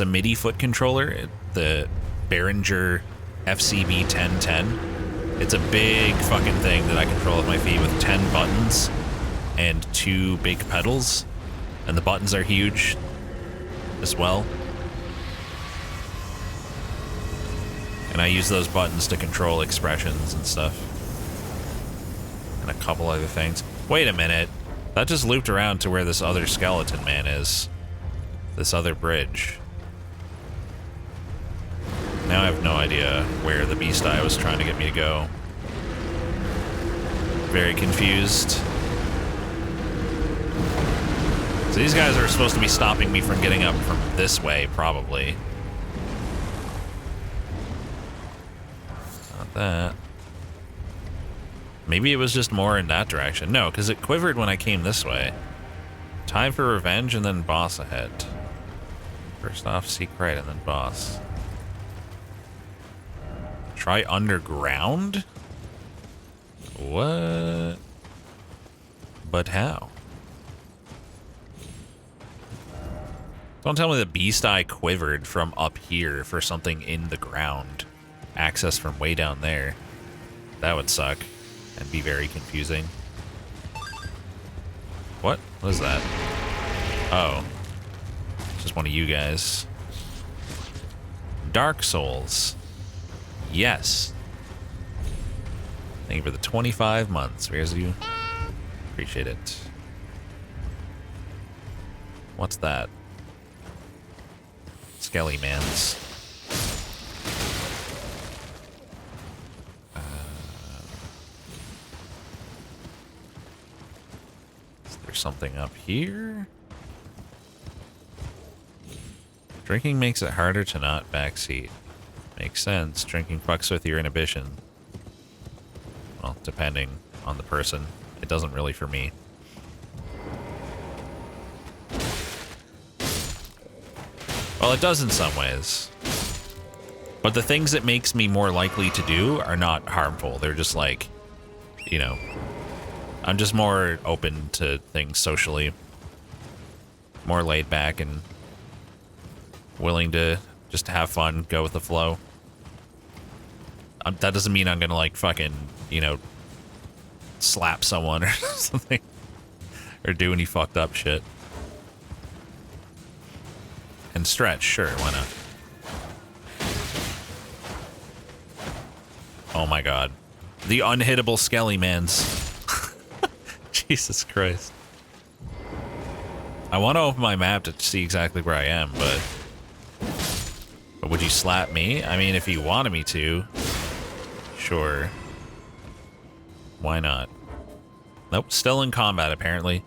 MIDI foot controller, the Behringer FCB 1010. It's a big fucking thing that I control with my feet with 10 buttons and 2 big pedals. And the buttons are huge as well. And I use those buttons to control expressions and stuff. And a couple other things. Wait a minute. That just looped around to where this other skeleton man is. This other bridge. Now I have no idea where the beast eye was trying to get me to go. Very confused. So these guys are supposed to be stopping me from getting up from this way, probably. Not that. Maybe it was just more in that direction. No, because it quivered when I came this way. Time for revenge and then boss ahead. First off, seek right and then boss. Try underground? What? But how? Don't tell me the beast eye quivered from up here for something in the ground. Access from way down there. That would suck and be very confusing. What? What is that? Oh. It's just one of you guys. Dark Souls. Yes. Thank you for the 25 months. Where's you? Appreciate it. What's that? Skelly Mans. Is there something up here? Drinking makes it harder to not backseat. Makes sense. Drinking fucks with your inhibition. Well, depending on the person. It doesn't really for me. Well, it does in some ways. But the things it makes me more likely to do are not harmful. They're just like, you know, I'm just more open to things socially. More laid back and willing to just have fun, go with the flow. That doesn't mean I'm gonna like fucking, you know, slap someone or something. Or do any fucked up shit. And stretch, sure, why not? Oh my god. The unhittable Skelly Mans. Jesus Christ. I want to open my map to see exactly where I am, but would you slap me? I mean, if you wanted me to, sure. Why not? Nope, still in combat, apparently.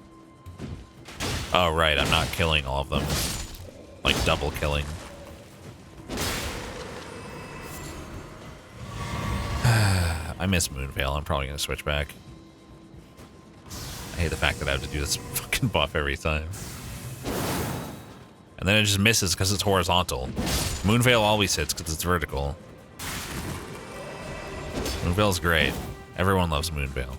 Oh, right, I'm not killing all of them. Like, double killing. I miss Moonveil. I'm probably going to switch back. I hate the fact that I have to do this fucking buff every time. And then it just misses because it's horizontal. Moonveil always hits because it's vertical. Moonveil's great. Everyone loves Moonveil.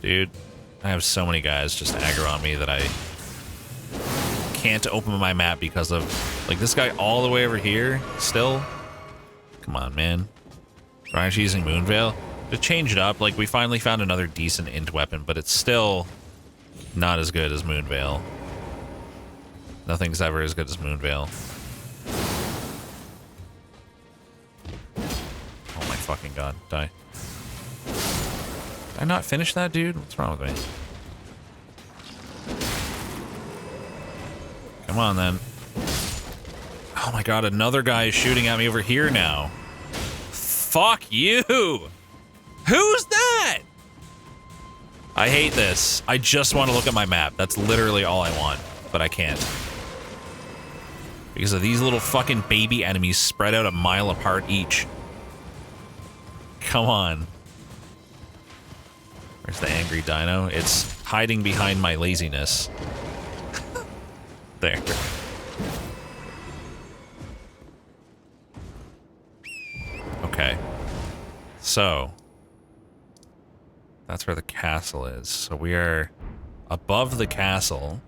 Dude, I have so many guys just aggro on me that I can't open my map because of... Like, this guy all the way over here, still? Come on, man. Aren't you using Moonveil? To change it up, like, we finally found another decent int weapon, but it's still not as good as Moonveil. Nothing's ever as good as Moonveil. Oh my fucking god, die. Did I not finish that, dude? What's wrong with me? Come on, then. Oh my god, another guy is shooting at me over here now. Fuck you! Who's that? I hate this. I just want to look at my map. That's literally all I want, but I can't. Because of these little fucking baby enemies spread out a mile apart each. Come on. Where's the angry dino? It's hiding behind my laziness. There. Okay. So. That's where the castle is. So we are above the castle.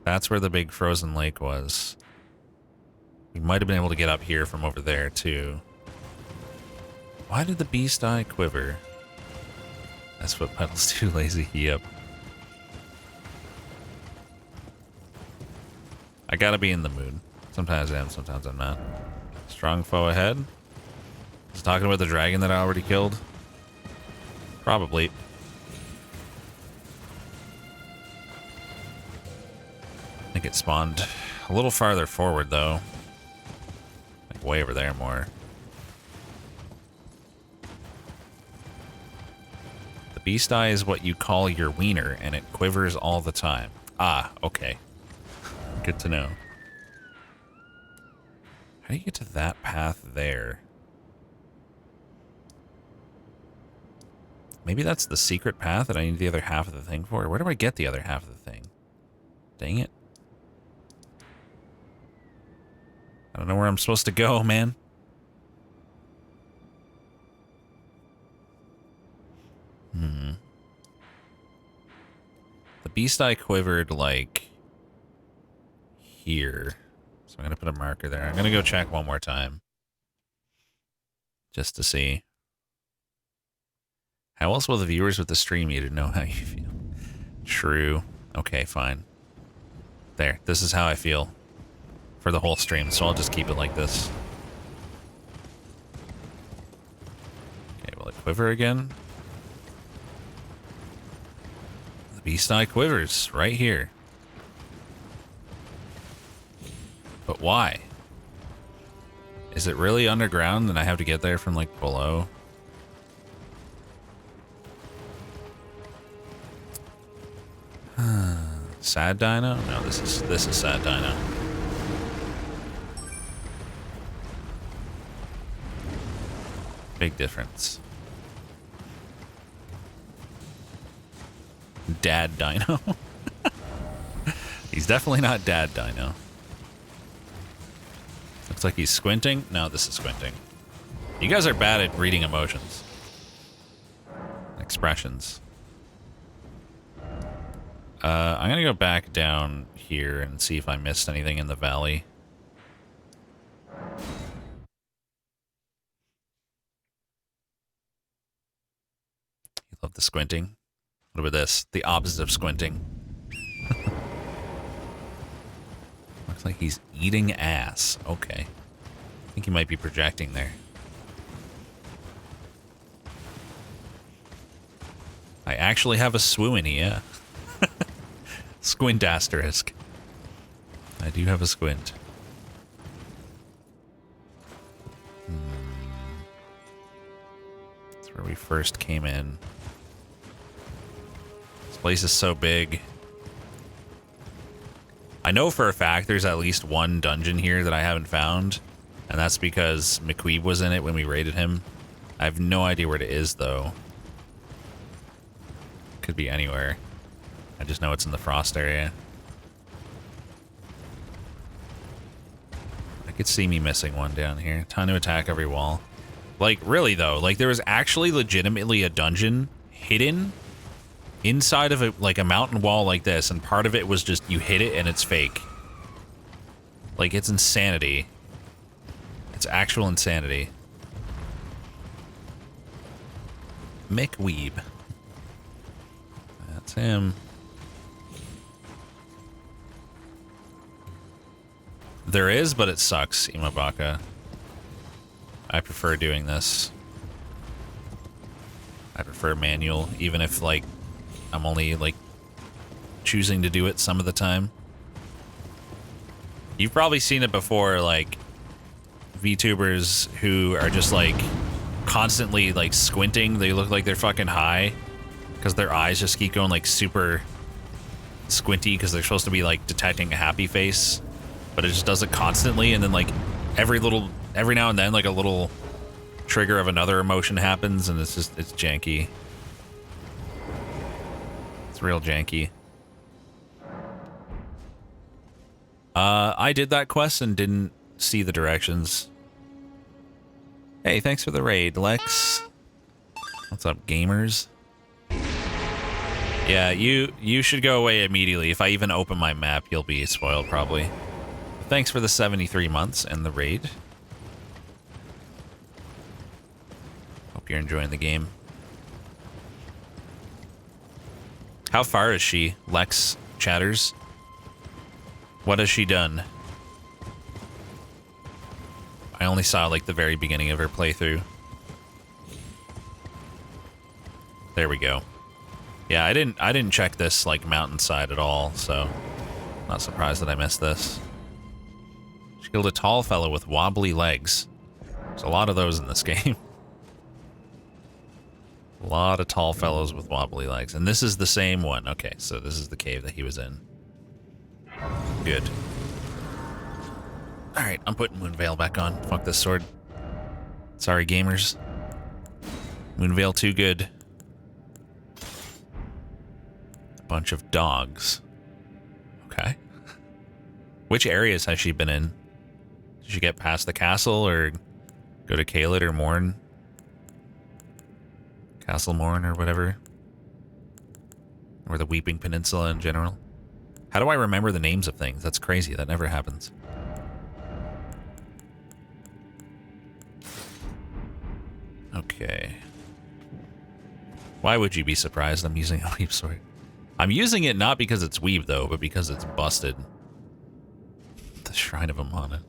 That's where the big frozen lake was. We might have been able to get up here from over there, too. Why did the beast eye quiver? That's what Pedal's too lazy. Yep. I gotta be in the mood. Sometimes I am, sometimes I'm not. Strong foe ahead. Is talking about the dragon that I already killed? Probably. I think it spawned a little farther forward, though. Like way over there more. The beast eye is what you call your wiener, and it quivers all the time. Ah, okay. Good to know. How do you get to that path there? Maybe that's the secret path that I need the other half of the thing for? Where do I get the other half of the thing? Dang it. I don't know where I'm supposed to go, man. The beast eye quivered, like, here. So I'm going to put a marker there. I'm going to go check one more time. Just to see. How else will the viewers with the stream you to know how you feel? True. Okay, fine. There. This is how I feel. For the whole stream, so I'll just keep it like this. Okay, will it quiver again? The beast eye quivers right here. But why? Is it really underground and I have to get there from like below? Sad Dino? No, this is Sad Dino. Big difference. Dad Dino. He's definitely not Dad Dino. Looks like he's squinting. No, this is squinting. You guys are bad at reading emotions. Expressions. I'm gonna go back down here and see if I missed anything in the valley. Love the squinting. What about this? The opposite of squinting. Looks like he's eating ass. Okay. I think he might be projecting there. I actually have a swooiny, yeah. Squint asterisk. I do have a squint. That's where we first came in. This place is so big. I know for a fact there's at least one dungeon here that I haven't found, and that's because McQueeb was in it when we raided him. I have no idea where it is, though. Could be anywhere. I just know it's in the frost area. I could see me missing one down here. Time to attack every wall. Like, really, though. Like, there was actually legitimately a dungeon hidden inside of a mountain wall like this, and part of it was just you hit it and it's fake. Like, it's insanity. It's actual insanity. McWeeb. That's him. There is, but it sucks, Imabaka. I prefer doing this. I prefer manual, even if, like, I'm only, like, choosing to do it some of the time. You've probably seen it before, like, VTubers who are just, like, constantly, like, squinting. They look like they're fucking high because their eyes just keep going, like, super squinty because they're supposed to be, like, detecting a happy face. But it just does it constantly, and then, like, every now and then, like, a little trigger of another emotion happens, and it's janky. It's real janky. I did that quest and didn't see the directions. Hey, thanks for the raid, Lex. What's up, gamers? Yeah, you should go away immediately. If I even open my map, you'll be spoiled, probably. Thanks for the 73 months and the raid. Hope you're enjoying the game. How far is she, Lex Chatters? What has she done? I only saw, like, the very beginning of her playthrough. There we go. Yeah, I didn't check this, like, mountainside at all, so not surprised that I missed this. She killed a tall fellow with wobbly legs. There's a lot of those in this game. A lot of tall fellows with wobbly legs. And this is the same one. Okay, so this is the cave that he was in. Good. Alright, I'm putting Moonveil back on. Fuck this sword. Sorry, gamers. Moonveil too good. A bunch of dogs. Okay. Which areas has she been in? Did she get past the castle, or go to Caelid or Morn? Castle Morn or whatever. Or the Weeping Peninsula in general. How do I remember the names of things? That's crazy. That never happens. Okay. Why would you be surprised I'm using a Weeb sword? I'm using it not because it's Weeb, though, but because it's busted. The Shrine of Amana.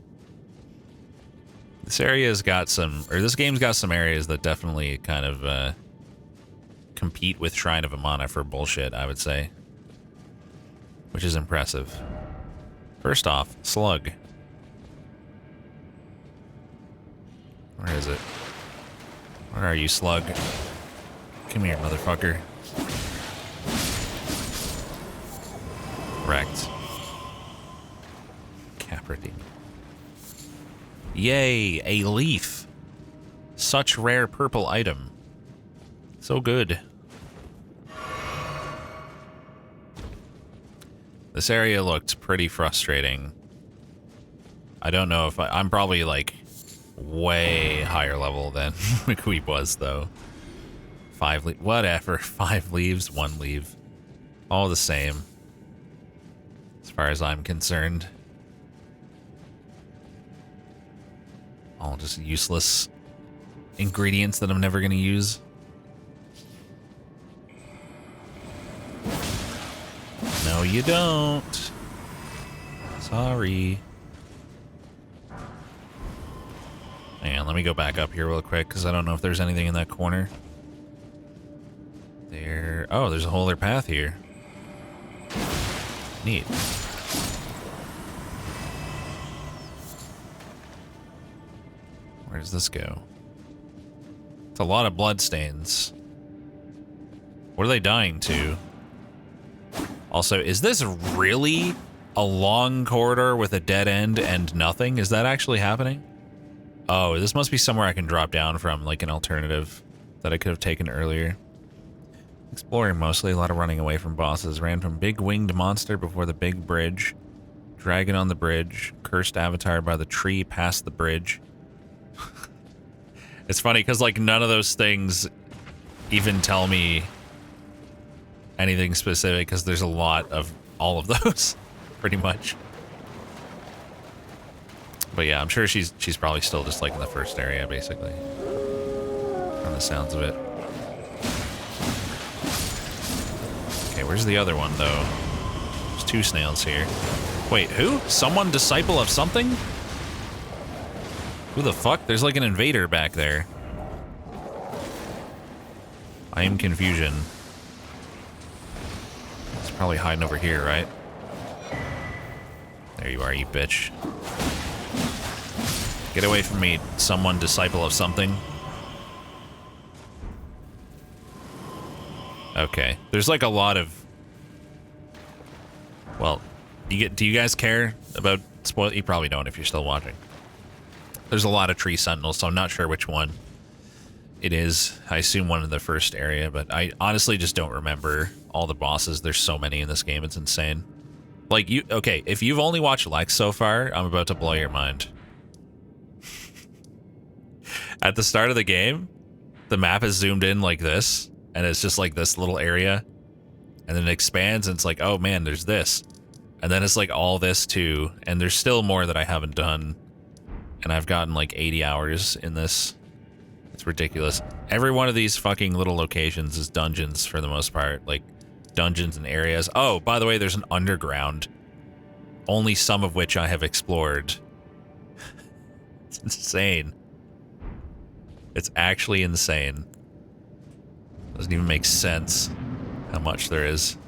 This area's got some, or this game's got some areas that definitely kind of compete with Shrine of Amana for bullshit, I would say. Which is impressive. First off, Slug. Where is it? Where are you, Slug? Come here, motherfucker. Wrecked. Capradine. Yay, a leaf. Such rare purple item. So good. This area looked pretty frustrating. I don't know if I'm probably like way higher level than McQueeb was, though. 5 leaves, whatever. 5 leaves, 1 leave. All the same. As far as I'm concerned. All just useless ingredients that I'm never going to use. No, you don't. Sorry. Hang on, let me go back up here real quick, because I don't know if there's anything in that corner. There... Oh, there's a whole other path here. Neat. Where does this go? It's a lot of bloodstains. What are they dying to? Also, is this really a long corridor with a dead end and nothing? Is that actually happening? Oh, this must be somewhere I can drop down from, like an alternative that I could have taken earlier. Exploring mostly, a lot of running away from bosses. Ran from big winged monster before the big bridge. Dragon on the bridge. Cursed avatar by the tree past the bridge. It's funny because like none of those things even tell me anything specific because there's a lot of all of those, pretty much. But yeah, I'm sure she's probably still just like in the first area, basically. From the sounds of it. Okay, where's the other one, though? There's two snails here. Wait, who? Someone disciple of something? Who the fuck? There's like an invader back there. I am confusion. It's probably hiding over here, right? There you are, you bitch. Get away from me, someone disciple of something. Okay, there's like a lot of... Well, do you guys care about spoil? You probably don't if you're still watching. There's a lot of tree sentinels, so I'm not sure which one it is. I assume one in the first area, but I honestly just don't remember all the bosses. There's so many in this game, it's insane. Like, okay, if you've only watched Lex so far, I'm about to blow your mind. At the start of the game, the map is zoomed in like this, and it's just like this little area, and then it expands, and it's like, oh man, there's this. And then it's like all this too, and there's still more that I haven't done, and I've gotten like 80 hours in this. It's ridiculous. Every one of these fucking little locations is dungeons for the most part, like dungeons and areas. Oh, by the way, there's an underground, only some of which I have explored. It's insane. It's actually insane. Doesn't even make sense how much there is.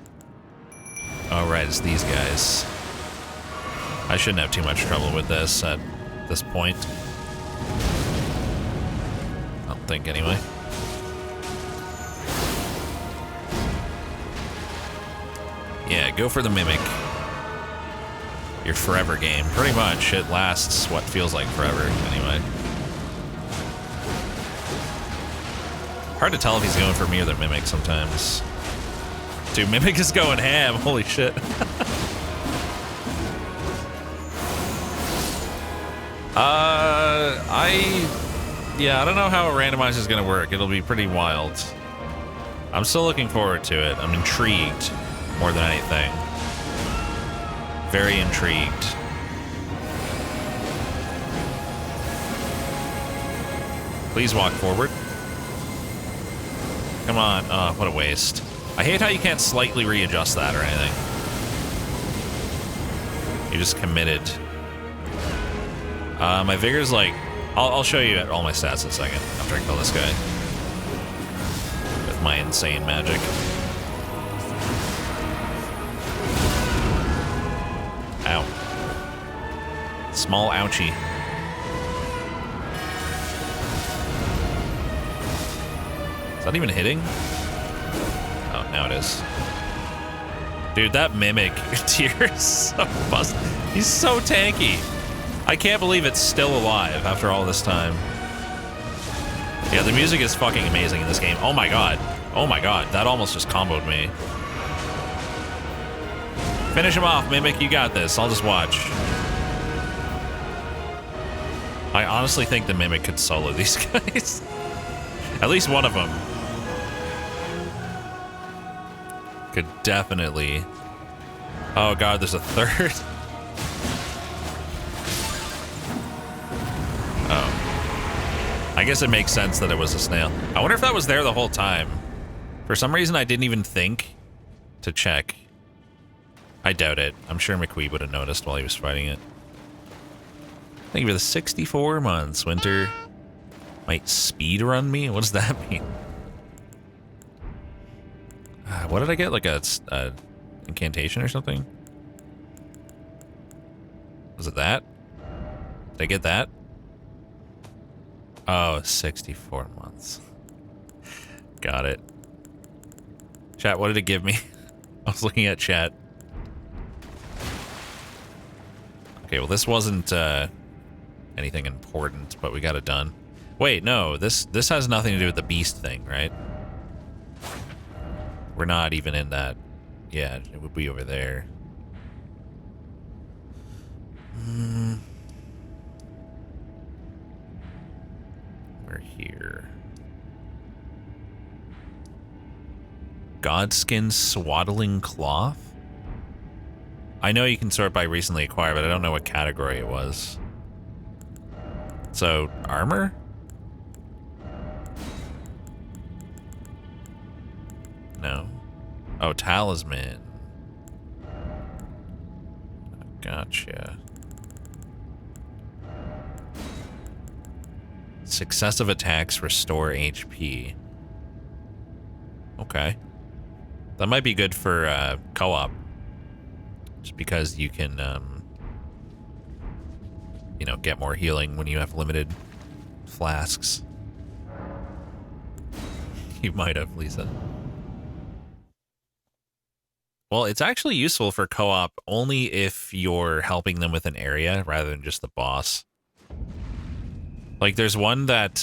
Oh, right, it's these guys. I shouldn't have too much trouble with this at this point. I don't think, anyway. Yeah, go for the mimic. Your forever game. Pretty much, it lasts what feels like forever, anyway. Hard to tell if he's going for me or the Mimic sometimes. Dude, Mimic is going ham. Holy shit. Yeah, I don't know how a randomizer is going to work. It'll be pretty wild. I'm still looking forward to it. I'm intrigued more than anything. Very intrigued. Please walk forward. Come on. Oh, what a waste. I hate how you can't slightly readjust that or anything. You're just committed. My vigor's like... I'll show you all my stats in a second after I kill this guy. With my insane magic. Ow. Small ouchie. Is that even hitting? Oh, now it is. Dude, that Mimic tier is so bust. He's so tanky. I can't believe it's still alive after all this time. Yeah, the music is fucking amazing in this game. Oh my god. Oh my god. That almost just comboed me. Finish him off, Mimic. You got this. I'll just watch. I honestly think the Mimic could solo these guys. At least one of them. Could definitely. Oh god, there's a third. Oh. I guess it makes sense that it was a snail. I wonder if that was there the whole time. For some reason, I didn't even think to check. I doubt it. I'm sure McQueen would have noticed while he was fighting it. Thank you for the 64 months. Winter might speed run me? What does that mean? What did I get? Like a incantation or something? Was it that? Did I get that? Oh, 64 months. Got it. Chat, what did it give me? I was looking at chat. Okay, well this wasn't anything important, but we got it done. Wait, no, this has nothing to do with the beast thing, right? We're not even in that. Yeah, it would be over there. We're here. Godskin swaddling cloth? I know you can sort by recently acquired, but I don't know what category it was. So, armor? No. Oh, talisman. Gotcha. Successive attacks restore HP. Okay. That might be good for co-op. Just because you can, you know, get more healing when you have limited flasks. You might have, Lisa. Well, it's actually useful for co-op only if you're helping them with an area rather than just the boss. Like, there's one that,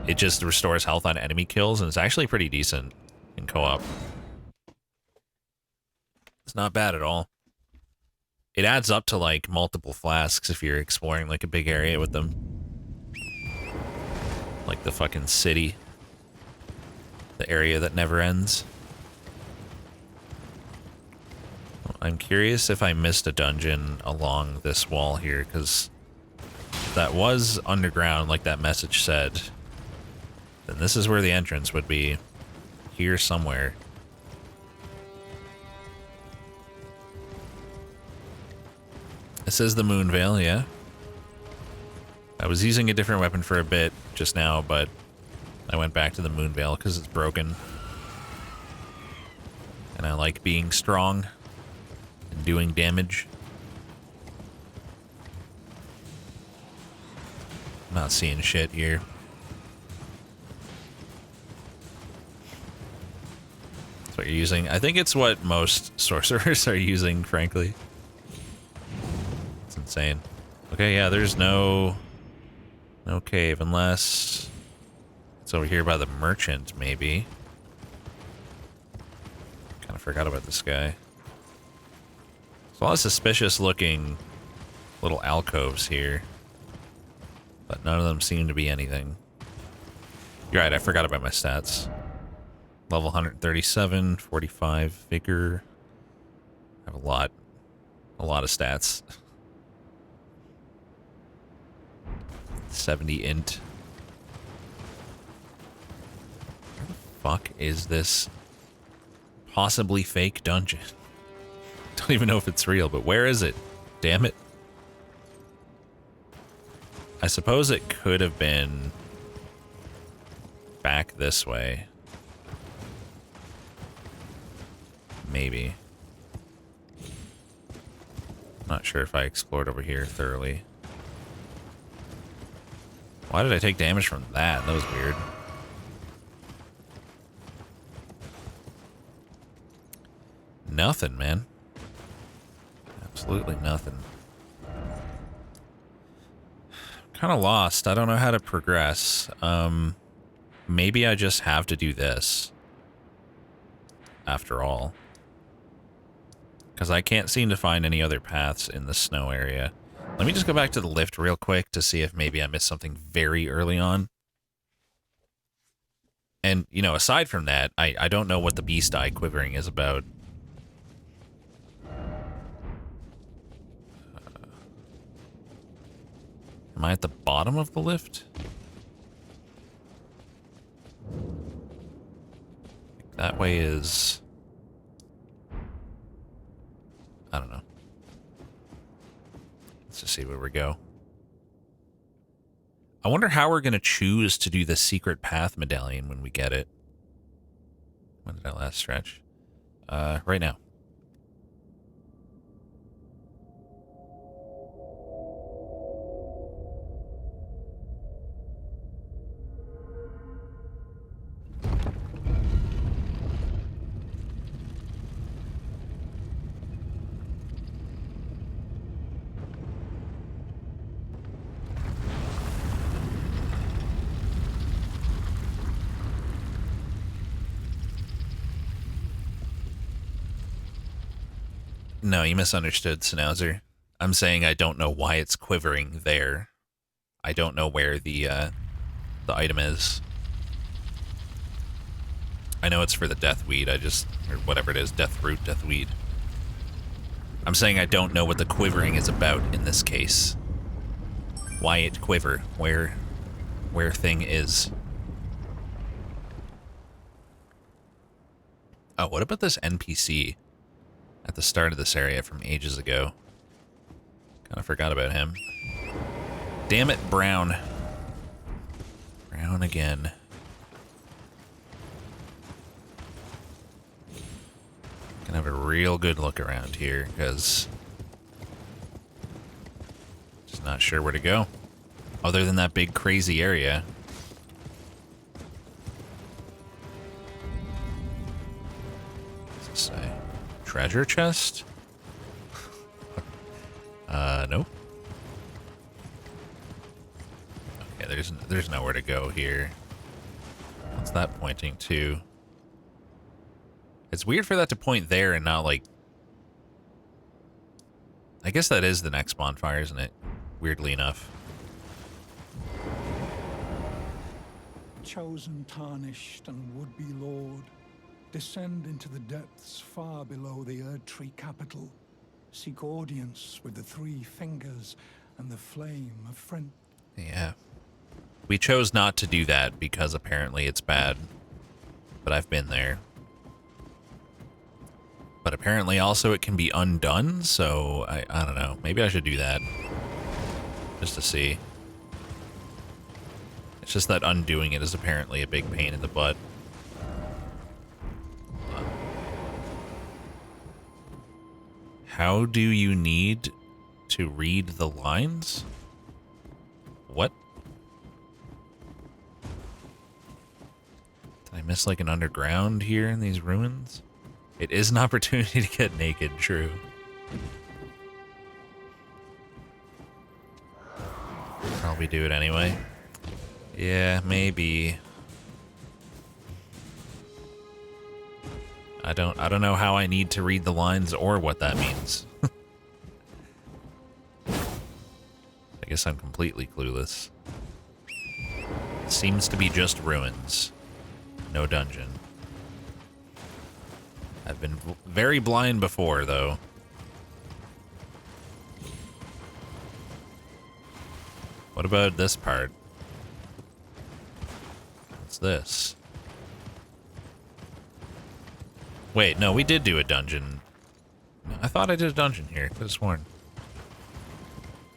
it just restores health on enemy kills, and it's actually pretty decent in co-op. It's not bad at all. It adds up to, like, multiple flasks if you're exploring, like, a big area with them. Like the fucking city. The area that never ends. I'm curious if I missed a dungeon along this wall here, because that was underground, like that message said. Then this is where the entrance would be. Here somewhere. This is the Moonveil, yeah. I was using a different weapon for a bit just now, but I went back to the Moonveil because it's broken. And I like being strong and doing damage. I'm not seeing shit here. That's what you're using. I think it's what most sorcerers are using, frankly. It's insane. Okay, yeah, there's no cave unless it's over here by the merchant, maybe. Kind of forgot about this guy. There's a lot of suspicious looking little alcoves here, but none of them seem to be anything. You're right, I forgot about my stats. Level 137, 45 vigor. I have a lot of stats. 70 int. Where the fuck is this possibly fake dungeon? Don't even know if it's real, but where is it? Damn it. I suppose it could have been back this way. Maybe. Not sure if I explored over here thoroughly. Why did I take damage from that? That was weird. Nothing, man. Absolutely nothing. Kind of lost. I don't know how to progress. Maybe I just have to do this. After all. Because I can't seem to find any other paths in the snow area. Let me just go back to the lift real quick to see if maybe I missed something very early on. And, you know, aside from that, I don't know what the beast eye quivering is about. Am I at the bottom of the lift? That way is... see where we go. I wonder how we're going to choose to do the secret path medallion when we get it. When did I last stretch? Right now. No, you misunderstood, Snauzer. I'm saying I don't know why it's quivering there. I don't know where the item is. I know it's for the death weed, or whatever it is, death root, death weed. I'm saying I don't know what the quivering is about in this case. Why it quiver, where thing is. Oh, what about this NPC at the start of this area from ages ago? Kind of forgot about him. Damn it, Brown. Brown again. Gonna have a real good look around here, because just not sure where to go. Other than that big crazy area. What's this say? Treasure chest? Nope. Okay, there's nowhere to go here. What's that pointing to? It's weird for that to point there and not, like... I guess that is the next bonfire, isn't it? Weirdly enough. Chosen, tarnished, and would-be lord, descend into the depths far below the Erdtree capital. Seek audience with the three fingers and the flame of friend. Yeah. We chose not to do that because apparently it's bad. But I've been there. But apparently also it can be undone, so I don't know. Maybe I should do that. Just to see. It's just that undoing it is apparently a big pain in the butt. How do you need to read the lines? What? Did I miss like an underground here in these ruins? It is an opportunity to get naked, true. Probably do it anyway. Yeah, maybe. I don't know how I need to read the lines or what that means. I guess I'm completely clueless. Seems to be just ruins. No dungeon. I've been very blind before, though. What about this part? What's this? Wait, no, we did do a dungeon. I thought I did a dungeon here. Could have sworn.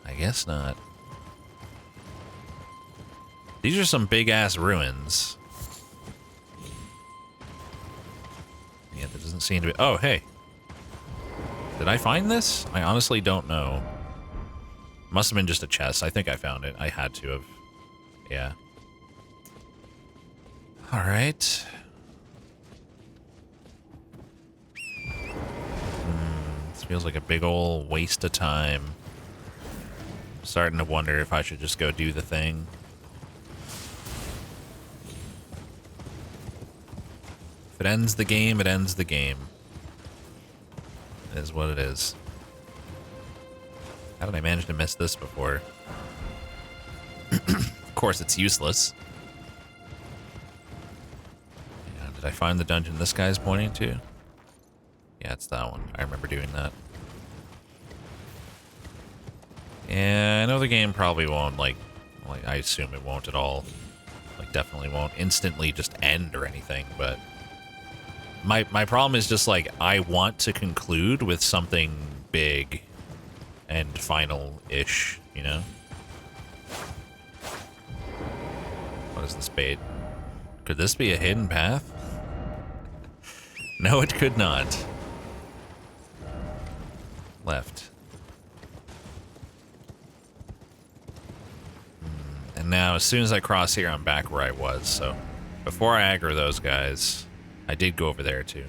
I guess not. These are some big-ass ruins. Yeah, there doesn't seem to be... Oh, hey. Did I find this? I honestly don't know. Must have been just a chest. I think I found it. I had to have. Yeah. Alright. This feels like a big ol' waste of time. I'm starting to wonder if I should just go do the thing. If it ends the game, it ends the game. It is what it is. How did I manage to miss this before? Of course, it's useless. Yeah, did I find the dungeon this guy's pointing to? Yeah, it's that one. I remember doing that. Yeah, I know the game probably won't, like I assume it won't at all. Like, definitely won't instantly just end or anything, but... My problem is just, like, I want to conclude with something big. and final-ish, you know? What is this bait? Could this be a hidden path? No, it could not. Left. And now, as soon as I cross here, I'm back where I was, so... Before I aggro those guys, I did go over there, too.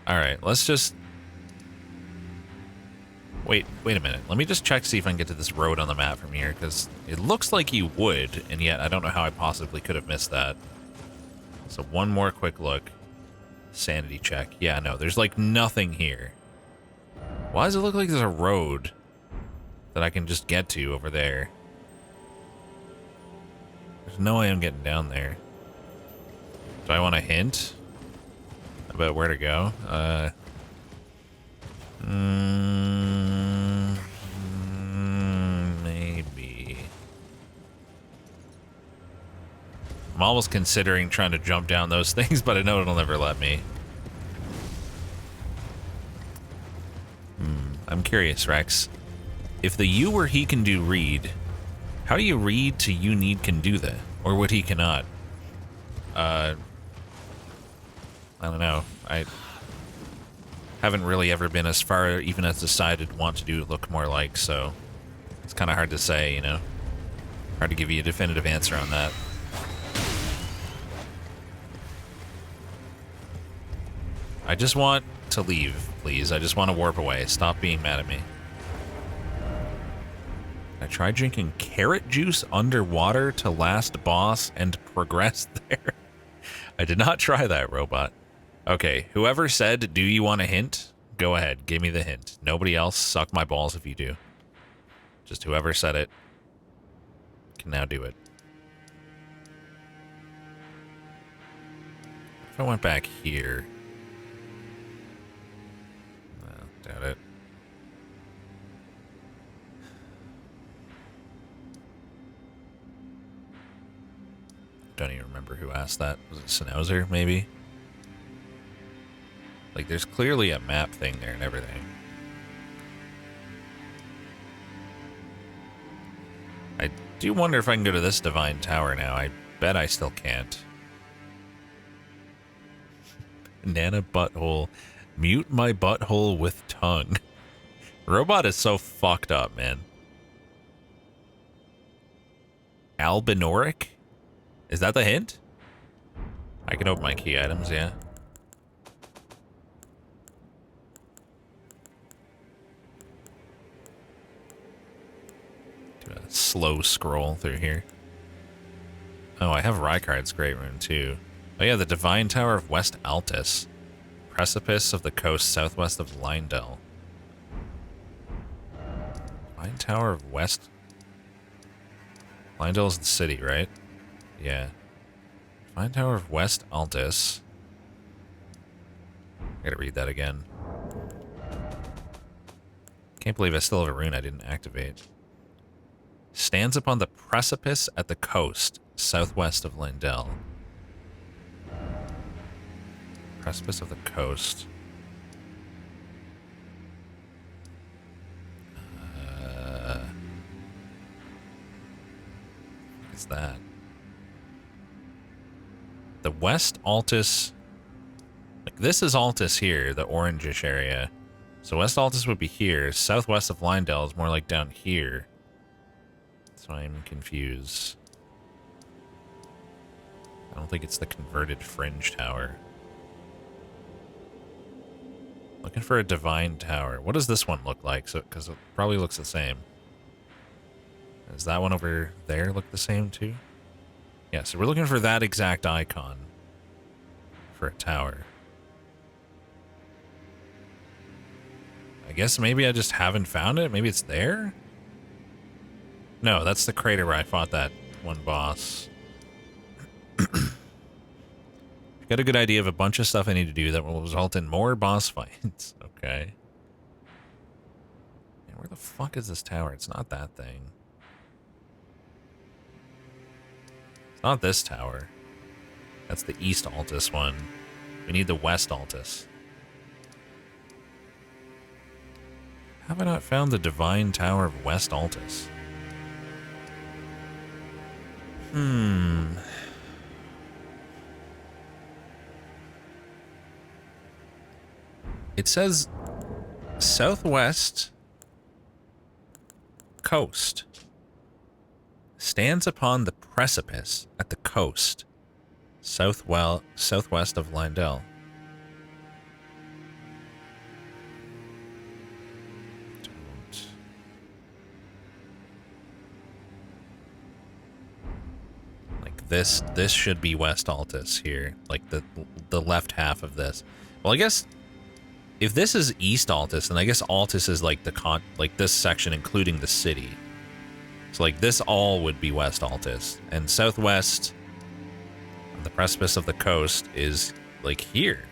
Alright, let's just... Wait a minute. Let me just check, see if I can get to this road on the map from here, because it looks like you would, and yet I don't know how I possibly could have missed that. So one more quick look. Sanity check. Yeah, no, there's like nothing here. Why does it look like there's a road that I can just get to over there? There's no way I'm getting down there. Do I want a hint about where to go? Maybe. I'm almost considering trying to jump down those things, but I know it'll never let me. I'm curious, Rex. If the you or he can do read, how do you read to you need can do that? Or what he cannot? I don't know. I haven't really ever been as far even as decided want to do look more like, so it's kind of hard to say, you know? Hard to give you a definitive answer on that. I just want to leave, please. I just want to warp away. Stop being mad at me. I tried drinking carrot juice underwater to last boss and progress there. I did not try that, robot. Okay, whoever said, do you want a hint? Go ahead, give me the hint. Nobody else, suck my balls if you do. Just whoever said it can now do it. If I went back here... No, doubt it. Don't even remember who asked that. Was it Snowzer, maybe? Like, there's clearly a map thing there and everything. I do wonder if I can go to this Divine Tower now. I bet I still can't. Banana butthole. Mute my butthole with tongue. Robot is so fucked up, man. Albinoric? Is that the hint? I can open my key items, yeah. Do a slow scroll through here. Oh, I have Rykard's Great Rune, too. Oh yeah, the Divine Tower of West Altus. Precipice of the coast southwest of Lindell. Divine Tower of West... Lindell is the city, right? Yeah. Divine Tower of West Altus. I gotta read that again. Can't believe I still have a rune I didn't activate. Stands upon the precipice at the coast, southwest of Lindell. Precipice of the coast. What is that? The West Altus... Like, this is Altus here, the orangish area. So West Altus would be here. Southwest of Lindell is more like down here. So I'm confused. I don't think it's the converted Fringe Tower. Looking for a Divine Tower. What does this one look like? So, because it probably looks the same. Does that one over there look the same too? Yeah, so we're looking for that exact icon for a tower. I guess maybe I just haven't found it. Maybe it's there? No, that's the crater where I fought that one boss. Got a good idea of a bunch of stuff I need to do that will result in more boss fights. Okay. And where the fuck is this tower? It's not that thing. It's not this tower. That's the East Altus one. We need the West Altus. Have I not found the Divine Tower of West Altus? It says southwest coast. Stands upon the precipice at the coast. Southwest of Lindell. This should be West Altus here, like the left half of this. Well, I guess if this is East Altus, then I guess Altus is like like this section including the city. So like this all would be West Altus, and southwest on the precipice of the coast is like here,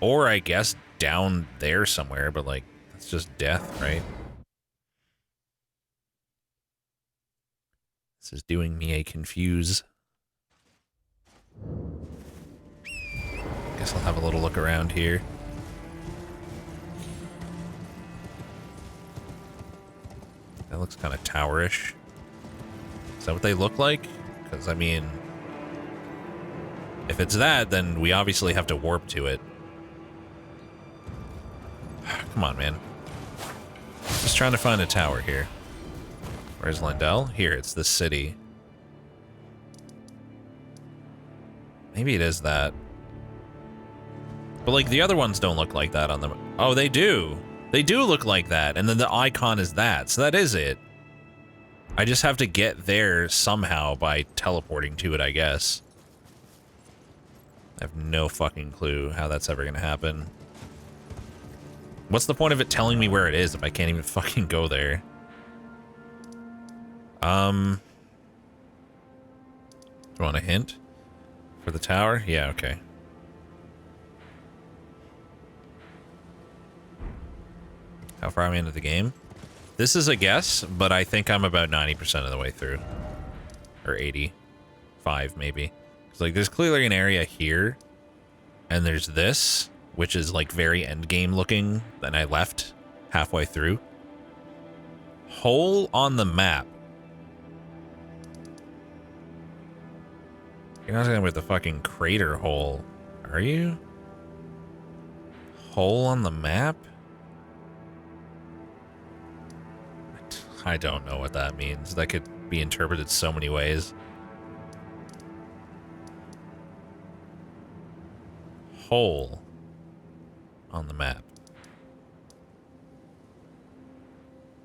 or I guess down there somewhere. But like that's just death, right? This is doing me a confuse. Guess I'll have a little look around here. That looks kind of towerish. Is that what they look like? Because, I mean, if it's that, then we obviously have to warp to it. Come on, man. Just trying to find a tower here. Where's Lindell? Here, it's the city. Maybe it is that. But, like, the other ones don't look like that on them. Oh, they do. They do look like that. And then the icon is that. So that is it. I just have to get there somehow by teleporting to it, I guess. I have no fucking clue how that's ever going to happen. What's the point of it telling me where it is if I can't even fucking go there? Do you want a hint for the tower? Yeah, okay. How far am I into the game? This is a guess, but I think I'm about 90% of the way through. Or 85, maybe. Because, like, there's clearly an area here, and there's this, which is, like, very endgame looking, and I left halfway through. Hole on the map. You're not talking about the fucking crater hole, are you? Hole on the map? I don't know what that means. That could be interpreted so many ways. Hole on the map.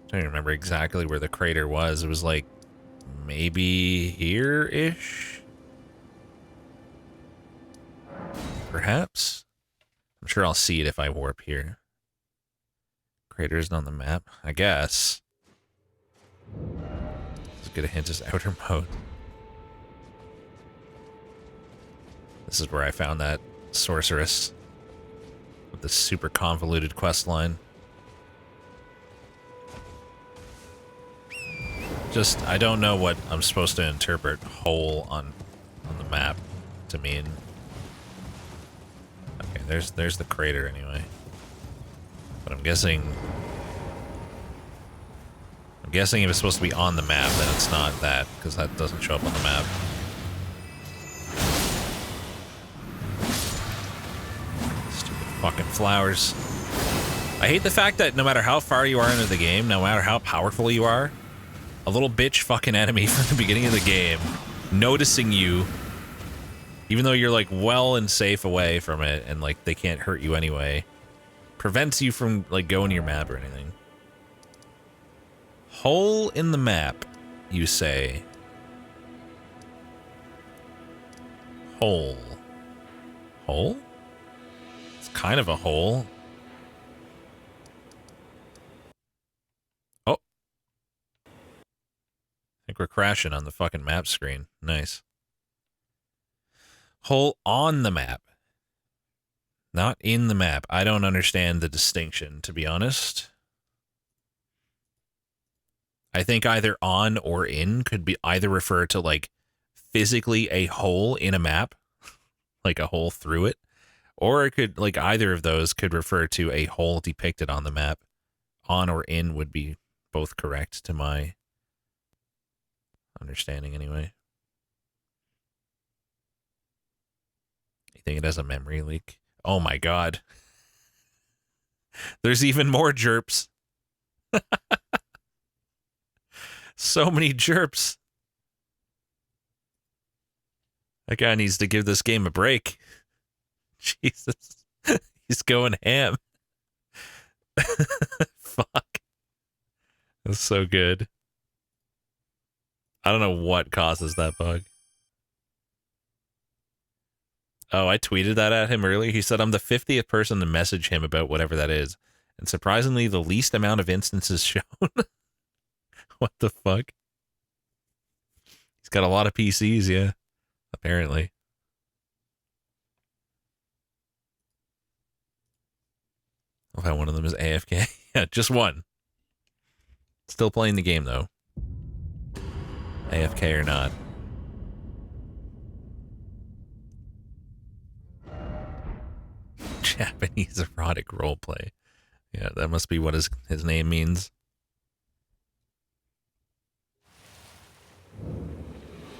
I don't even remember exactly where the crater was. It was like maybe here-ish? Perhaps? I'm sure I'll see it if I warp here. Crater isn't on the map, I guess. As good a hint as outer mode. This is where I found that sorceress with this super convoluted quest line. Just, I don't know what I'm supposed to interpret hole on the map to mean. Okay, there's the crater anyway. But I'm guessing if it's supposed to be on the map, then it's not that, because that doesn't show up on the map. Stupid fucking flowers. I hate the fact that no matter how far you are into the game, no matter how powerful you are, a little bitch fucking enemy from the beginning of the game, noticing you, even though you're like well and safe away from it, and like they can't hurt you anyway, prevents you from like going to your map or anything. Hole in the map, you say. Hole. Hole? It's kind of a hole. Oh. I think we're crashing on the fucking map screen. Nice. Hole on the map. Not in the map. I don't understand the distinction, to be honest. I think either on or in could be either refer to like physically a hole in a map, like a hole through it, or it could like either of those could refer to a hole depicted on the map. on or in would be both correct to my understanding anyway. You think it has a memory leak? Oh my god. There's even more jerps. So many jerps. That guy needs to give this game a break. Jesus. He's going ham. Fuck. That's so good. I don't know what causes that bug. Oh, I tweeted that at him earlier. He said I'm the 50th person to message him about whatever that is. And surprisingly, the least amount of instances shown. What the fuck? He's got a lot of PCs, yeah. Apparently. I love how one of them is AFK. Yeah, just one. Still playing the game, though. AFK or not. Japanese erotic roleplay. Yeah, that must be what his name means.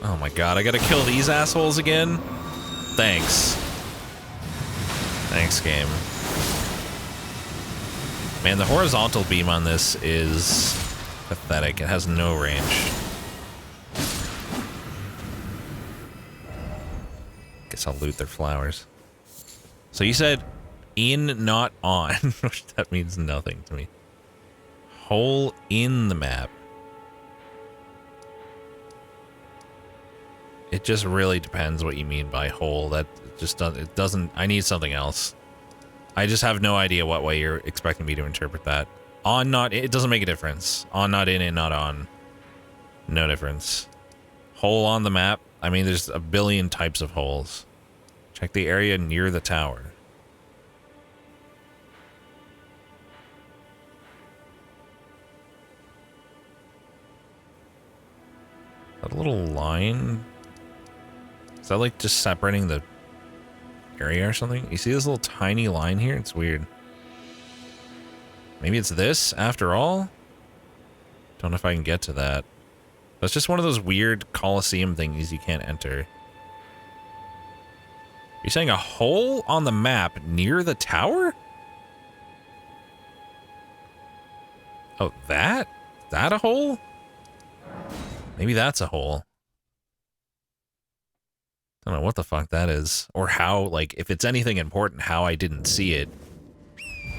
Oh my god, I gotta kill these assholes again? Thanks. Thanks, game. Man, the horizontal beam on this is pathetic. It has no range. Guess I'll loot their flowers. So you said in, not on, which that means nothing to me. Hole in the map. It just really depends what you mean by hole. That just it doesn't. I need something else. I just have no idea what way you're expecting me to interpret that. On, not, it doesn't make a difference. On, not in, not on. No difference. Hole on the map. I mean, there's a billion types of holes. Check the area near the tower. That little line, is that like just separating the area or something? You see this little tiny line here? It's weird. Maybe it's this after all? Don't know if I can get to that. That's just one of those weird Colosseum things you can't enter. You're saying a hole on the map near the tower? Oh, that? Is that a hole? Maybe that's a hole. Don't know what the fuck that is. Or how, like, if it's anything important, how I didn't see it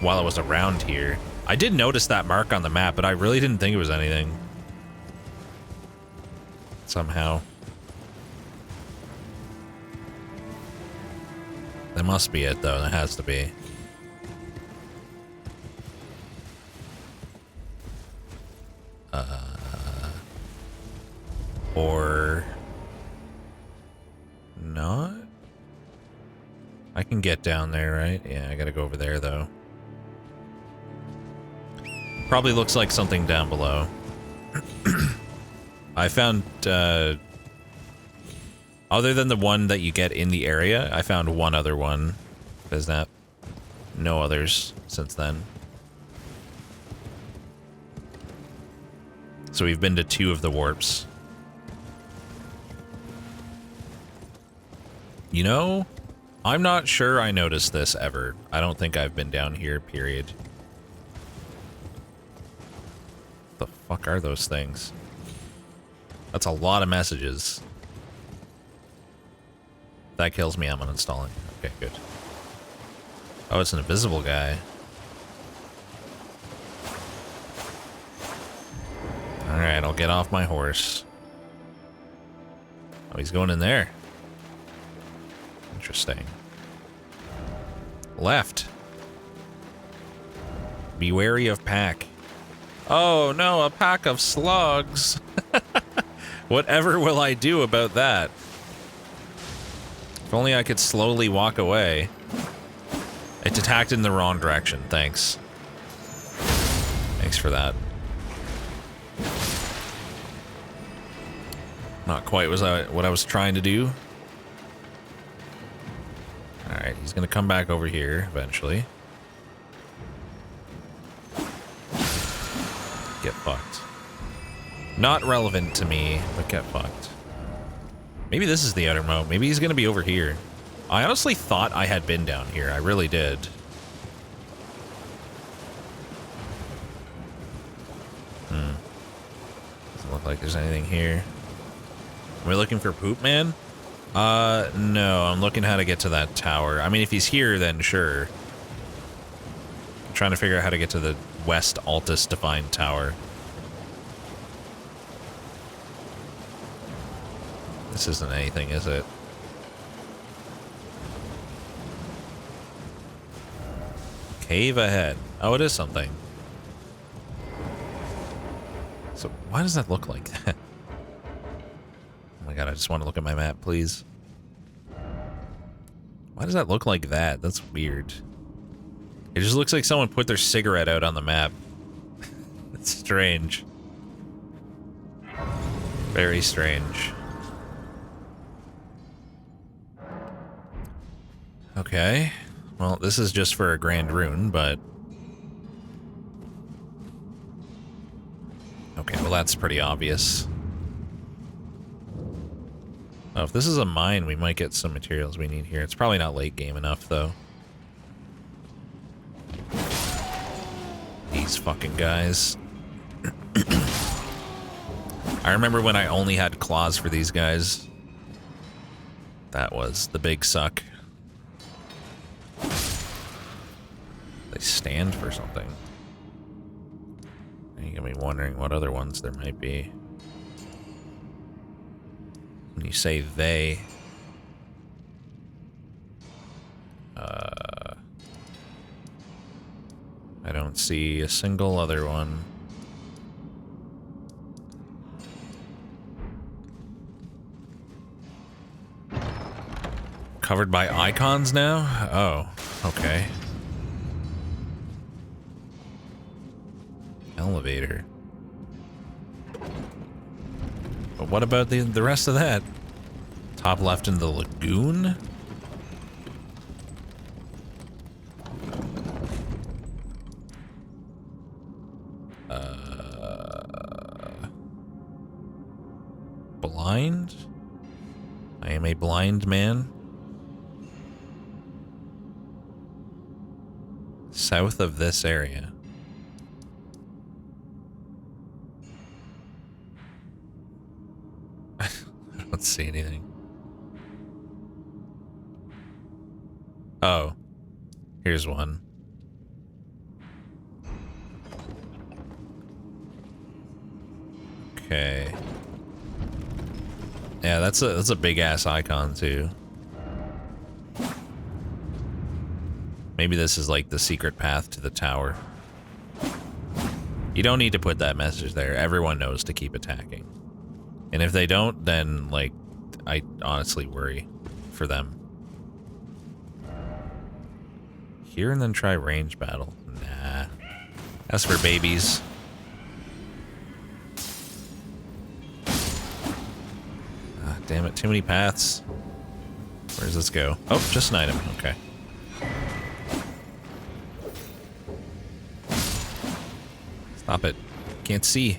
while I was around here. I did notice that mark on the map, but I really didn't think it was anything. Somehow. That must be it, though. That has to be. Or not? I can get down there, right? Yeah, I gotta go over there, though. Probably looks like something down below. I found, other than the one that you get in the area, I found one other one. There's that. No others since then. So we've been to 2 of the warps. You know, I'm not sure I noticed this ever. I don't think I've been down here, period. The fuck are those things? That's a lot of messages. If that kills me, I'm uninstalling. Okay, good. Oh, it's an invisible guy. Alright, I'll get off my horse. Oh, he's going in there. Interesting. Left. Be wary of pack. Oh no, a pack of slugs. Whatever will I do about that? If only I could slowly walk away. It attacked in the wrong direction, thanks. Thanks for that. Not quite what I was trying to do. Alright, he's gonna come back over here eventually. Get fucked. Not relevant to me, but get fucked. Maybe this is the outer moat. Maybe he's gonna be over here. I honestly thought I had been down here. I really did. Doesn't look like there's anything here. Am we looking for Poop Man? No, I'm looking how to get to that tower. I mean, if he's here, then sure. I'm trying to figure out how to get to the West Altus Defined Tower. This isn't anything, is it? Cave ahead. Oh, it is something. So, why does that look like that? Oh my god, I just want to look at my map, please. Why does that look like that? That's weird. It just looks like someone put their cigarette out on the map. It's strange. Very strange. Okay. Well, this is just for a grand rune, but... Okay, well that's pretty obvious. Oh, if this is a mine, we might get some materials we need here. It's probably not late game enough, though. These fucking guys. I remember when I only had claws for these guys. That was the big suck. They stand for something. You're gonna be wondering what other ones there might be. When you say they... I don't see a single other one. Covered by icons now? Oh, okay. Elevator. But what about the rest of that? Top left in the lagoon? Blind? I am a blind man. South of this area. I don't see anything. Oh. Here's one. Okay. Yeah, that's a big ass icon too. Maybe this is like the secret path to the tower. You don't need to put that message there. Everyone knows to keep attacking. And if they don't, then like I honestly worry for them. Here and then try range battle. Nah. That's for babies. Ah, damn it, too many paths. Where does this go? Oh, just an item. Okay. Stop it. Can't see.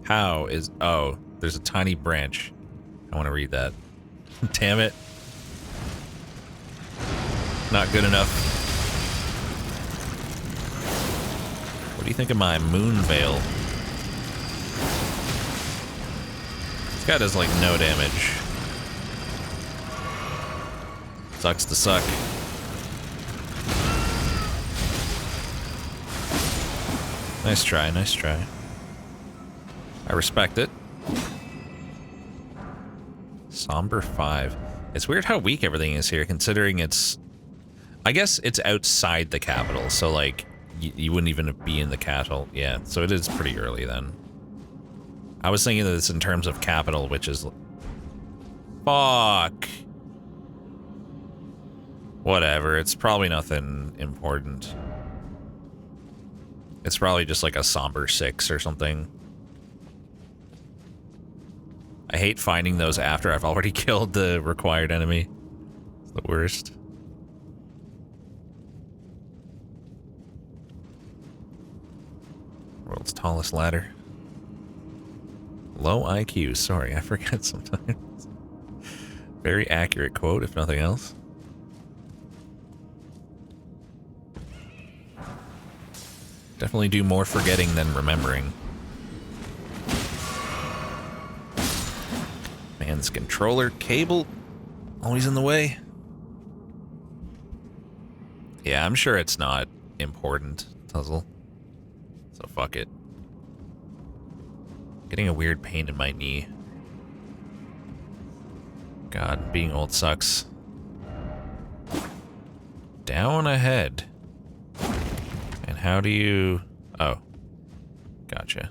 How is... Oh, there's a tiny branch. I want to read that. Damn it. Not good enough. What do you think of my moon veil? This guy does like no damage. Sucks to suck. Nice try, nice try. I respect it. Somber 5. It's weird how weak everything is here, considering it's... I guess it's outside the capital, so like, you wouldn't even be in the capital. Yeah, so it is pretty early then. I was thinking of this in terms of capital, which is... Fuck! Whatever, it's probably nothing important. It's probably just like a somber 6 or something. I hate finding those after I've already killed the required enemy. It's the worst. World's tallest ladder. Low IQ, sorry, I forget sometimes. Very accurate quote, if nothing else. Definitely do more forgetting than remembering. Man, this controller cable always in the way. Yeah, I'm sure it's not important, Tuzzle. So fuck it. Getting a weird pain in my knee. God, being old sucks. Down ahead. And how do you... Oh. Gotcha.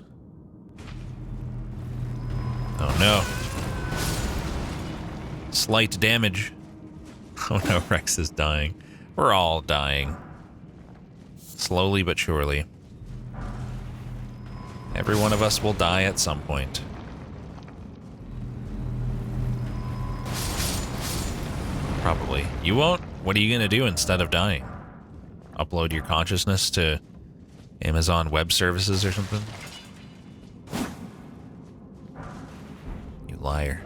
Oh no. Slight damage. Oh no, Rex is dying. We're all dying. Slowly but surely. Every one of us will die at some point. Probably. You won't? What are you gonna do instead of dying? Upload your consciousness to Amazon Web Services or something? You liar.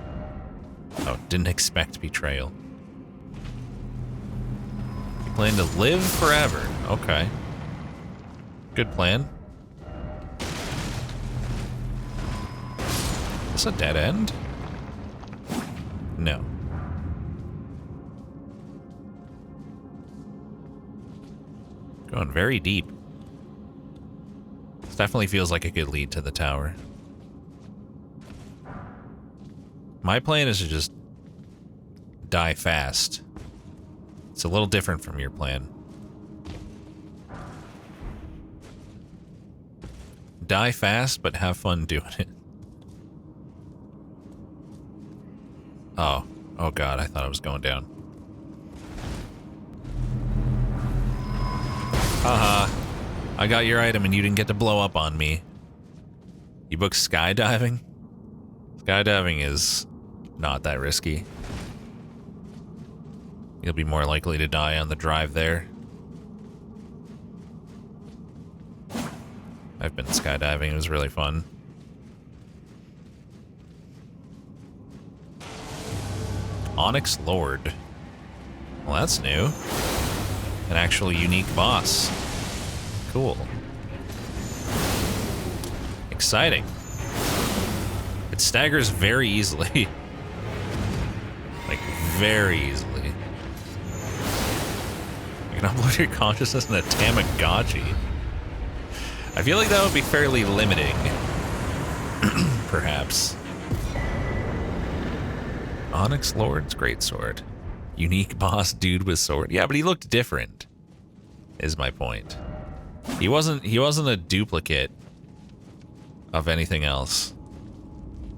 Oh, didn't expect betrayal. You plan to live forever. Okay. Good plan. Is this a dead end? No. Going very deep. This definitely feels like it could lead to the tower. My plan is to just die fast. It's a little different from your plan. Die fast, but have fun doing it. Oh. Oh god, I thought I was going down. Haha. I got your item and you didn't get to blow up on me. You booked skydiving? Skydiving is not that risky. You'll be more likely to die on the drive there. I've been skydiving, it was really fun. Onyx Lord. Well, that's new. An actual unique boss. Cool. Exciting. It staggers very easily. Like, very easily. You can upload your consciousness in a Tamagotchi. I feel like that would be fairly limiting. Perhaps. Onyx Lord's Greatsword. Unique boss dude with sword. Yeah, but he looked different, is my point. He wasn't a duplicate of anything else.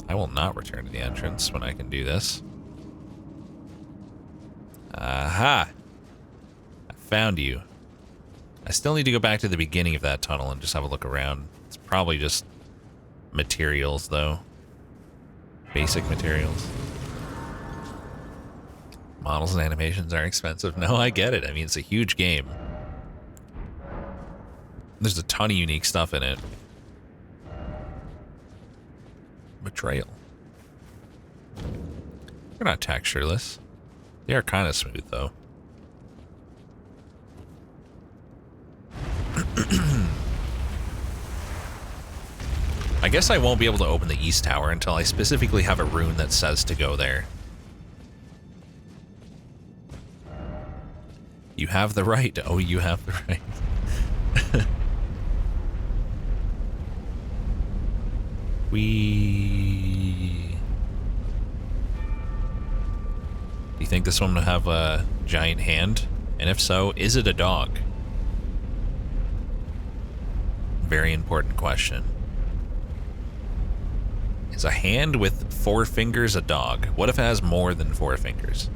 I will not return to the entrance when I can do this. Aha! I found you. I still need to go back to the beginning of that tunnel and just have a look around. It's probably just materials, though. Basic materials. Models and animations are expensive. No, I get it. I mean, it's a huge game. There's a ton of unique stuff in it. Betrayal. They're not textureless. They are kind of smooth, though. I guess I won't be able to open the East Tower until I specifically have a rune that says to go there. You have the right. Oh, you have the right. Do you think this one will have a giant hand? And if so, is it a dog? Very important question. Is a hand with 4 fingers a dog? What if it has more than 4 fingers?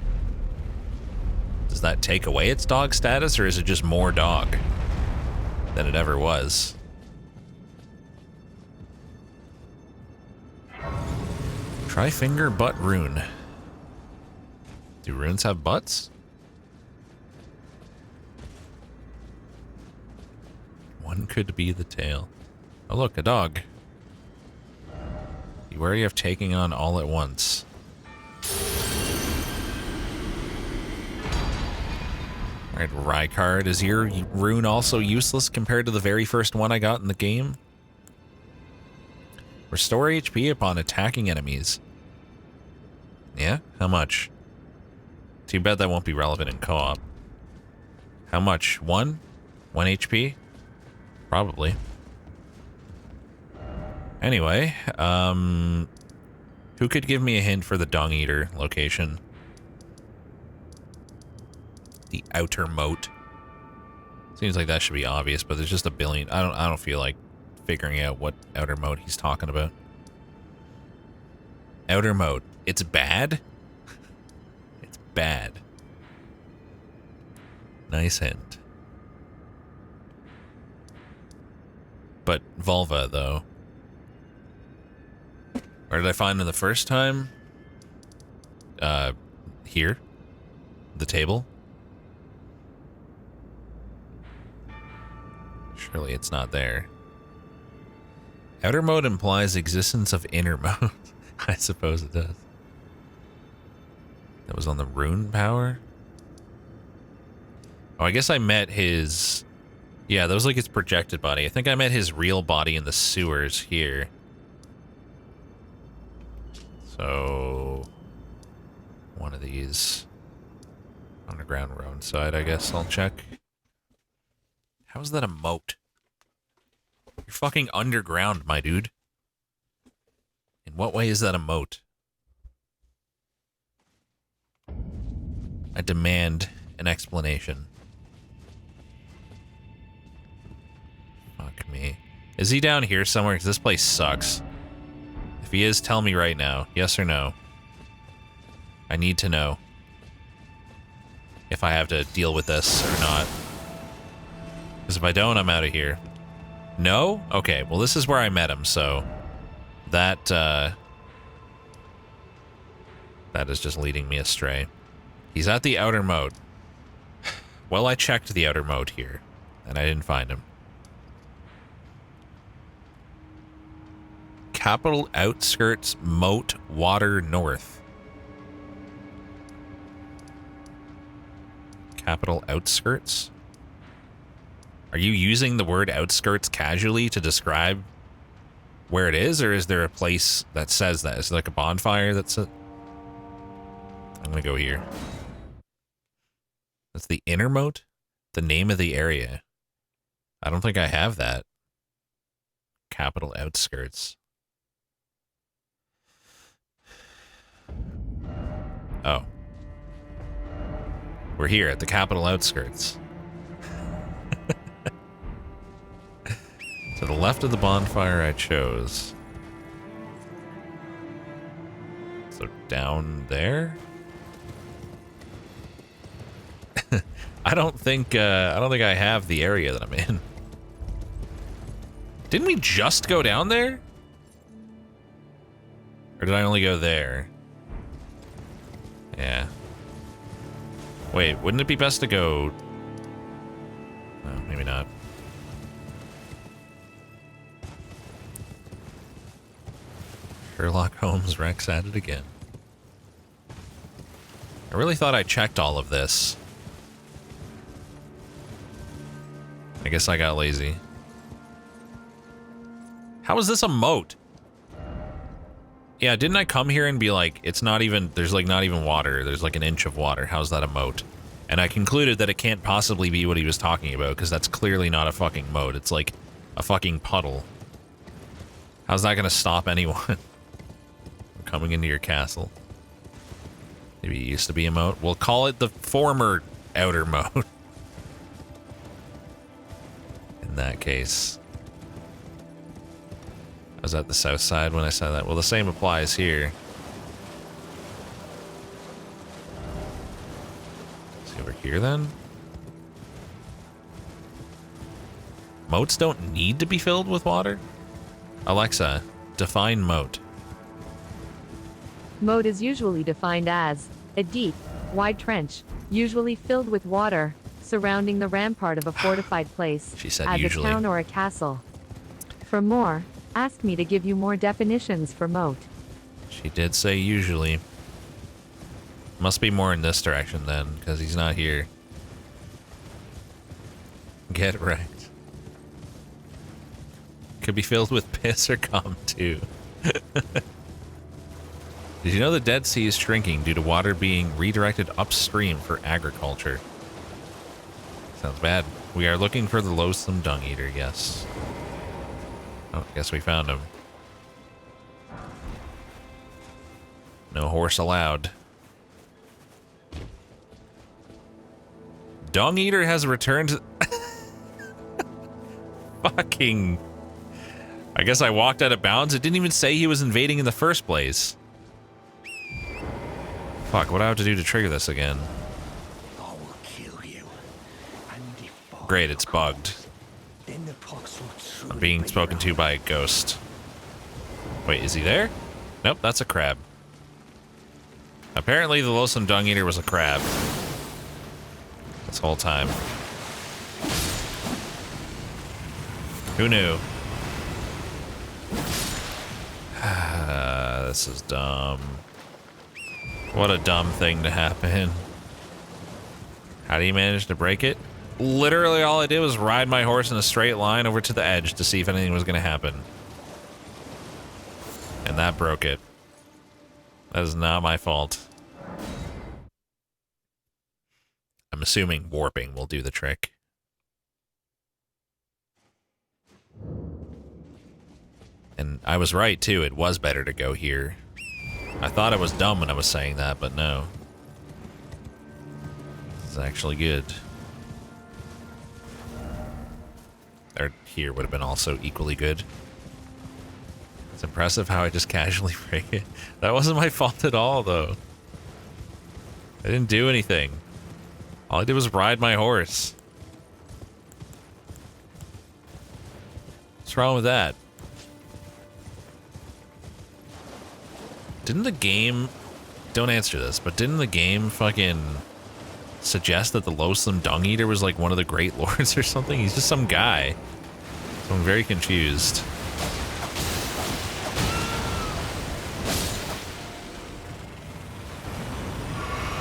Does that take away its dog status, or is it just more dog than it ever was? Try finger butt rune. Do runes have butts? One could be the tail. Oh, look, a dog. Be wary of taking on all at once. Alright, Rykard. Is your rune also useless compared to the very first one I got in the game? Restore HP upon attacking enemies. Yeah? How much? Too bad that won't be relevant in co-op. How much? 1? 1 HP? Probably. Anyway, who could give me a hint for the Dung Eater location? The outer moat. Seems like that should be obvious, but there's just a billion. I don't feel like figuring out what outer moat he's talking about. Outer moat. It's bad? It's bad. Nice hint. But vulva, though. Where did I find him the first time? Here. The table. Surely it's not there. Outer mode implies existence of inner mode. I suppose it does. That was on the rune power? Oh, I guess I met his... Yeah, that was like his projected body. I think I met his real body in the sewers here. So... one of these. Underground roadside, I guess I'll check. How is that a moat? You're fucking underground, my dude. In what way is that a moat? I demand an explanation. Fuck me. Is he down here somewhere? Because this place sucks. If he is, tell me right now. Yes or no? I need to know. If I have to deal with this or not. Because if I don't, I'm out of here. No? Okay, well this is where I met him, so... That is just leading me astray. He's at the outer moat. Well, I checked the outer moat here, and I didn't find him. Capital outskirts, moat, water, north. Capital outskirts? Are you using the word outskirts casually to describe where it is, or is there a place that says that? Is it like a bonfire that's a... I'm gonna go here. That's the inner moat? The name of the area. I don't think I have that. Capital outskirts. Oh. We're here at the capital outskirts. To the left of the bonfire I chose. So down there? I don't think I have the area that I'm in. Didn't we just go down there? Or did I only go there? Yeah. Wait, wouldn't it be best to go... No, maybe not. Sherlock Holmes Rex at it again. I really thought I checked all of this. I guess I got lazy. How is this a moat? Yeah, didn't I come here and be like, it's not even, there's like not even water. There's like an inch of water. How's that a moat? And I concluded that it can't possibly be what he was talking about, because that's clearly not a fucking moat. It's like a fucking puddle. How's that gonna stop anyone from coming into your castle? Maybe it used to be a moat. We'll call it the former outer moat. In that case. I was at the south side when I said that. Well, the same applies here. See over here then? Moats don't need to be filled with water? Alexa, define moat. Moat is usually defined as a deep, wide trench, usually filled with water, surrounding the rampart of a fortified place, She said as usually. a town or a castle. For more, ask me to give you more definitions for moat. She did say usually. Must be more in this direction then, because he's not here. Get wrecked. Could be filled with piss or cum too. Did you know the Dead Sea is shrinking due to water being redirected upstream for agriculture? Sounds bad. We are looking for the loathsome Dung Eater, yes. Oh, guess we found him. No horse allowed. Dung Eater has returned. Fucking. I guess I walked out of bounds. It didn't even say he was invading in the first place. Fuck, what do I have to do to trigger this again? I will kill you. Great, it's bugged. I'm being spoken to by a ghost. Wait, is he there? Nope, that's a crab. Apparently the loathsome Dung Eater was a crab. This whole time. Who knew? This is dumb. What a dumb thing to happen. How do you manage to break it? Literally all I did was ride my horse in a straight line over to the edge to see if anything was going to happen. And that broke it. That is not my fault. I'm assuming warping will do the trick. And I was right too, it was better to go here. I thought I was dumb when I was saying that, but no. This is actually good. Or here would have been also equally good. It's impressive how I just casually break it. That wasn't my fault at all, though. I didn't do anything. All I did was ride my horse. What's wrong with that? Didn't the game... Don't answer this, but didn't the game fucking suggest that the loathsome Dung Eater was like one of the Great Lords or something? He's just some guy. So I'm very confused.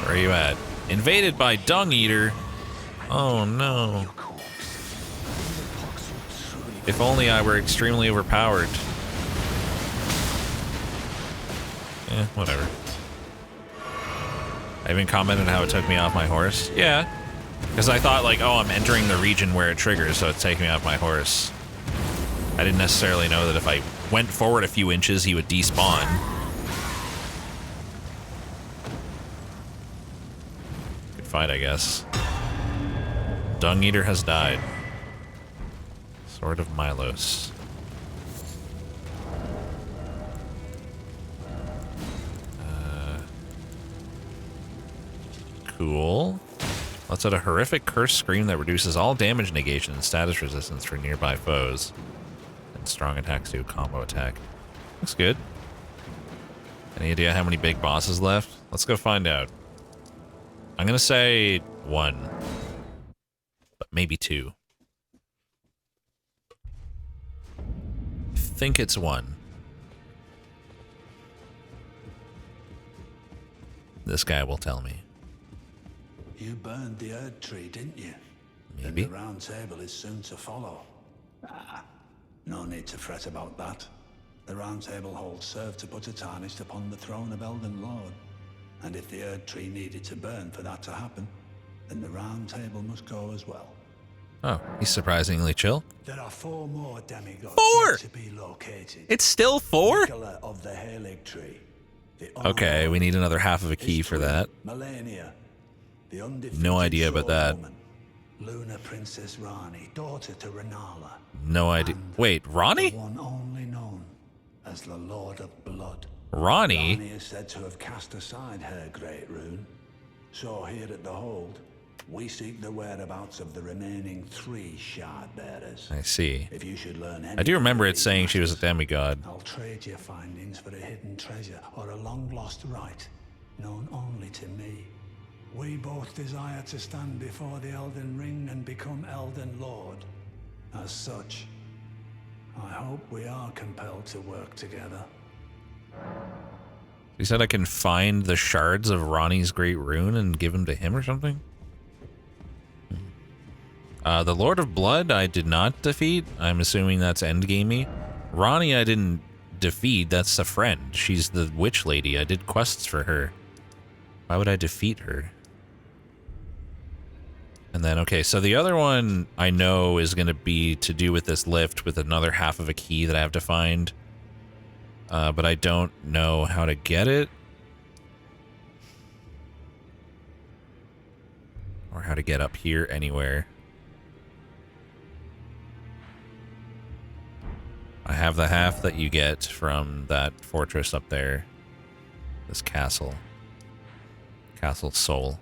Where are you at? Invaded by Dung Eater. Oh no. If only I were extremely overpowered. Eh, whatever. I even commented how it took me off my horse. Yeah. Because I thought like, oh, I'm entering the region where it triggers, so it's taking me off my horse. I didn't necessarily know that if I went forward a few inches, he would despawn. Good fight, I guess. Dung Eater has died. Sword of Milos. Cool. Let's add a horrific curse scream that reduces all damage negation and status resistance for nearby foes. And strong attacks do a combo attack. Looks good. Any idea how many big bosses left? Let's go find out. I'm gonna say 1. But maybe 2. I think it's 1. This guy will tell me. You burned the Erdtree, didn't you? Maybe. Then the round table is soon to follow. Ah, no need to fret about that. The round table holds serve to put a tarnish upon the throne of Elden Lord. And if the Erdtree needed to burn for that to happen, then the round table must go as well. Oh, he's surprisingly chill. There are 4 more demigods 4? yet to be located. It's still 4? Nicola of the Halig-tree. Okay, we need another half of a key for that. Melania. No idea about that. Luna Princess Ranni, daughter to Renala. No idea. Wait, Ranni? The one only known as the Lord of Blood. Ranni? Ranni is said to have cast aside her great rune. So here at the Hold, we seek the whereabouts of the remaining 3 shard bearers. I see. If you should learn I do remember it saying she was a demigod. I'll trade your findings for a hidden treasure or a long-lost right, known only to me. We both desire to stand before the Elden Ring and become Elden Lord. As such, I hope we are compelled to work together. You said I can find the shards of Ranni's Great Rune and give them to him or something? The Lord of Blood I did not defeat. I'm assuming that's endgamey. Ranni I didn't defeat. That's a friend. She's the witch lady. I did quests for her. Why would I defeat her? And then, okay, so the other one I know is going to be to do with this lift with another half of a key that I have to find. But I don't know how to get it. Or how to get up here anywhere. I have the half that you get from that fortress up there. This castle. Castle Soul.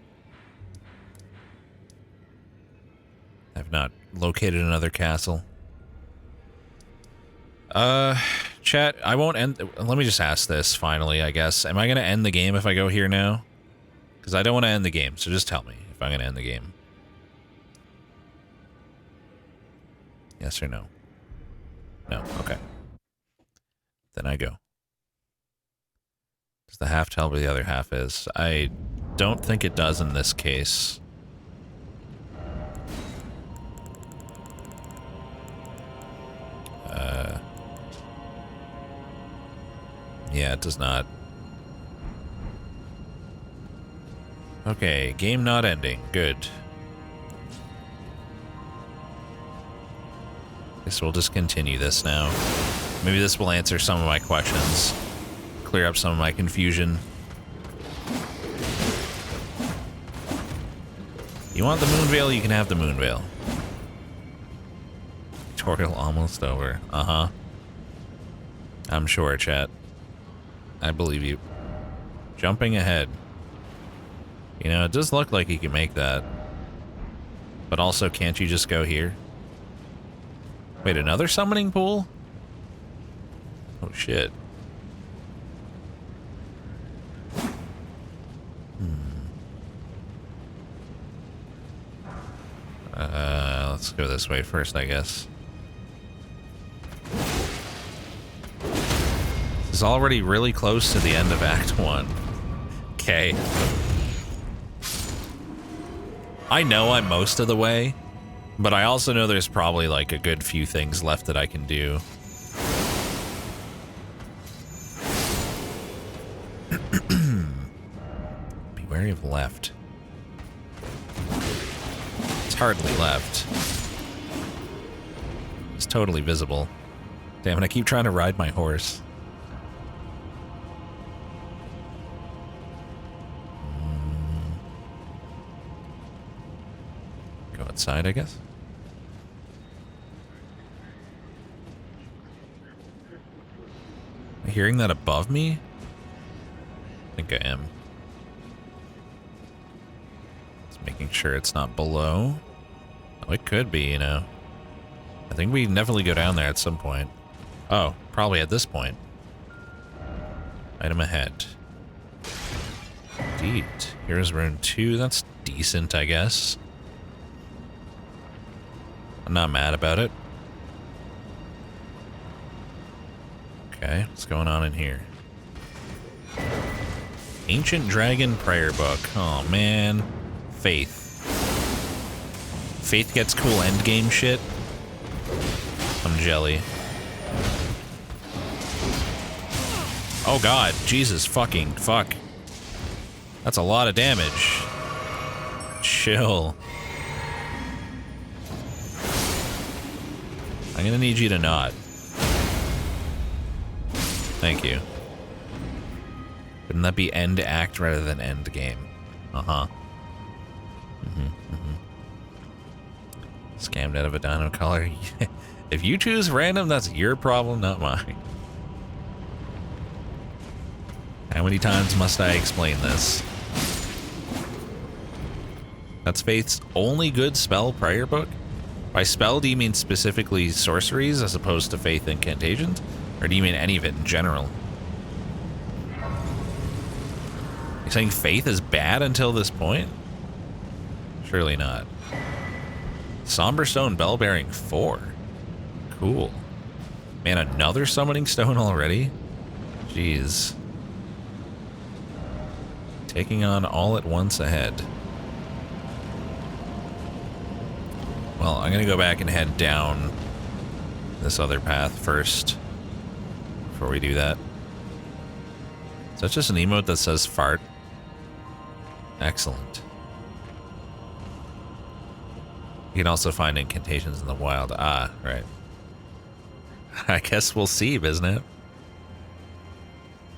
I've not located another castle. Chat, I won't end... Let me just ask this, finally, I guess. Am I going to end the game if I go here now? Because I don't want to end the game, so just tell me if I'm going to end the game. Yes or no? No, okay. Then I go. Does the half tell where the other half is? I don't think it does in this case. Yeah, it does not. Okay, game not ending. Good. Guess we'll just continue this now. Maybe this will answer some of my questions. Clear up some of my confusion. You want the moon veil? You can have the moon veil. Tutorial almost over. Uh-huh. I'm sure, chat. I believe you. Jumping ahead. You know, it does look like you can make that. But also, can't you just go here? Wait, another summoning pool? Oh, shit. Let's go this way first, I guess. This is already really close to the end of Act 1. Okay. I know I'm most of the way, but I also know there's probably like a good few things left that I can do. Be wary of left. It's hardly left. It's totally visible. Damn it, I keep trying to ride my horse. Go outside, I guess. Am I hearing that above me? I think I am. Just making sure it's not below. Oh, it could be, you know. I think we can definitely go down there at some point. Oh, probably at this point. Item ahead. Indeed. Here's rune 2. That's decent, I guess. I'm not mad about it. Okay, what's going on in here? Ancient Dragon Prayer Book. Oh, man. Faith. Faith gets cool endgame shit. I'm jelly. Oh, God. Jesus fucking fuck. That's a lot of damage. Chill. I'm gonna need you to not. Thank you. Wouldn't that be end act rather than end game? Uh-huh. Scammed out of a dino color. If you choose random, that's your problem, not mine. How many times must I explain this? That's Faith's only good spell prayer book? By spell, do you mean specifically sorceries as opposed to Faith incantations? Or do you mean any of it in general? You're saying Faith is bad until this point? Surely not. Somber Stone Bell Bearing 4. Cool. Man, another summoning stone already? Jeez. Taking on all at once ahead. Well, I'm gonna go back and head down this other path first before we do that. Is that just an emote that says fart? Excellent. You can also find incantations in the wild. Ah, right. I guess we'll see, isn't it?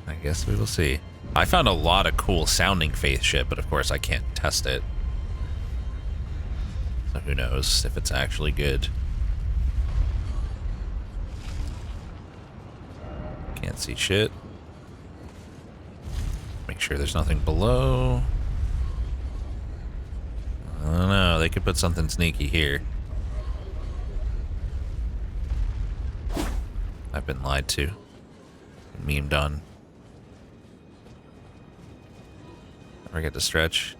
I guess we will see. I found a lot of cool sounding faith shit, but of course I can't test it. So who knows if it's actually good. Can't see shit. Make sure there's nothing below. I don't know, they could put something sneaky here. I've been lied to. Memed on. Never get to stretch.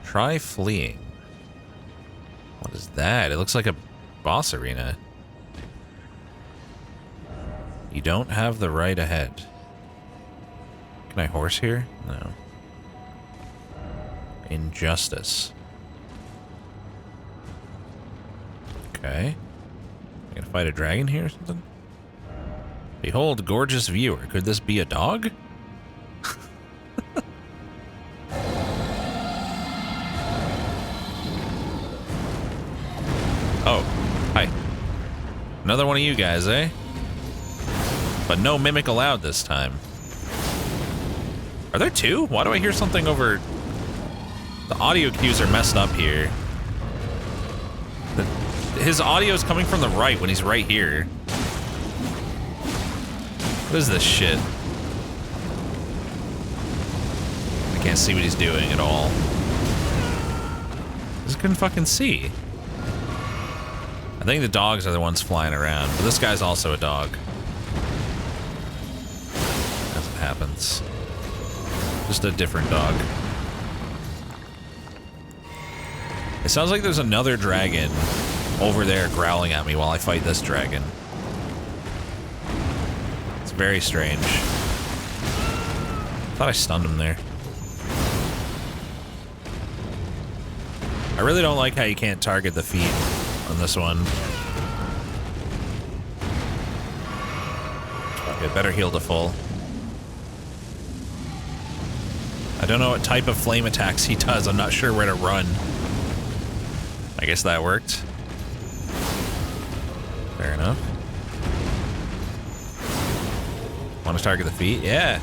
Try fleeing. What is that? It looks like a boss arena. You don't have the right ahead. Can I horse here? No. Injustice. Okay. I gotta fight a dragon here or something? Behold, gorgeous viewer. Could this be a dog? Oh, hi. Another one of you guys, eh? But no mimic allowed this time. Are there two? Why do I hear something over... The audio cues are messed up here. His audio is coming from the right when he's right here. What is this shit? I can't see what he's doing at all. I just couldn't fucking see. I think the dogs are the ones flying around, but this guy's also a dog. As it happens. Just a different dog. It sounds like there's another dragon over there growling at me while I fight this dragon. It's very strange. Thought I stunned him there. I really don't like how you can't target the feet on this one. Okay, better heal to full. I don't know what type of flame attacks he does. I'm not sure where to run. I guess that worked. Fair enough. Want to target the feet? Yeah.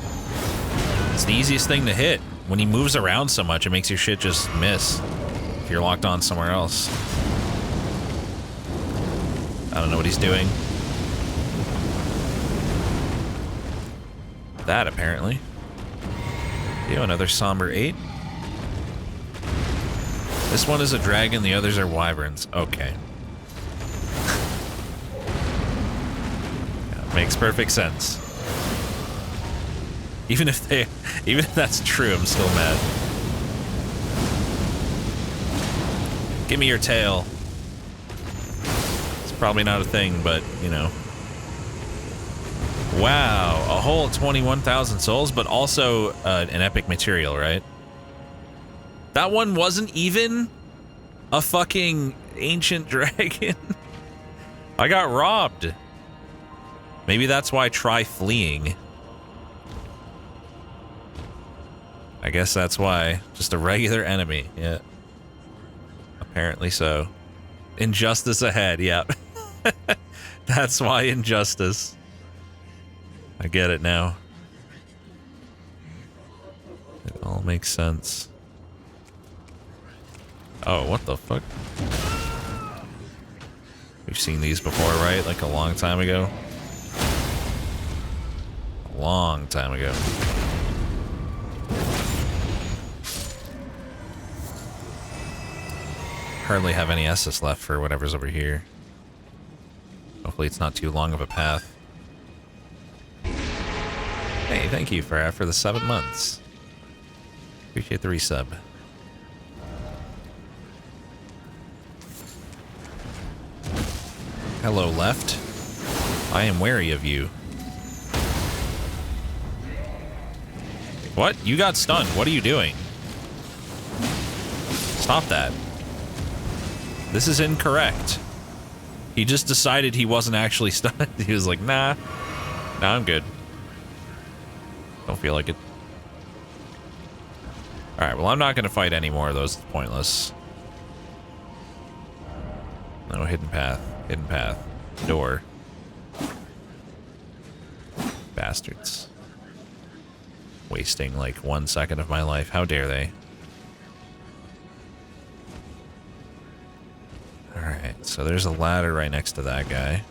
It's the easiest thing to hit. When he moves around so much, it makes your shit just miss. If you're locked on somewhere else. I don't know what he's doing. That, apparently. Yo, another somber 8. This one is a dragon, the others are wyverns. Okay. Yeah, makes perfect sense. Even if that's true, I'm still mad. Give me your tail. It's probably not a thing, but, you know. Wow, a whole 21,000 souls, but also an epic material, right? That one wasn't even a fucking ancient dragon. I got robbed. Maybe that's why I try fleeing. I guess that's why. Just a regular enemy, yeah. Apparently so. Injustice ahead, yeah. That's why injustice. I get it now. It all makes sense. Oh, what the fuck? We've seen these before, right? Like a long time ago? A long time ago. Hardly have any Estus left for whatever's over here. Hopefully it's not too long of a path. Hey, thank you for the 7 months. Appreciate the resub. Hello, left. I am wary of you. What? You got stunned. What are you doing? Stop that. This is incorrect. He just decided he wasn't actually stunned. He was like, nah. Nah, I'm good. Don't feel like it. Alright, well, I'm not going to fight any more of those. It's pointless. No, hidden path. Hidden path. Door. Bastards. Wasting like 1 second of my life. How dare they? Alright, so there's a ladder right next to that guy.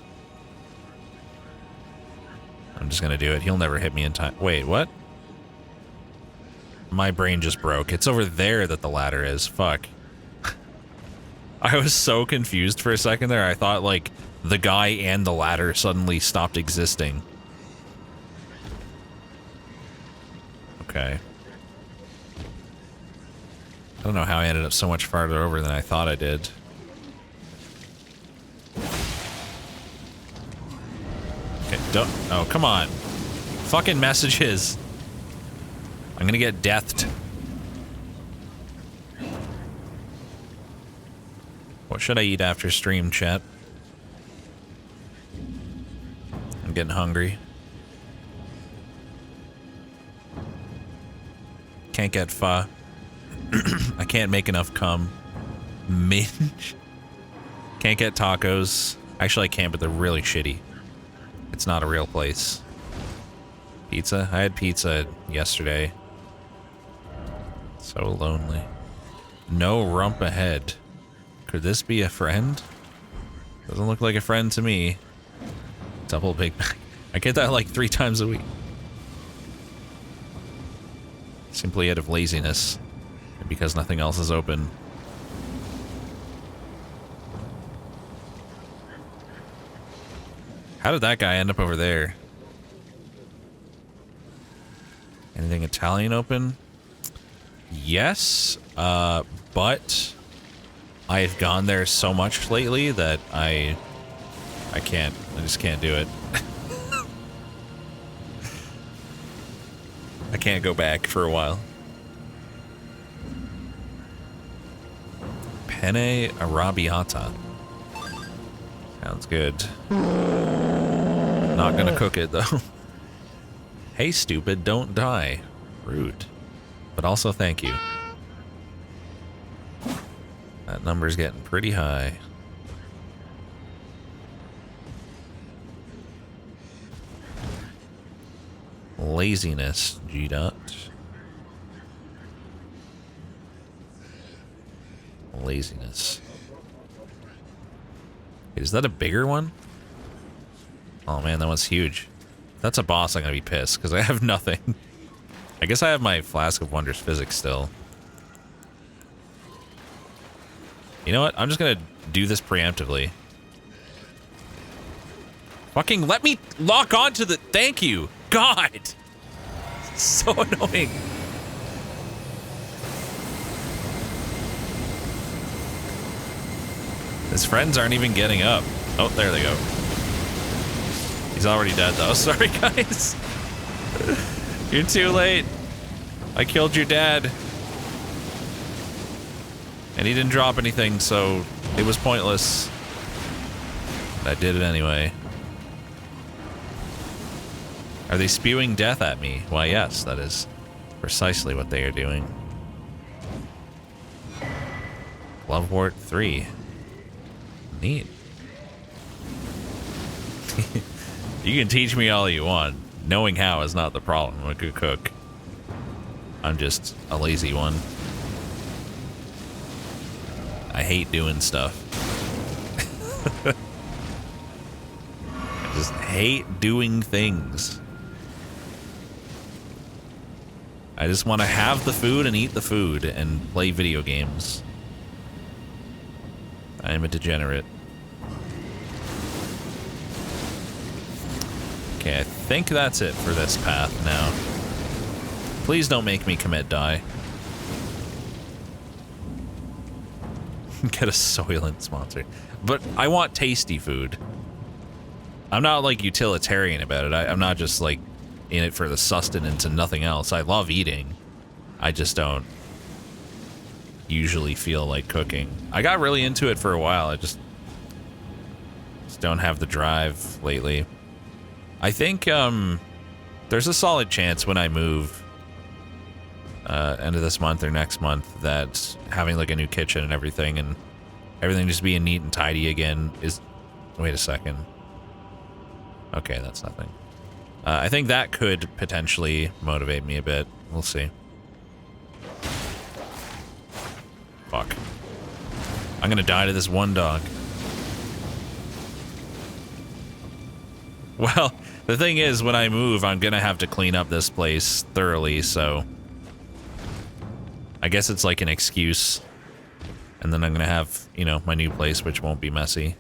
I'm just gonna do it. He'll never hit me in time. Wait, what? My brain just broke. It's over there that the ladder is. Fuck. I was so confused for a second there. I thought, like, the guy and the ladder suddenly stopped existing. Okay. I don't know how I ended up so much farther over than I thought I did. Okay, don't. Oh, come on. Fucking messages. I'm gonna get deathed. What should I eat after stream, chat? I'm getting hungry. Can't get pho. I can't make enough cum. Minge. Can't get tacos. Actually, I can, but they're really shitty. It's not a real place. Pizza? I had pizza yesterday. So lonely. No rump ahead. Could this be a friend? Doesn't look like a friend to me. Double Big Mac. I get that like 3 times a week. Simply out of laziness. And because nothing else is open. How did that guy end up over there? Anything Italian open? Yes, but I've gone there so much lately that I just can't do it. I can't go back for a while. Penne arrabbiata. Sounds good. Not gonna cook it though. Hey stupid, don't die. Rude. But also thank you. That number's getting pretty high. Laziness, G dot. Laziness. Is that a bigger one? Oh man, that one's huge. If that's a boss, I'm gonna be pissed because I have nothing. I guess I have my Flask of Wondrous Physics still. You know what? I'm just gonna do this preemptively. Fucking let me lock onto the... Thank you! God! So annoying. His friends aren't even getting up. Oh, there they go. He's already dead though. Sorry, guys. You're too late. I killed your dad. And he didn't drop anything, so it was pointless. But I did it anyway. Are they spewing death at me? Why, yes, that is precisely what they are doing. Glovewort 3. Neat. You can teach me all you want. Knowing how is not the problem. I'm a good cook. I'm just a lazy one. I hate doing stuff. I just hate doing things. I just want to have the food and eat the food and play video games. I am a degenerate. Okay, I think that's it for this path now. Please don't make me commit die. Get a Soylent sponsor. But I want tasty food. I'm not like utilitarian about it. I'm not just like in it for the sustenance and nothing else. I love eating. I just don't usually feel like cooking. I got really into it for a while. I just don't have the drive lately. I think there's a solid chance when I move end of this month or next month that having like a new kitchen and everything just being neat and tidy again is... Wait a second. Okay, that's nothing. I think that could potentially motivate me a bit. We'll see. Fuck. I'm gonna die to this one dog. Well, the thing is, when I move, I'm gonna have to clean up this place thoroughly, so... I guess it's like an excuse. And then I'm gonna have, you know, my new place, which won't be messy.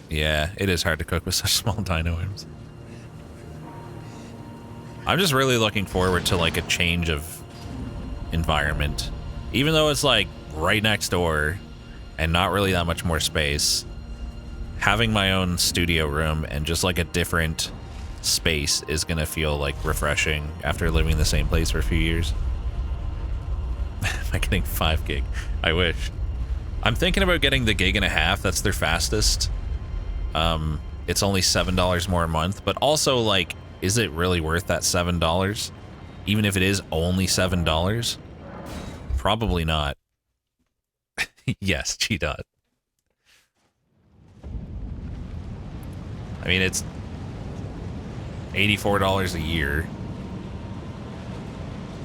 Yeah, it is hard to cook with such small dino arms. I'm just really looking forward to like a change of environment. Even though it's like right next door and not really that much more space, having my own studio room and just like a different space is gonna feel like refreshing after living in the same place for a few years. Am I getting 5 gig? I wish. I'm thinking about getting the 1.5 gig. That's their fastest. It's only $7 more a month, but also like, is it really worth that $7? Even if it is only $7? Probably not. Yes, G-Dot. I mean, it's $84 a year.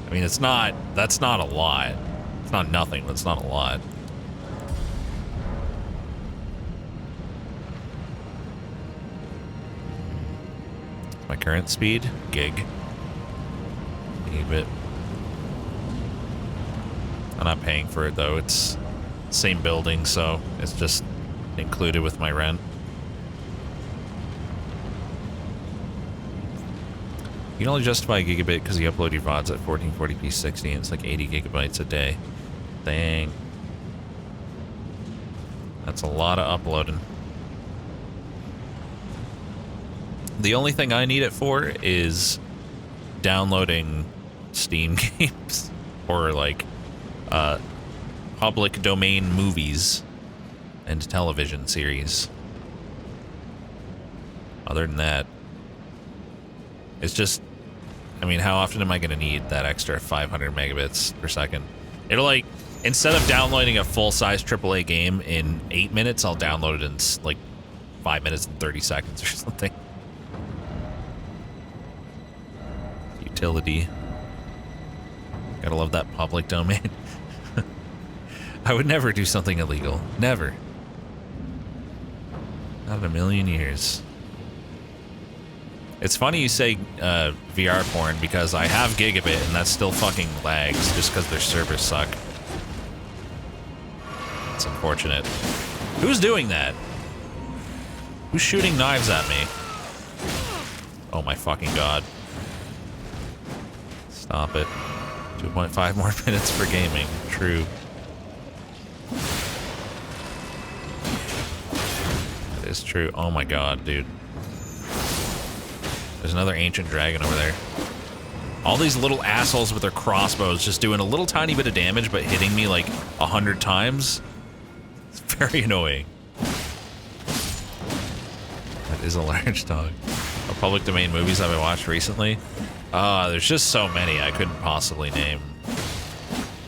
I mean, that's not a lot. It's not nothing, but it's not a lot. My current speed? Gig. Bit. I'm not paying for it though. It's same building, so it's just included with my rent. You can only justify a gigabit because you upload your VODs at 1440p 60 and it's like 80 gigabytes a day. Dang. That's a lot of uploading. The only thing I need it for is downloading Steam games or like public domain movies and television series. Other than that, it's just, I mean, how often am I going to need that extra 500 megabits per second? It'll like, instead of downloading a full-size AAA game in 8 minutes, I'll download it in like 5 minutes and 30 seconds or something. Utility. Gotta love that public domain. I would never do something illegal. Never. Not in a million years. It's funny you say VR porn because I have gigabit and that still fucking lags just because their servers suck. It's unfortunate. Who's doing that? Who's shooting knives at me? Oh my fucking god. Stop it. 2.5 more minutes for gaming. True. That is true. Oh my god, dude. There's another ancient dragon over there. All these little assholes with their crossbows just doing a little tiny bit of damage but hitting me like 100 times. It's very annoying. That is a large dog. What public domain movies have I watched recently? There's just so many I couldn't possibly name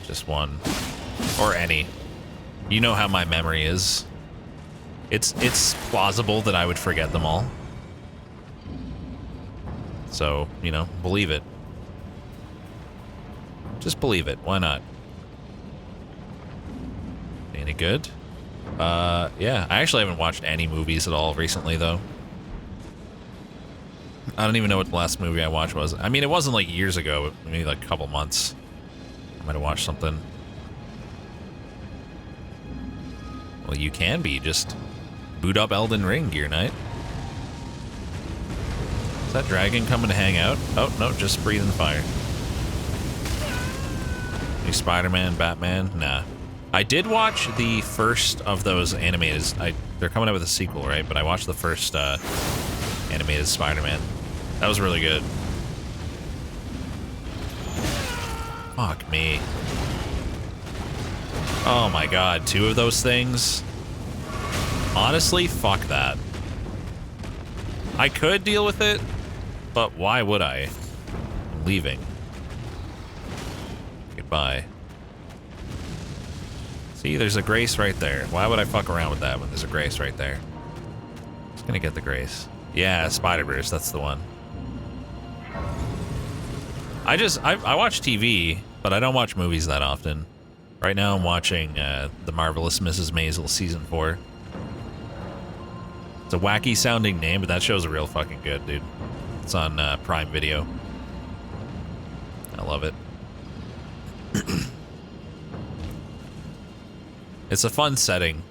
just one. Or any. You know how my memory is. It's plausible that I would forget them all. So, you know, believe it. Just believe it. Why not? Any good? Yeah. I actually haven't watched any movies at all recently, though. I don't even know what the last movie I watched was. I mean, it wasn't like years ago, maybe like a couple months. I might have watched something. Well, you can be. Just boot up Elden Ring, Gear Knight. Is that dragon coming to hang out? Oh, no, just breathing fire. New Spider-Man, Batman? Nah. I did watch the first of those animated. They're coming out with a sequel, right? But I watched the first animated Spider-Man. That was really good. Fuck me. Oh my god, 2 of those things? Honestly, fuck that. I could deal with it, but why would I? I'm leaving. Goodbye. See, there's a grace right there. Why would I fuck around with that when there's a grace right there? Just gonna get the grace. Yeah, Spider-Verse, that's the one. I watch TV, but I don't watch movies that often. Right now I'm watching The Marvelous Mrs. Maisel Season 4. It's a wacky sounding name, but that show's real fucking good, dude. It's on Prime Video. I love it. It's a fun setting.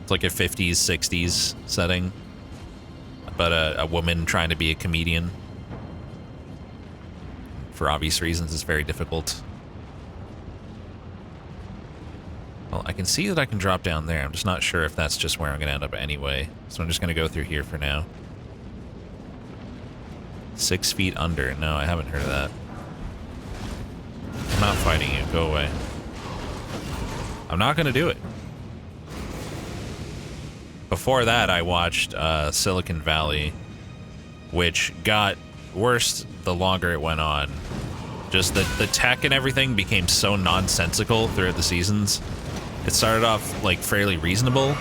It's like a 50s, 60s setting. About a woman trying to be a comedian. For obvious reasons, it's very difficult. Well, I can see that I can drop down there. I'm just not sure if that's just where I'm going to end up anyway. So I'm just going to go through here for now. 6 feet under. No, I haven't heard of that. I'm not fighting you. Go away. I'm not going to do it. Before that, I watched Silicon Valley, which got worse the longer it went on. Just the tech and everything became so nonsensical throughout the seasons. It started off, like, fairly reasonable.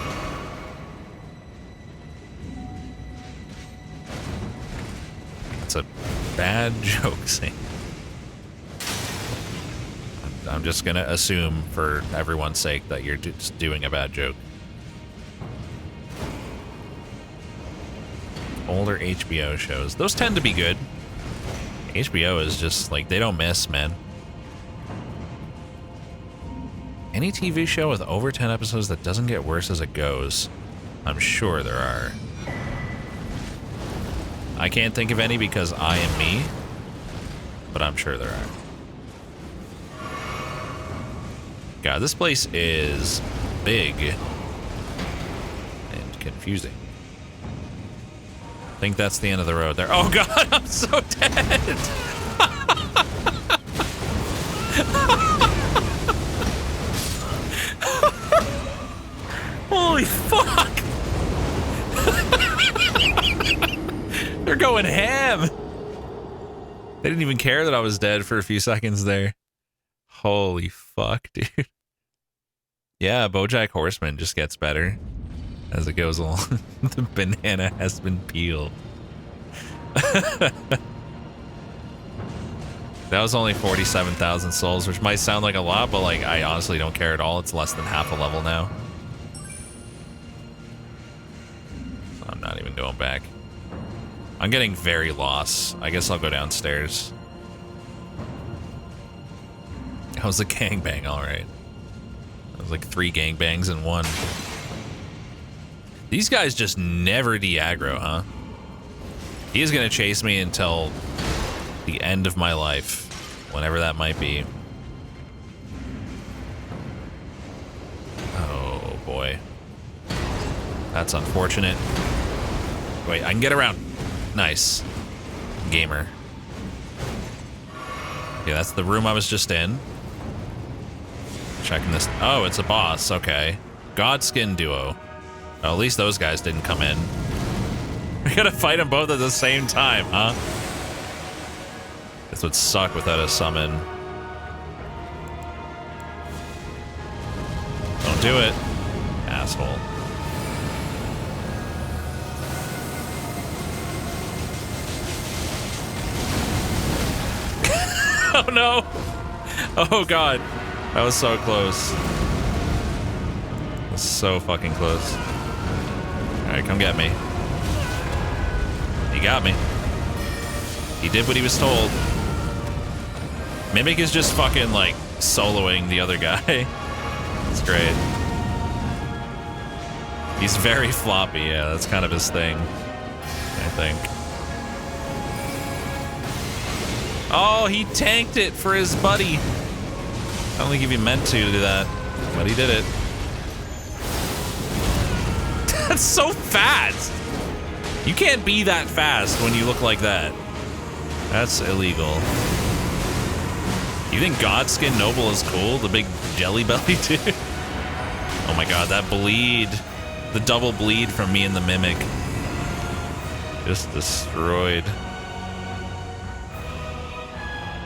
That's a bad joke, Sam. I'm just gonna assume, for everyone's sake, that you're just doing a bad joke. Older HBO shows. Those tend to be good. HBO is just, like, they don't miss, man. Any TV show with over 10 episodes that doesn't get worse as it goes? I'm sure there are. I can't think of any because I am me, but I'm sure there are. God, this place is big and confusing. I think that's the end of the road there. Oh god, I'm so dead! Holy fuck! They're going ham! They didn't even care that I was dead for a few seconds there. Holy fuck, dude. Yeah, BoJack Horseman just gets better as it goes along. The banana has been peeled. That was only 47,000 souls, which might sound like a lot, but like I honestly don't care at all. It's less than half a level now. So I'm not even going back. I'm getting very lost. I guess I'll go downstairs. That was a gangbang, alright. That was like 3 gangbangs in one. These guys just never de-aggro, huh? He is gonna chase me until the end of my life, whenever that might be. Oh boy. That's unfortunate. Wait, I can get around. Nice. Gamer. Yeah, that's the room I was just in. Checking this. Oh, it's a boss. Okay. Godskin duo. Oh, at least those guys didn't come in. We gotta fight them both at the same time, huh? This would suck without a summon. Don't do it, asshole. Oh no! Oh god. That was so close. That was so fucking close. Alright, come get me. He got me. He did what he was told. Mimic is just fucking, like, soloing the other guy. It's great. He's very floppy, yeah, that's kind of his thing, I think. Oh, he tanked it for his buddy. I don't think he even meant to do that. But he did it. That's so fast! You can't be that fast when you look like that. That's illegal. You think Godskin Noble is cool? The big jelly belly dude? Oh my god, that bleed. The double bleed from me and the Mimic. Just destroyed.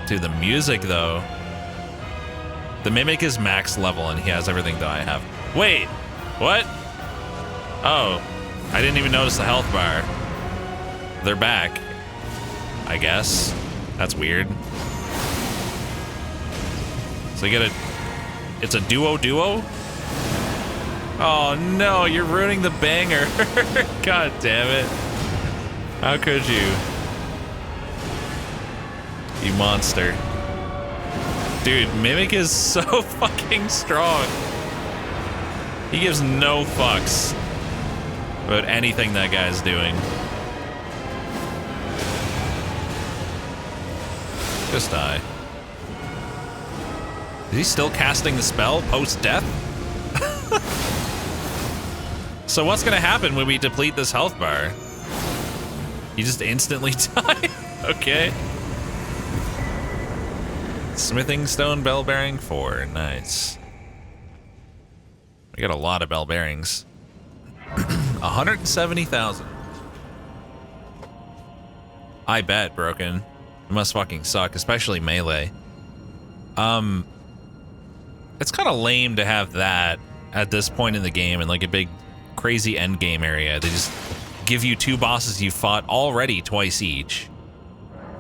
Dude, the music though. The Mimic is max level and he has everything that I have. Wait, what? Oh, I didn't even notice the health bar. They're back, I guess. That's weird. So you get it's a duo? Oh no, you're ruining the banger. God damn it. How could you? You monster. Dude, Mimic is so fucking strong. He gives no fucks about anything that guy's doing. Just die. Is he still casting the spell post-death? So what's gonna happen when we deplete this health bar? You just instantly die? Okay. Smithing stone bell bearing 4. Nice. We got a lot of bell bearings. 170,000. I bet, Broken. It must fucking suck, especially melee. It's kind of lame to have that at this point in the game in like a big crazy end game area. They just give you 2 bosses you fought already twice each,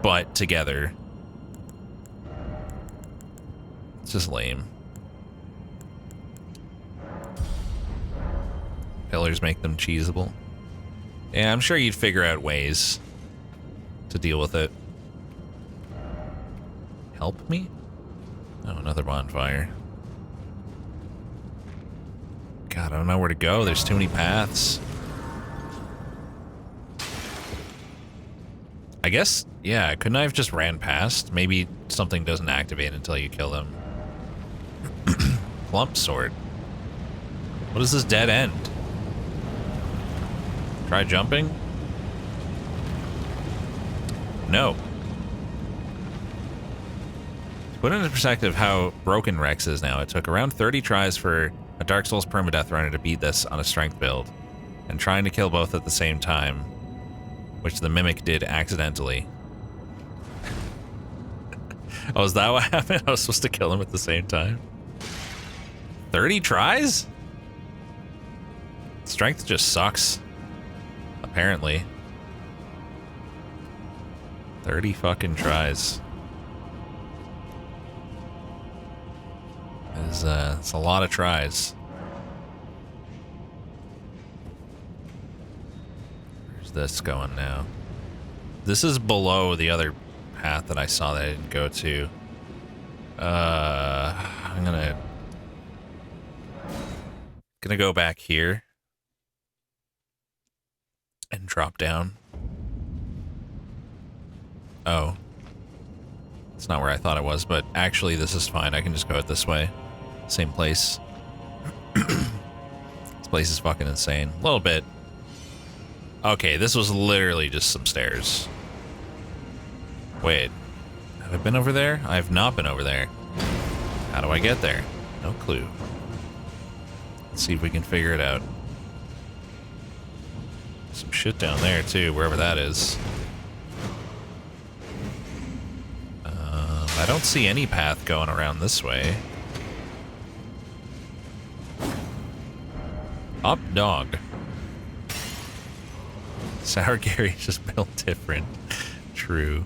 but together. It's just lame. Pillars make them cheesable. Yeah, I'm sure you'd figure out ways to deal with it. Help me? Oh, another bonfire. God, I don't know where to go. There's too many paths. I guess, yeah, couldn't I have just ran past? Maybe something doesn't activate until you kill them. Plump sword. What is this dead end? Try jumping? No. To put into perspective how broken Rex is now, it took around 30 tries for a Dark Souls permadeath runner to beat this on a strength build, and trying to kill both at the same time, which the Mimic did accidentally. Oh, is that what happened? I was supposed to kill him at the same time? 30 tries? Strength just sucks. Apparently. 30 fucking tries. It's a lot of tries. Where's this going now? This is below the other path that I saw that I didn't go to. I'm gonna go back here and drop down. Oh. It's not where I thought it was, but actually this is fine. I can just go it this way. Same place. This place is fucking insane. A little bit. Okay, this was literally just some stairs. Wait. Have I been over there? I have not been over there. How do I get there? No clue. Let's see if we can figure it out. Some shit down there too, wherever that is. I don't see any path going around this way. Up dog. Sour Gary just built different. True.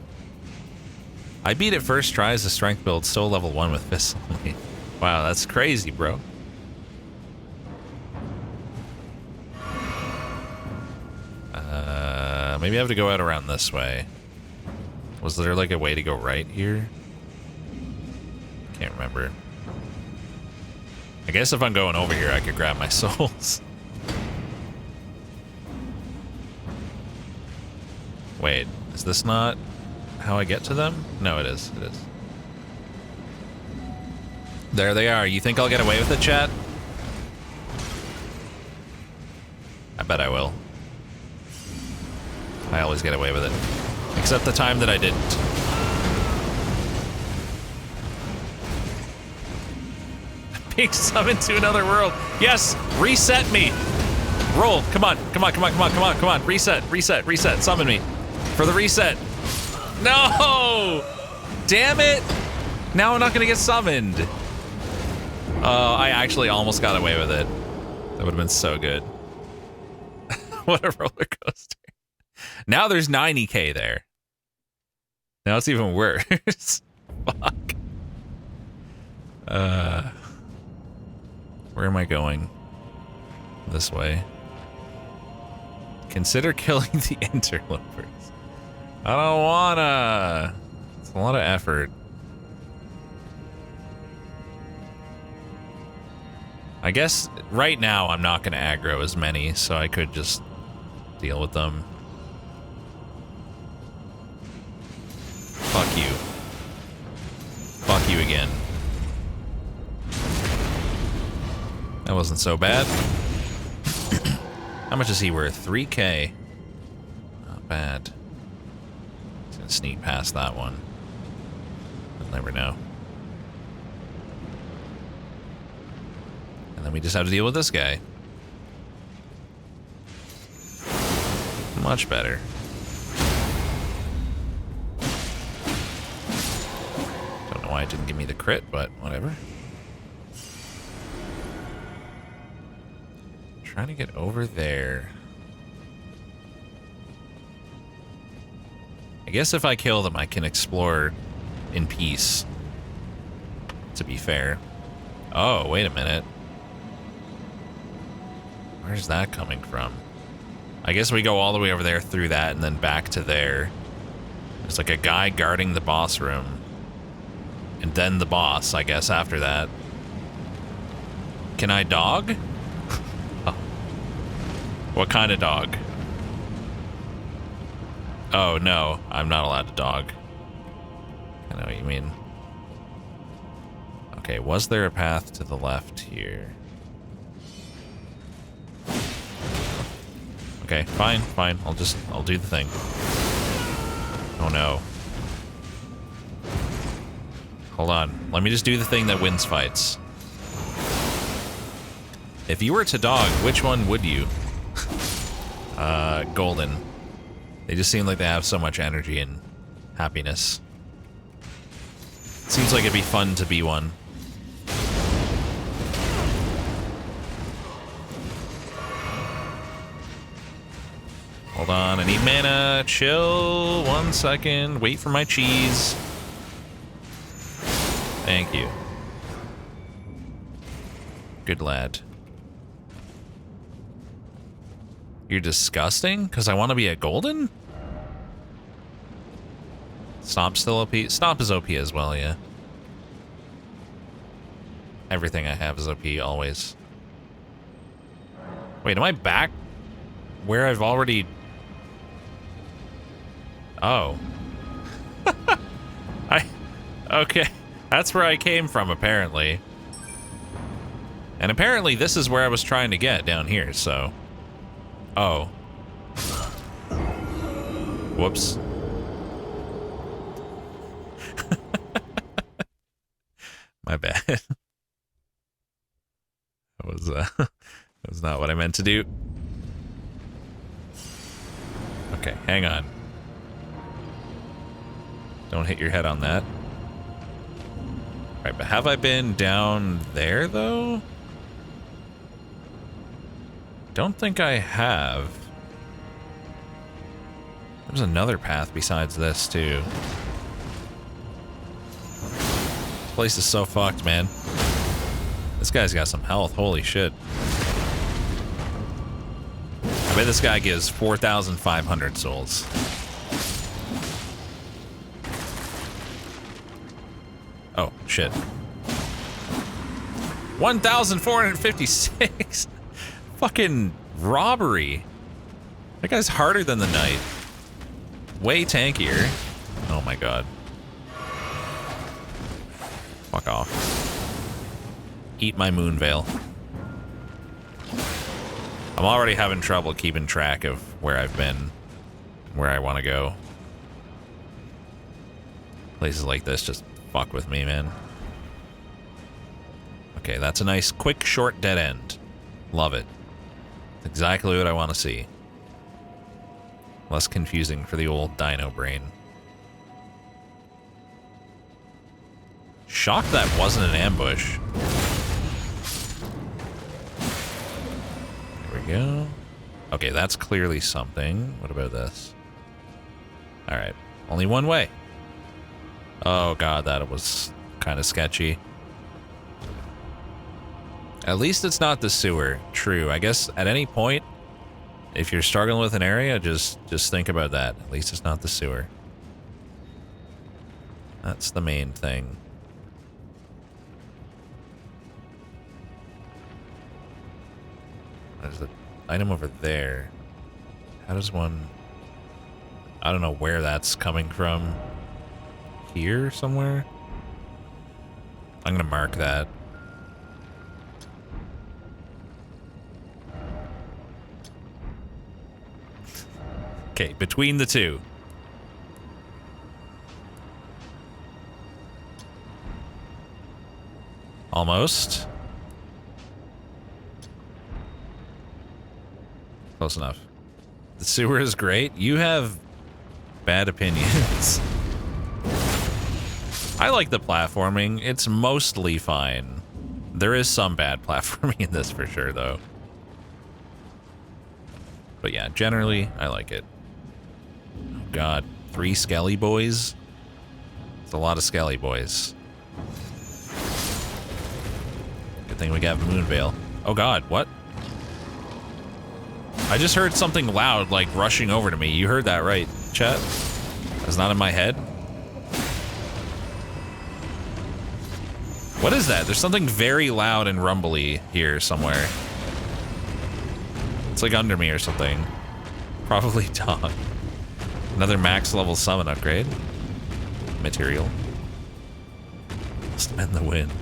I beat it first try as a strength build, still level 1 with fists only. Wow, that's crazy, bro. Maybe I have to go out around this way. Was there like a way to go right here? Can't remember. I guess if I'm going over here, I could grab my souls. Wait, is this not how I get to them? No, it is. It is. There they are. You think I'll get away with it, chat? I bet I will. I always get away with it. Except the time that I didn't. Being summoned to another world. Yes! Reset me! Roll. Come on. Come on, come on, come on, come on, come on. Reset, reset, reset. Summon me. For the reset. No! Damn it! Now I'm not gonna get summoned. Oh, I actually almost got away with it. That would have been so good. What a roller coaster. Now there's 90k there. Now it's even worse. Fuck. Where am I going? This way. Consider killing the interlopers. I don't wanna. It's a lot of effort. I guess right now I'm not gonna aggro as many, so I could just deal with them. Fuck you. Fuck you again. That wasn't so bad. How much is he worth? 3k. Not bad. He's gonna sneak past that one. I'll never know. And then we just have to deal with this guy. Much better. Don't know why it didn't give me the crit, but whatever. Trying to get over there. I guess if I kill them, I can explore in peace. To be fair. Oh, wait a minute. Where's that coming from? I guess we go all the way over there through that and then back to there. There's like a guy guarding the boss room. And then the boss, I guess, after that. Can I dog? What kind of dog? Oh, no. I'm not allowed to dog. I know what you mean. Okay, was there a path to the left here? Okay, fine, fine. I'll do the thing. Oh, no. Hold on. Let me just do the thing that wins fights. If you were to dog, which one would you? Golden. They just seem like they have so much energy and happiness. Seems like it'd be fun to be one. Hold on, I need mana. Chill 1 second. Wait for my cheese. Thank you. Good lad. You're disgusting? Because I want to be a golden? Stomp's still OP? Stomp is OP as well, yeah. Everything I have is OP, always. Wait, am I back where I've already... Oh. Okay. That's where I came from, apparently. And apparently this is where I was trying to get down here, so... Oh. Whoops. My bad. That was not what I meant to do. Okay, hang on. Don't hit your head on that. Alright, but have I been down there, though? Don't think I have. There's another path besides this, too. This place is so fucked, man. This guy's got some health. Holy shit. I bet this guy gives 4,500 souls. Oh, shit. 1,456! Fucking robbery. That guy's harder than the knight. Way tankier. Oh my god. Fuck off. Eat my moon veil. I'm already having trouble keeping track of where I've been, where I want to go. Places like this just fuck with me, man. Okay, that's a nice, quick, short dead end. Love it. That's exactly what I want to see. Less confusing for the old dino brain. Shocked that wasn't an ambush. There we go. Okay, that's clearly something. What about this? Alright, only one way. Oh god, that was kind of sketchy. At least it's not the sewer. True. I guess at any point, if you're struggling with an area, just think about that. At least it's not the sewer. That's the main thing. There's the item over there. How does one... I don't know where that's coming from. Here somewhere? I'm gonna mark that. Okay, between the two. Almost. Close enough. The sewer is great. You have bad opinions. I like the platforming. It's mostly fine. There is some bad platforming in this for sure, though. But yeah, generally, I like it. Oh god, 3 Skelly boys? It's a lot of Skelly boys. Good thing we got Moonveil. Oh god, what? I just heard something loud, like, rushing over to me. You heard that right, chat? That's not in my head. What is that? There's something very loud and rumbly here somewhere. It's like under me or something. Probably dog. Another max level summon upgrade. Material. Must mend the wind.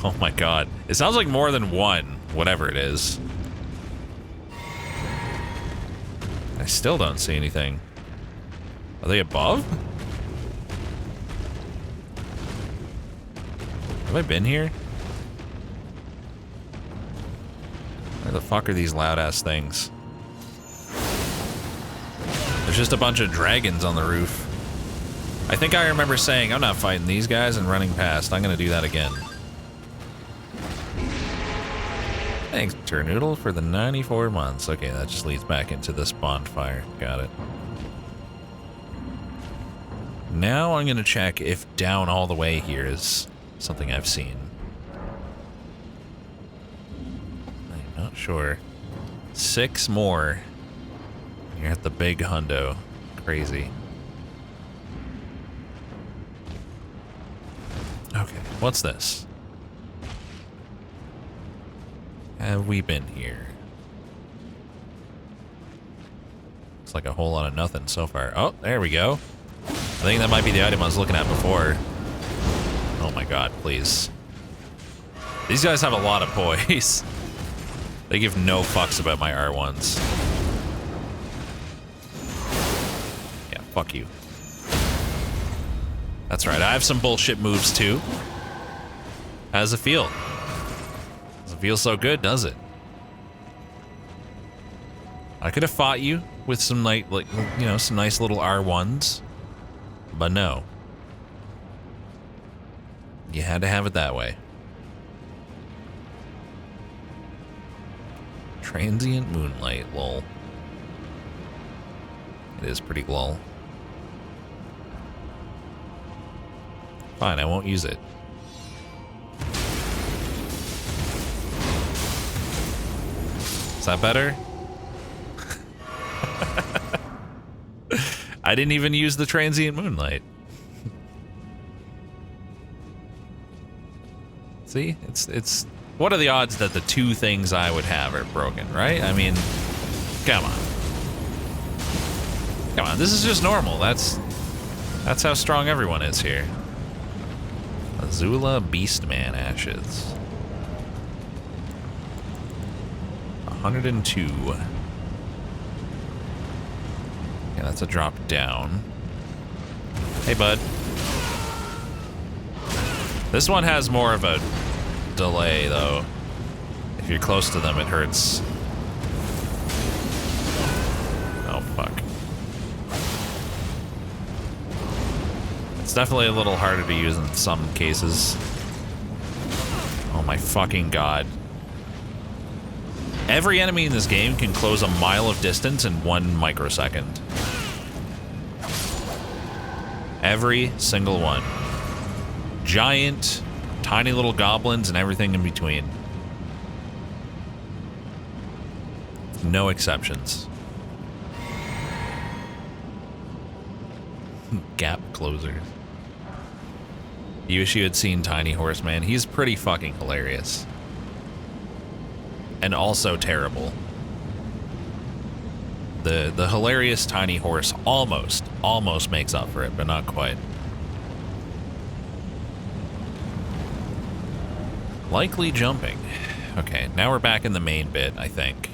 Oh my god. It sounds like more than one, whatever it is. I still don't see anything. Are they above? Have I been here? Where the fuck are these loud ass things? There's just a bunch of dragons on the roof. I think I remember saying, I'm not fighting these guys and running past. I'm gonna do that again. Thanks, Turnoodle, for the 94 months. Okay, that just leads back into this bonfire. Got it. Now I'm gonna check if down all the way here is something I've seen. I'm not sure. 6 more. You're at the big hundo. Crazy. Okay, what's this? Have we been here? Looks like a whole lot of nothing so far. Oh, there we go. I think that might be the item I was looking at before. Oh my god, please. These guys have a lot of poise. They give no fucks about my R1s. Yeah, fuck you. That's right, I have some bullshit moves too. How does it feel? Doesn't feel so good, does it? I could have fought you with some like you know, some nice little R1s, but no. You had to have it that way. Transient Moonlight, lol. It is pretty lol. Fine, I won't use it. Is that better? I didn't even use the Transient Moonlight. See? It's what are the odds that the 2 things I would have are broken, right? I mean, come on. Come on, this is just normal. That's how strong everyone is here. Azula Beastman Ashes. 102. Yeah, that's a drop down. Hey, bud. This one has more of a delay, though. If you're close to them, it hurts. Oh, fuck. It's definitely a little harder to use in some cases. Oh my fucking god. Every enemy in this game can close a mile of distance in 1 microsecond. Every single one. Giant, tiny little goblins, and everything in between. No exceptions. Gap closers. You wish you had seen Tiny Horse, man. He's pretty fucking hilarious. And also terrible. The hilarious Tiny Horse almost makes up for it, but not quite. Likely jumping. Okay, now we're back in the main bit, I think.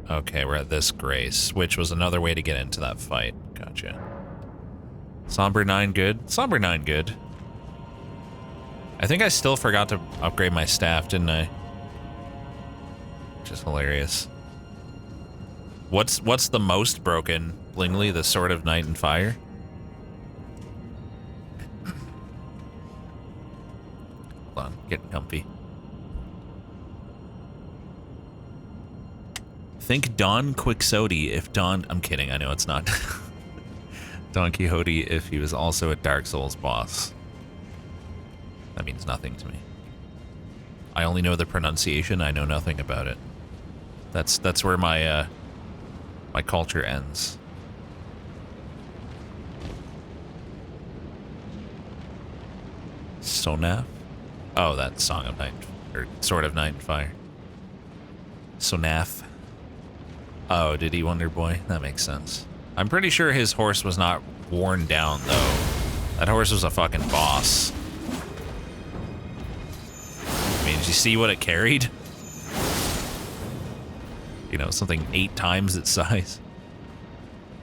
Okay, we're at this Grace, which was another way to get into that fight. Gotcha. Somber 9 good? Somber 9 good. I think I still forgot to upgrade my staff, didn't I? Which is hilarious. What's the most broken, Blingley? The Sword of Night and Fire? Hold on, getting comfy. Think Don Quixote if Don... I'm kidding, I know it's not. Don Quixote if he was also a Dark Souls boss. That means nothing to me. I only know the pronunciation, I know nothing about it. That's where my my culture ends. Sonaf? Oh, that's Song of Night, or Sword of Night and Fire. Sonaf. Oh, did he, Wonder Boy? That makes sense. I'm pretty sure his horse was not worn down, though. That horse was a fucking boss. I mean, did you see what it carried? You know, something 8 times its size.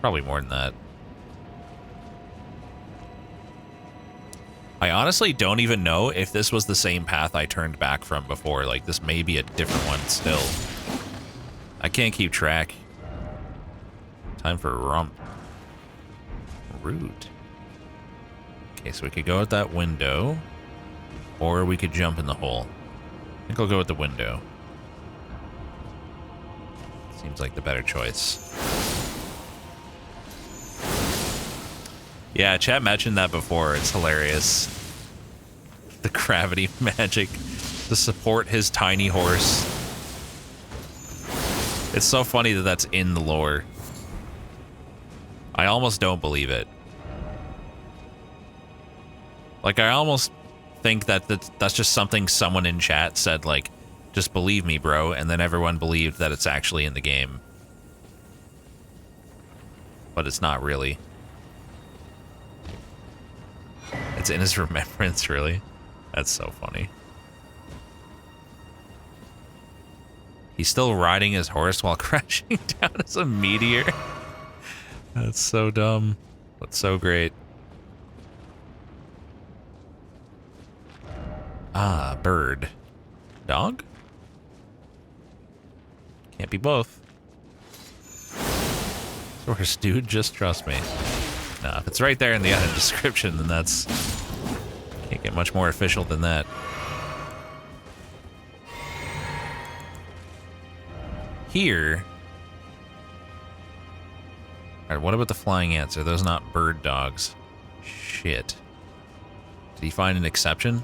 Probably more than that. I honestly don't even know if this was the same path I turned back from before. Like, this may be a different one still. I can't keep track. Time for a rump. Rude. Okay, so we could go out that window. Or we could jump in the hole. I think I'll go with the window. Seems like the better choice. Yeah, chat mentioned that before. It's hilarious. The gravity magic to support his tiny horse. It's so funny that that's in the lore. I almost don't believe it. Like, I almost think that that's just something someone in chat said, like, just believe me, bro, and then everyone believed that it's actually in the game. But it's not really. It's in his remembrance, really. That's so funny. He's still riding his horse while crashing down as a meteor. That's so dumb, but so great. Ah, bird. Dog? Can't be both. Source, dude, just trust me. Nah, if it's right there in the item description, then that's... Can't get much more official than that. Here... Alright, what about the flying ants? Are those not bird dogs? Shit. Did he find an exception?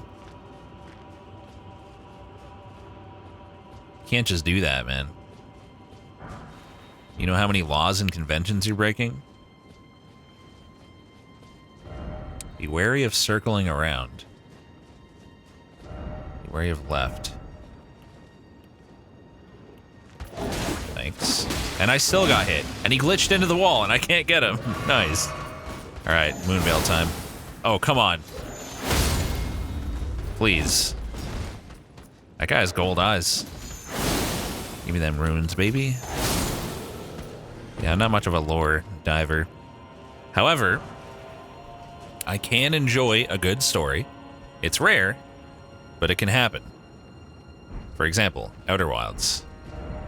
Can't just do that, man. You know how many laws and conventions you're breaking? Be wary of circling around. Be wary of left. Thanks. And I still got hit. And he glitched into the wall and I can't get him. Nice. Alright, Moonveil time. Oh, come on. Please. That guy has gold eyes. Give me them runes, baby. Yeah, I'm not much of a lore diver. However, I can enjoy a good story. It's rare, but it can happen. For example, Outer Wilds.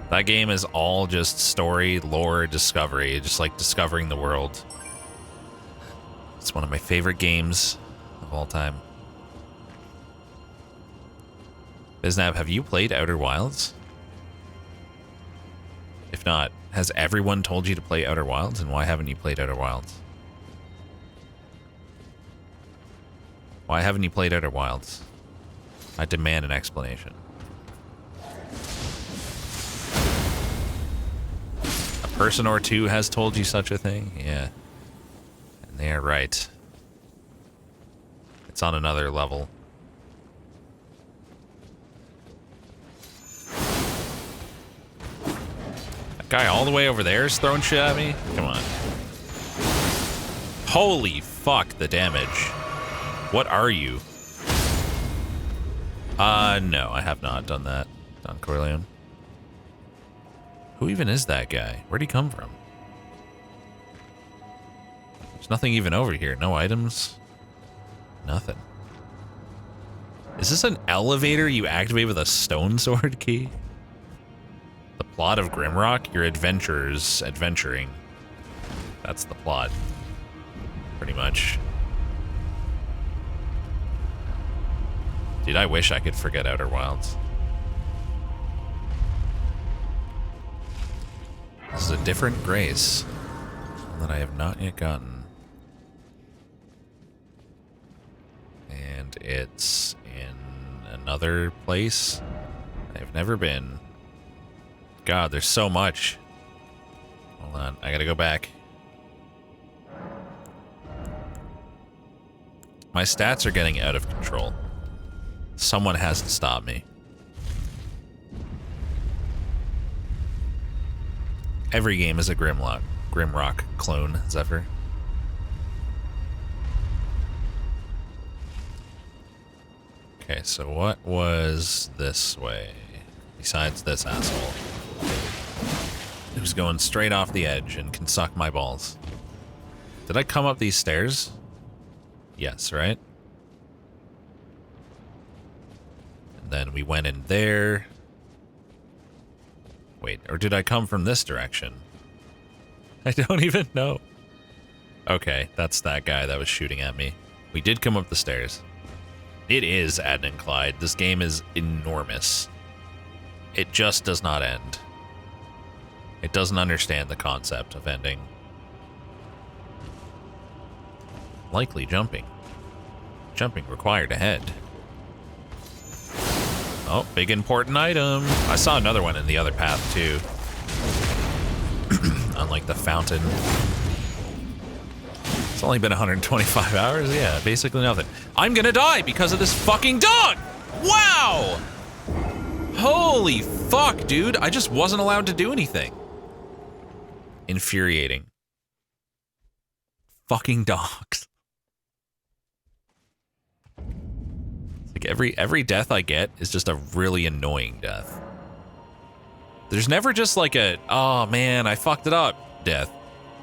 That game is all just story, lore, discovery, just like discovering the world. It's one of my favorite games of all time. Biznab, have you played Outer Wilds? If not, has everyone told you to play Outer Wilds, and why haven't you played Outer Wilds? Why haven't you played Outer Wilds? I demand an explanation. A person or two has told you such a thing? Yeah. And they are right. It's on another level. That guy all the way over there is throwing shit at me? Come on. Holy fuck, the damage. What are you? No, I have not done that. Don Corleone. Who even is that guy? Where'd he come from? There's nothing even over here. No items. Nothing. Is this an elevator you activate with a stone sword key? The plot of Grimrock? Your adventurers adventuring. That's the plot. Pretty much. Dude, I wish I could forget Outer Wilds. This is a different grace. One that I have not yet gotten. And it's in another place I have never been. God, there's so much. Hold on, I gotta go back. My stats are getting out of control. Someone has to stop me. Every game is a Grimrock clone, Zephyr. Okay, so what was this way? Besides this asshole. Who's going straight off the edge and can suck my balls. Did I come up these stairs? Yes, right? Then we went in there. Wait, or did I come from this direction? I don't even know. Okay, that's that guy that was shooting at me. We did come up the stairs. It is Adnan Clyde. This game is enormous. It just does not end. It doesn't understand the concept of ending. Likely jumping. Jumping required ahead. Oh, big important item. I saw another one in the other path, too. Unlike the fountain. It's only been 125 hours? Yeah, basically nothing. I'm gonna die because of this fucking dog! Wow! Holy fuck, dude. I just wasn't allowed to do anything. Infuriating. Fucking dogs. Like every death I get is just a really annoying death. There's never just like a, oh man, I fucked it up death.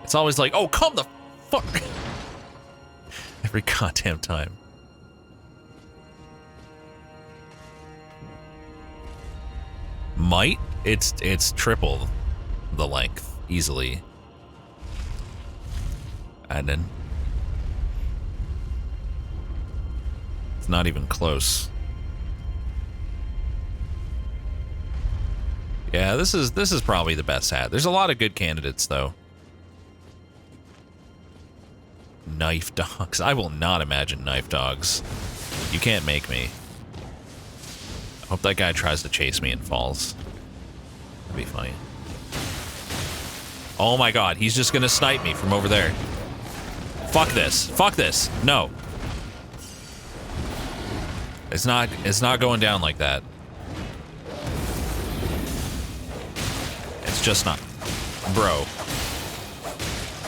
It's always like, oh, come the fuck. Every goddamn time. Might, it's triple the length easily. And then it's not even close. Yeah, this is probably the best hat. There's a lot of good candidates though. Knife dogs. I will not imagine knife dogs. You can't make me. I hope that guy tries to chase me and falls. That'd be funny. Oh my god, he's just gonna snipe me from over there. Fuck this. Fuck this. No. It's not going down like that. It's just not. Bro.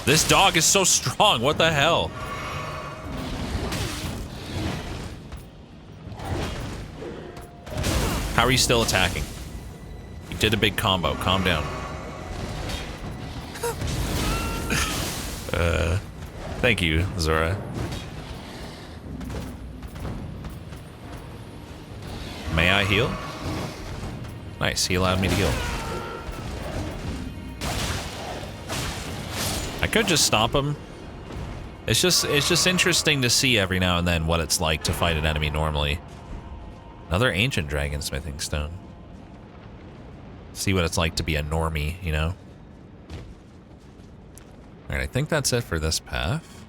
This dog is so strong. What the hell? How are you still attacking? You did a big combo. Calm down. Thank you, Zora. May I heal? Nice, he allowed me to heal. I could just stomp him. It's just interesting to see every now and then what it's like to fight an enemy normally. Another ancient dragon smithing stone. See what it's like to be a normie, you know? Alright, I think that's it for this path.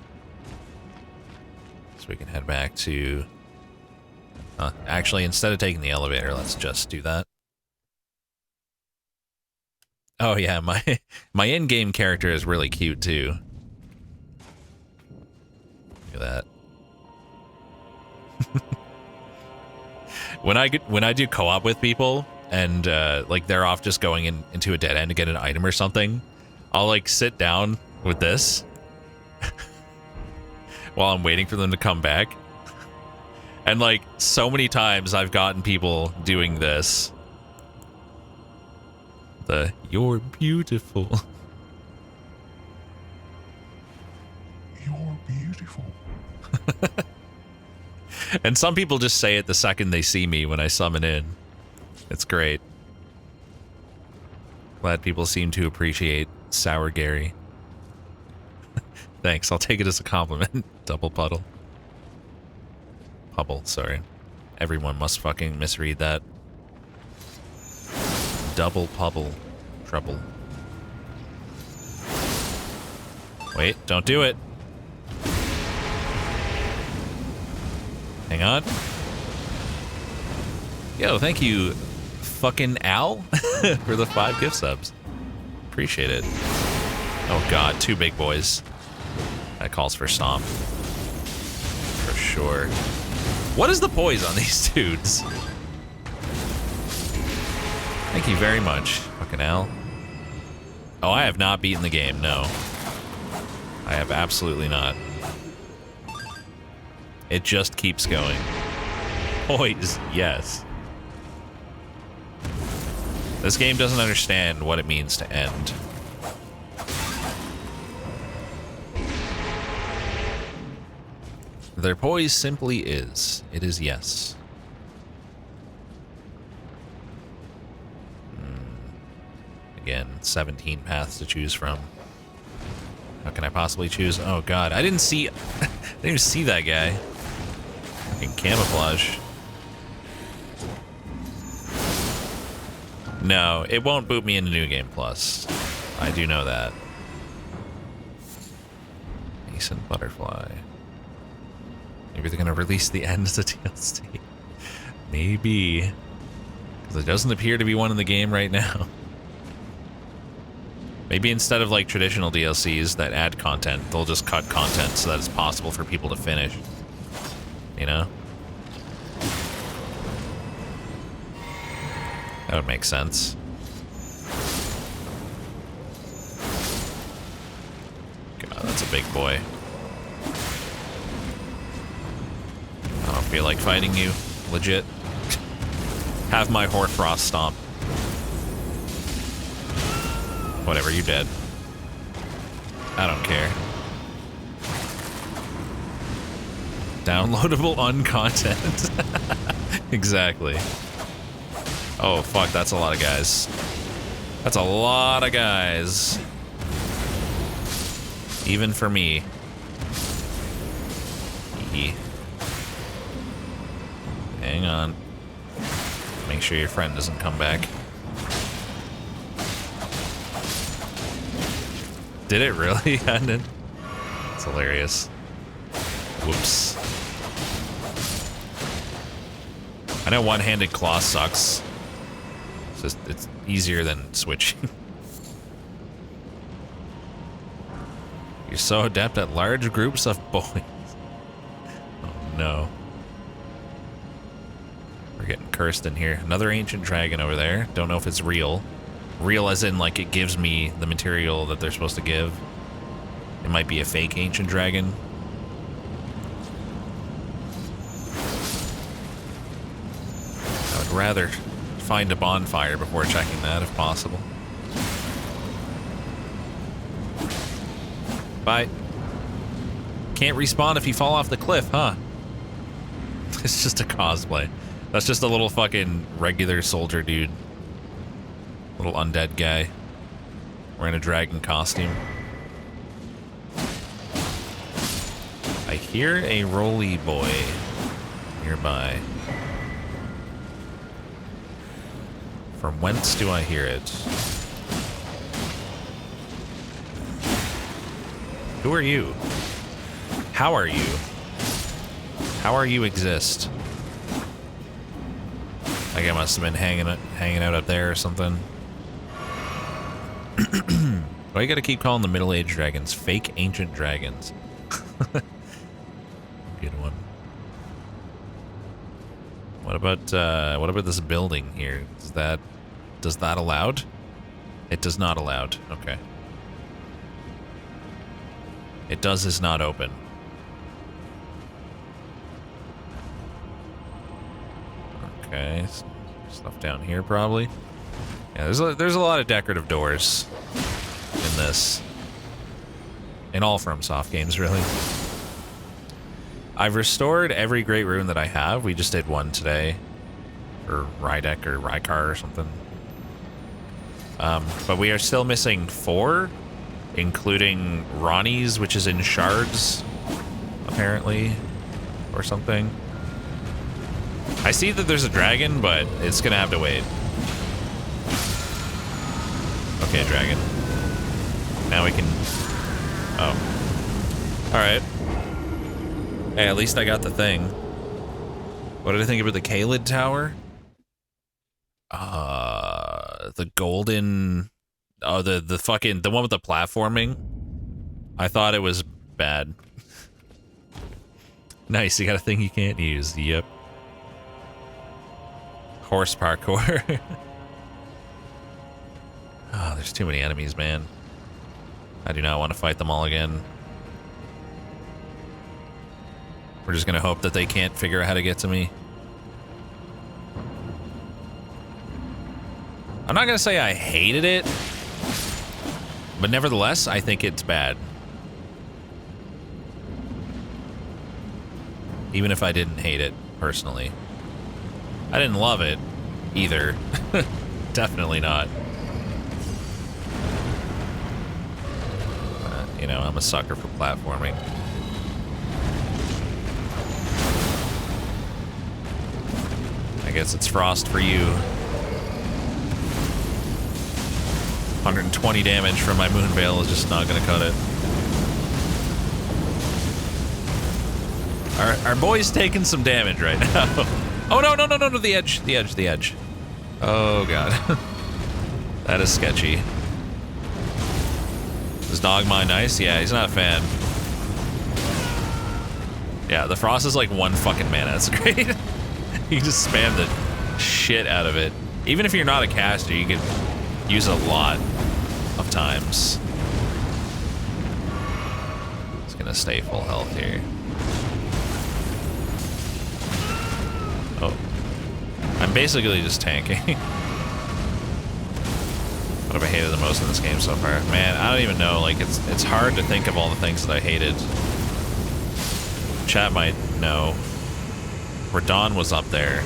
So we can head back to... actually, instead of taking the elevator, let's just do that. Oh yeah, my in-game character is really cute too. Look at that. When I do co-op with people and like they're off just going into a dead end to get an item or something, I'll like sit down with this while I'm waiting for them to come back. And like so many times I've gotten people doing this. You're beautiful. You're beautiful. And some people just say it the second they see me when I summon in. It's great. Glad people seem to appreciate Sour Gary. Thanks, I'll take it as a compliment. Double puddle. Pubble, sorry. Everyone must fucking misread that. Double pubble. Trouble. Wait, don't do it. Hang on. Yo, thank you, fucking Al, for the 5 gift subs. Appreciate it. Oh god, 2 big boys. That calls for stomp. For sure. What is the poise on these dudes? Thank you very much, fucking Al. Oh, I have not beaten the game, no. I have absolutely not. It just keeps going. Poise, yes. This game doesn't understand what it means to end. Their poise simply is. It is yes. Again, 17 paths to choose from. How can I possibly choose? Oh god, I didn't see that guy. Fucking camouflage. No, it won't boot me into New Game Plus. I do know that. Decent butterfly. Maybe they're gonna release the end as a DLC. Maybe. Because there doesn't appear to be one in the game right now. Maybe instead of like traditional DLCs that add content, they'll just cut content so that it's possible for people to finish. You know? That would make sense. God, that's a big boy. I don't feel like fighting you. Legit. Have my Hoarfrost stomp. Whatever, you're dead. I don't care. Downloadable uncontent. Exactly. Oh, fuck, that's a lot of guys. That's a lot of guys. Even for me. Hang on. Make sure your friend doesn't come back. Did it really? It's hilarious. Whoops. I know one-handed claw sucks. It's easier than switching. You're so adept at large groups of boys. Oh no. We're getting cursed in here. Another ancient dragon over there. Don't know if it's real. Real as in, like, it gives me the material that they're supposed to give. It might be a fake ancient dragon. I would rather find a bonfire before checking that if possible. Bye. Can't respawn if you fall off the cliff, huh? It's just a cosplay. That's just a little fucking regular soldier dude. Little undead guy. Wearing a dragon costume. I hear a roly boy nearby. From whence do I hear it? Who are you? How are you? How are you exist? Like I must have been hanging out up there or something. Why you gotta keep calling the middle-aged dragons fake ancient dragons? Good one. What about this building here? Does that allowed? It does not allowed. Okay. It does is not open. Okay, stuff down here probably. Yeah, there's a lot of decorative doors in this. In all FromSoft games, really. I've restored every great rune that I have. We just did one today. Or Rydek or Rykar or something. But we are still missing 4, including Ranni's, which is in shards, apparently, or something. I see that there's a dragon, but it's gonna have to wait. Okay, dragon. Now we can... Oh. Alright. Hey, at least I got the thing. What did I think about the Kaled Tower? The golden... Oh, the one with the platforming. I thought it was bad. Nice, you got a thing you can't use. Yep. Horse parkour. Oh, there's too many enemies, man. I do not want to fight them all again. We're just gonna hope that they can't figure out how to get to me. I'm not gonna say I hated it, but nevertheless, I think it's bad. Even if I didn't hate it, personally. I didn't love it, either. Definitely not. You know, I'm a sucker for platforming. I guess it's Frost for you. 120 damage from my Moon Veil is just not gonna cut it. Our boy's taking some damage right now. Oh no, the edge. Oh god. That is sketchy. Is Dogma nice? Yeah, he's not a fan. Yeah, the Frost is like 1 fucking mana, that's great. You can just spam the shit out of it. Even if you're not a caster, you can use a lot of times. It's gonna stay full health here. Oh. I'm basically just tanking. What have I hated the most in this game so far? Man, I don't even know. Like, it's hard to think of all the things that I hated. Chat might know. Radon was up there.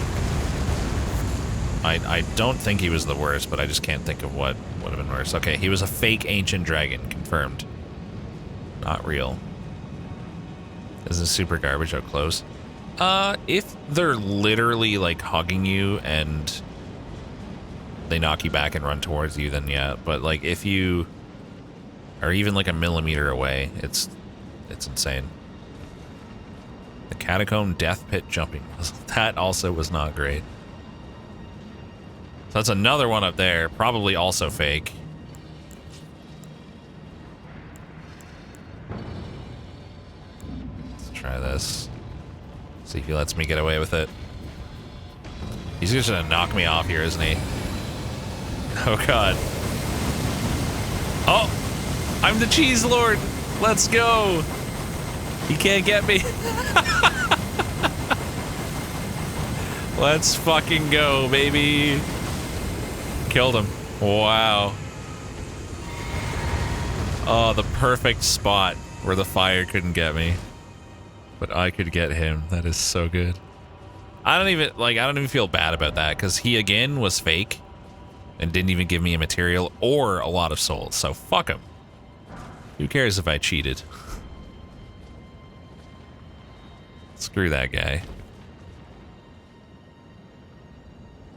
I don't think he was the worst, but I just can't think of what would have been worse. Okay, he was a fake ancient dragon, confirmed. Not real. This is super garbage up close. If they're literally like hugging you and they knock you back and run towards you, then yeah. But like if you are even like a millimeter away, it's insane. The catacomb death pit jumping, that also was not great. So that's another one up there, probably also fake. Let's try this. See if he lets me get away with it. He's just gonna knock me off here, isn't he? Oh god. Oh! I'm the cheese lord! Let's go! He can't get me. Let's fucking go, baby. Killed him. Wow. Oh, the perfect spot where the fire couldn't get me. But I could get him. That is so good. I don't even feel bad about that, because he again was fake and didn't even give me a material or a lot of souls, so fuck him. Who cares if I cheated? Screw that guy.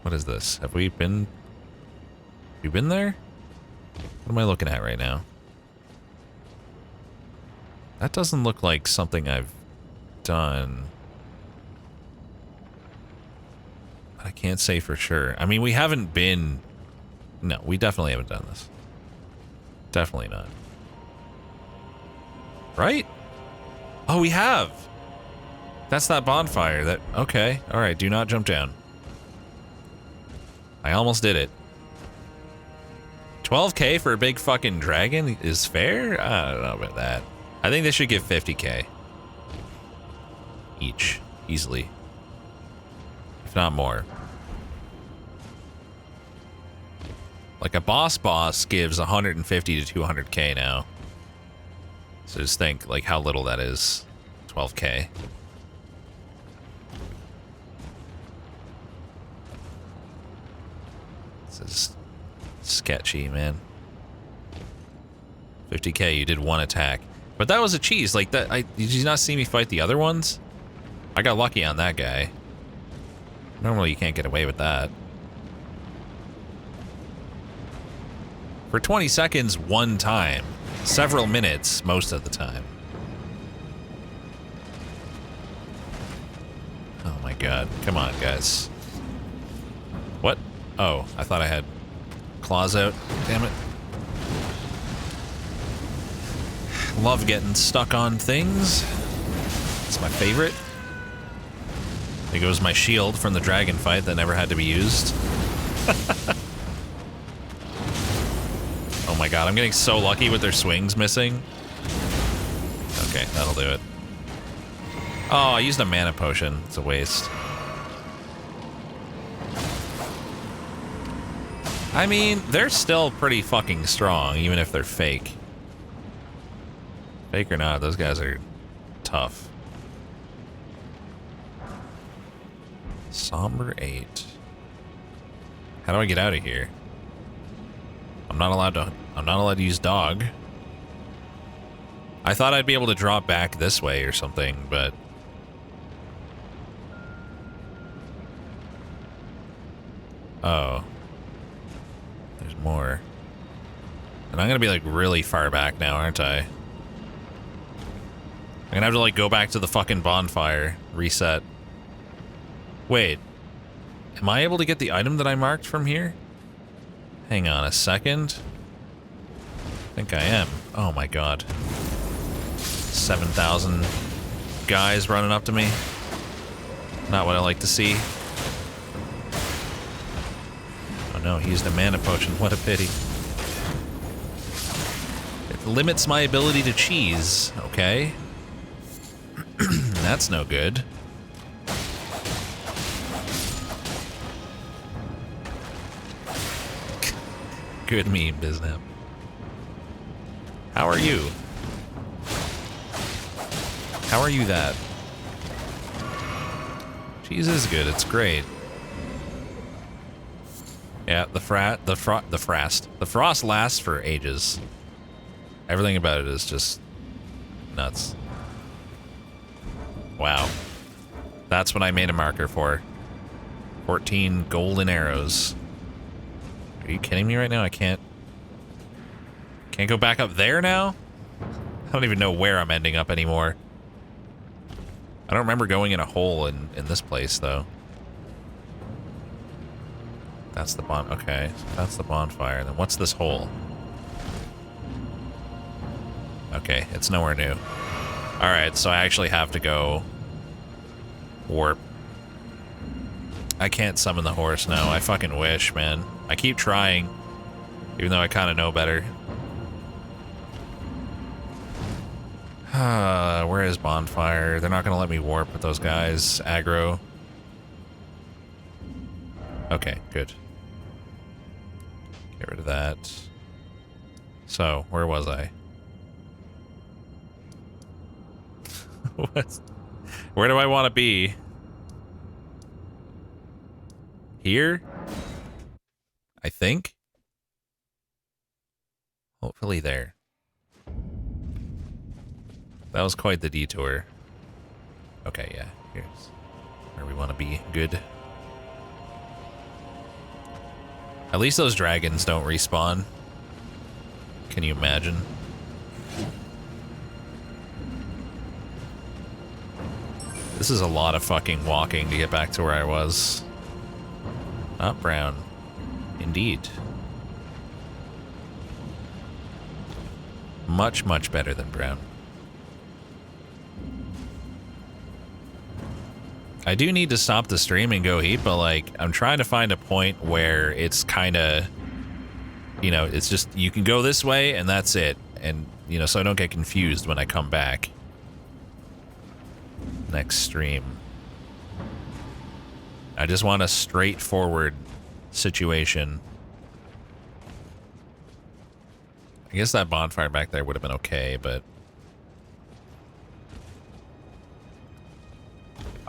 What is this? Have we been there? What am I looking at right now? That doesn't look like something I've done. I can't say for sure. I mean, we haven't been... No, we definitely haven't done this. Definitely not. Right? Oh, we have! That's that bonfire that... Okay, alright, do not jump down. I almost did it. 12k for a big fucking dragon is fair? I don't know about that. I think they should give 50k. Each. Easily. If not more. Like a boss gives 150 to 200k now. So just think like how little that is. 12k. This is sketchy, man. 50k, you did one attack. But that was a cheese. Like that, did you not see me fight the other ones? I got lucky on that guy. Normally you can't get away with that. For 20 seconds, one time. Several minutes, most of the time. Oh my god. Come on, guys. What? Oh, I thought I had claws out. Damn it. Love getting stuck on things. It's my favorite. There goes my shield from the dragon fight that never had to be used. Oh my god, I'm getting so lucky with their swings missing. Okay, that'll do it. Oh, I used a mana potion. It's a waste. I mean, they're still pretty fucking strong, even if they're fake. Fake or not, those guys are tough. Somber 8. How do I get out of here? I'm not allowed to use dog. I thought I'd be able to drop back this way or something, but oh. There's more. And I'm gonna be like really far back now, aren't I? I'm gonna have to like go back to the fucking bonfire, reset. Wait. Am I able to get the item that I marked from here? Hang on a second. I think I am. Oh my god. 7,000 guys running up to me. Not what I like to see. Oh no, he used a mana potion. What a pity. It limits my ability to cheese. Okay. That's no good. Good meme, Biznap. How are you? How are you that? Cheese is good, it's great. Yeah, the frost lasts for ages. Everything about it is just nuts. Wow. That's what I made a marker for. 14 golden arrows. Are you kidding me right now? I can't go back up there now? I don't even know where I'm ending up anymore. I don't remember going in a hole in this place, though. That's the okay, so that's the bonfire. Then what's this hole? Okay, it's nowhere new. Alright, so I actually have to go warp. I can't summon the horse now. I fucking wish, man. I keep trying, even though I kind of know better. Where is bonfire? They're not going to let me warp with those guys. Aggro. Okay, good. Get rid of that. So, where was I? Where do I want to be? Here? I think? Hopefully there. That was quite the detour. Okay, yeah. Here's where we want to be. Good. At least those dragons don't respawn. Can you imagine? This is a lot of fucking walking to get back to where I was. Not brown. Indeed. Much, much better than brown. I do need to stop the stream and go eat, but like, I'm trying to find a point where it's kind of, you know, it's just, you can go this way and that's it. And, you know, so I don't get confused when I come back. Next stream. I just want a straightforward situation. I guess that bonfire back there would have been okay, but...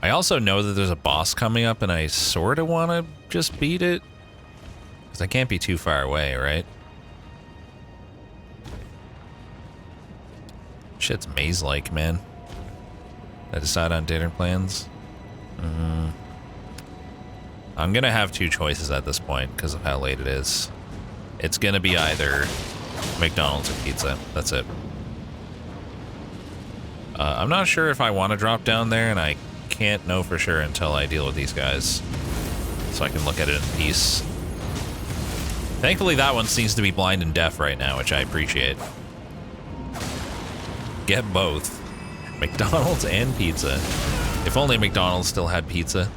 I also know that there's a boss coming up and I sort of want to just beat it. Because I can't be too far away, right? Shit's maze-like, man. Did I decide on dinner plans? I'm gonna have two choices at this point because of how late it is. It's gonna be either McDonald's or pizza. That's it. I'm not sure if I want to drop down there, and I can't know for sure until I deal with these guys. So I can look at it in peace. Thankfully, that one seems to be blind and deaf right now, which I appreciate. Get both. McDonald's and pizza. If only McDonald's still had pizza.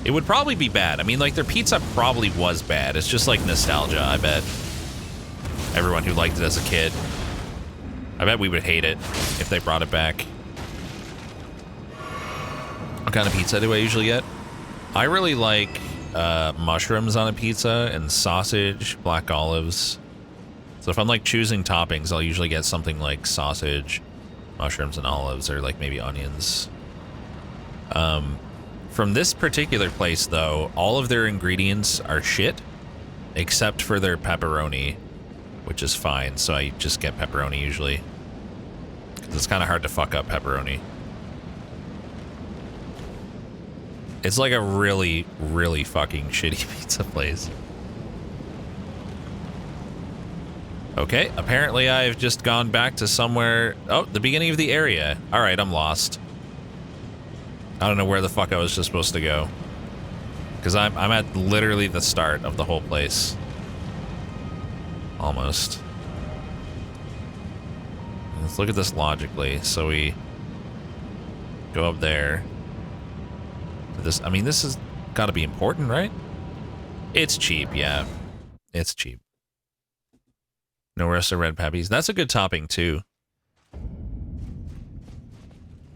It would probably be bad. I mean, like, their pizza probably was bad. It's just like nostalgia, I bet. Everyone who liked it as a kid. I bet we would hate it if they brought it back. What kind of pizza do I usually get? I really like mushrooms on a pizza and sausage, black olives. So if I'm like choosing toppings, I'll usually get something like sausage, mushrooms, and olives, or like maybe onions. From this particular place, though, all of their ingredients are shit, except for their pepperoni, which is fine. So I just get pepperoni usually, because it's kind of hard to fuck up pepperoni. It's like a really, really fucking shitty pizza place. Okay, apparently I've just gone back to somewhere... Oh, the beginning of the area. Alright, I'm lost. I don't know where the fuck I was just supposed to go. Because I'm at literally the start of the whole place. Almost. Let's look at this logically. So we go up there. This, I mean, this has got to be important, right? It's cheap, yeah. It's cheap. No rest of red peppies. That's a good topping, too.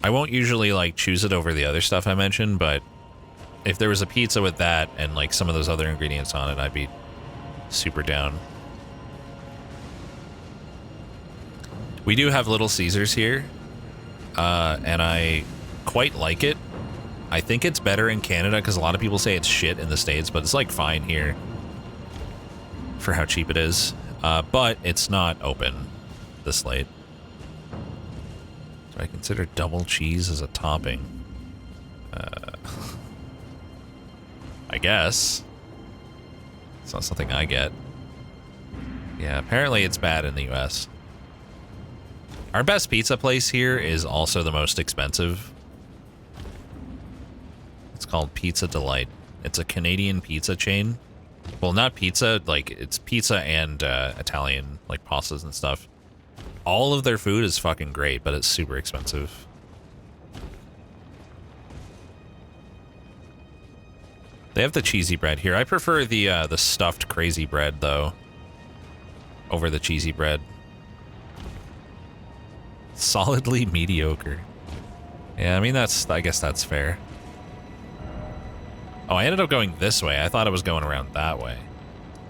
I won't usually, like, choose it over the other stuff I mentioned, but if there was a pizza with that and, like, some of those other ingredients on it, I'd be super down. We do have Little Caesars here, and I quite like it. I think it's better in Canada because a lot of people say it's shit in the States, but it's like fine here for how cheap it is. But it's not open this late. Do I consider double cheese as a topping? I guess. It's not something I get. Yeah, apparently it's bad in the US. Our best pizza place here is also the most expensive. It's called Pizza Delight. It's a Canadian pizza chain. Well, not pizza, like, it's pizza and Italian, like, pastas and stuff. All of their food is fucking great, but it's super expensive. They have the cheesy bread here. I prefer the stuffed crazy bread, though, over the cheesy bread. Solidly mediocre. Yeah, I mean, I guess that's fair. Oh, I ended up going this way. I thought I was going around that way.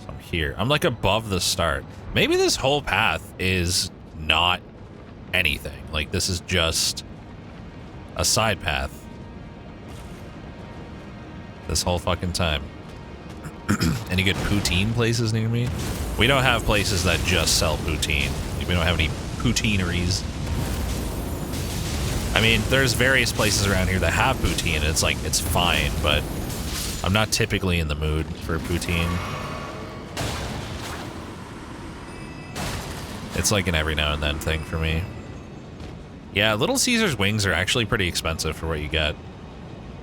So I'm here. I'm like above the start. Maybe this whole path is not anything. Like this is just a side path. This whole fucking time. Any good poutine places near me? We don't have places that just sell poutine. We don't have any poutineries. I mean, there's various places around here that have poutine, and it's like, it's fine, but I'm not typically in the mood for poutine. It's like an every now and then thing for me. Yeah, Little Caesar's wings are actually pretty expensive for what you get.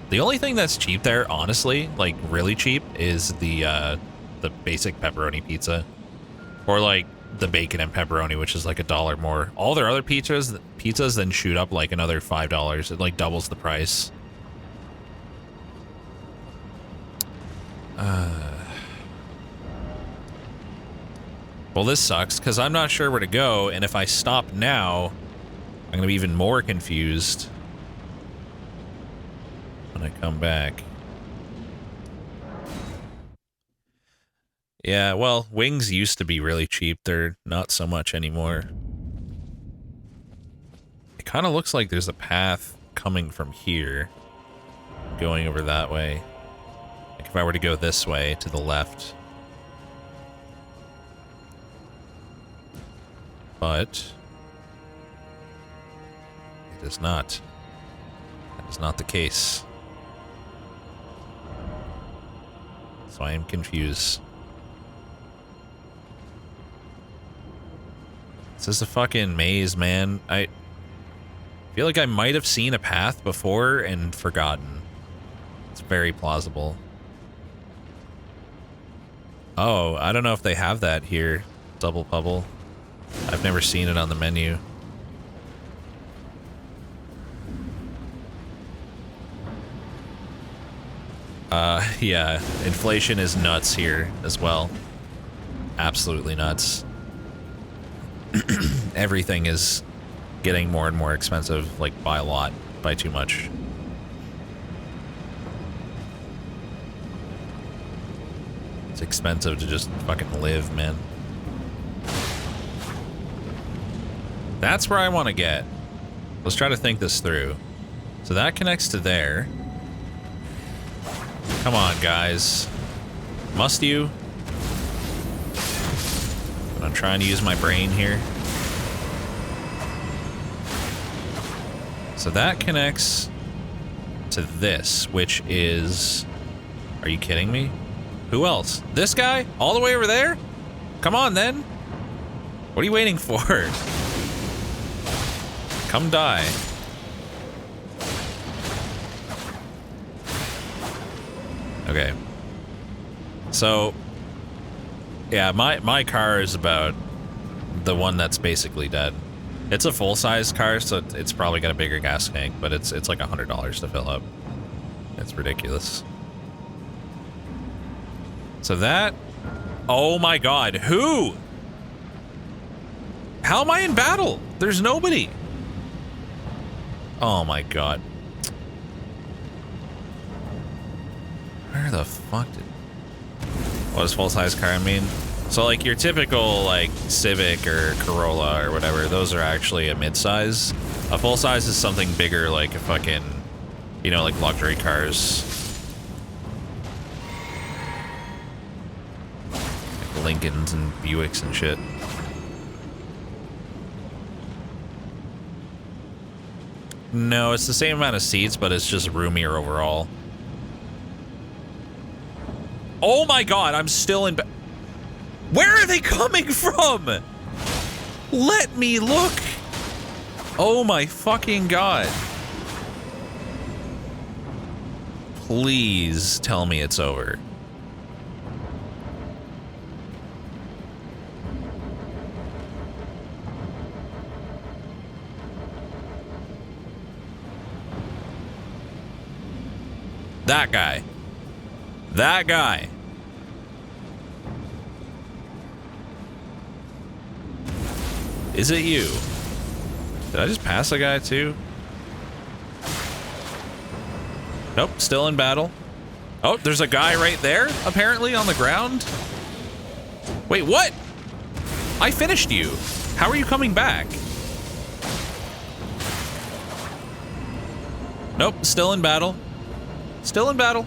The only thing that's cheap there, honestly, like really cheap, is the basic pepperoni pizza. Or like the bacon and pepperoni, which is like $1 more. All their other pizzas then shoot up like another $5. It like doubles the price. Well, this sucks because I'm not sure where to go, and if I stop now, I'm gonna be even more confused when I come back. Yeah, well, wings used to be really cheap. They're not so much anymore. It kind of looks like there's a path coming from here, going over that way. Like if I were to go this way to the left. But it is not. That is not the case. So I am confused. This is a fucking maze, man. I feel like I might have seen a path before and forgotten. It's very plausible. Oh, I don't know if they have that here. Double Pubble. I've never seen it on the menu. Yeah, inflation is nuts here as well. Absolutely nuts. Everything is getting more and more expensive, like by a lot, by too much. It's expensive to just fucking live, man. That's where I want to get. Let's try to think this through. So that connects to there. Come on, guys. Must you? But I'm trying to use my brain here. So that connects to this, which is... Are you kidding me? Who else? This guy? All the way over there? Come on, then. What are you waiting for? Come die. Okay. So, yeah, my car is about the one that's basically dead. It's a full-size car, so it's probably got a bigger gas tank, but it's like $100 to fill up. It's ridiculous. So that... Oh my god, who? How am I in battle? There's nobody. Oh my god. Where the fuck did... What does full-size car mean? So like your typical like Civic or Corolla or whatever, those are actually a mid-size. A full-size is something bigger, like a fucking, you know, like luxury cars. Like Lincolns and Buicks and shit. No, it's the same amount of seats, but it's just roomier overall. Oh my god, I'm still in... Where are they coming from? Let me look. Oh my fucking god. Please tell me it's over. That guy. That guy. Is it you? Did I just pass a guy too? Nope, still in battle. Oh, there's a guy right there, apparently, on the ground. Wait, what? I finished you. How are you coming back? Nope, still in battle. Still in battle.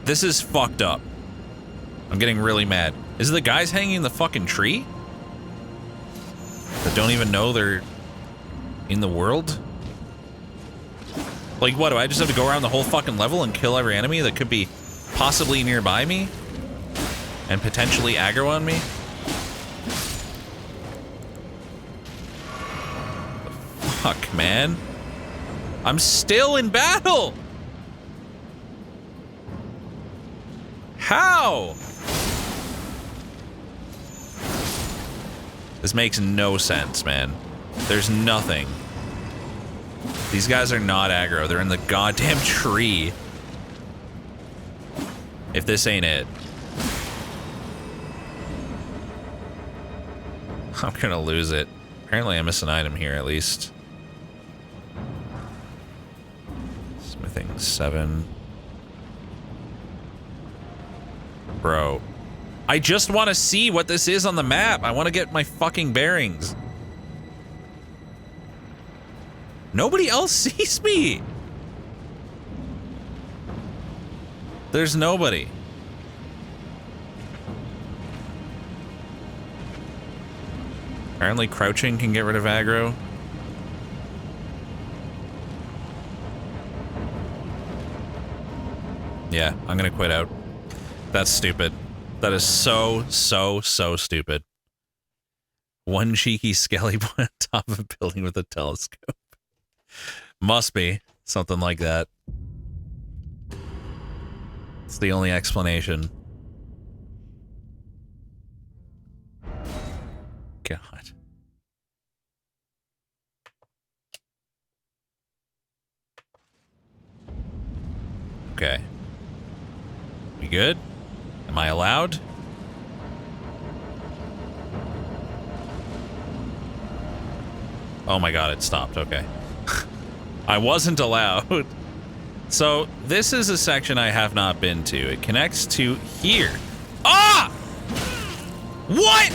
This is fucked up. I'm getting really mad. Is it the guys hanging in the fucking tree? That don't even know they're in the world? Like, what, do I just have to go around the whole fucking level and kill every enemy that could be possibly nearby me? And potentially aggro on me? Fuck, man. I'm still in battle! How? This makes no sense, man. There's nothing. These guys are not aggro. They're in the goddamn tree. If this ain't it. I'm gonna lose it. Apparently I miss an item here, at least. Smithing 7. Bro. I just want to see what this is on the map. I want to get my fucking bearings. Nobody else sees me. There's nobody. Apparently crouching can get rid of aggro. Yeah, I'm gonna quit out. That's stupid. That is so stupid. One cheeky skelly boy on top of a building with a telescope. Must be something like that. It's the only explanation. God. Okay. We good? Am I allowed? Oh my god, it stopped. Okay. I wasn't allowed. So, this is a section I have not been to. It connects to here. Ah! What?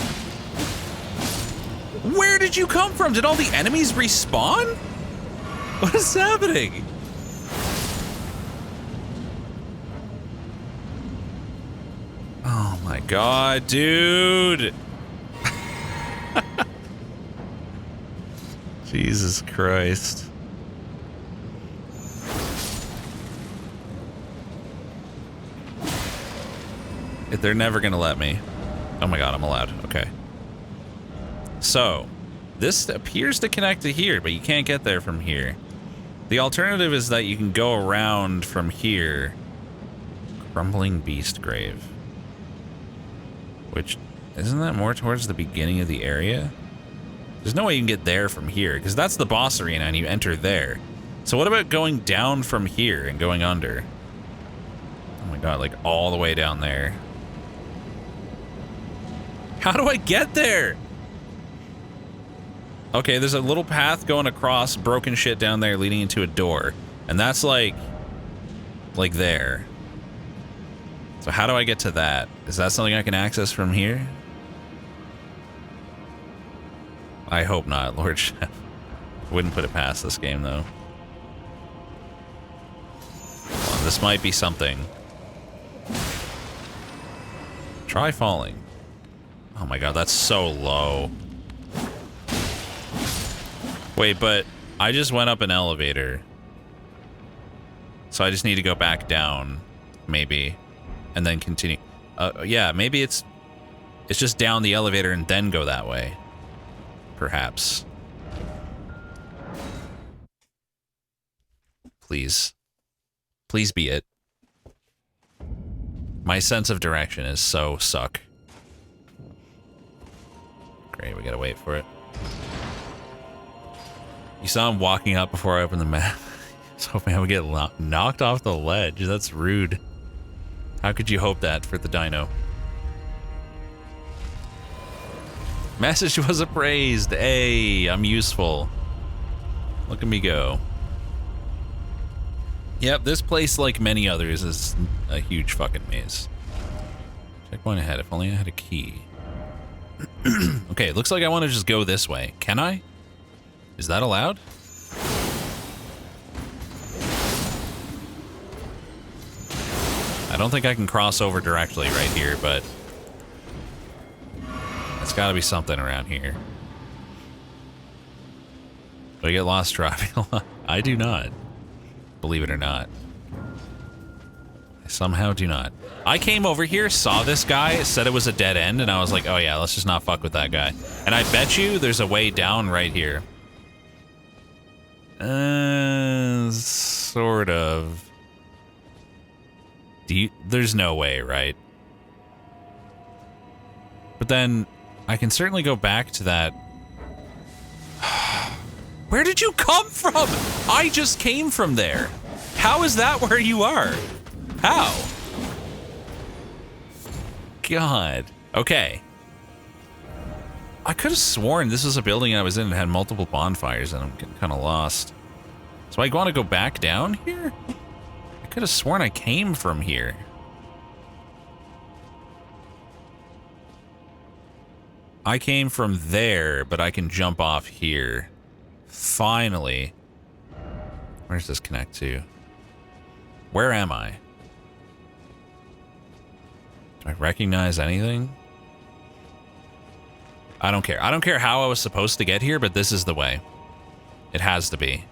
Where did you come from? Did all the enemies respawn? What is happening? Oh my god, dude. Jesus Christ. They're never gonna let me. Oh my god, I'm allowed. Okay. So, this appears to connect to here, but you can't get there from here. The alternative is that you can go around from here. Crumbling Beast Grave. Which, isn't that more towards the beginning of the area? There's no way you can get there from here, because that's the boss arena and you enter there. So what about going down from here and going under? Oh my god, like all the way down there. How do I get there? Okay, there's a little path going across broken shit down there leading into a door. And that's like there. So how do I get to that? Is that something I can access from here? I hope not, Lord Chef. Wouldn't put it past this game, though. Hold on, this might be something. Try falling. Oh my god, that's so low. Wait, but I just went up an elevator. So I just need to go back down, maybe. And then continue. Yeah, maybe it's just down the elevator and then go that way. Perhaps. Please. Please be it. My sense of direction is so suck. Great, we gotta wait for it. You saw him walking up before I opened the map. I was hoping I would get knocked off the ledge. That's rude. How could you hope that for the dino? Message was appraised. Hey, I'm useful. Look at me go. Yep, this place, like many others, is a huge fucking maze. Checkpoint ahead. If only I had a key. Okay, looks like I want to just go this way. Can I? Is that allowed? I don't think I can cross over directly right here, but it's got to be something around here. Do I get lost driving? I do not. Believe it or not. I somehow do not. I came over here, saw this guy, said it was a dead end, and I was like, oh yeah, let's just not fuck with that guy. And I bet you there's a way down right here. Sort of. There's no way, right? But then I can certainly go back to that. Where did you come from? I just came from there. How is that where you are? How? God. Okay. I could have sworn this was a building I was in and had multiple bonfires, and I'm getting kind of lost. So I want to go back down here? I could have sworn I came from here. I came from there, but I can jump off here. Finally. Where does this connect to? Where am I? Do I recognize anything? I don't care. I don't care how I was supposed to get here, but this is the way. It has to be.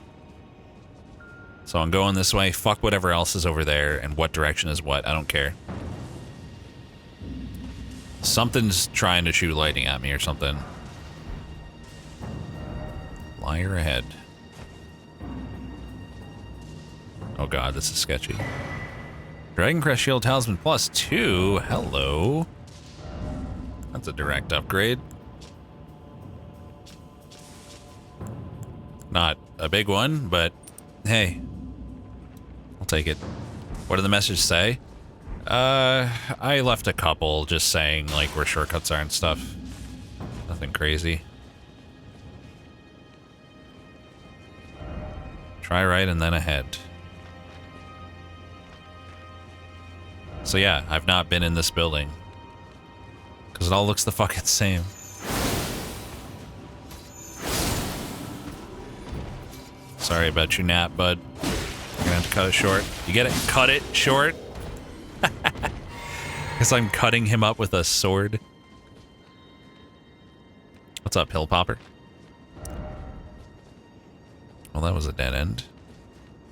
So I'm going this way. Fuck whatever else is over there and what direction is what. I don't care. Something's trying to shoot lightning at me or something. Liar ahead. Oh god, this is sketchy. Dragon Crest Shield Talisman +2. Hello. That's a direct upgrade. Not a big one, but hey. I'll take it. What did the message say? I left a couple just saying, like, where shortcuts are and stuff. Nothing crazy. Try right and then ahead. So yeah, I've not been in this building. Because it all looks the fucking same. Sorry about your nap, bud. You're gonna have to cut it short. You get it? Cut it short? Because I'm cutting him up with a sword. What's up, Pill Popper? Well, that was a dead end.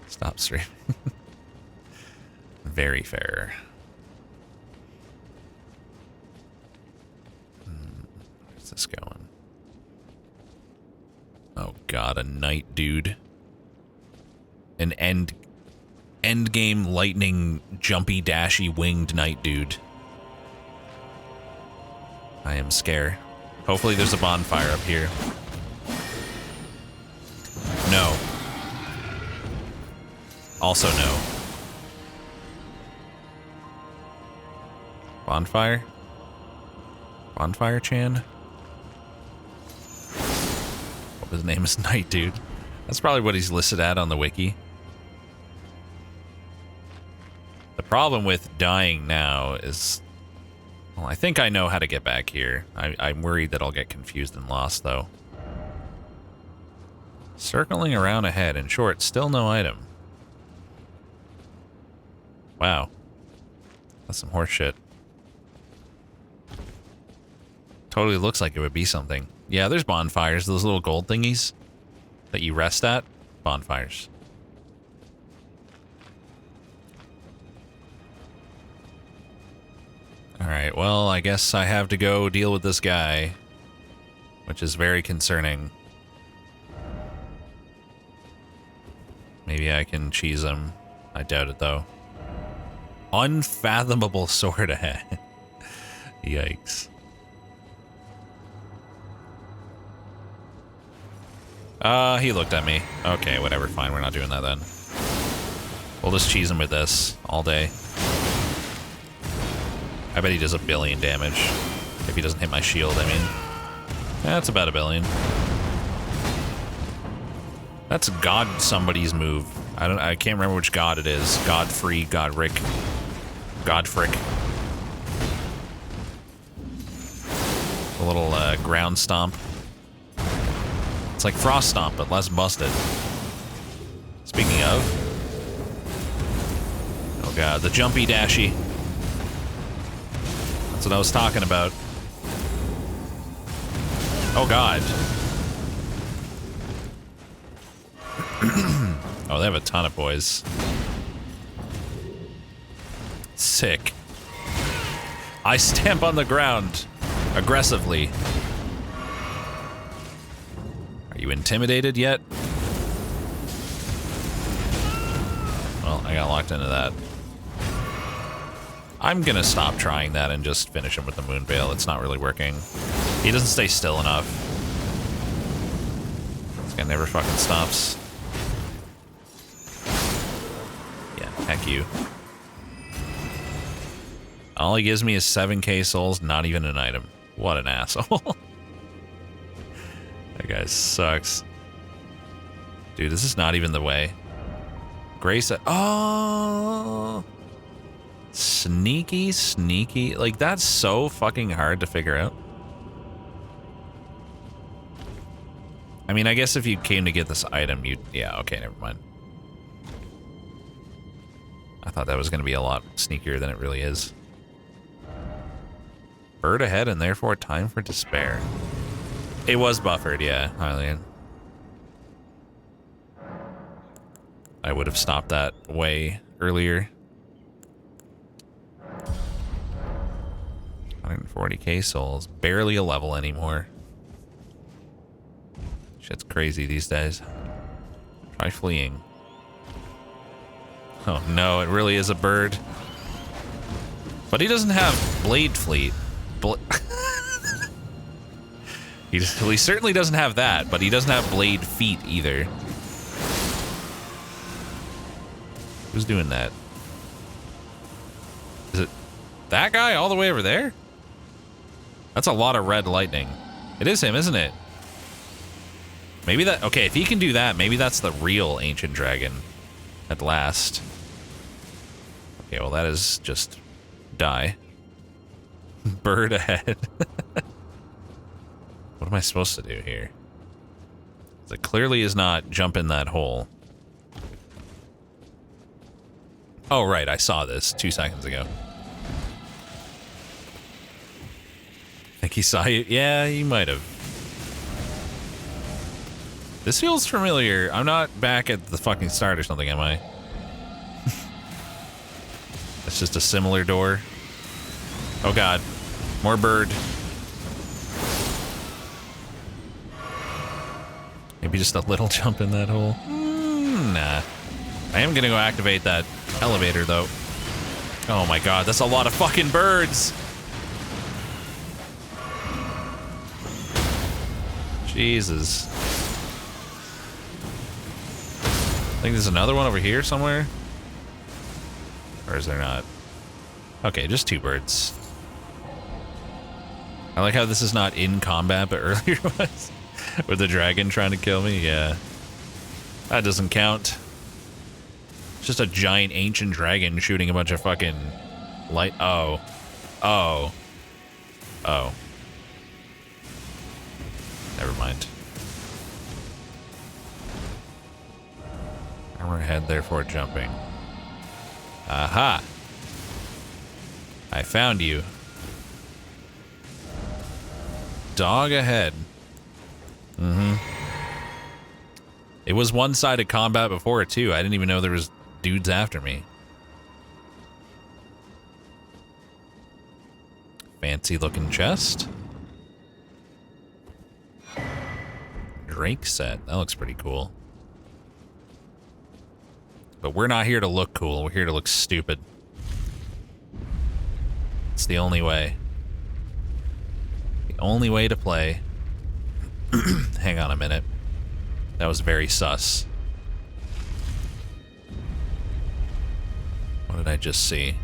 Stop streaming. Very fair. Where's this going? Oh god, a knight dude. An end game lightning jumpy dashy winged knight dude. I am scared. Hopefully there's a bonfire up here. No. Also no. Bonfire? Bonfire Chan? What his name is Knight Dude. That's probably what he's listed at on the wiki. The problem with dying now is... Well, I think I know how to get back here. I'm worried that I'll get confused and lost, though. Circling around ahead. In short, still no item. Wow. That's some horse shit. Totally looks like it would be something. Yeah, there's bonfires. Those little gold thingies that you rest at. Bonfires. Alright, well, I guess I have to go deal with this guy. Which is very concerning. Maybe I can cheese him. I doubt it, though. Unfathomable sword ahead. Yikes. He looked at me. Okay, whatever, fine, we're not doing that then. We'll just cheese him with this all day. I bet he does 1 billion damage. If he doesn't hit my shield, I mean. That's about 1 billion. That's God somebody's move. I can't remember which god it is. Godfrey, Godric, Godfrick. A little ground stomp. It's like Frost Stomp, but less busted. Speaking of... Oh god, the jumpy dashy. That's what I was talking about. Oh god. Oh, they have a ton of boys. Sick. I stamp on the ground aggressively. Are you intimidated yet? Well, I got locked into that. I'm gonna stop trying that and just finish him with the Moon Veil. It's not really working. He doesn't stay still enough. This guy never fucking stops. Yeah, heck you. All he gives me is 7k souls, not even an item. What an asshole. That guy sucks. Dude, this is not even the way. Grace... Oh! Sneaky, sneaky. Like, that's so fucking hard to figure out. I mean, I guess if you came to get this item, you'd... Yeah, okay, never mind. I thought that was going to be a lot sneakier than it really is. Bird ahead and therefore time for despair. It was buffered, yeah, Hylian. I would have stopped that way earlier. 140k souls. Barely a level anymore. Shit's crazy these days. Try fleeing. Oh no, it really is a bird. But he doesn't have Blade Fleet. He certainly doesn't have that, but he doesn't have Blade Feet either. Who's doing that? Is it that guy all the way over there? That's a lot of red lightning. It is him, isn't it? Maybe that... Okay, if he can do that, maybe that's the real ancient dragon at last. Okay, well that is just... die. Bird ahead. What am I supposed to do here? It clearly is not jump in that hole. Oh, right, I saw this 2 seconds ago. Think he saw you? Yeah, he might have. This feels familiar. I'm not back at the fucking start or something, am I? It's just a similar door. Oh god. More bird. Maybe just a little jump in that hole. Nah. I am gonna go activate that elevator, though. Oh my god, that's a lot of fucking birds! Jesus. I think there's another one over here somewhere. Or is there not? Okay, just 2 birds. I like how this is not in combat, but earlier was. With the dragon trying to kill me, yeah. That doesn't count. It's just a giant ancient dragon shooting a bunch of fucking light. Oh. Oh. Oh. Never mind. Armor ahead, therefore jumping. Aha! I found you. Dog ahead. Mm-hmm. It was one-sided combat before it, too. I didn't even know there was dudes after me. Fancy-looking chest. Drake set. That looks pretty cool. But we're not here to look cool. We're here to look stupid. It's the only way. The only way to play. Hang on a minute. That was very sus. What did I just see?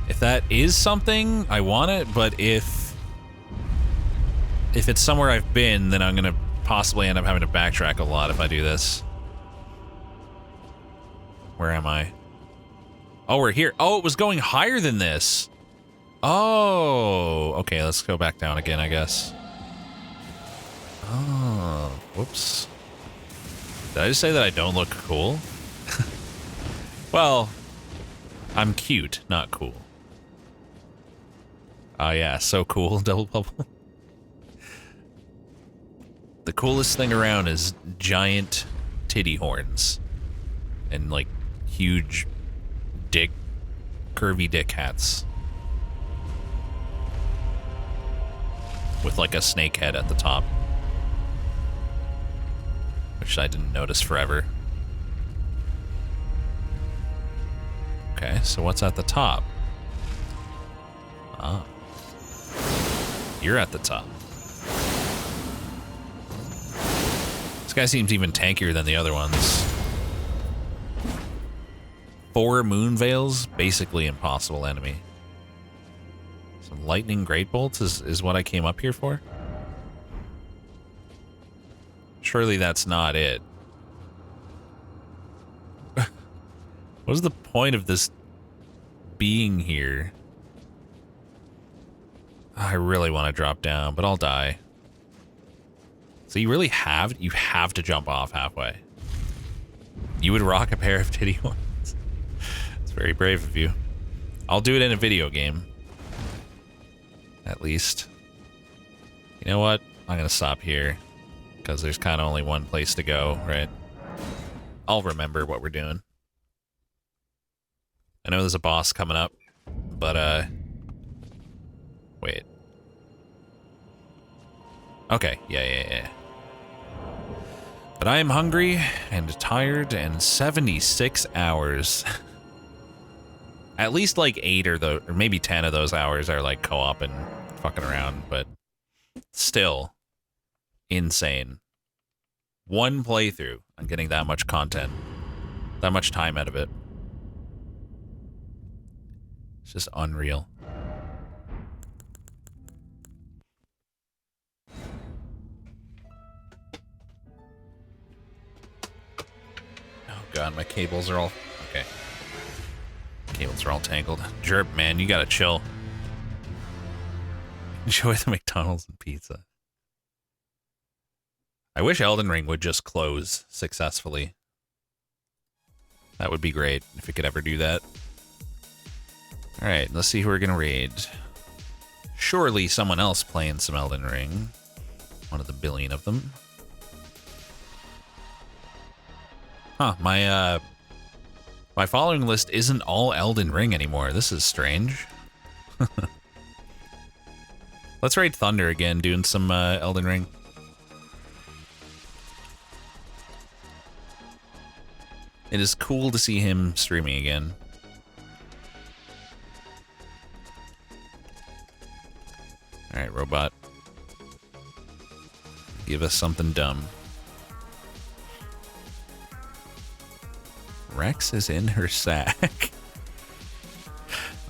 If that is something, I want it, but if it's somewhere I've been, then I'm gonna possibly end up having to backtrack a lot if I do this. Where am I? Oh, we're here. Oh, it was going higher than this. Oh, okay, let's go back down again, I guess. Oh, whoops. Did I just say that I don't look cool? Well, I'm cute, not cool. Oh yeah, so cool, double bubble. The coolest thing around is giant titty horns. And like huge dick, curvy dick hats. With like a snake head at the top. Which I didn't notice forever. Okay, so what's at the top? Ah. You're at the top. This guy seems even tankier than the other ones. 4 moon veils, basically impossible enemy. Some lightning great bolts is what I came up here for? Surely that's not it. What is the point of this being here? I really want to drop down, but I'll die. So you really have to jump off halfway. You would rock a pair of titty horns. It's very brave of you. I'll do it in a video game. At least. You know what? I'm gonna stop here. Because there's kind of only one place to go, right? I'll remember what we're doing. I know there's a boss coming up, but wait. Okay, yeah. But I am hungry and tired, and 76 hours. At least like 8 or maybe 10 of those hours are like co-op and fucking around, but still insane. One playthrough, I'm getting that much content, that much time out of it. It's just unreal. Oh god, my cables are all... Okay. Cables are all tangled. Jerp, man, you gotta chill. Enjoy the McDonald's and pizza. I wish Elden Ring would just close successfully. That would be great if it could ever do that. Alright, let's see who we're gonna raid. Surely someone else playing some Elden Ring. One of the billion of them. Huh, my following list isn't all Elden Ring anymore. This is strange. Let's raid Thunder again, doing some Elden Ring. It is cool to see him streaming again. Alright, robot. Give us something dumb. Rex is in her sack.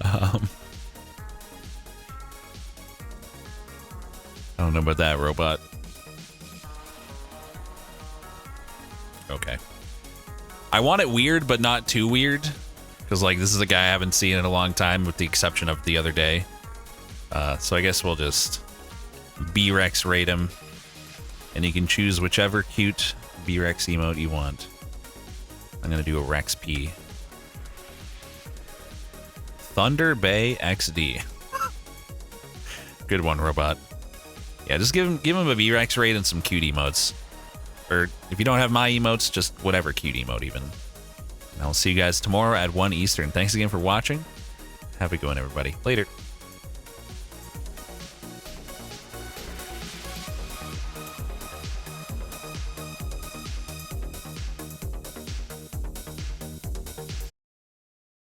I don't know about that, robot. Okay. I want it weird, but not too weird. Because, like, this is a guy I haven't seen in a long time, with the exception of the other day. So I guess we'll just B-Rex raid him. And you can choose whichever cute B-Rex emote you want. I'm going to do a Rex P. Thunder Bay XD. Good one, robot. Yeah, just give him a B-Rex raid and some cute emotes. Or if you don't have my emotes, just whatever cute emote even. And I'll see you guys tomorrow at 1 Eastern. Thanks again for watching. Have a good one, everybody. Later.